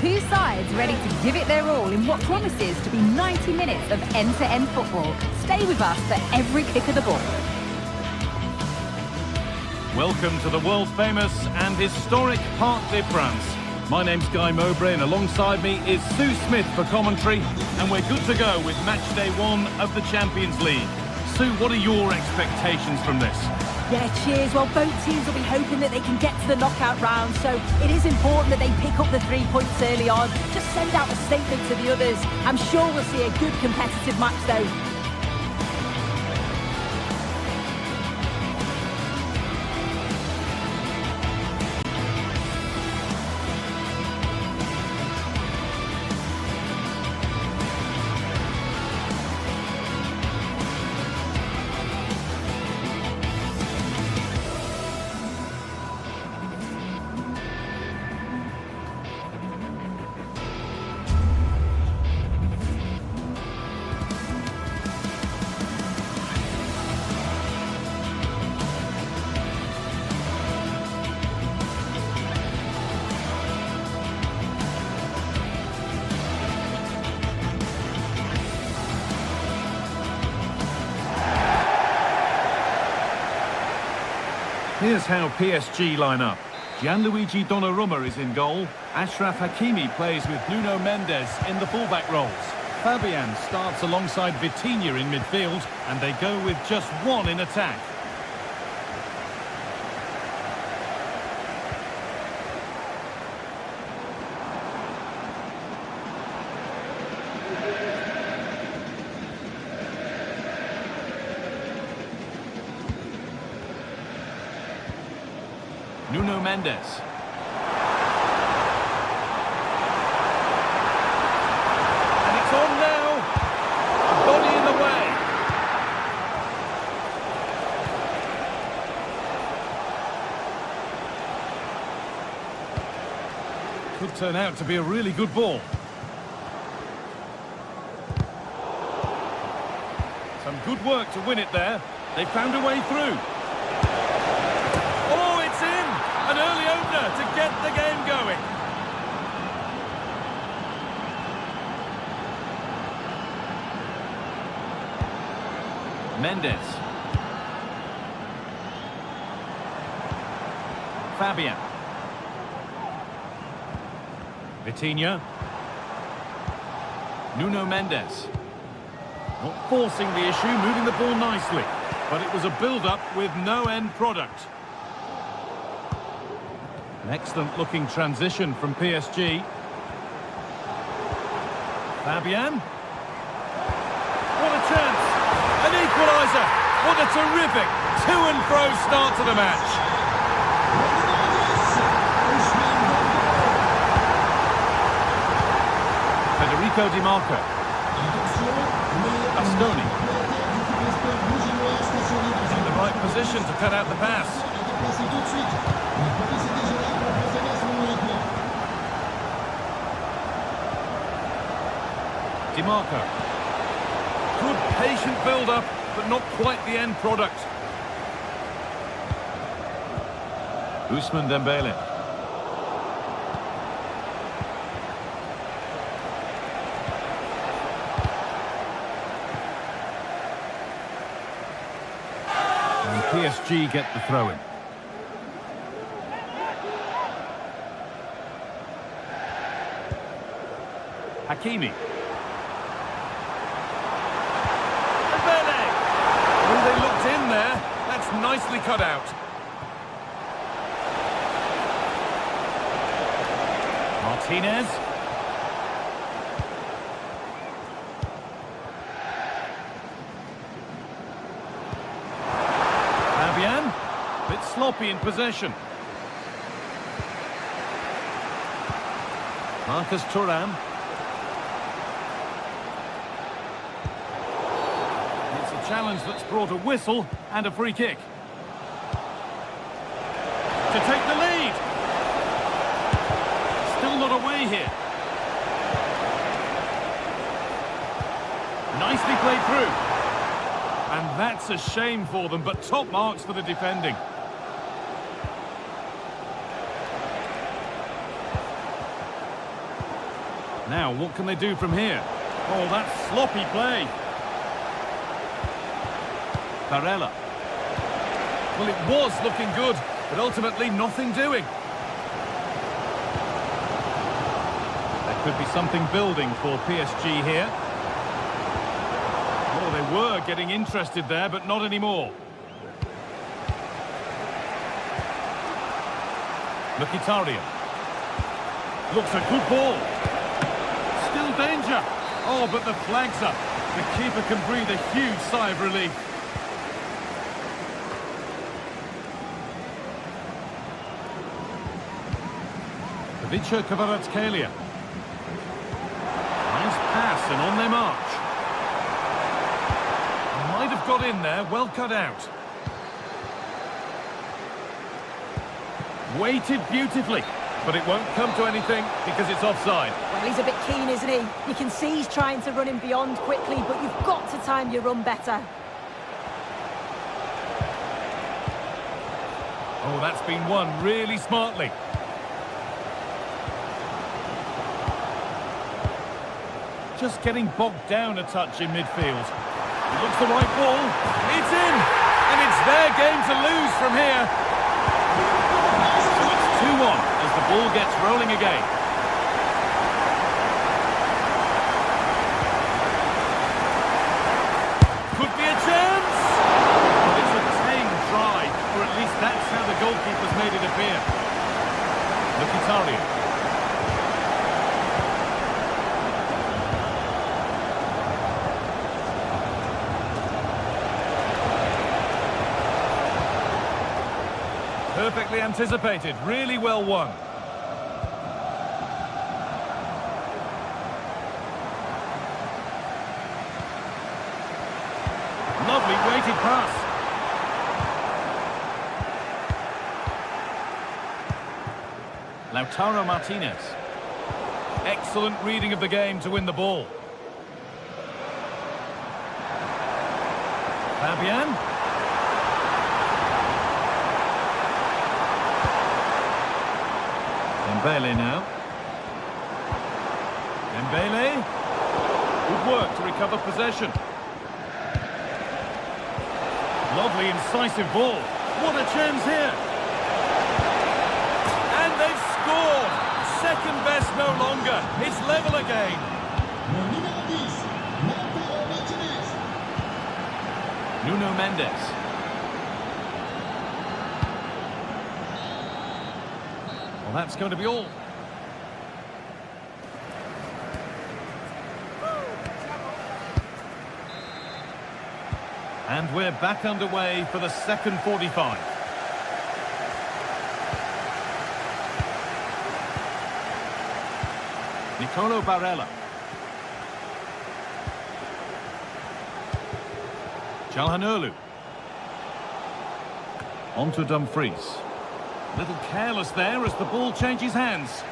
Two sides ready to give it their all in what promises to be 90 minutes of end-to-end football. Stay with us for every kick of the ball. Welcome to the world-famous and historic Parc des Princes. My name's Guy Mowbray, and alongside me is Sue Smith for commentary, and we're good to go with match day 1 of the Champions League. Sue, what are your expectations from this? Yeah, cheers. Well, both teams will be hoping that they can get to the knockout round, so it is important that they pick up the 3 points early on. Just send out a statement to the others. I'm sure we'll see a good competitive match, though. Here's how PSG line up. Gianluigi Donnarumma is in goal. Achraf Hakimi plays with Nuno Mendes in the fullback roles. Fabian starts alongside Vitinha in midfield, and they go with just one in attack. Nuno Mendes. And it's on now. A body in the way. Could turn out to be a really good ball. Some good work to win it there. They found a way through. An early opener to get the game going. Mendes. Fabian. Vitinha. Nuno Mendes. Not forcing the issue, moving the ball nicely. But it was a build-up with no end product. An excellent looking transition from PSG. Fabian. What a chance! An equaliser! What a terrific to and fro start to the match. Federico Di Marco. Bastoni. In the right position to cut out the pass. Di Marco. Good patient build-up, but not quite the end product. Ousmane Dembele. And PSG get the throw-in. Hakimi. They looked in there. That's nicely cut out. Martinez. Fabian. Bit sloppy in possession. Marcus Thuram. Challenge that's brought a whistle and a free kick. To take the lead. Still not away here. Nicely played through. And that's a shame for them, but top marks for the defending. Now, what can they do from here? Oh, that's sloppy play. Barella. Well, it was looking good, but ultimately nothing doing. There could be something building for PSG here. Oh, they were getting interested there, but not anymore. Mkhitaryan. Looks a good ball. Still danger. Oh, but the flag's up. The keeper can breathe a huge sigh of relief. Ivica Kvaratskhelia. Nice pass and on their march. Might have got in there, well cut out. Weighted beautifully, but it won't come to anything because it's offside. Well, he's a bit keen, isn't he? You can see he's trying to run him beyond quickly, but you've got to time your run better. Oh, that's been won really smartly. Just getting bogged down a touch in midfield. It looks the right ball. It's in! And it's their game to lose from here. ball gets rolling again. Could be a chance! It's a tame try, or at least that's how the goalkeeper's made it appear. Mkhitaryan. Perfectly anticipated, really well won. Lovely weighted pass. Lautaro Martinez. Excellent reading of the game to win the ball. Fabian. Dembele now. Dembele. Good work to recover possession. Lovely incisive ball. What a chance here. And they've scored. Second best no longer. It's level again. Nuno Mendes. Well, that's going to be all. And we're back underway for the second 45. Nicolo Barella. Çalhanoğlu. On to Dumfries. A little careless there as the ball changes hands.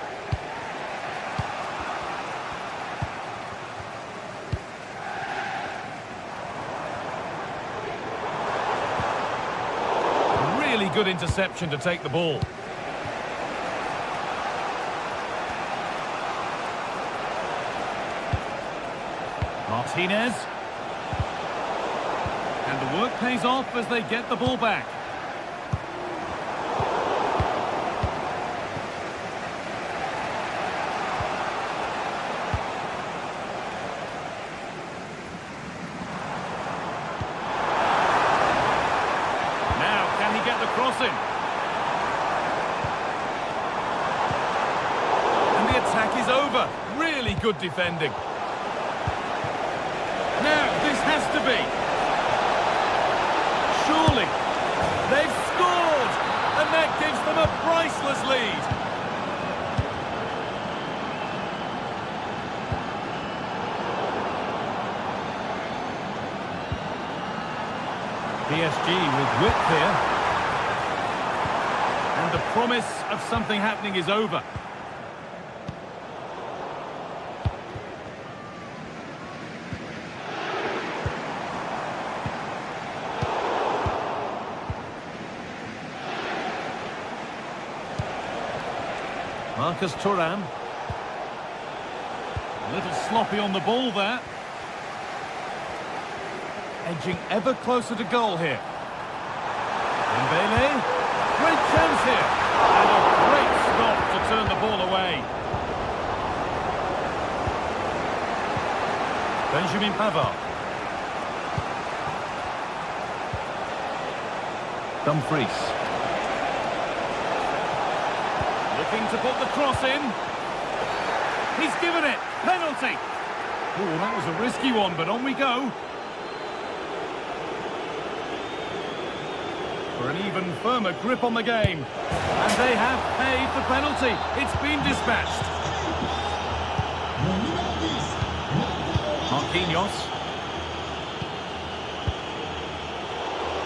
Really good interception to take the ball. Martinez. And the work pays off as they get the ball back. Crossing. And the attack is over. Really good defending. Now, this has to be. Surely. They've scored! And that gives them a priceless lead. PSG with width here. And the promise of something happening is over. Marcus Thuram. A little sloppy on the ball there. Edging ever closer to goal here. Dembele. Great chance here. And a great stop to turn the ball away. Benjamin Pavard. Dumfries. Looking to put the cross in. He's given it. Penalty. Oh, that was a risky one, but on we go. For an even firmer grip on the game. And they have paid the penalty. It's been dispatched. Marquinhos.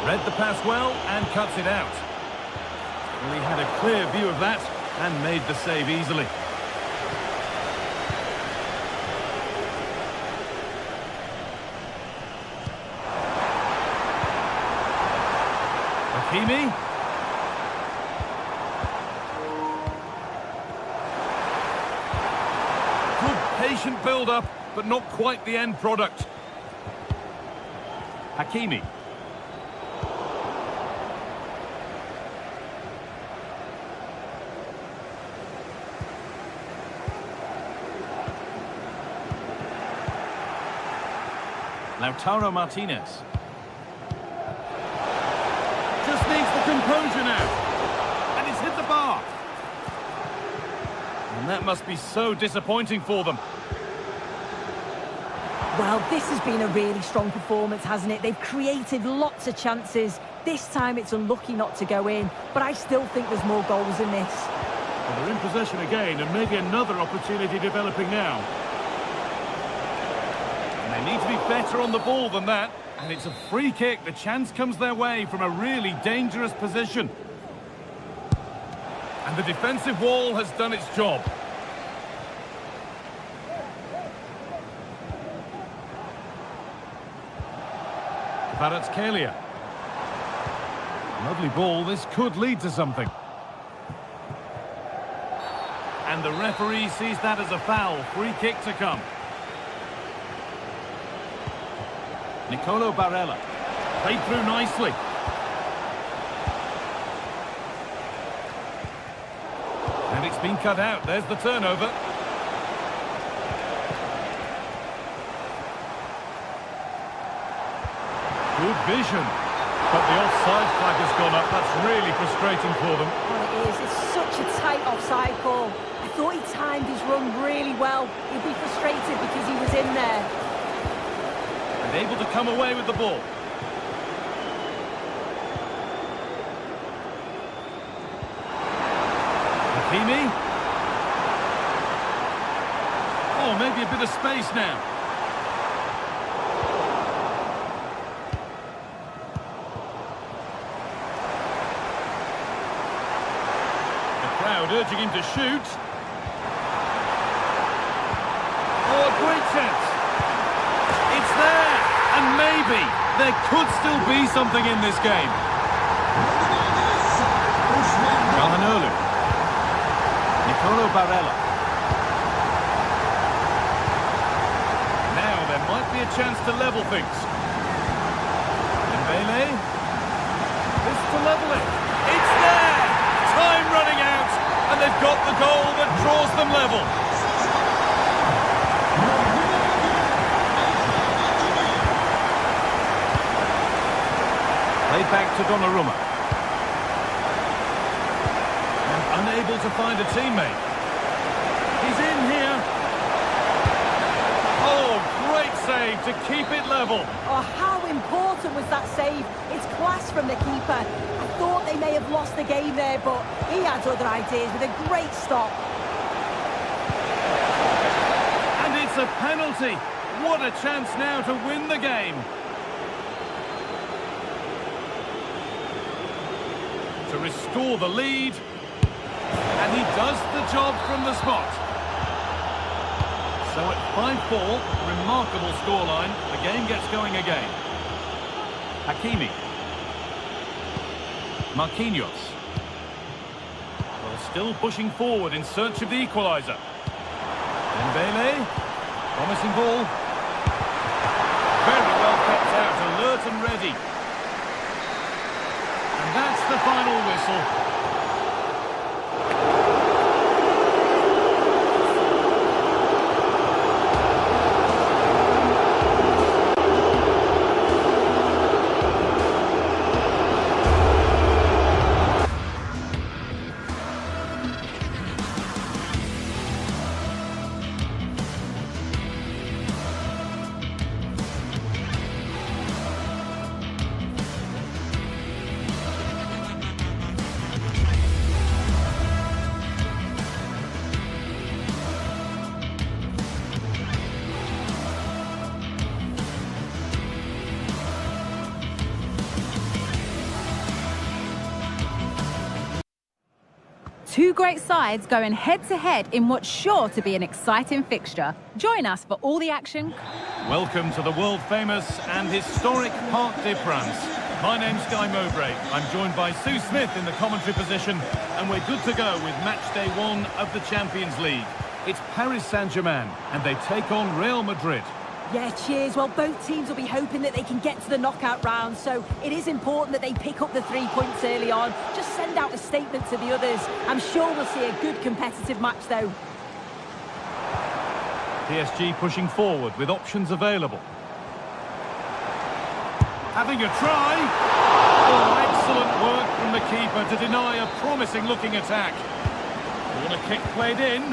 Read the pass well and cuts it out. Well, he had a clear view of that and made the save easily. Hakimi. Good patient build-up, but not quite the end product. Hakimi. Lautaro Martinez. Just needs the composure now. And it's hit the bar. And that must be so disappointing for them. Well, this has been a really strong performance, hasn't it? They've created lots of chances. This time it's unlucky not to go in, but I still think there's more goals in this. Well, they're in possession again, and maybe another opportunity developing now. And they need to be better on the ball than that. And it's a free kick. The chance comes their way from a really dangerous position. And the defensive wall has done its job. Kvaratskhelia. Lovely ball. This could lead to something. And the referee sees that as a foul. Free kick to come. Nicolo Barella. Played through nicely. And it's been cut out. There's the turnover. Good vision. But the offside flag has gone up. That's really frustrating for them. Well, it is. It's such a tight offside call. I thought he timed his run really well. He'd be frustrated because he was in there. And able to come away with the ball. Hakimi. Oh, maybe a bit of space now. Urging him to shoot. Oh, a great chance. It's there. And maybe there could still be something in this game. Calhanoglu. Nicolo Barella. Now there might be a chance to level things. Dembele. This to level it. It's there. Time running out. And they've got the goal that draws them level. Played back to Donnarumma. And unable to find a teammate. He's in here. Oh, great save to keep it level. Oh, how important was that save? It's class from the keeper. I thought they may have lost the game there, but he had other ideas with a great stop. And it's a penalty. What a chance now to win the game. To restore the lead. And he does the job from the spot. So at 5-4, remarkable scoreline. The game gets going again. Hakimi. Marquinhos. Well, still pushing forward in search of the equaliser. Dembele. Promising ball. Very well kept out, alert and ready. And that's the final whistle. Two great sides going head-to-head in what's sure to be an exciting fixture. Join us for all the action. Welcome to the world-famous and historic Parc des Princes. My name's Guy Mowbray. I'm joined by Sue Smith in the commentary position, and we're good to go with match day 1 of the Champions League. It's Paris Saint-Germain, and they take on Real Madrid. Yeah, cheers. Well, both teams will be hoping that they can get to the knockout round, so it is important that they pick up the 3 points early on. Just send out a statement to the others. I'm sure we'll see a good competitive match, though. PSG pushing forward with options available. Having a try. Oh, excellent work from the keeper to deny a promising-looking attack. Corner kick played in.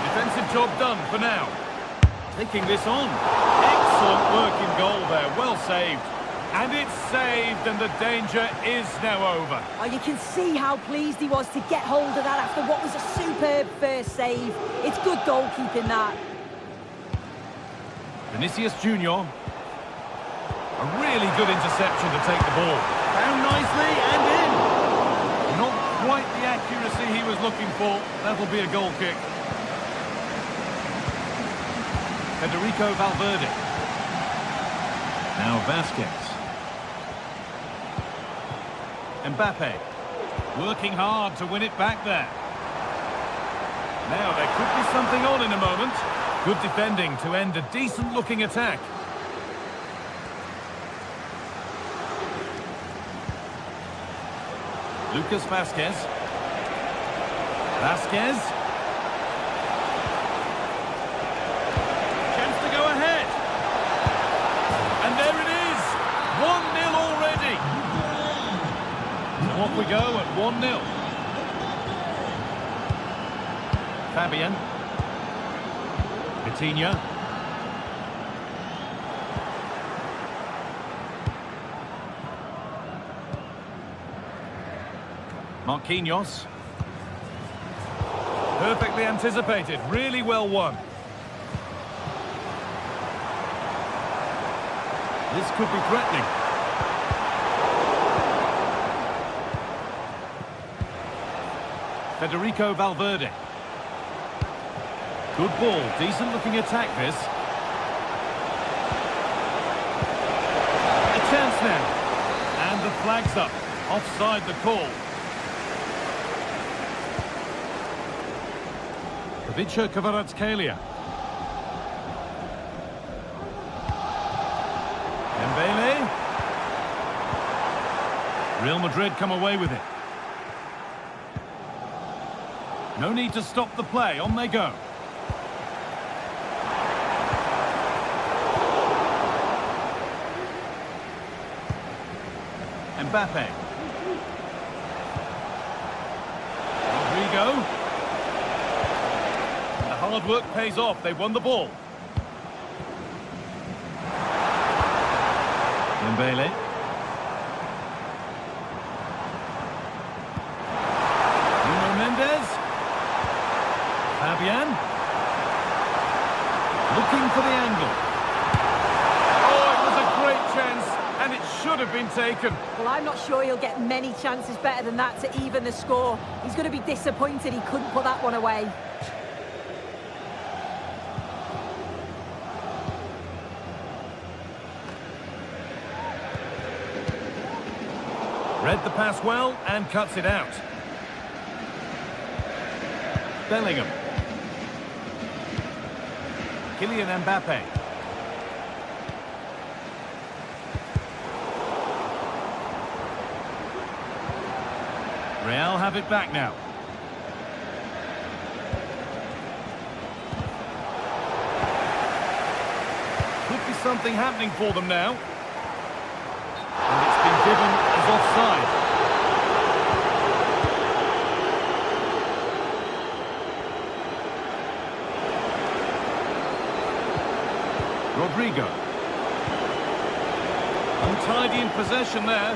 Defensive job done for now. Taking this on. Excellent work in goal there. Well saved. And it's saved, and the danger is now over. Oh, you can see how pleased he was to get hold of that after what was a superb first save. It's good goalkeeping, that. Vinicius Junior. A really good interception to take the ball. Found nicely and in. Not quite the accuracy he was looking for. That'll be a goal kick. Federico Valverde. Now Vasquez. Mbappe. Working hard to win it back there. Now there could be something on in a moment. Good defending to end a decent-looking attack. Lucas Vasquez. Vasquez. Chance to go ahead. And there it is. 1-0 already. So off we go at 1-0. Fabian. Vitinha. Marquinhos. Perfectly anticipated, really well won. This could be threatening. Federico Valverde. Good ball, decent looking attack this. A chance now. And the flag's up, offside the call. Ivica Kvaratskhelia. Dembele. Real Madrid come away with it. No need to stop the play, on they go. Mbappe. Rodrigo. The hard work pays off, they've won the ball. Dembele. Nuno Mendes. Fabian. Looking for the angle. Oh, it was a great chance, and it should have been taken. Well, I'm not sure he'll get many chances better than that to even the score. He's going to be disappointed he couldn't put that one away. Read the pass well and cuts it out. Bellingham. Kylian Mbappe. Real have it back now. Could be something happening for them now. And it's been given as offside. Rodrigo. Untidy in possession there.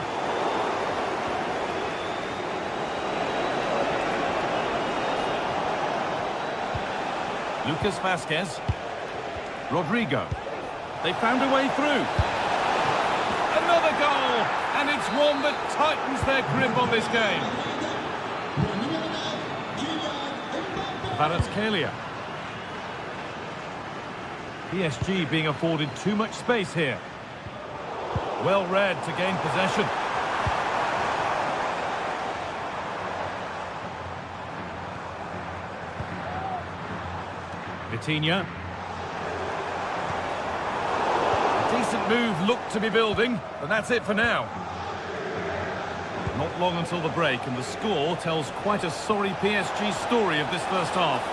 Lucas Vasquez. Rodrigo. They found a way through. Another goal! And it's one that tightens their grip on this game. Kvaratskhelia. PSG being afforded too much space here. Well read to gain possession. Vitinha. A decent move looked to be building, but that's it for now. Not long until the break, and the score tells quite a sorry PSG story of this first half.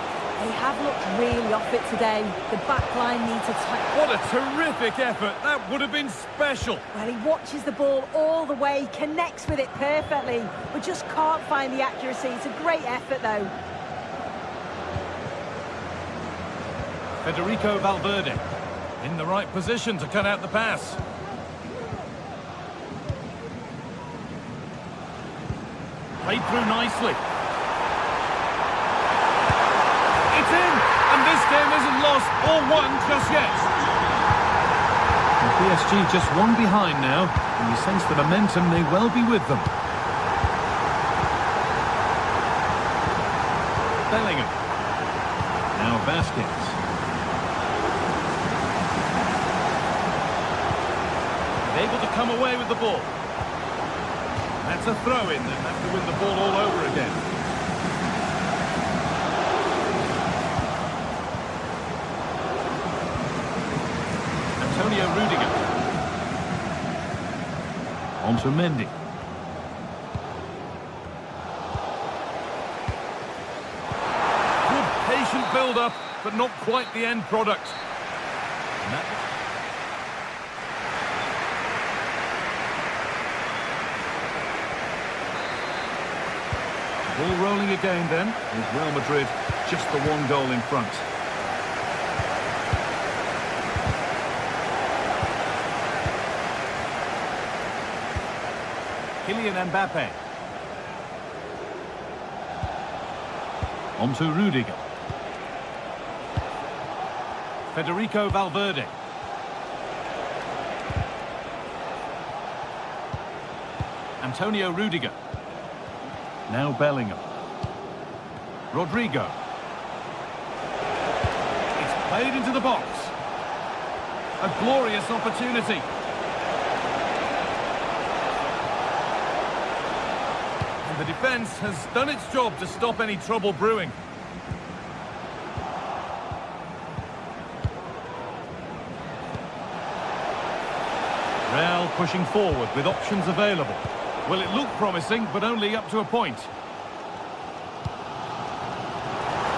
They have looked really off it today. The back line needs a tight... What a terrific effort. That would have been special. Well, he watches the ball all the way, connects with it perfectly, but just can't find the accuracy. It's a great effort, though. Federico Valverde in the right position to cut out the pass. Played through nicely. It's in, and this game isn't lost or won just yet. And PSG just one behind now, and you sense the momentum may well be with them. Bellingham. Now Vasquez. Able to come away with the ball. That's a throw-in. They have to win the ball all over again. Antonio Rudiger. On to Mendy. Good patient build-up, but not quite the end product. And that... Ball rolling again then, with Real Madrid just the one goal in front. Kylian Mbappe. On to Rudiger. Federico Valverde. Antonio Rudiger. Now Bellingham. Rodrigo. It's played into the box. A glorious opportunity. And the defence has done its job to stop any trouble brewing. Real pushing forward with options available. Well, it looked promising, but only up to a point.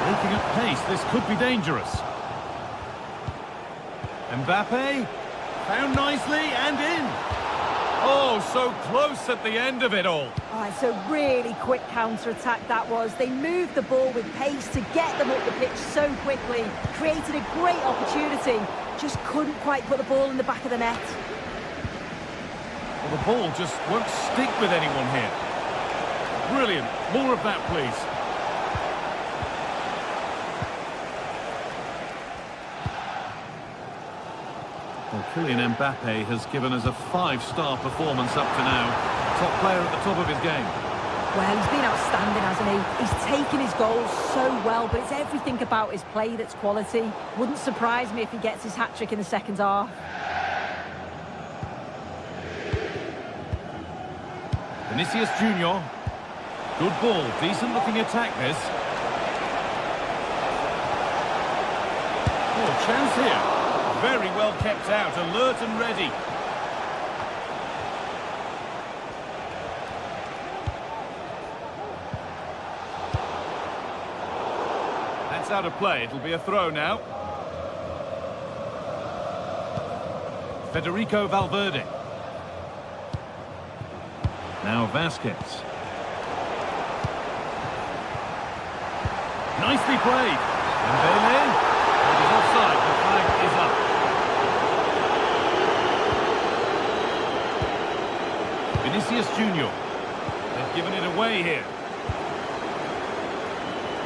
Making up pace, this could be dangerous. Mbappe, found nicely and in. Oh, so close at the end of it all. Oh, it's a really quick counter-attack that was. They moved the ball with pace to get them up the pitch so quickly. Created a great opportunity. Just couldn't quite put the ball in the back of the net. Well, the ball just won't stick with anyone here. Brilliant. More of that, please. Well, Kylian Mbappe has given us a 5-star performance up to now. Top player at the top of his game. Well, he's been outstanding, hasn't he? He's taken his goals so well, but it's everything about his play that's quality. Wouldn't surprise me if he gets his hat-trick in the second half. Vinicius Junior. Good ball, decent looking attack this. Oh, chance here. Very well kept out, alert and ready. That's out of play, it'll be a throw now. Federico Valverde. Now Vasquez. Nicely played. Dembele. It is offside. The flag is up. Vinicius Junior. They've given it away here.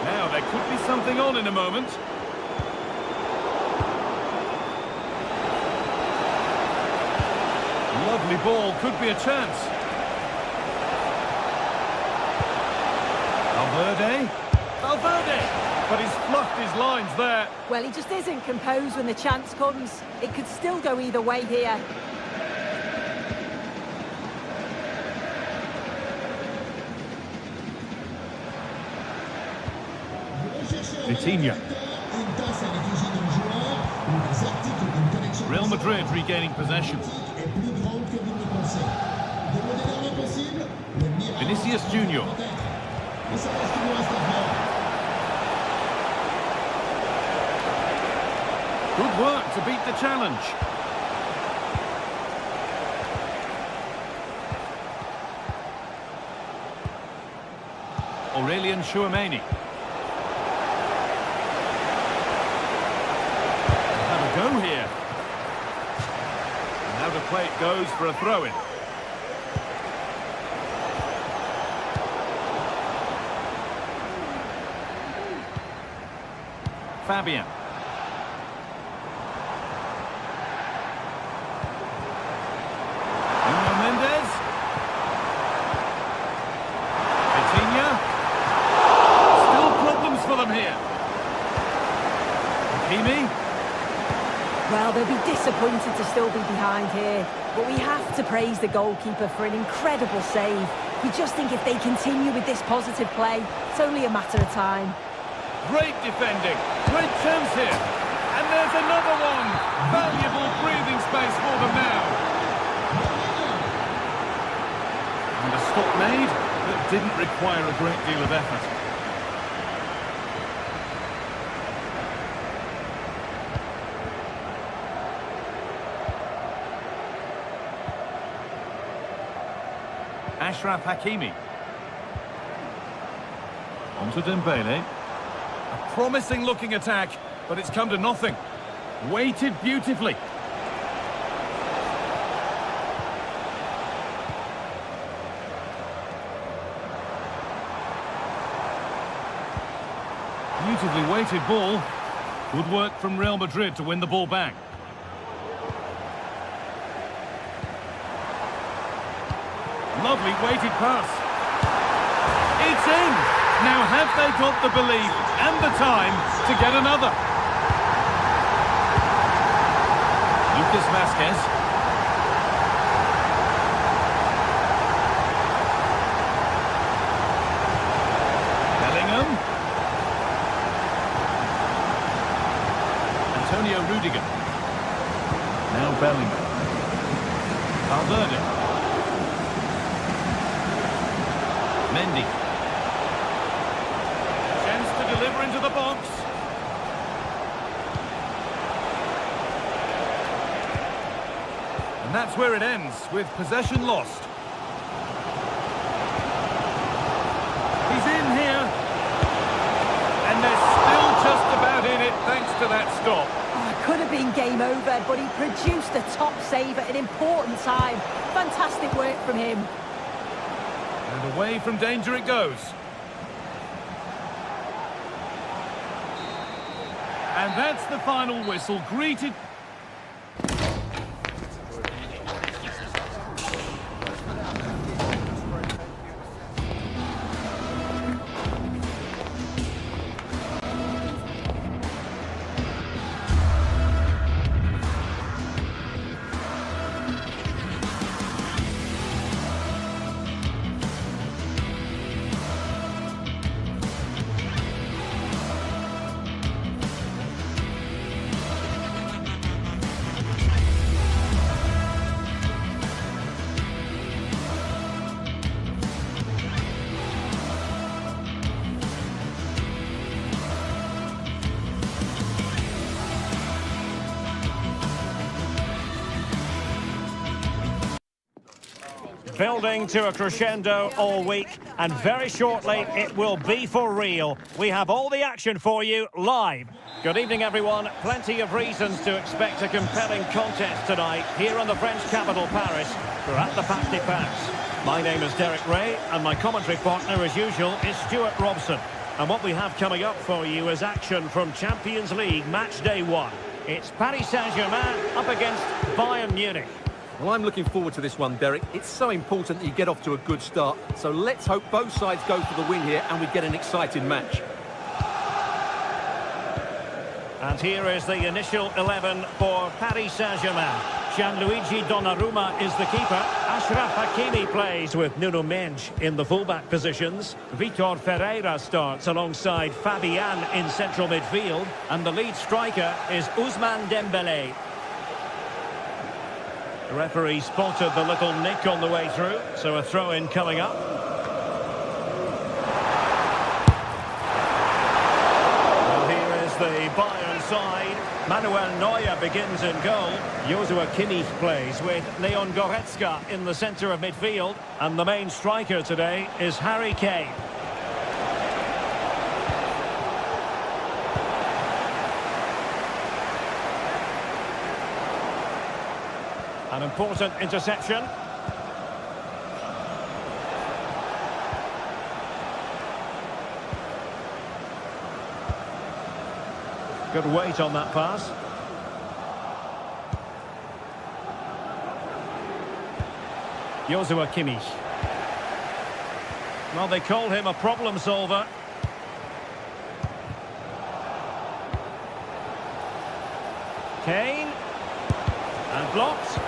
Now there could be something on in a moment. Lovely ball. Could be a chance. Valverde, but he's fluffed his lines there. Well, he just isn't composed when the chance comes. It could still go either way here. Vitinha. Real Madrid regaining possession. Vinicius Junior. Good work to beat the challenge. Aurelian Chouameni. Have a go here. And out of play it goes for a throw-in. Fabian. Nuno Mendes. Vitinha. Still problems for them here. Hakimi. Well, they'll be disappointed to still be behind here, but we have to praise the goalkeeper for an incredible save. We just think if they continue with this positive play, it's only a matter of time. Great defending. Great chance here. And there's another one. Valuable breathing space for them now. And a stop made that didn't require a great deal of effort. Achraf Hakimi. On to Dembele. A promising looking attack, but it's come to nothing. Weighted beautifully. Beautifully weighted ball. Good work from Real Madrid to win the ball back. Lovely weighted pass. It's in! Now have they got the belief and the time to get another? Lucas Vazquez. Bellingham. Antonio Rudiger. Now Bellingham. Valverde. Mendy. Chance to deliver into the box. And that's where it ends, with possession lost. He's in here. And they're still just about in it thanks to that stop. Oh, it could have been game over, but he produced a top save at an important time. Fantastic work from him. And away from danger it goes. And that's the final whistle, greeted... Building to a crescendo all week, and very shortly it will be for real. We have all the action for you live. Good evening, everyone. Plenty of reasons to expect a compelling contest tonight here in the French capital, Paris. We're at the Parc des Princes. My name is Derek Ray, and my commentary partner, as usual, is Stuart Robson. And what we have coming up for you is action from Champions League match day 1. It's Paris Saint-Germain up against Bayern Munich. Well, I'm looking forward to this one, Derek. It's so important that you get off to a good start. So let's hope both sides go for the win here and we get an exciting match. And here is the initial 11 for Paris Saint-Germain. Gianluigi Donnarumma is the keeper. Achraf Hakimi plays with Nuno Mendes in the fullback positions. Vitor Ferreira starts alongside Fabian in central midfield. And the lead striker is Ousmane Dembele. The referee spotted the little nick on the way through, so a throw-in coming up. Well, here is the Bayern offside. Manuel Neuer begins in goal. Joshua Kimmich plays with Leon Goretzka in the centre of midfield. And the main striker today is Harry Kane. An important interception. Good weight on that pass. Joshua Kimmich. Well, they call him a problem solver. Kane. And blocked.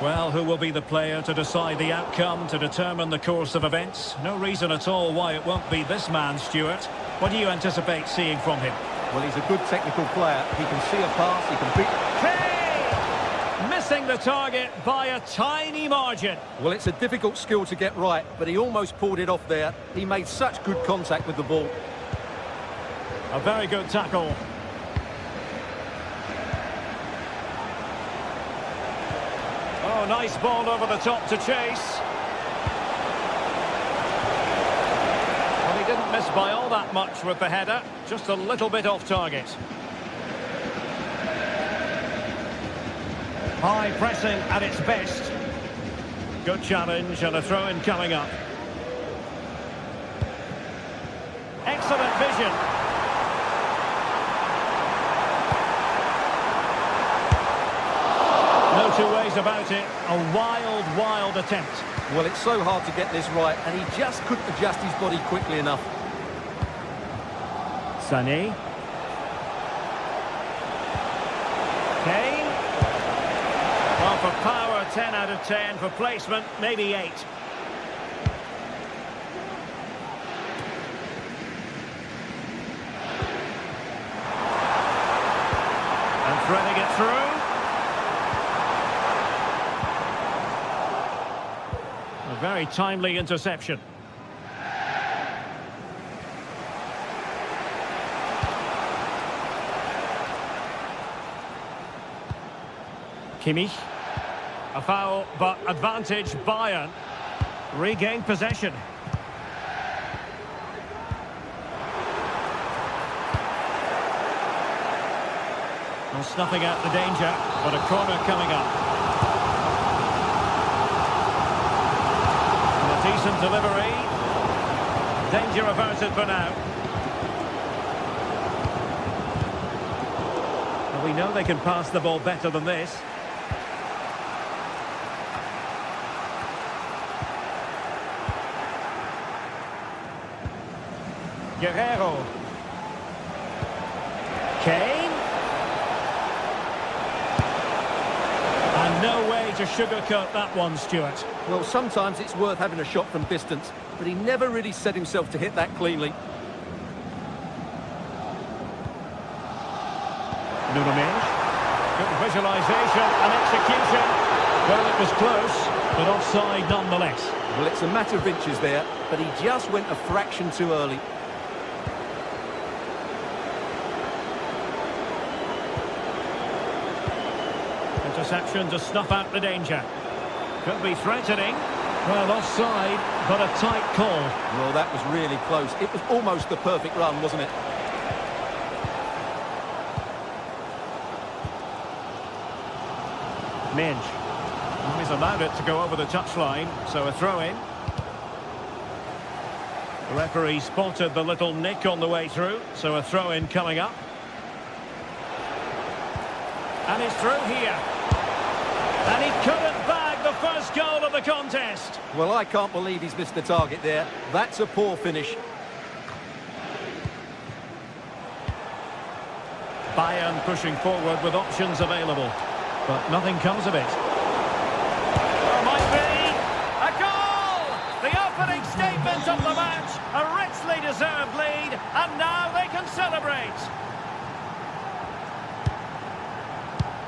Well, who will be the player to decide the outcome, to determine the course of events? No reason at all why it won't be this man, Stuart. What do you anticipate seeing from him? Well, he's a good technical player. He can see a pass, he can beat... Kane! Missing the target by a tiny margin. Well, it's a difficult skill to get right, but he almost pulled it off there. He made such good contact with the ball. A very good tackle. Oh, nice ball over the top to chase. Well, he didn't miss by all that much with the header, just a little bit off target. High pressing at its best. Good challenge and a throw-in coming up. Excellent vision. No two ways about it. A wild, wild attempt. Well, it's so hard to get this right, and he just couldn't adjust his body quickly enough. Sané. Kane. Well, for power, 10 out of 10. For placement, maybe 8. And threading it through. A very timely interception. Kimmich. A foul, but advantage Bayern. Regained possession. Well, snuffing out the danger, but a corner coming up. And a decent delivery. Danger averted for now. Well, we know they can pass the ball better than this. Guerrero. Kane. And no way to sugarcoat that one, Stuart. Well, sometimes it's worth having a shot from distance, but he never really set himself to hit that cleanly. Nuno Mendes. Good visualisation and execution. Well, it was close, but offside nonetheless. Well, it's a matter of inches there, but he just went a fraction too early. Interception to snuff out the danger. Could be threatening. Well, offside, but a tight call. Well, that was really close. It was almost the perfect run, wasn't it? Minge. He's allowed it to go over the touchline, so a throw-in. The referee spotted the little nick on the way through, so a throw-in coming up. And it's through here. And he couldn't bag the first goal of the contest. Well, I can't believe he's missed the target there. That's a poor finish. Bayern pushing forward with options available, but nothing comes of it. There might be a goal! The opening statement of the match, a richly deserved lead, and now they can celebrate.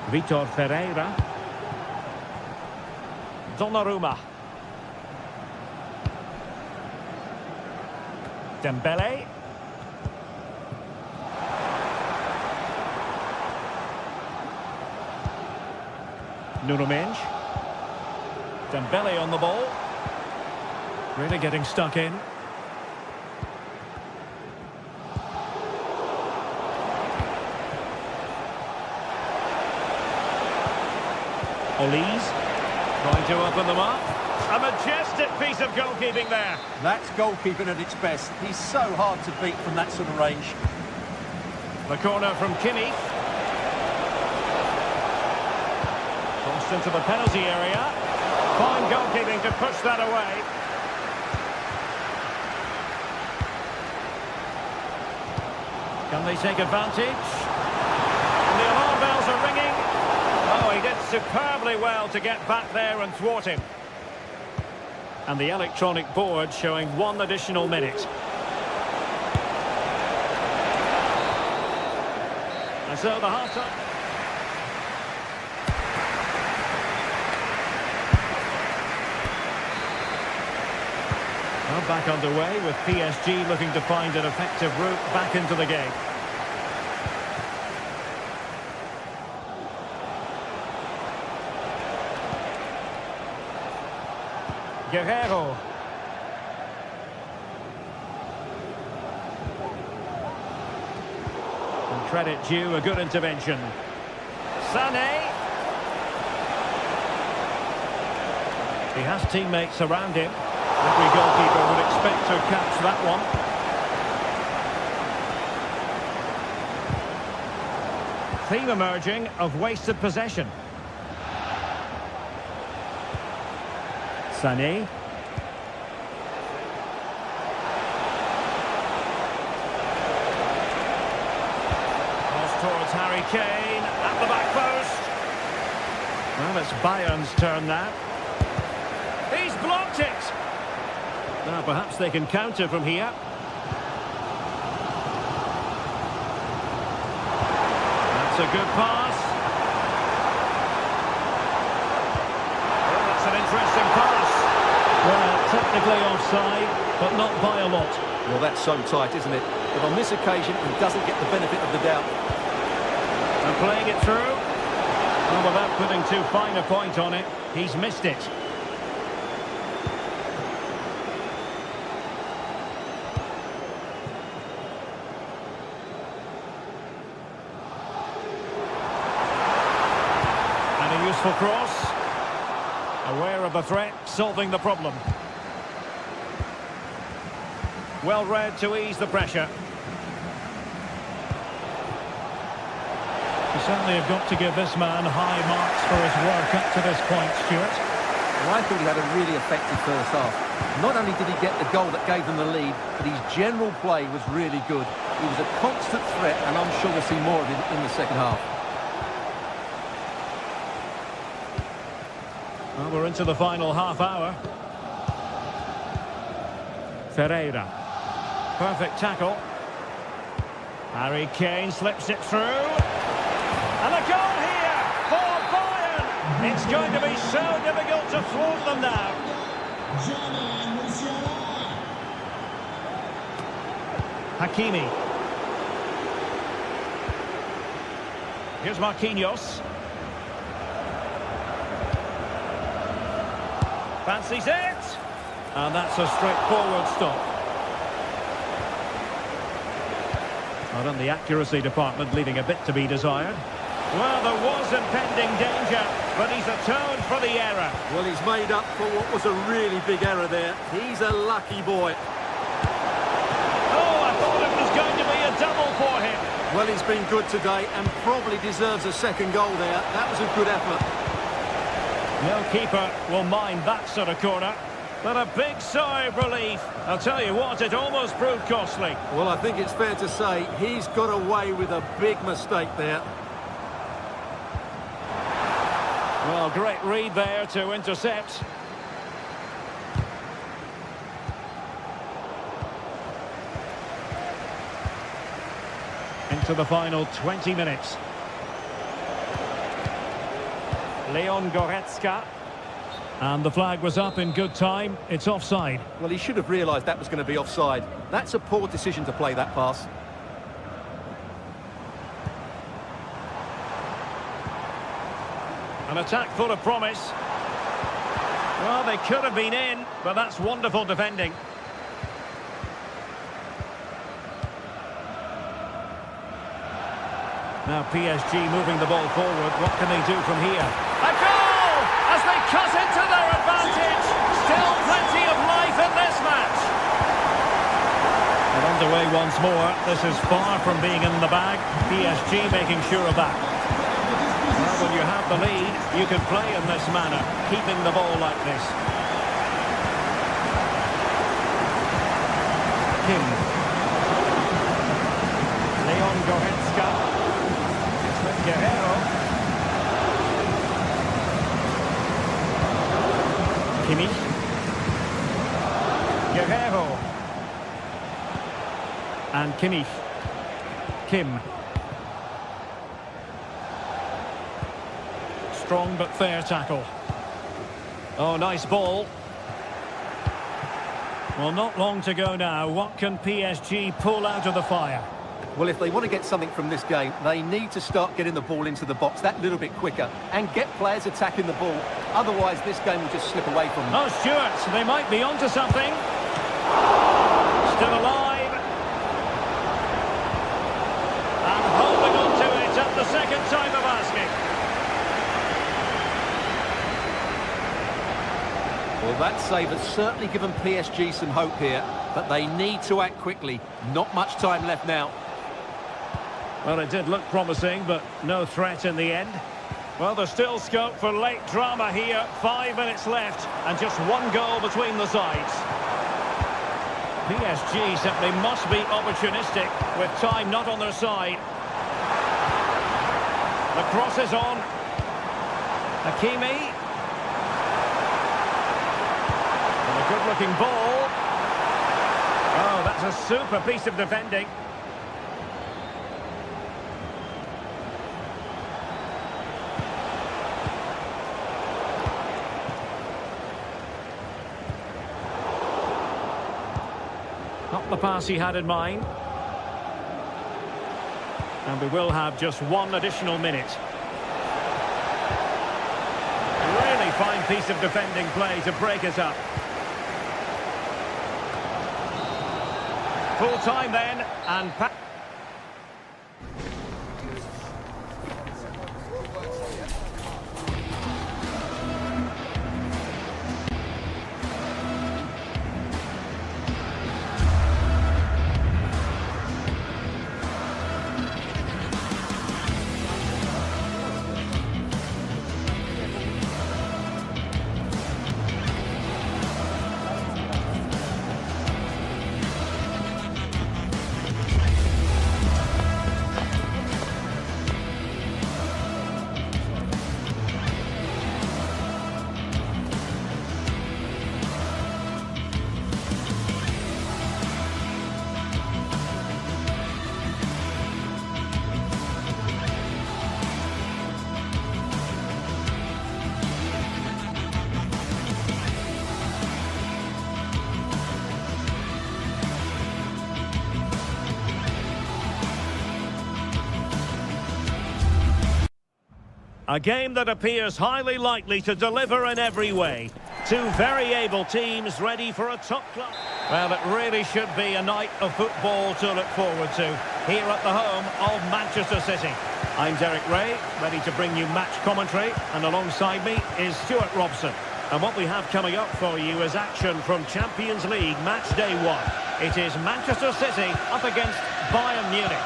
Vitor Ferreira. Donnarumma. Dembele. Nuno Mendes. Dembele on the ball. Really getting stuck in. Olise trying to open them up. A majestic piece of goalkeeping there. That's goalkeeping at its best. He's so hard to beat from that sort of range. The corner from Kimmich. Crossed into the penalty area. Fine goalkeeping to push that away. Can they take advantage? And the alarm bells are ringing. Oh, he did superbly well to get back there and thwart him. And the electronic board showing 1 additional minute. And so the half-time. Well, back underway with PSG looking to find an effective route back into the game. Guerrero. And credit due, a good intervention. Sané. He has teammates around him. Every goalkeeper would expect to catch that one. Theme emerging of wasted possession. Sané. Cross towards Harry Kane at the back post. Well, it's Bayern's turn now. He's blocked it. Now perhaps they can counter from here. That's a good pass. Oh, that's an interesting pass. Well, technically offside, but not by a lot. Well, that's so tight, isn't it? But on this occasion, he doesn't get the benefit of the doubt. And playing it through. Well, without putting too fine a point on it, he's missed it. And a useful cross. Aware of the threat, solving the problem. Well read to ease the pressure. You certainly have got to give this man high marks for his work up to this point, Stuart. Well, I thought he had a really effective first half. Not only did he get the goal that gave them the lead, but his general play was really good. He was a constant threat, and I'm sure we'll see more of him in the second half. Well, we're into the final half hour. Ferreira. Perfect tackle. Harry Kane slips it through. And a goal here for Bayern. It's going to be so difficult to thwart them now. Hakimi. Here's Marquinhos. Fancies it. And that's a straightforward stop. Not in the accuracy department, leaving a bit to be desired. Well, there was impending danger, but he's atoned for the error. Well, he's made up for what was a really big error there. He's a lucky boy. Oh, I thought it was going to be a double for him. Well, he's been good today and probably deserves a second goal there. That was a good effort. No keeper will mind that sort of corner. But a big sigh of relief. I'll tell you what, it almost proved costly. Well, I think it's fair to say he's got away with a big mistake there. Well, great read there to intercept. Into the final 20 minutes. Leon Goretzka. And the flag was up in good time. It's offside. Well, he should have realised that was going to be offside. That's a poor decision to play that pass. An attack full of promise. Well, they could have been in, but that's wonderful defending. Now PSG moving the ball forward. What can they do from here? A goal! As they cut into their advantage. Still plenty of life in this match. And underway once more. This is far from being in the bag. PSG making sure of that. Well, when you have the lead, you can play in this manner, keeping the ball like this. Kim. Leon Goretzka. Guerrero. Kimmich. Guerrero. And Kimmich. Kim. Strong but fair tackle. Oh, nice ball. Well, not long to go now. What can PSG pull out of the fire? Well, if they want to get something from this game, they need to start getting the ball into the box that little bit quicker and get players attacking the ball. Otherwise, this game will just slip away from them. Oh, Stewart, they might be onto something. Still alive. And holding on to it at the second time of asking. Well, that save has certainly given PSG some hope here, but they need to act quickly. Not much time left now. Well, it did look promising, but no threat in the end. Well, there's still scope for late drama here. 5 minutes left, and just one goal between the sides. PSG simply must be opportunistic, with time not on their side. The cross is on. Hakimi. And a good-looking ball. Oh, that's a super piece of defending. Not the pass he had in mind. And we will have just one additional minute. Really fine piece of defending play to break it up. Full time then, and a game that appears highly likely to deliver in every way. Two very able teams ready for a top club. Well, it really should be a night of football to look forward to here at the home of Manchester City. I'm Derek Ray, ready to bring you match commentary, and alongside me is Stuart Robson. And what we have coming up for you is action from Champions League match day 1. It is Manchester City up against Bayern Munich.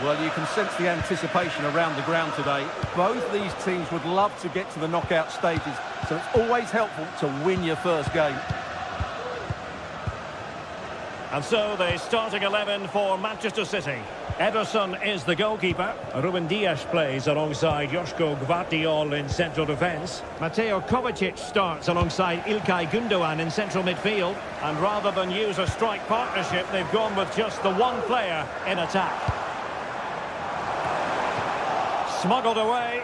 Well, you can sense the anticipation around the ground today. Both these teams would love to get to the knockout stages, so it's always helpful to win your first game. And so the starting 11 for Manchester City. Ederson is the goalkeeper. Ruben Dias plays alongside Joško Gvardiol in central defence. Mateo Kovacic starts alongside İlkay Gündoğan in central midfield. And rather than use a strike partnership, they've gone with just the one player in attack. Smuggled away.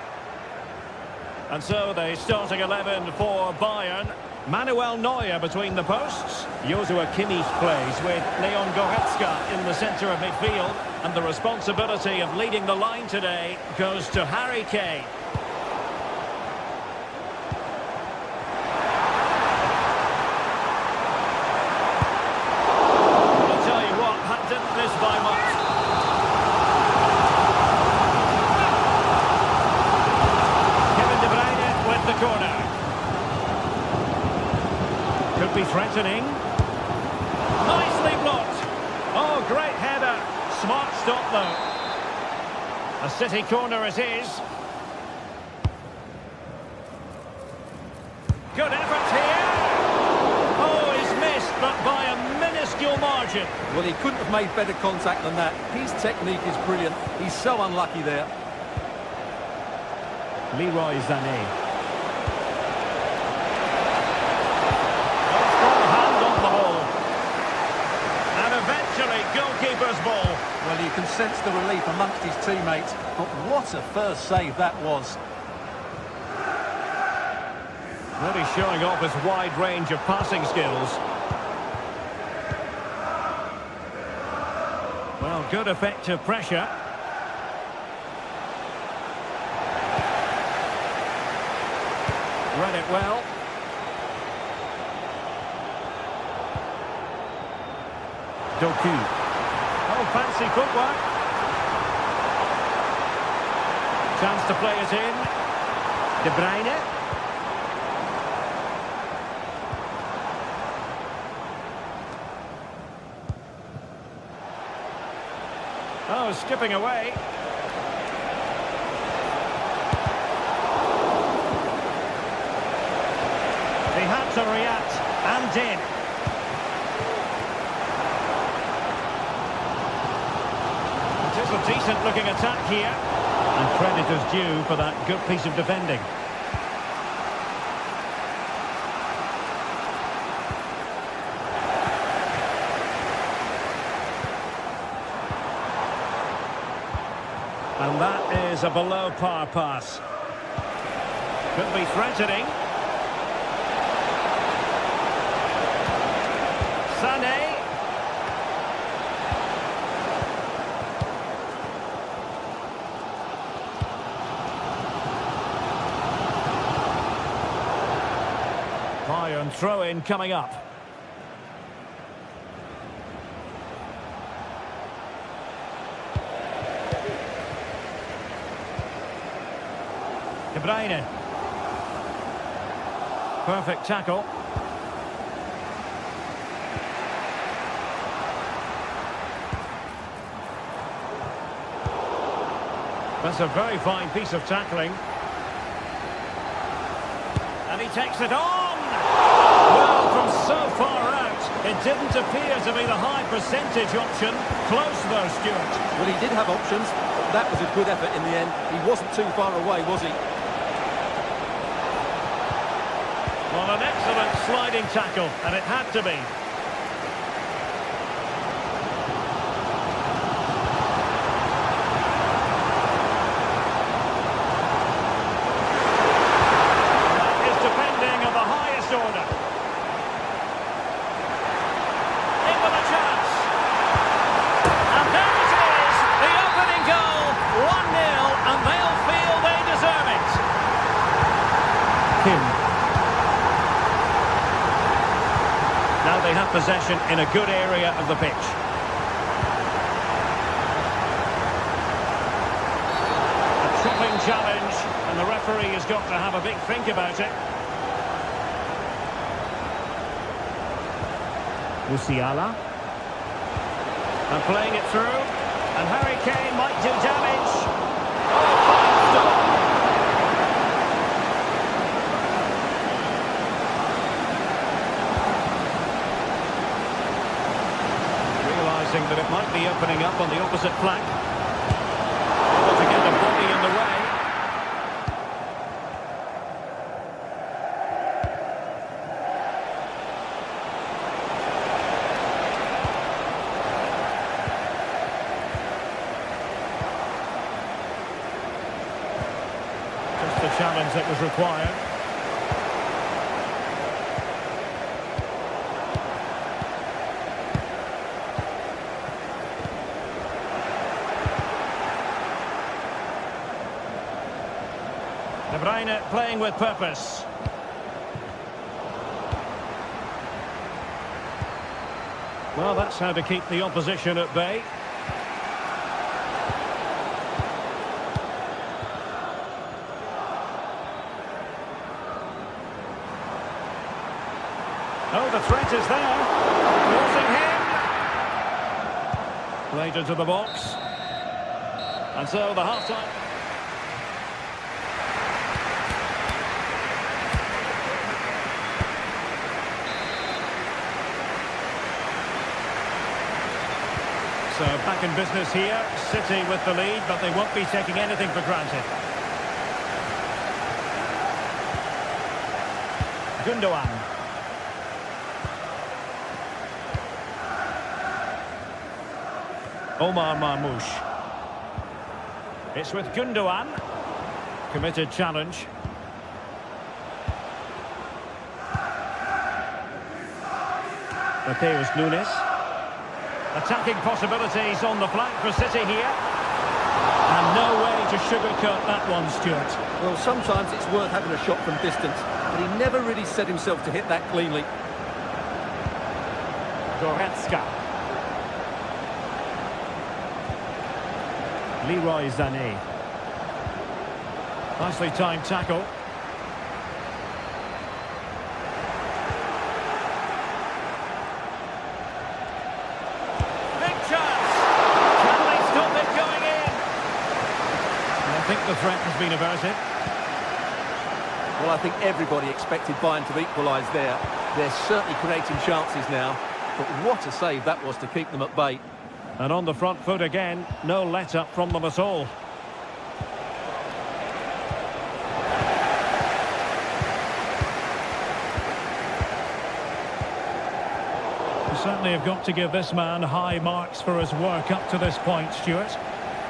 And so the starting 11 for Bayern. Manuel Neuer between the posts. Joshua Kimmich plays with Leon Goretzka in the centre of midfield. And the responsibility of leading the line today goes to Harry Kane. A City corner it is. Good effort here. Oh, he's missed, but by a minuscule margin. Well, he couldn't have made better contact than that. His technique is brilliant. He's so unlucky there. Leroy Sané. Strong hand on the ball. And eventually, goalkeeper's ball. Well, you can sense the relief amongst his teammates. But what a first save that was. Really showing off his wide range of passing skills. Well, good effective pressure. Read it well. Doku. Oh, fancy footwork. Chance to play it in. De Bruyne. Oh, skipping away. He had to react, and did. It is a decent-looking attack here. And credit is due for that good piece of defending. And that is a below-par pass. Could be threatening. Sané. Bayern throw-in coming up. De Bruyne. Perfect tackle. That's a very fine piece of tackling. And he takes it on! Well, from so far out, it didn't appear to be the high percentage option. Close though, Stuart. Well, he did have options, but that was a good effort in the end. He wasn't too far away, was he? Well, an excellent sliding tackle, and it had to be. That is defending of the highest order. Into the chance. And there it is, the opening goal, 1-0, and they'll feel they deserve it. Kim. Now they have possession in a good area of the pitch. A troubling challenge, and the referee has got to have a big think about it. Musiala. And playing it through, and Harry Kane might do damage. Oh, fine stop. That it might be opening up on the opposite flank. Able to get the body in the way. Just the challenge that was required. De Bruyne playing with purpose. Well, that's how to keep the opposition at bay. Oh, the threat is there. Forcing him. Played into the box. And so the half-time... So back in business here, City with the lead, but they won't be taking anything for granted. Gundogan. Omar Marmoush. It's with Gundogan. Committed challenge. Mateus Nunes. Attacking possibilities on the flank for City here. And no way to sugarcoat that one, Stuart. Well, sometimes it's worth having a shot from distance, but he never really set himself to hit that cleanly. Goretzka. Leroy Sané. Nicely timed tackle. Big chance. Can they stop it going in? I think the threat has been averted. Well, I think everybody expected Bayern to equalise there. They're certainly creating chances now, but what a save that was to keep them at bay. And on the front foot again, no let-up from them at all. You certainly have got to give this man high marks for his work up to this point, Stuart.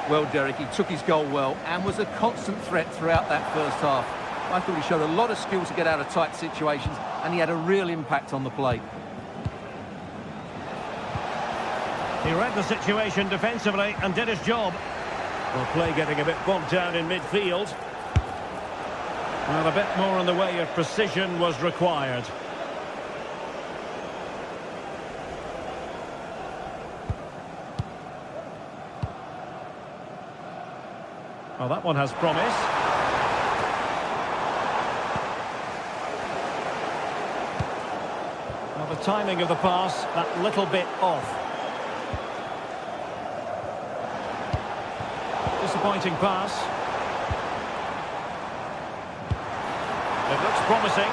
Well, Derek, he took his goal well and was a constant threat throughout that first half. I thought he showed a lot of skill to get out of tight situations, and he had a real impact on the play. He read the situation defensively and did his job. Well, play getting a bit bogged down in midfield. Well, a bit more in the way of precision was required. Well, that one has promise. Well, the timing of the pass, that little bit off. Disappointing pass. It looks promising.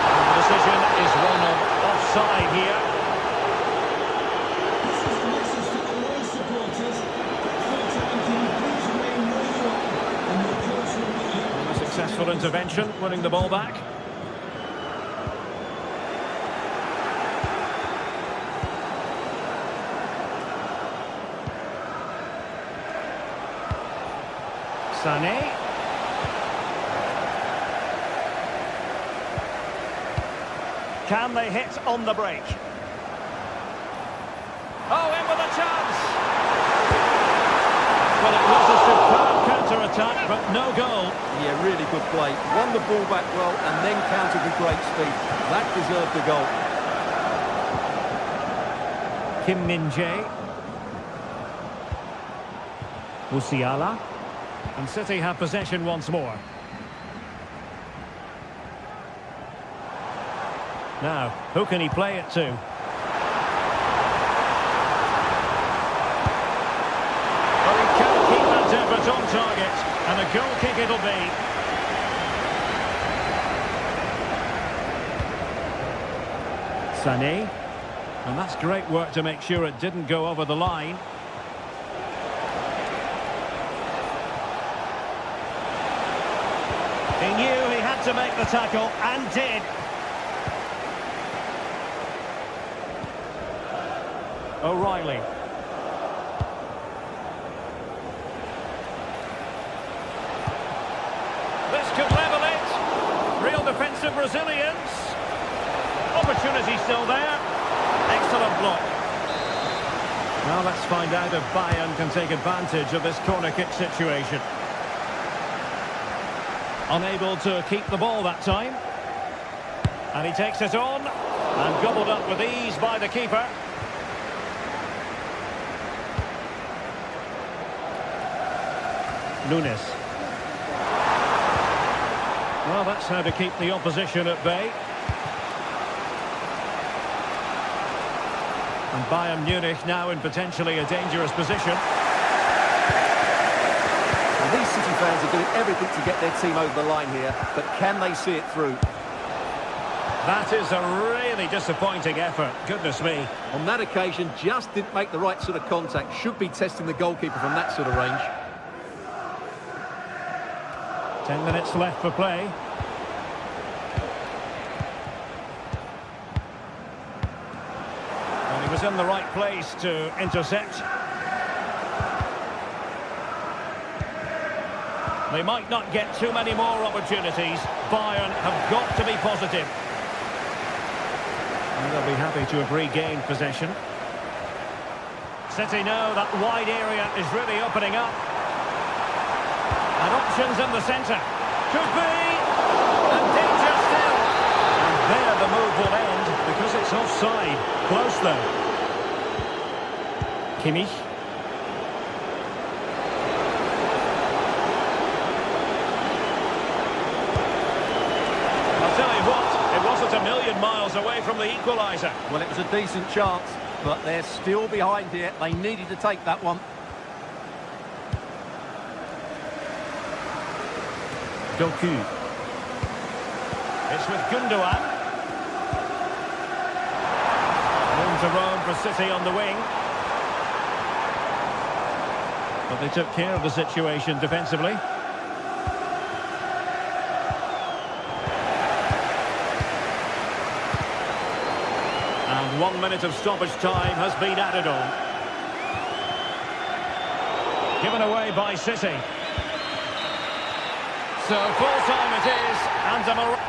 And the decision is one of offside here. And a successful intervention, winning the ball back. Sané. Can they hit on the break? Oh, in with a chance! Well, it was a superb counter-attack, but no goal. Yeah, really good play. Won the ball back well and then countered with great speed. That deserved the goal. Kim Min-jae. Musiala. And City have possession once more. Now, who can he play it to? Well, he can't keep that effort on target. And a goal kick it'll be. Sané. And that's great work to make sure it didn't go over the line. He knew he had to make the tackle, and did. O'Reilly. This could level it. Real defensive resilience. Opportunity still there. Excellent block. Now let's find out if Bayern can take advantage of this corner kick situation. Unable to keep the ball that time. And he takes it on. And gobbled up with ease by the keeper. Nunes. Well, that's how to keep the opposition at bay. And Bayern Munich now in potentially a dangerous position. And these City fans are doing everything to get their team over the line here, but can they see it through? That is a really disappointing effort. Goodness me. On that occasion, just didn't make the right sort of contact. Should be testing the goalkeeper from that sort of range. 10 minutes left for play. And he was in the right place to intercept. They might not get too many more opportunities. Bayern have got to be positive. And they'll be happy to have regained possession. City know that wide area is really opening up. And options in the centre. Could be! And danger still! And there the move will end because it's offside. Close though. Kimmich. I'll tell you what, it wasn't a million miles away from the equaliser. Well, it was a decent chance, but they're still behind here. They needed to take that one. Doku. It's with Gundogan. Room to roam for City on the wing. But they took care of the situation defensively. And 1 minute of stoppage time has been added on. Given away by City. So full time it is, and a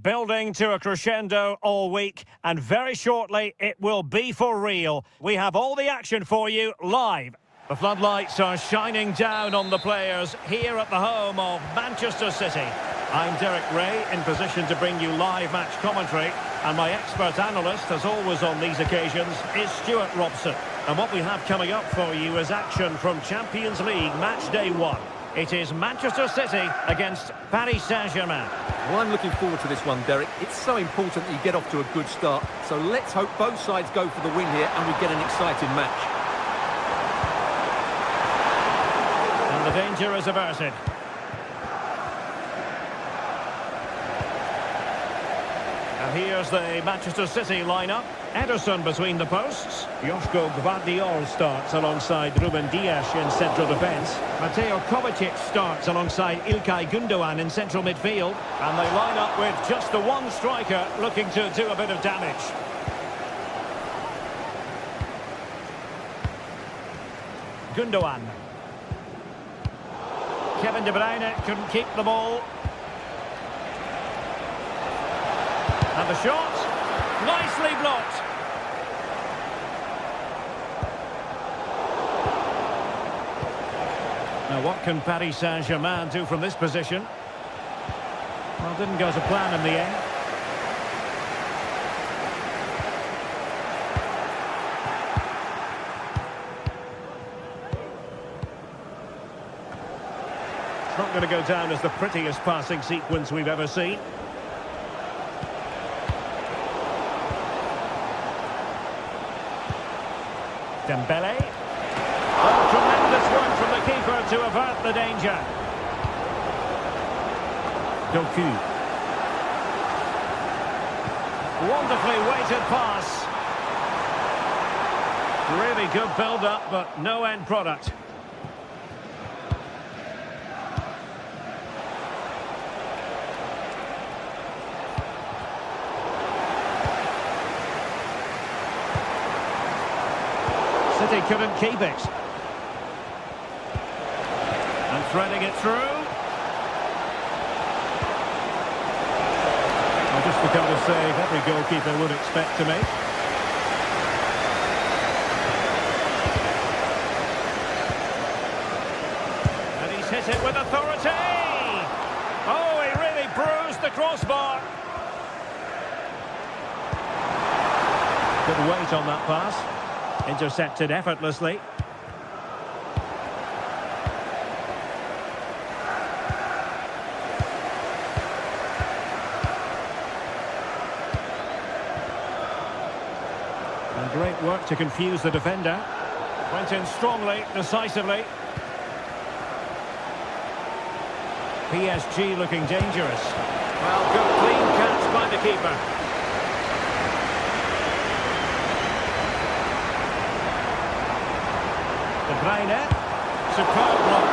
building to a crescendo all week, and very shortly it will be for real. We have all the action for you live. The floodlights are shining down on the players here at the home of Manchester City. I'm Derek Ray, in position to bring you live match commentary, and my expert analyst, as always on these occasions, is Stuart Robson. And what we have coming up for you is action from Champions League match day 1. It is Manchester City against Paris Saint-Germain. Well, I'm looking forward to this one, Derek. It's so important that you get off to a good start. So let's hope both sides go for the win here and we get an exciting match. And the danger is averted. And here's the Manchester City lineup. Ederson between the posts. Joško Gvardiol starts alongside Ruben Dias in central defence. Mateo Kovacic starts alongside Ilkay Gundogan in central midfield. And they line up with just the one striker looking to do a bit of damage. Gundogan. Kevin De Bruyne couldn't keep the ball. And the shot, nicely blocked. Now what can Paris Saint-Germain do from this position? Well, didn't go to plan in the end. It's not going to go down as the prettiest passing sequence we've ever seen. Dembele. Oh, tremendous work from the keeper to avert the danger. Doku. Wonderfully weighted pass. Really good build-up, but no end product. City couldn't keep it. And threading it through. Well, just the kind of save every goalkeeper would expect to make. And he's hit it with authority. Oh, he really bruised the crossbar. Good weight on that pass. Intercepted effortlessly. And great work to confuse the defender. Went in strongly, decisively. PSG looking dangerous. Well, good clean catch by the keeper. De Bruyne. Superb block.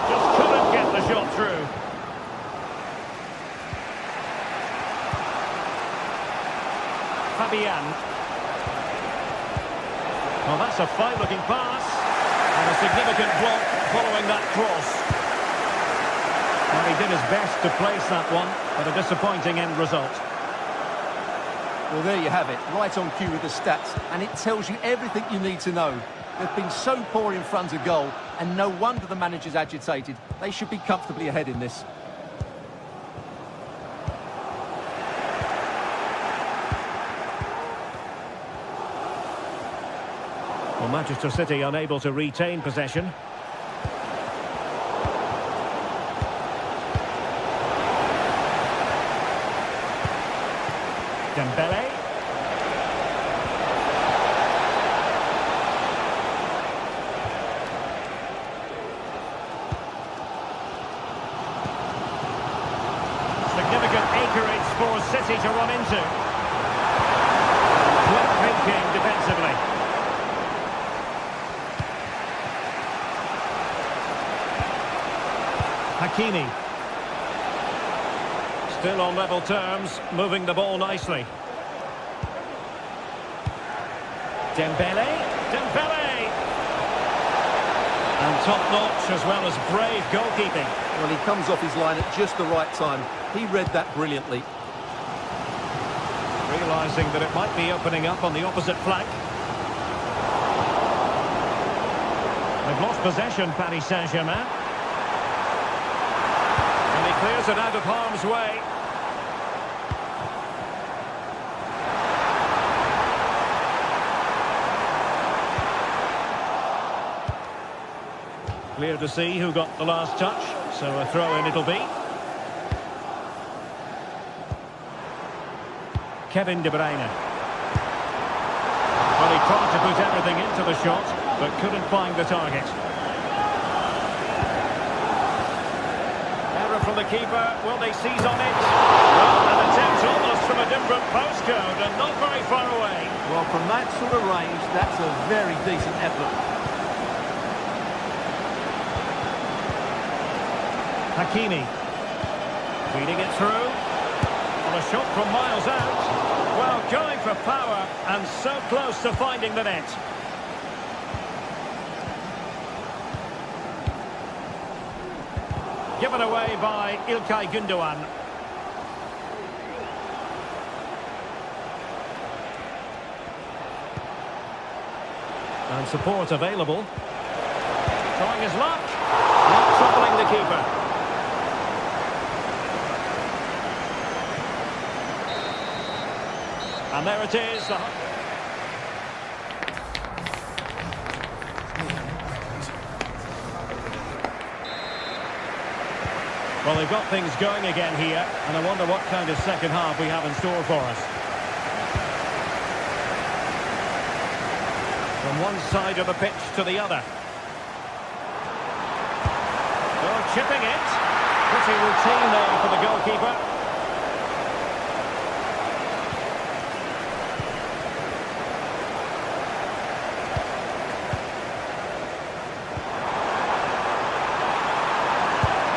Just couldn't get the shot through. Fabian. Well, that's a fine-looking pass. And a significant block following that cross. Well, he did his best to place that one, but a disappointing end result. Well, there you have it, right on cue with the stats, and it tells you everything you need to know. They've been so poor in front of goal, and no wonder the manager's agitated. They should be comfortably ahead in this. Well, Manchester City unable to retain possession. Dembele. Significant acreage for City to run into. Quick thinking defensively. Hakimi. Still on level terms, moving the ball nicely. Dembele. Dembele! And top-notch as well as brave goalkeeping. Well, he comes off his line at just the right time. He read that brilliantly. Realising that it might be opening up on the opposite flank. They've lost possession, Paris Saint-Germain. And he clears it out of harm's way. Clear to see who got the last touch, so a throw-in it'll be. Kevin De Bruyne. Well, he tried to put everything into the shot, but couldn't find the target. Error from the keeper. Will they seize on it? Well, an attempt almost from a different postcode and not very far away. Well, from that sort of range, that's a very decent effort. Hakimi. Feeding it through. Well, a shot from miles out. Well, going for power and so close to finding the net. Given away by İlkay Gündoğan. And support available. Trying his luck. Not troubling the keeper. And there it is. Well, they've got things going again here, and I wonder what kind of second half we have in store for us. From one side of the pitch to the other. Oh, chipping it. Pretty routine there for the goalkeeper.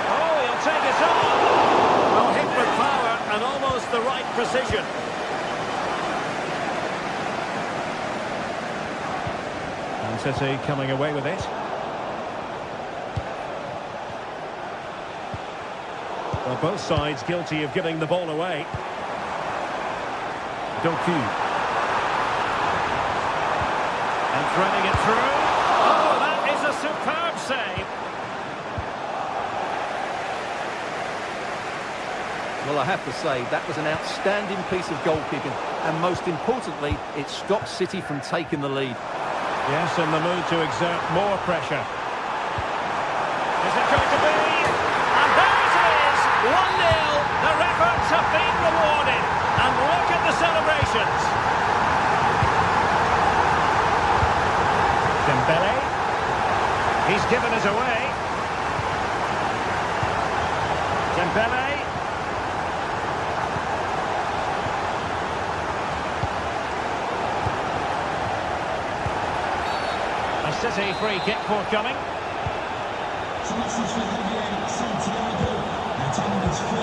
Oh, he'll take it on. Well, hit with power and almost the right precision. And City coming away with it. Well, both sides guilty of giving the ball away. Doku. And threading it through. Oh, that is a superb save. Well, I have to say, that was an outstanding piece of goalkeeping. And most importantly, it stopped City from taking the lead. Yes, in the mood to exert more pressure. Is it going to be? And there it is! 1-0. Their efforts have been rewarded. And look at the celebrations. Dembele. He's given it away. Dembele. A City free kick forthcoming.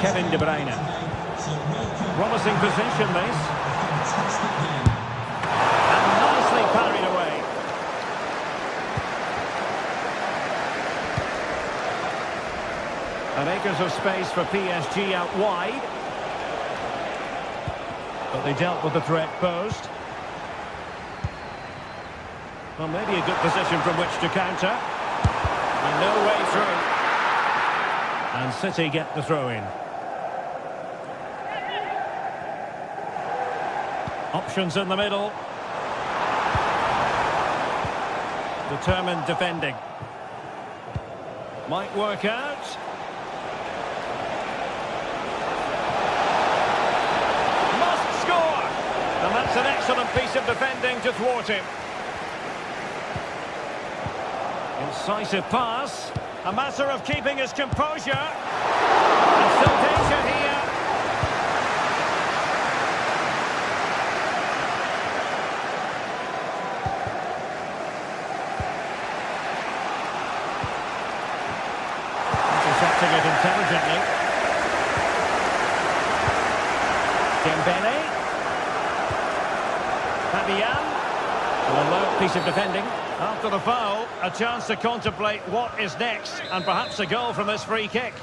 Kevin De Bruyne. Promising position this. And nicely parried away. And acres of space for PSG out wide. But they dealt with the threat posed. Well, maybe a good position from which to counter. And no way through. And City get the throw-in. Options in the middle. Determined defending. Might work out. Must score! And that's an excellent piece of defending to thwart him. Incisive pass. A matter of keeping his composure. And still danger here. Intercepting it intelligently. Dembele. Fabian. A low piece of defending. After the foul, a chance to contemplate what is next, and perhaps a goal from this free kick.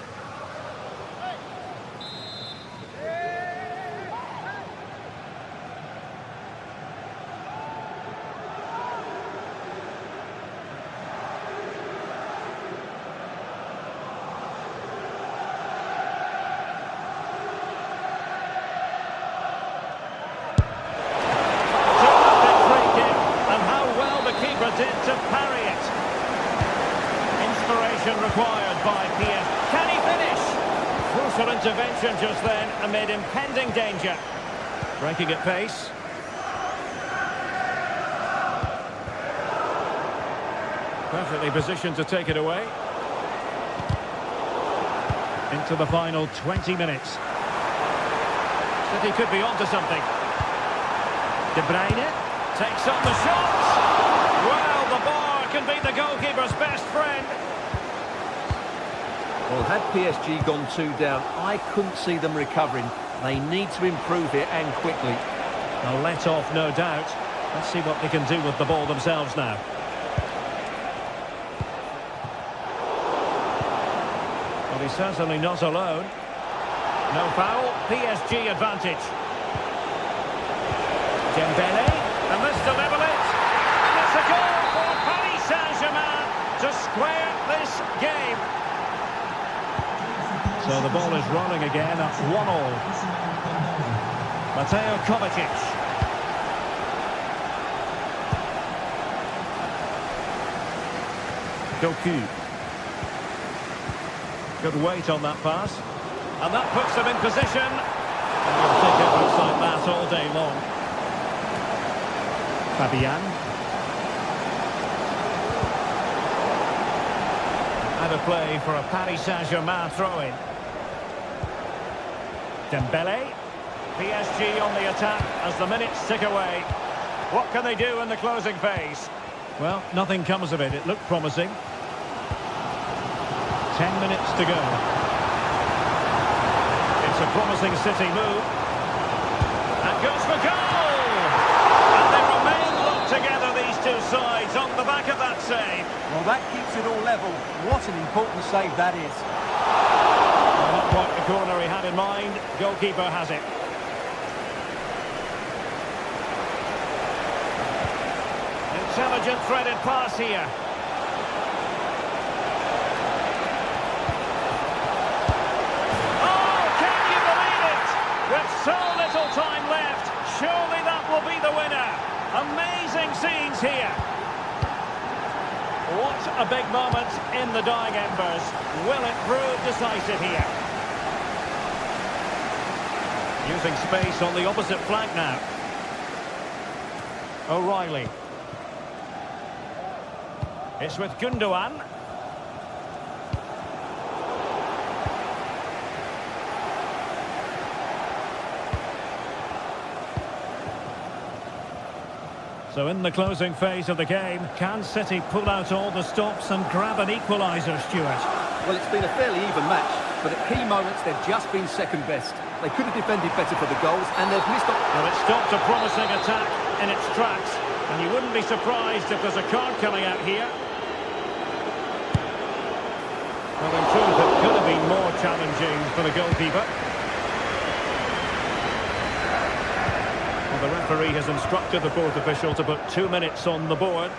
Did to parry it. Inspiration required by Pierre. Can he finish? Crucial intervention just then amid impending danger. Breaking at pace. Perfectly positioned to take it away. Into the final 20 minutes. City could be onto something. De Bruyne takes on the shot. Well, the bar can be the goalkeeper's best friend. Well, had PSG gone 2 down, I couldn't see them recovering. They need to improve here, and quickly. A let-off, no doubt. Let's see what they can do with the ball themselves now. Well, he's certainly not alone. No foul, PSG advantage. Dembele, and this to level it. A goal for Paris Saint-Germain to square this game. So the ball is rolling again at 1-1. Mateo Kovacic. Doku. Good weight on that pass. And that puts them in position. And you'll take efforts like that all day long. Fabian. And a play for a Paris Saint-Germain throw-in. Dembele. PSG on the attack as the minutes tick away. What can they do in the closing phase? Well, nothing comes of it. It looked promising. 10 minutes to go. It's a promising City move. And goes for goal! And they remain locked together, these two sides, on the back of that save. Well, that keeps it all level. What an important save that is. Well, not quite the corner he had in mind. Goalkeeper has it. Intelligent threaded pass here. Oh, can you believe it? With so little time left, surely that will be the winner. Amazing scenes here. What a big moment in the dying embers. Will it prove decisive here? Using space on the opposite flank now. O'Reilly. It's with Gundogan. So in the closing phase of the game, can City pull out all the stops and grab an equaliser, Stuart? Well, it's been a fairly even match, but at key moments they've just been second best. They could have defended better for the goals, and they've missed up. Well, it stopped a promising attack in its tracks, and you wouldn't be surprised if there's a card coming out here. Well, in truth, it could have been more challenging for the goalkeeper. Well, the referee has instructed the fourth official to put 2 minutes on the board.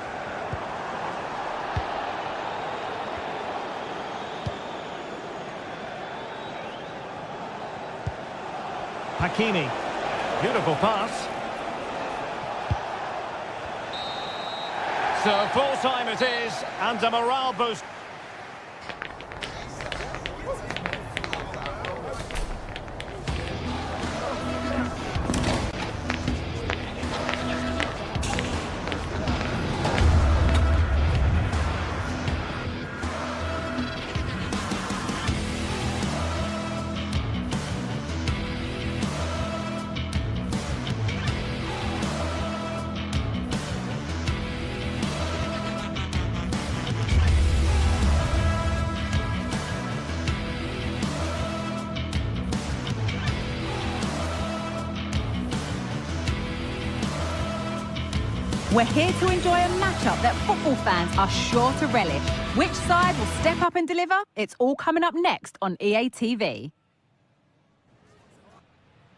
Hakimi. Beautiful pass. So full time it is, and a morale boost. We're here to enjoy a matchup that football fans are sure to relish. Which side will step up and deliver? It's all coming up next on EA TV.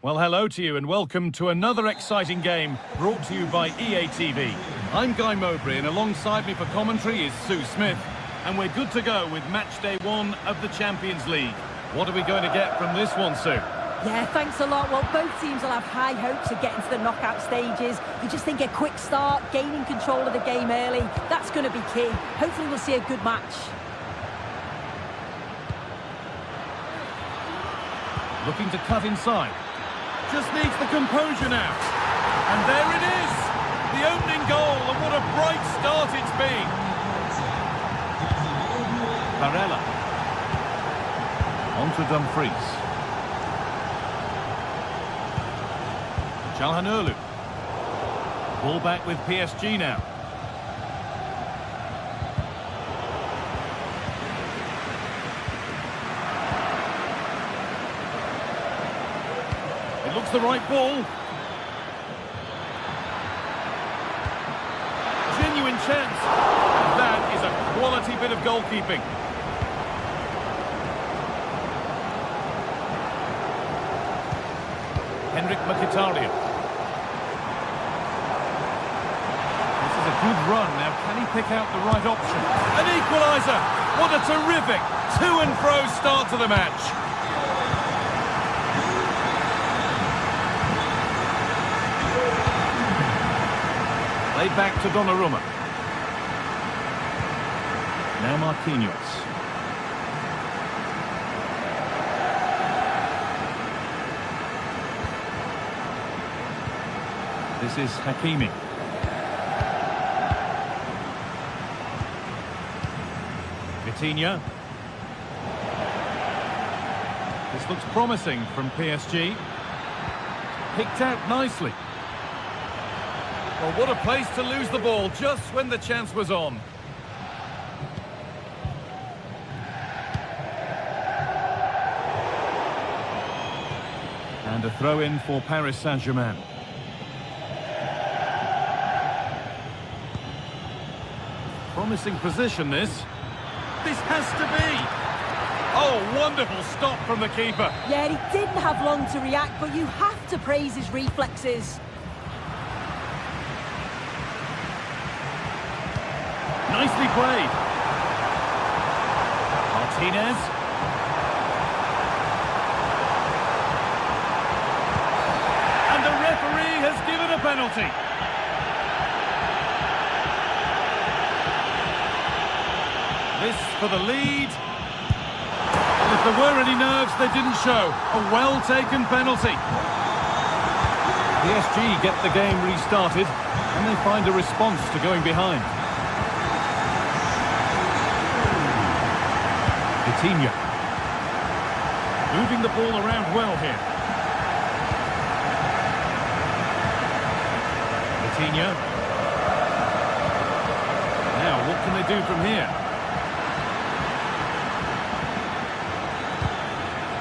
Well, hello to you and welcome to another exciting game brought to you by EA TV. I'm Guy Mowbray and alongside me for commentary is Sue Smith. And we're good to go with match day 1 of the Champions League. What are we going to get from this one, Sue? Yeah, thanks a lot. Well, both teams will have high hopes of getting to the knockout stages. You just think a quick start, gaining control of the game early, that's going to be key. Hopefully we'll see a good match. Looking to cut inside. Just needs the composure now. And there it is! The opening goal, and what a bright start it's been. Barella. On to Dumfries. Çalhanoğlu. Ball back with PSG now. It looks the right ball. Genuine chance. And that is a quality bit of goalkeeping. Henrik Mkhitaryan. Good run. Now, can he pick out the right option? An equaliser! What a terrific to-and-fro start to the match. Laid back to Donnarumma. Now Marquinhos. This is Hakimi. Coutinho. This looks promising from PSG. Picked out nicely. Well, what a place to lose the ball just when the chance was on. And a throw-in for Paris Saint-Germain. Promising position, this. This has to be. Oh, wonderful stop from the keeper. Yeah, he didn't have long to react, but you have to praise his reflexes. Nicely played. Martinez. And the referee has given a penalty. This for the lead. And if there were any nerves, they didn't show. A well-taken penalty. PSG get the game restarted, and they find a response to going behind. Coutinho. Moving the ball around well here. Coutinho. Now, what can they do from here?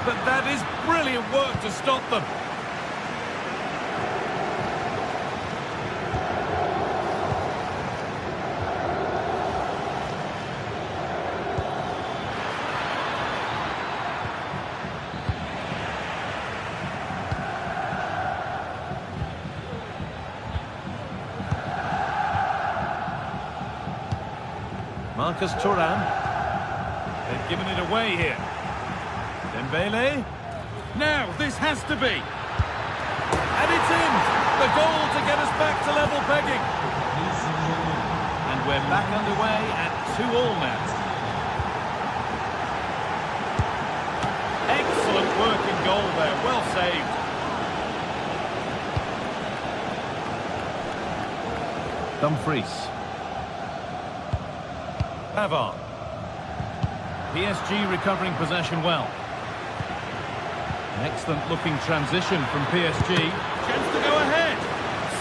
But that is brilliant work to stop them. Marcus Thuram. They've given it away here. Dembele. Now, this has to be. And it's in. The goal to get us back to level pegging. And we're back underway at 2-2 now. Excellent working goal there. Well saved. Dumfries. Pavard. PSG recovering possession well. An excellent looking transition from PSG. Chance to go ahead.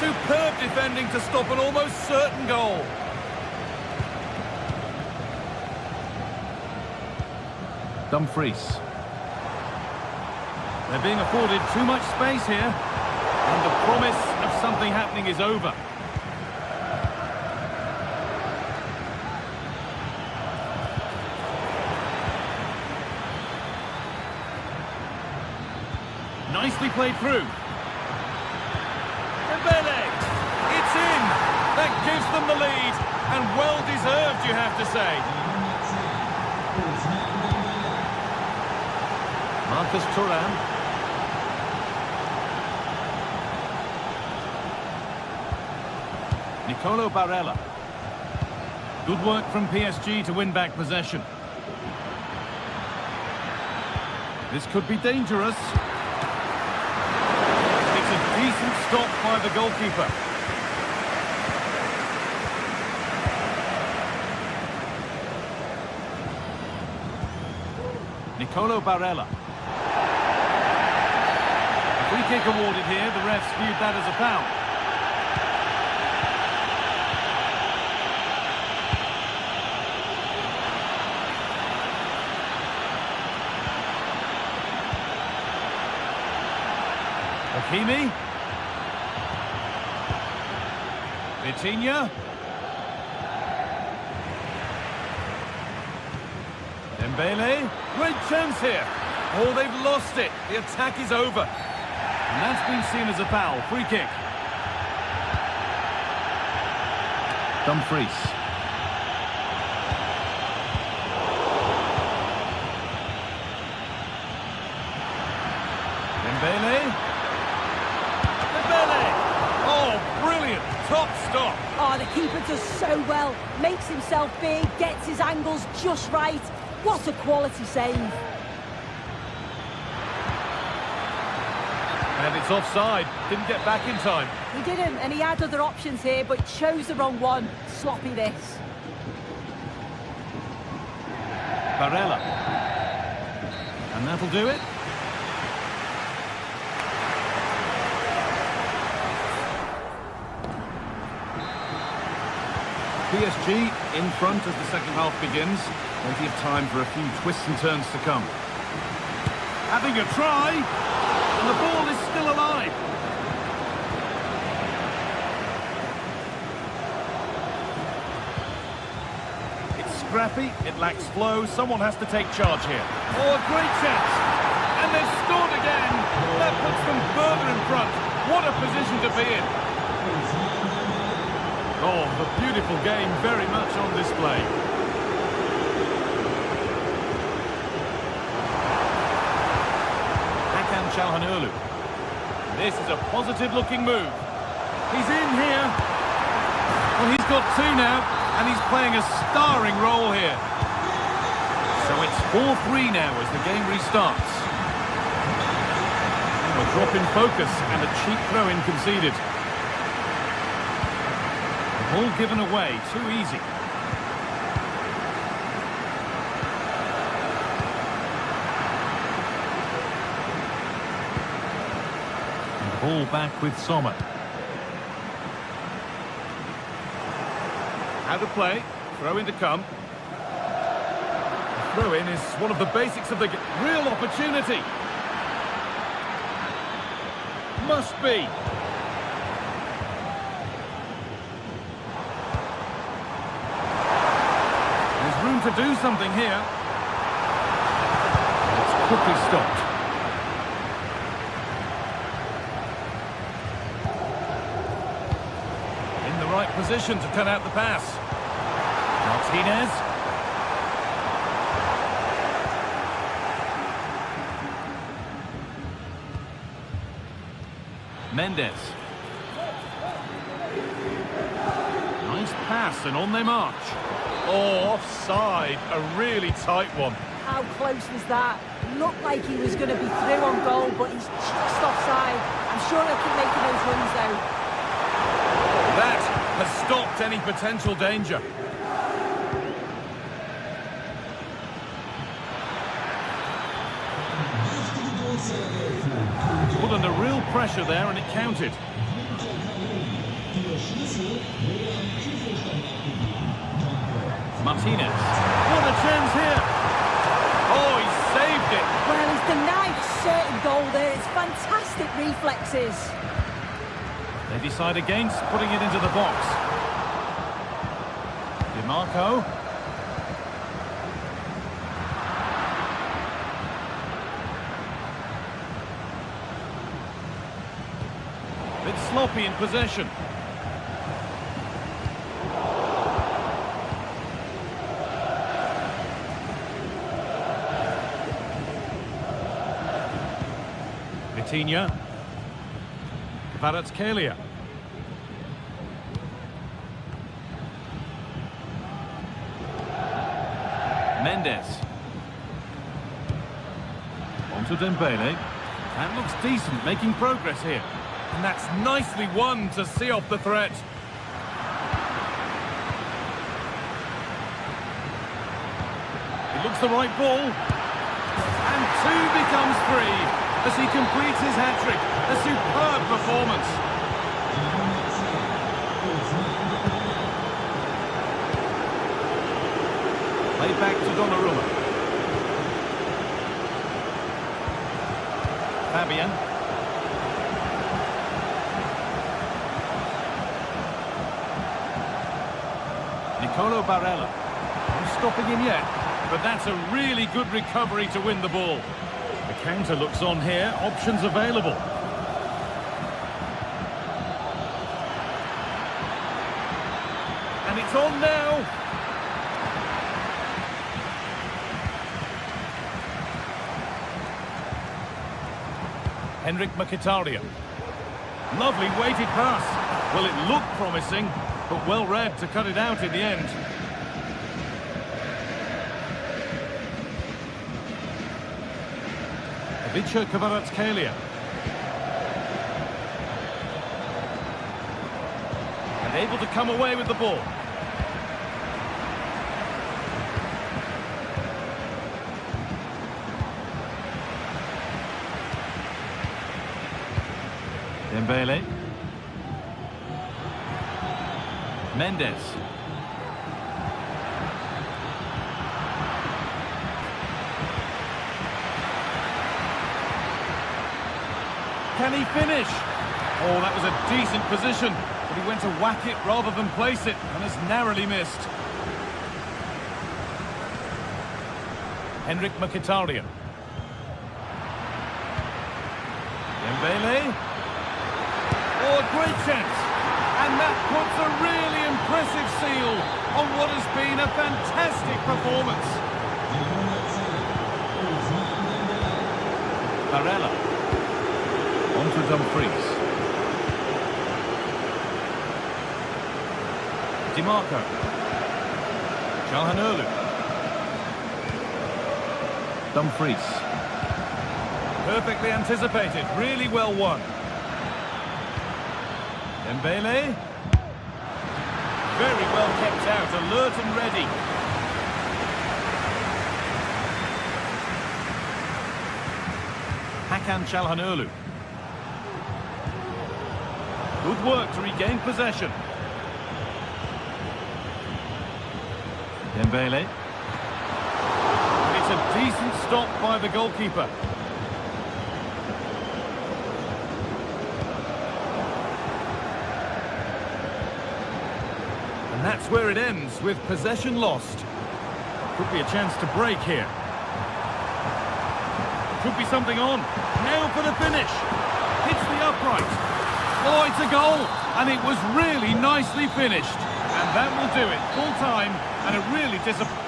Superb defending to stop an almost certain goal. Dumfries. They're being afforded too much space here. And the promise of something happening is over. Nicely played through. Dembele! It's in! That gives them the lead. And well deserved, you have to say. Marcus Thuram. Nicolo Barella. Good work from PSG to win back possession. This could be dangerous. Decent stop by the goalkeeper. Nicolo Barella. A free kick awarded here. The refs viewed that as a foul. Hakimi. Vitinha. Dembele. Great chance here. Oh, they've lost it. The attack is over. And that's been seen as a foul. Free kick. Dumfries. Dembele. Oh, brilliant. Top stop. Oh, the keeper does so well. Makes himself big, gets his angles just right. What a quality save. And it's offside. Didn't get back in time. He didn't, and he had other options here, but chose the wrong one. Sloppy this. Barella. And that'll do it. PSG in front as the second half begins. Plenty of time for a few twists and turns to come. Having a try, and the ball is still alive. It's scrappy, it lacks flow, someone has to take charge here. Oh, a great chance! And they've scored again! That puts them further in front. What a position to be in! Oh, the beautiful game very much on display. Çalhanoğlu. This is a positive-looking move. He's in here. Well, he's got two now, and he's playing a starring role here. So it's 4-3 now as the game restarts. A drop in focus and a cheap throw-in conceded. The ball given away, too easy. Ball back with Sommer. How to play, throw in to come. The throw in is one of the basics of the game. Real opportunity. Must be. There's room to do something here. It's quickly stopped. Right position to cut out the pass. Martinez. Mendes. Nice pass and on they march. Oh, offside. A really tight one. How close was that? Looked like he was going to be through on goal, but he's just offside. I'm sure he'll keep making those runs though. That has stopped any potential danger. Put under real pressure there and it counted. Martinez. What a chance here. Oh, he saved it. Well, he's denied a certain goal there. It's fantastic reflexes. They decide against putting it into the box. DiMarco. Bit sloppy in possession. Vitinha. Kvaratskhelia. Mendes. On to Dembele. That looks decent, making progress here. And that's nicely won to see off the threat. It looks the right ball. And two becomes three as he completes his hat-trick. A superb performance. Played back to Donnarumma. Fabian. Nicolo Barella. I'm stopping him yet, but that's a really good recovery to win the ball. The counter looks on here, options available. And it's on now. Henrik Mkhitaryan. Lovely weighted pass. Well, it looked promising, but well read to cut it out in the end. Ivica Kvaratskhelia. And able to come away with the ball. Dembele. Mendes. Can he finish? Oh, that was a decent position, but he went to whack it rather than place it, and has narrowly missed. Henrik Mkhitaryan. Dembele. Oh, a great chance. And that puts a really impressive seal on what has been a fantastic performance. Barella. On to Dumfries. DiMarco. Calhanoglu. Dumfries. Perfectly anticipated, really well won. Dembele. Very well kept out, alert and ready. Hakan Calhanoglu. Good work to regain possession. Dembele. It's a decent stop by the goalkeeper. And that's where it ends, with possession lost. Could be a chance to break here. Could be something on. Now for the finish. Hits the upright. Oh, it's a goal. And it was really nicely finished. And that will do it. Full time and a really disappointing...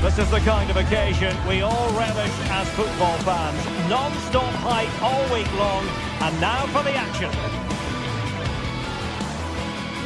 This is the kind of occasion we all relish as football fans. Non-stop hype all week long, and now for the action.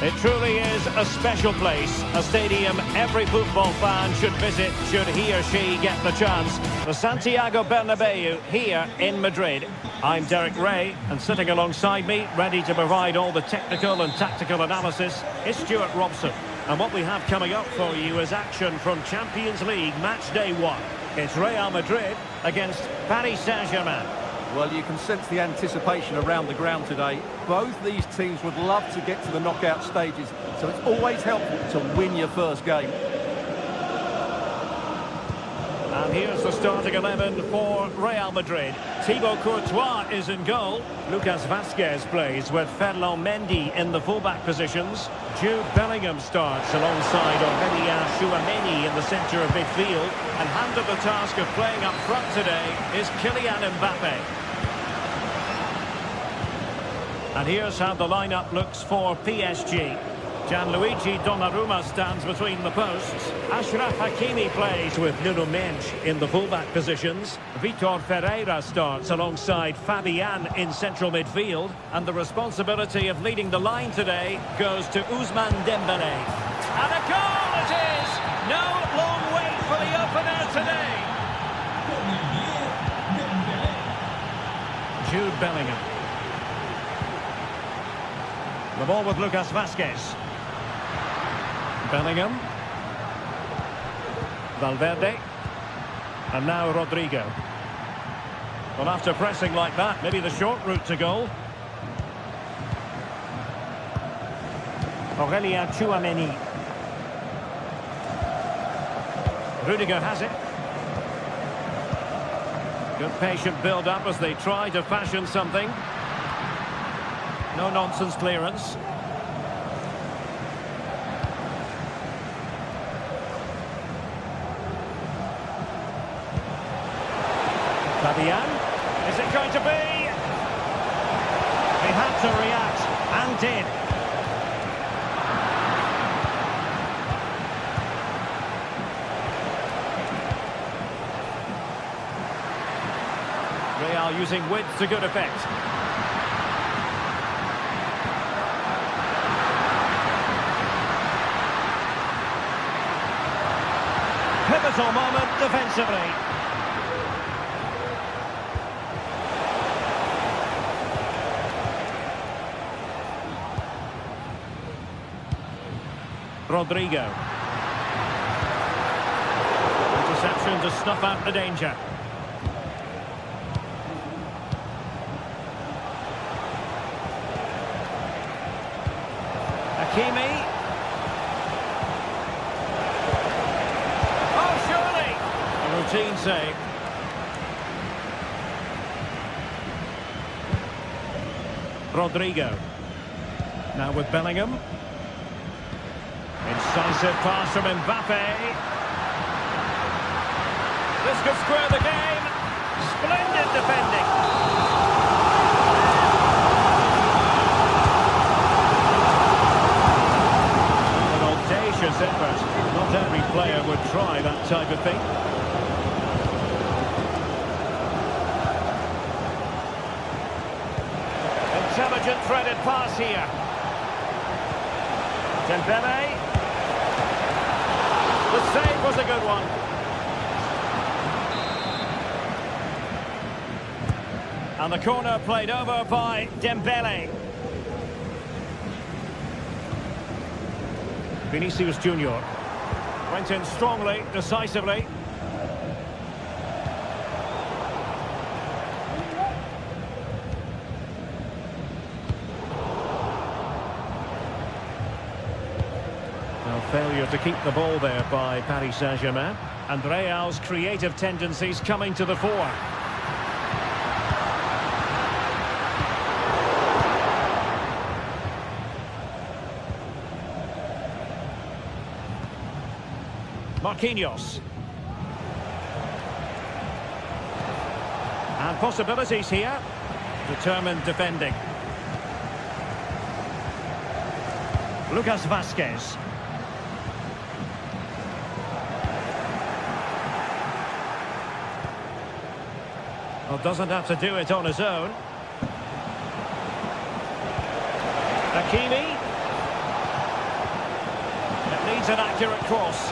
It truly is a special place, a stadium every football fan should visit should he or she get the chance. The Santiago Bernabeu here in Madrid. I'm Derek Ray, and sitting alongside me, ready to provide all the technical and tactical analysis, is Stuart Robson. And what we have coming up for you is action from Champions League match day 1. It's Real Madrid against Paris Saint-Germain. Well, you can sense the anticipation around the ground today. Both these teams would love to get to the knockout stages, so it's always helpful to win your first game. And here's the starting 11 for Real Madrid. Thibaut Courtois is in goal. Lucas Vazquez plays with Ferland Mendy in the fullback positions. Jude Bellingham starts alongside Aurélien Tchouameni in the centre of midfield. And handed the task of playing up front today is Kylian Mbappe. And here's how the lineup looks for PSG. Gianluigi Donnarumma stands between the posts. Achraf Hakimi plays with Nuno Mendes in the fullback positions. Vitor Ferreira starts alongside Fabian in central midfield. And the responsibility of leading the line today goes to Ousmane Dembélé. And a goal it is! No long wait for the opener today. Jude Bellingham. The ball with Lucas Vazquez. Bellingham. Valverde. And now Rodrigo. Well, after pressing like that, maybe the short route to goal. Aurélien Tchouameni. Rudiger has it. Good patient build-up as they try to fashion something. No-nonsense clearance. Fabian. going to be? He had to react, and did. Real using width to good effect. Pivotal moment defensively. Rodrigo. Interception to snuff out the danger. Hakimi. Oh, surely! A routine save. Rodrigo. Now with Bellingham. Incisive pass from Mbappe. This could square the game. Splendid defending. An audacious effort. Not every player would try that type of thing. Intelligent threaded pass here. Dembele. The save was a good one. And the corner played over by Dembele. Vinicius Junior went in strongly, decisively. Failure to keep the ball there by Paris Saint-Germain. And Real's creative tendencies coming to the fore. Marquinhos. And possibilities here. Determined defending. Lucas Vazquez. Well, doesn't have to do it on his own. Hakimi. It needs an accurate cross.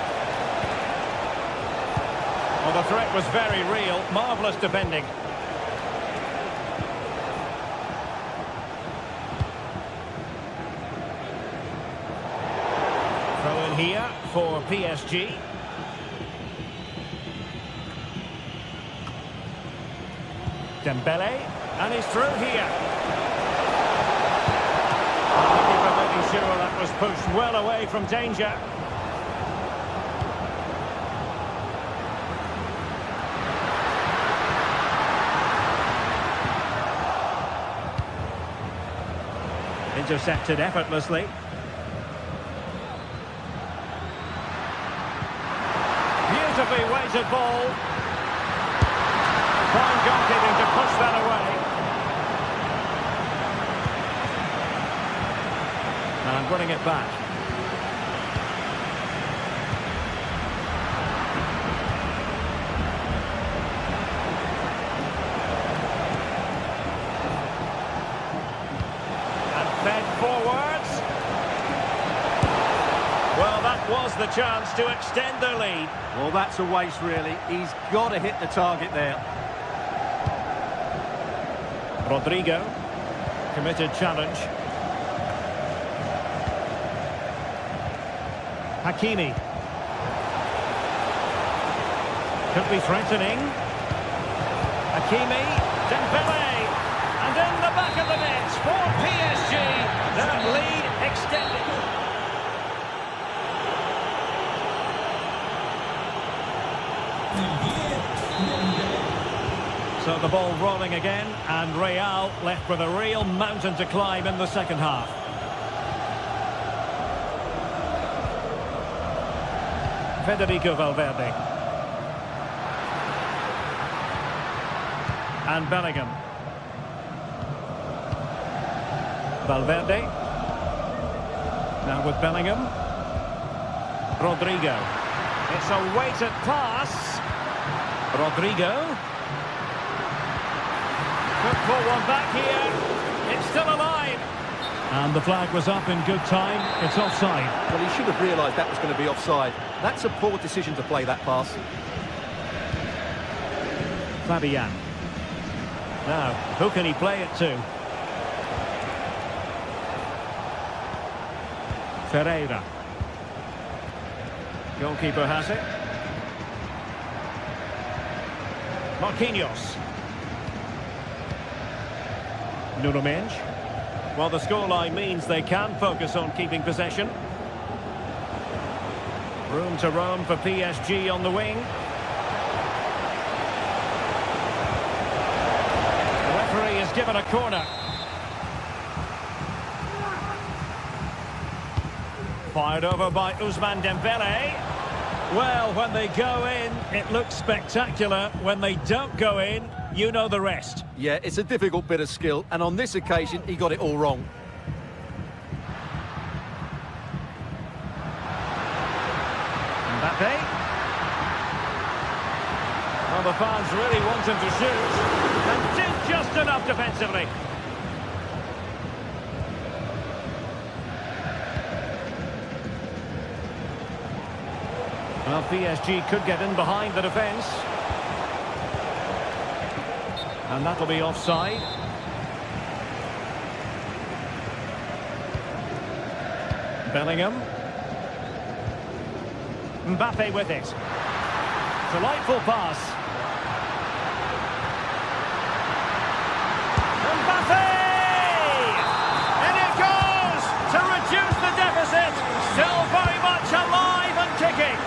Well, the threat was very real. Marvellous defending. Throw in here for PSG. Dembele, and he's through here. The keeper making sure that was pushed well away from danger. Intercepted effortlessly. Beautifully weighted ball. Fine goalkeeping to push that away. And running it back. And fed forwards. Well, that was the chance to extend their lead. Well, that's a waste, really. He's got to hit the target there. Rodrigo, committed challenge. Hakimi. Could be threatening. Hakimi, Dembele, and in the back of the net for PSG. That lead extended. So the ball rolling again, and Real left with a real mountain to climb in the second half. Federico Valverde. And Bellingham. Valverde. Now with Bellingham. Rodrigo. It's a weighted pass. Rodrigo. Could pull one back here. It's still alive. And the flag was up in good time. It's offside. Well, he should have realised that was going to be offside. That's a poor decision to play that pass. Fabian. Now, who can he play it to? Ferreira. Goalkeeper has it. Marquinhos. Nuno Mendes. Well, the scoreline means they can focus on keeping possession. Room to roam for PSG on the wing. The referee is given a corner. Fired over by Ousmane Dembele. Well, when they go in, it looks spectacular. When they don't go in, you know the rest. Yeah, it's a difficult bit of skill, and on this occasion, he got it all wrong. Mbappe. Well, the fans really want him to shoot, and did just enough defensively. Well, PSG could get in behind the defence. And that'll be offside. Bellingham. Mbappe with it. Delightful pass. Mbappe! And it goes to reduce the deficit. Still very much alive and kicking.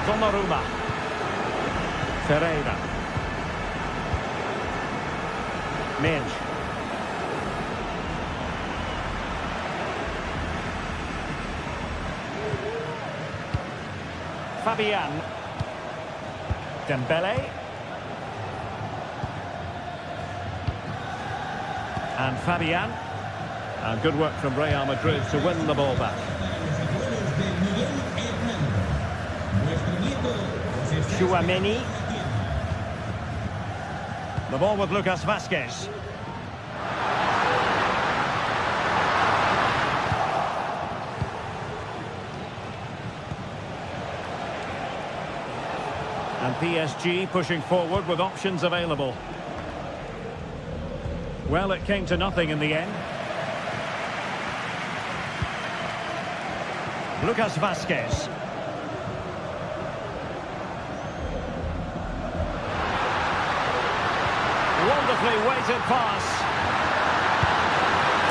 Donnarumma. Ferreira. Mendes. Fabian. Dembele. And Fabian. And good work from Real Madrid to win the ball back. Chouameni. The ball with Lucas Vazquez. And PSG pushing forward with options available. Well, it came to nothing in the end. Lucas Vazquez. Wonderfully weighted pass.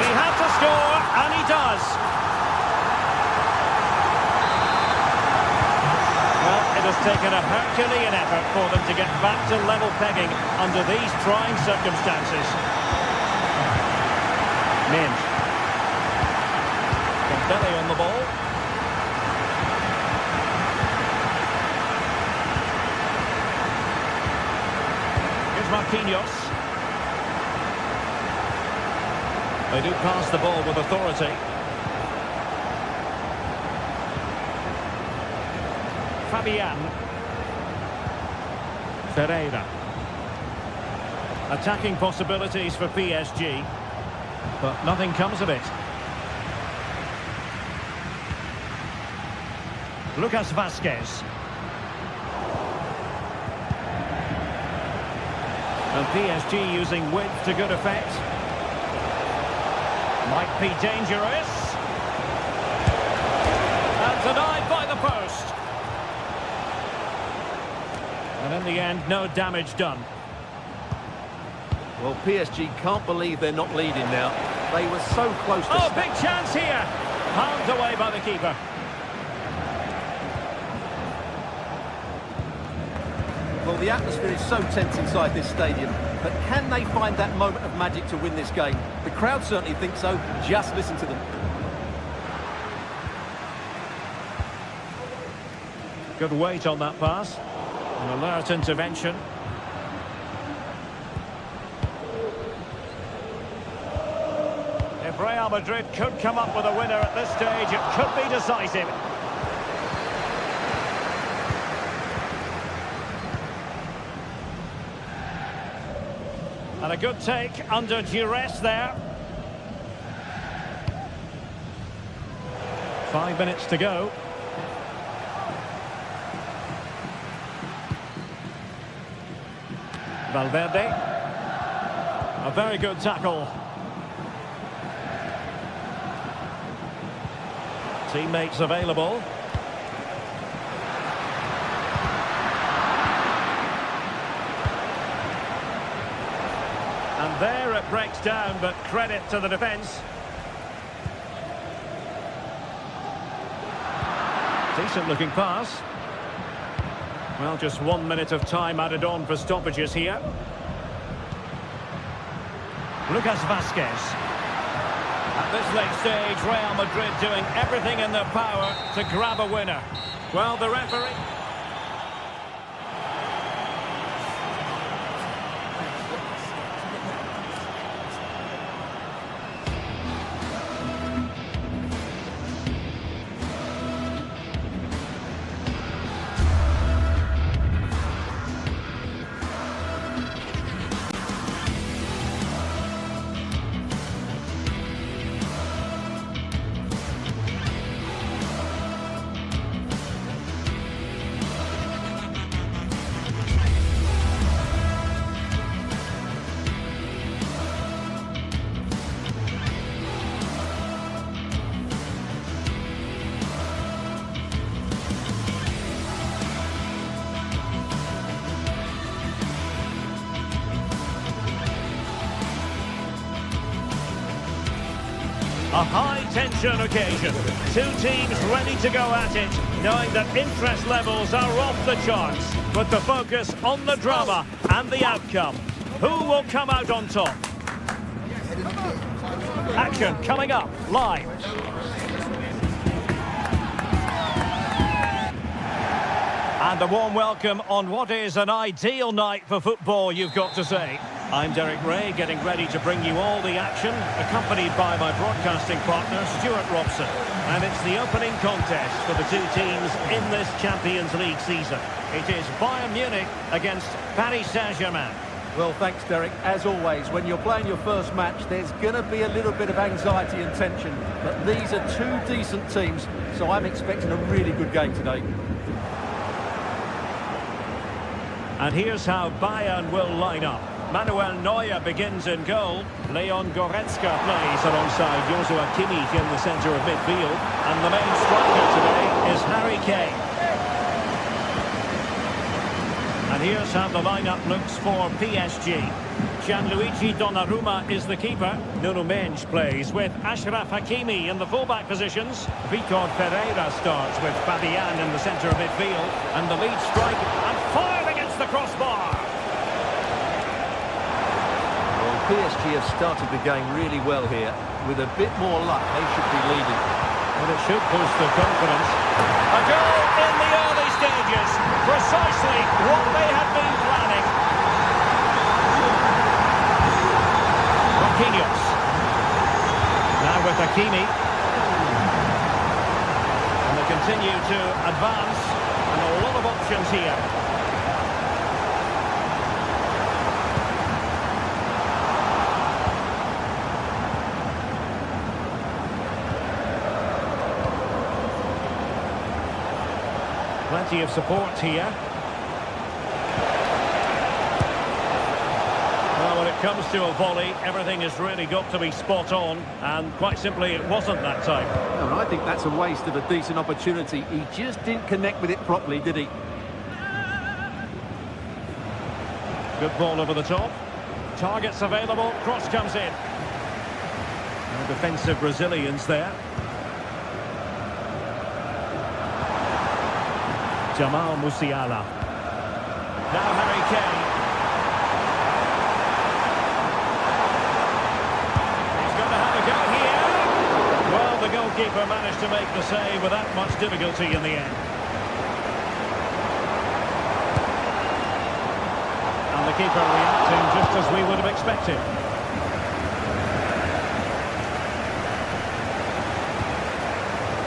He had to score, and he does. Well, it has taken a Herculean effort for them to get back to level pegging under these trying circumstances. Mendes. Dembele on the ball. Here's Marquinhos. They do pass the ball with authority. Fabian. Ferreira. Attacking possibilities for PSG, but nothing comes of it. Lucas Vazquez. And PSG using width to good effect. Might be dangerous. And denied by the post. And in the end, no damage done. Well, PSG can't believe they're not leading now. They were so close to... Oh, big chance here. Palmed away by the keeper. Well, the atmosphere is so tense inside this stadium, but can they find that moment of magic to win this game? The crowd certainly think so. Just listen to them. Good weight on that pass. An alert intervention. If Real Madrid could come up with a winner at this stage, it could be decisive. And a good take under duress there. 5 minutes to go. Valverde. A very good tackle. Teammates available. And there it breaks down, but credit to the defence. Decent looking pass. Well, just 1 minute of time added on for stoppages here. Lucas Vazquez. At this late stage, Real Madrid doing everything in their power to grab a winner. Well, the referee... A high-tension occasion. Two teams ready to go at it, knowing that interest levels are off the charts, with the focus on the drama and the outcome. Who will come out on top? Action coming up live. And a warm welcome on what is an ideal night for football, you've got to say. I'm Derek Ray, getting ready to bring you all the action, accompanied by my broadcasting partner, Stuart Robson. And it's the opening contest for the two teams in this Champions League season. It is Bayern Munich against Paris Saint-Germain. Well, thanks, Derek. As always, when you're playing your first match, there's going to be a little bit of anxiety and tension. But these are two decent teams, so I'm expecting a really good game today. And here's how Bayern will line up. Manuel Neuer begins in goal. Leon Goretzka plays alongside Joshua Kimmich in the centre of midfield. And the main striker today is Harry Kane. And here's how the lineup looks for PSG. Gianluigi Donnarumma is the keeper. Nuno Mendes plays with Achraf Hakimi in the fullback positions. Vitor Pereira starts with Fabian in the centre of midfield. And the lead strike and fired against the crossbar. Well, PSG have started the game really well here. With a bit more luck, they should be leading. Well, it should boost their confidence. A goal in the early stages. Precisely what they had been planning. Marquinhos. Now with Hakimi. And they continue to advance. And a lot of options here. Plenty of support here. Well, when it comes to a volley, everything has really got to be spot on, and quite simply, it wasn't that time. No, and I think that's a waste of a decent opportunity. He just didn't connect with it properly, did he? Good ball over the top. Targets available, cross comes in. No defensive Brazilians there. Jamal Musiala. Now Harry Kane. He's going to have a go here. Well, the goalkeeper managed to make the save without much difficulty in the end. keeper reacting just as we would have expected.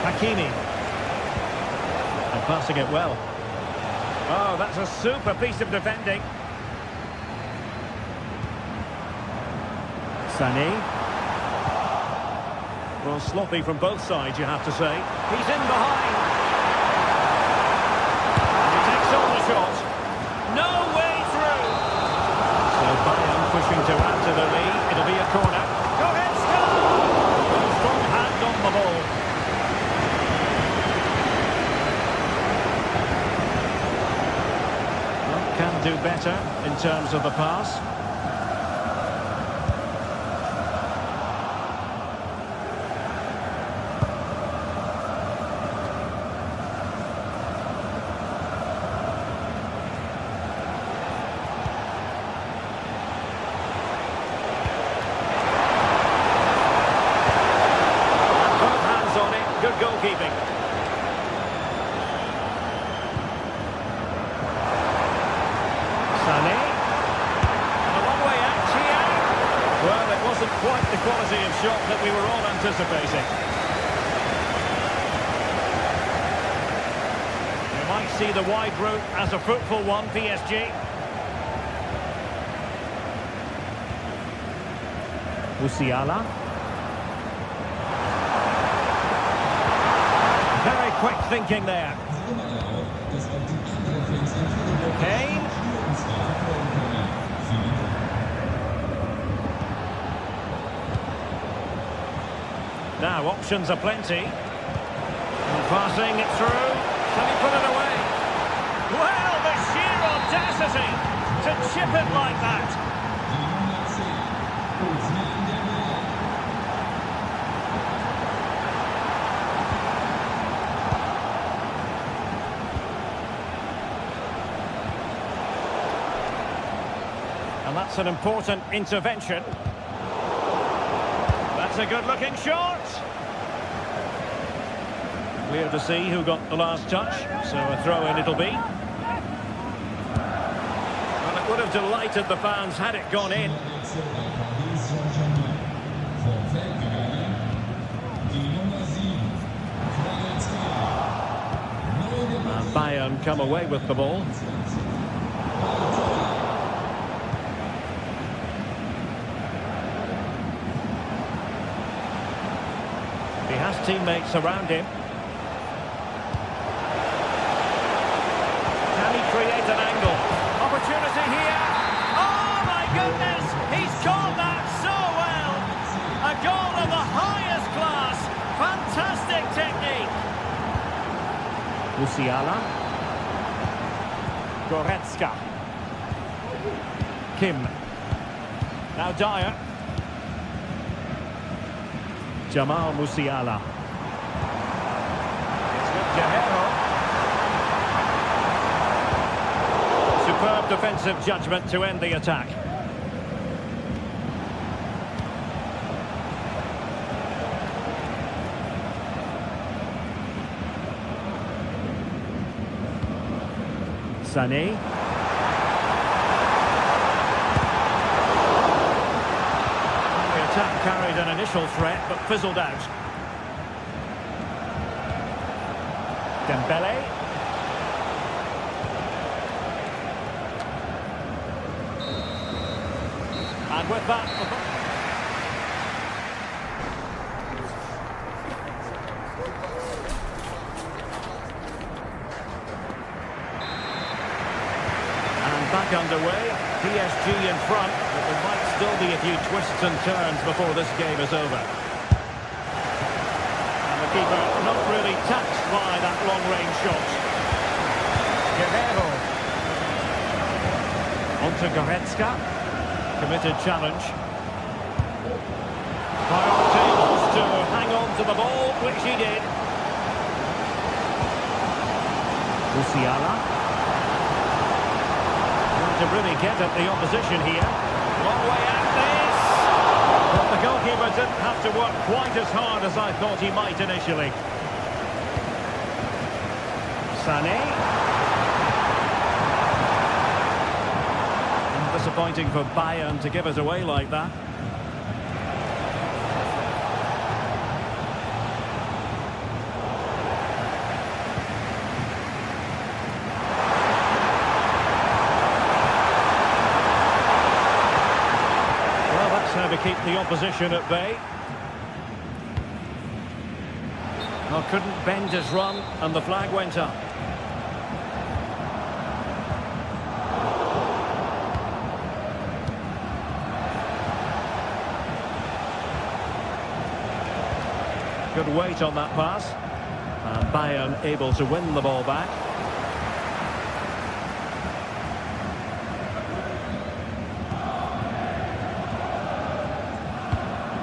Hakimi. And passing it well. Oh, that's a super piece of defending. Sané. Well, sloppy from both sides, you have to say. He's in behind. And he takes on the shot. No way through. So Bayern pushing to add to the lead. It'll be a corner. Goretzka! Strong hand on the ball. Well, can do better in terms of the pass. Good goalkeeping. Sané. A long way out here. Well, it wasn't quite the quality of shot that we were all anticipating. You might see the wide route as a fruitful one, PSG. Musiala. Very quick thinking there. Kane. Now options are plenty. And passing it through. Can he put it away? Well, the sheer audacity to chip it like that. And that's an important intervention. That's a good-looking shot. Clear to see who got the last touch, so a throw-in it'll be. Well, it would have delighted the fans had it gone in. And Bayern come away with the ball. He has teammates around him. Can he create an angle? Opportunity here. Oh my goodness! He's caught that so well! A goal of the highest class. Fantastic technique. Musiala. Goretzka. Kim. Now Dyer. Jamal Musiala. It's with Guerrero. Superb defensive judgment to end the attack. Sané. The attack carried an initial threat but fizzled out. Dembele. And with that... Back underway, PSG in front, but there might still be a few twists and turns before this game is over. And the keeper not really touched by that long-range shot. Guerrero. On to Goretzka. Committed challenge. Priority was to hang on to the ball, which he did. Musiala. To really get at the opposition here. Long way out this. But the goalkeeper didn't have to work quite as hard as I thought he might initially. Sané. And this Disappointing for Bayern to give it away like that. Well, that's how to keep the opposition at bay. Well, couldn't bend his run, and the flag went up. Good weight on that pass. And Bayern able to win the ball back.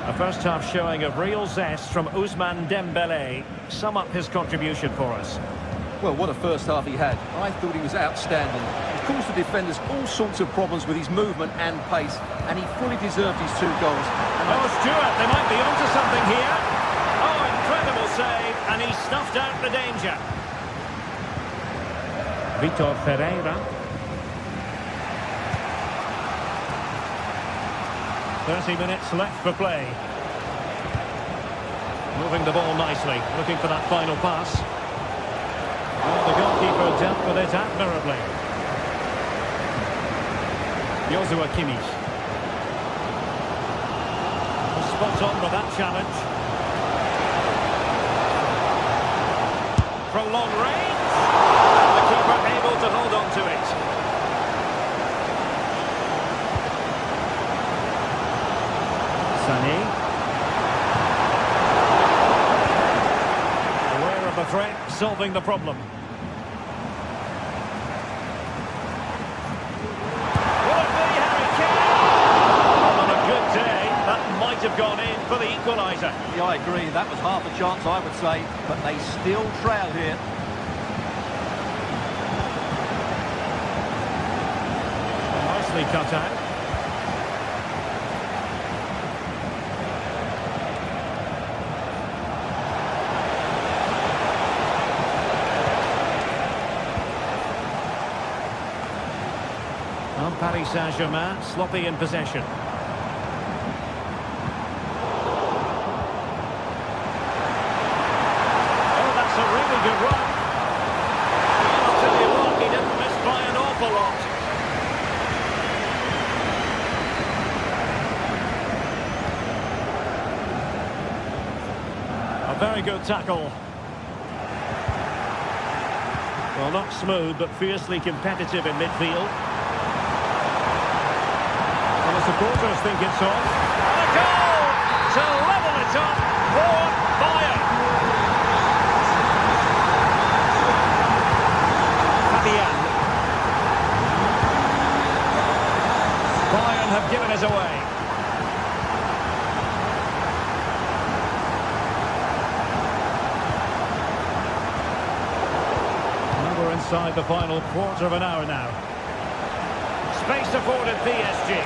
A first half showing of real zest from Ousmane Dembélé. Sum up his contribution for us. Well, what a first half he had. I thought he was outstanding. He caused the defenders all sorts of problems with his movement and pace, and he fully deserved his 2 goals. Oh, Stuart, they might be onto something here. Oh, incredible save, and he snuffed out the danger. Vitor Ferreira. 30 minutes left for play. Moving the ball nicely, looking for that final pass. Well, the goalkeeper dealt with it admirably. Joshua Kimmich. Spot on with that challenge. From long range. The keeper able to hold on to it. Sané. Aware of the threat, solving the problem. Will it be Harry Kane? On a good day, that might have gone in for the equaliser. Yeah, I agree. That was half a chance, I would say, but they still trail here. Nicely cut out. Paris Saint-Germain sloppy in possession. Oh, that's a really good run. Well, I'll tell you what, he didn't miss by an awful lot. A very good tackle. Well, not smooth, but fiercely competitive in midfield. The supporters think it's on. And a goal to level it up for Bayern. Fabian. Bayern have given us away. Well, we're inside the final quarter of an hour now. Space afforded PSG.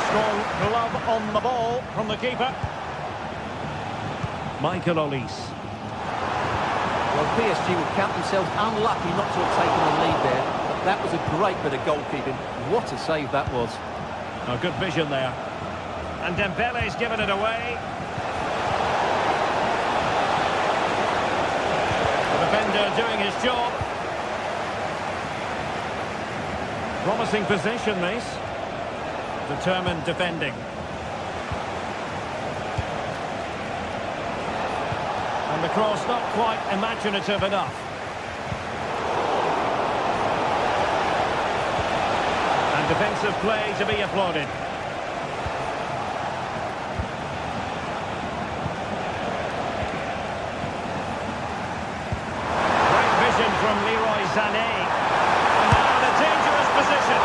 Strong glove on the ball from the keeper. Michael Olise. Well, PSG will count themselves unlucky not to have taken the lead there, but that was a great bit of goalkeeping. What a save that was. A good vision there. And Dembele's given it away. The defender doing his job. Promising possession, this. Determined defending. And the cross not quite imaginative enough. And defensive play to be applauded. Great vision from Leroy Sané. And now in a dangerous position.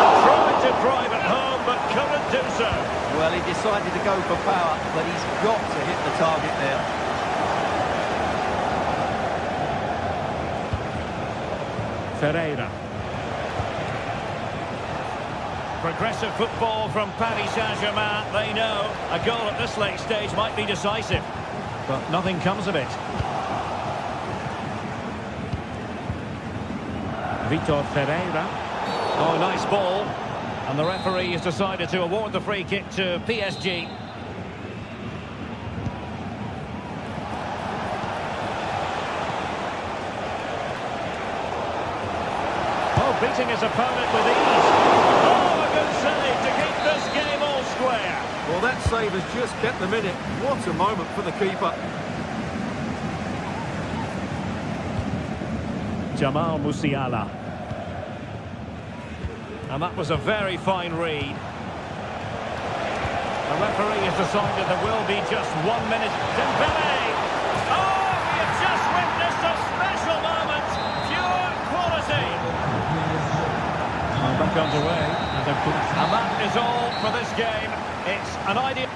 And trying to drive it home, but couldn't do so. Well, he decided to go for power, but he's got to hit the target there. Ferreira. Progressive football from Paris Saint-Germain. They know a goal at this late stage might be decisive, but nothing comes of it. Vitor Ferreira. Oh, nice ball. And the referee has decided to award the free kick to PSG. Oh, beating his opponent with ease. Oh, a good save to keep this game all square. Well, that save has just kept them in it. What a moment for the keeper. Jamal Musiala. And that was a very fine read. The referee has decided there will be just 1 minute. Dembele! Oh, you've just witnessed a special moment. Pure quality. Back underway. And that is all for this game. It's an ideal...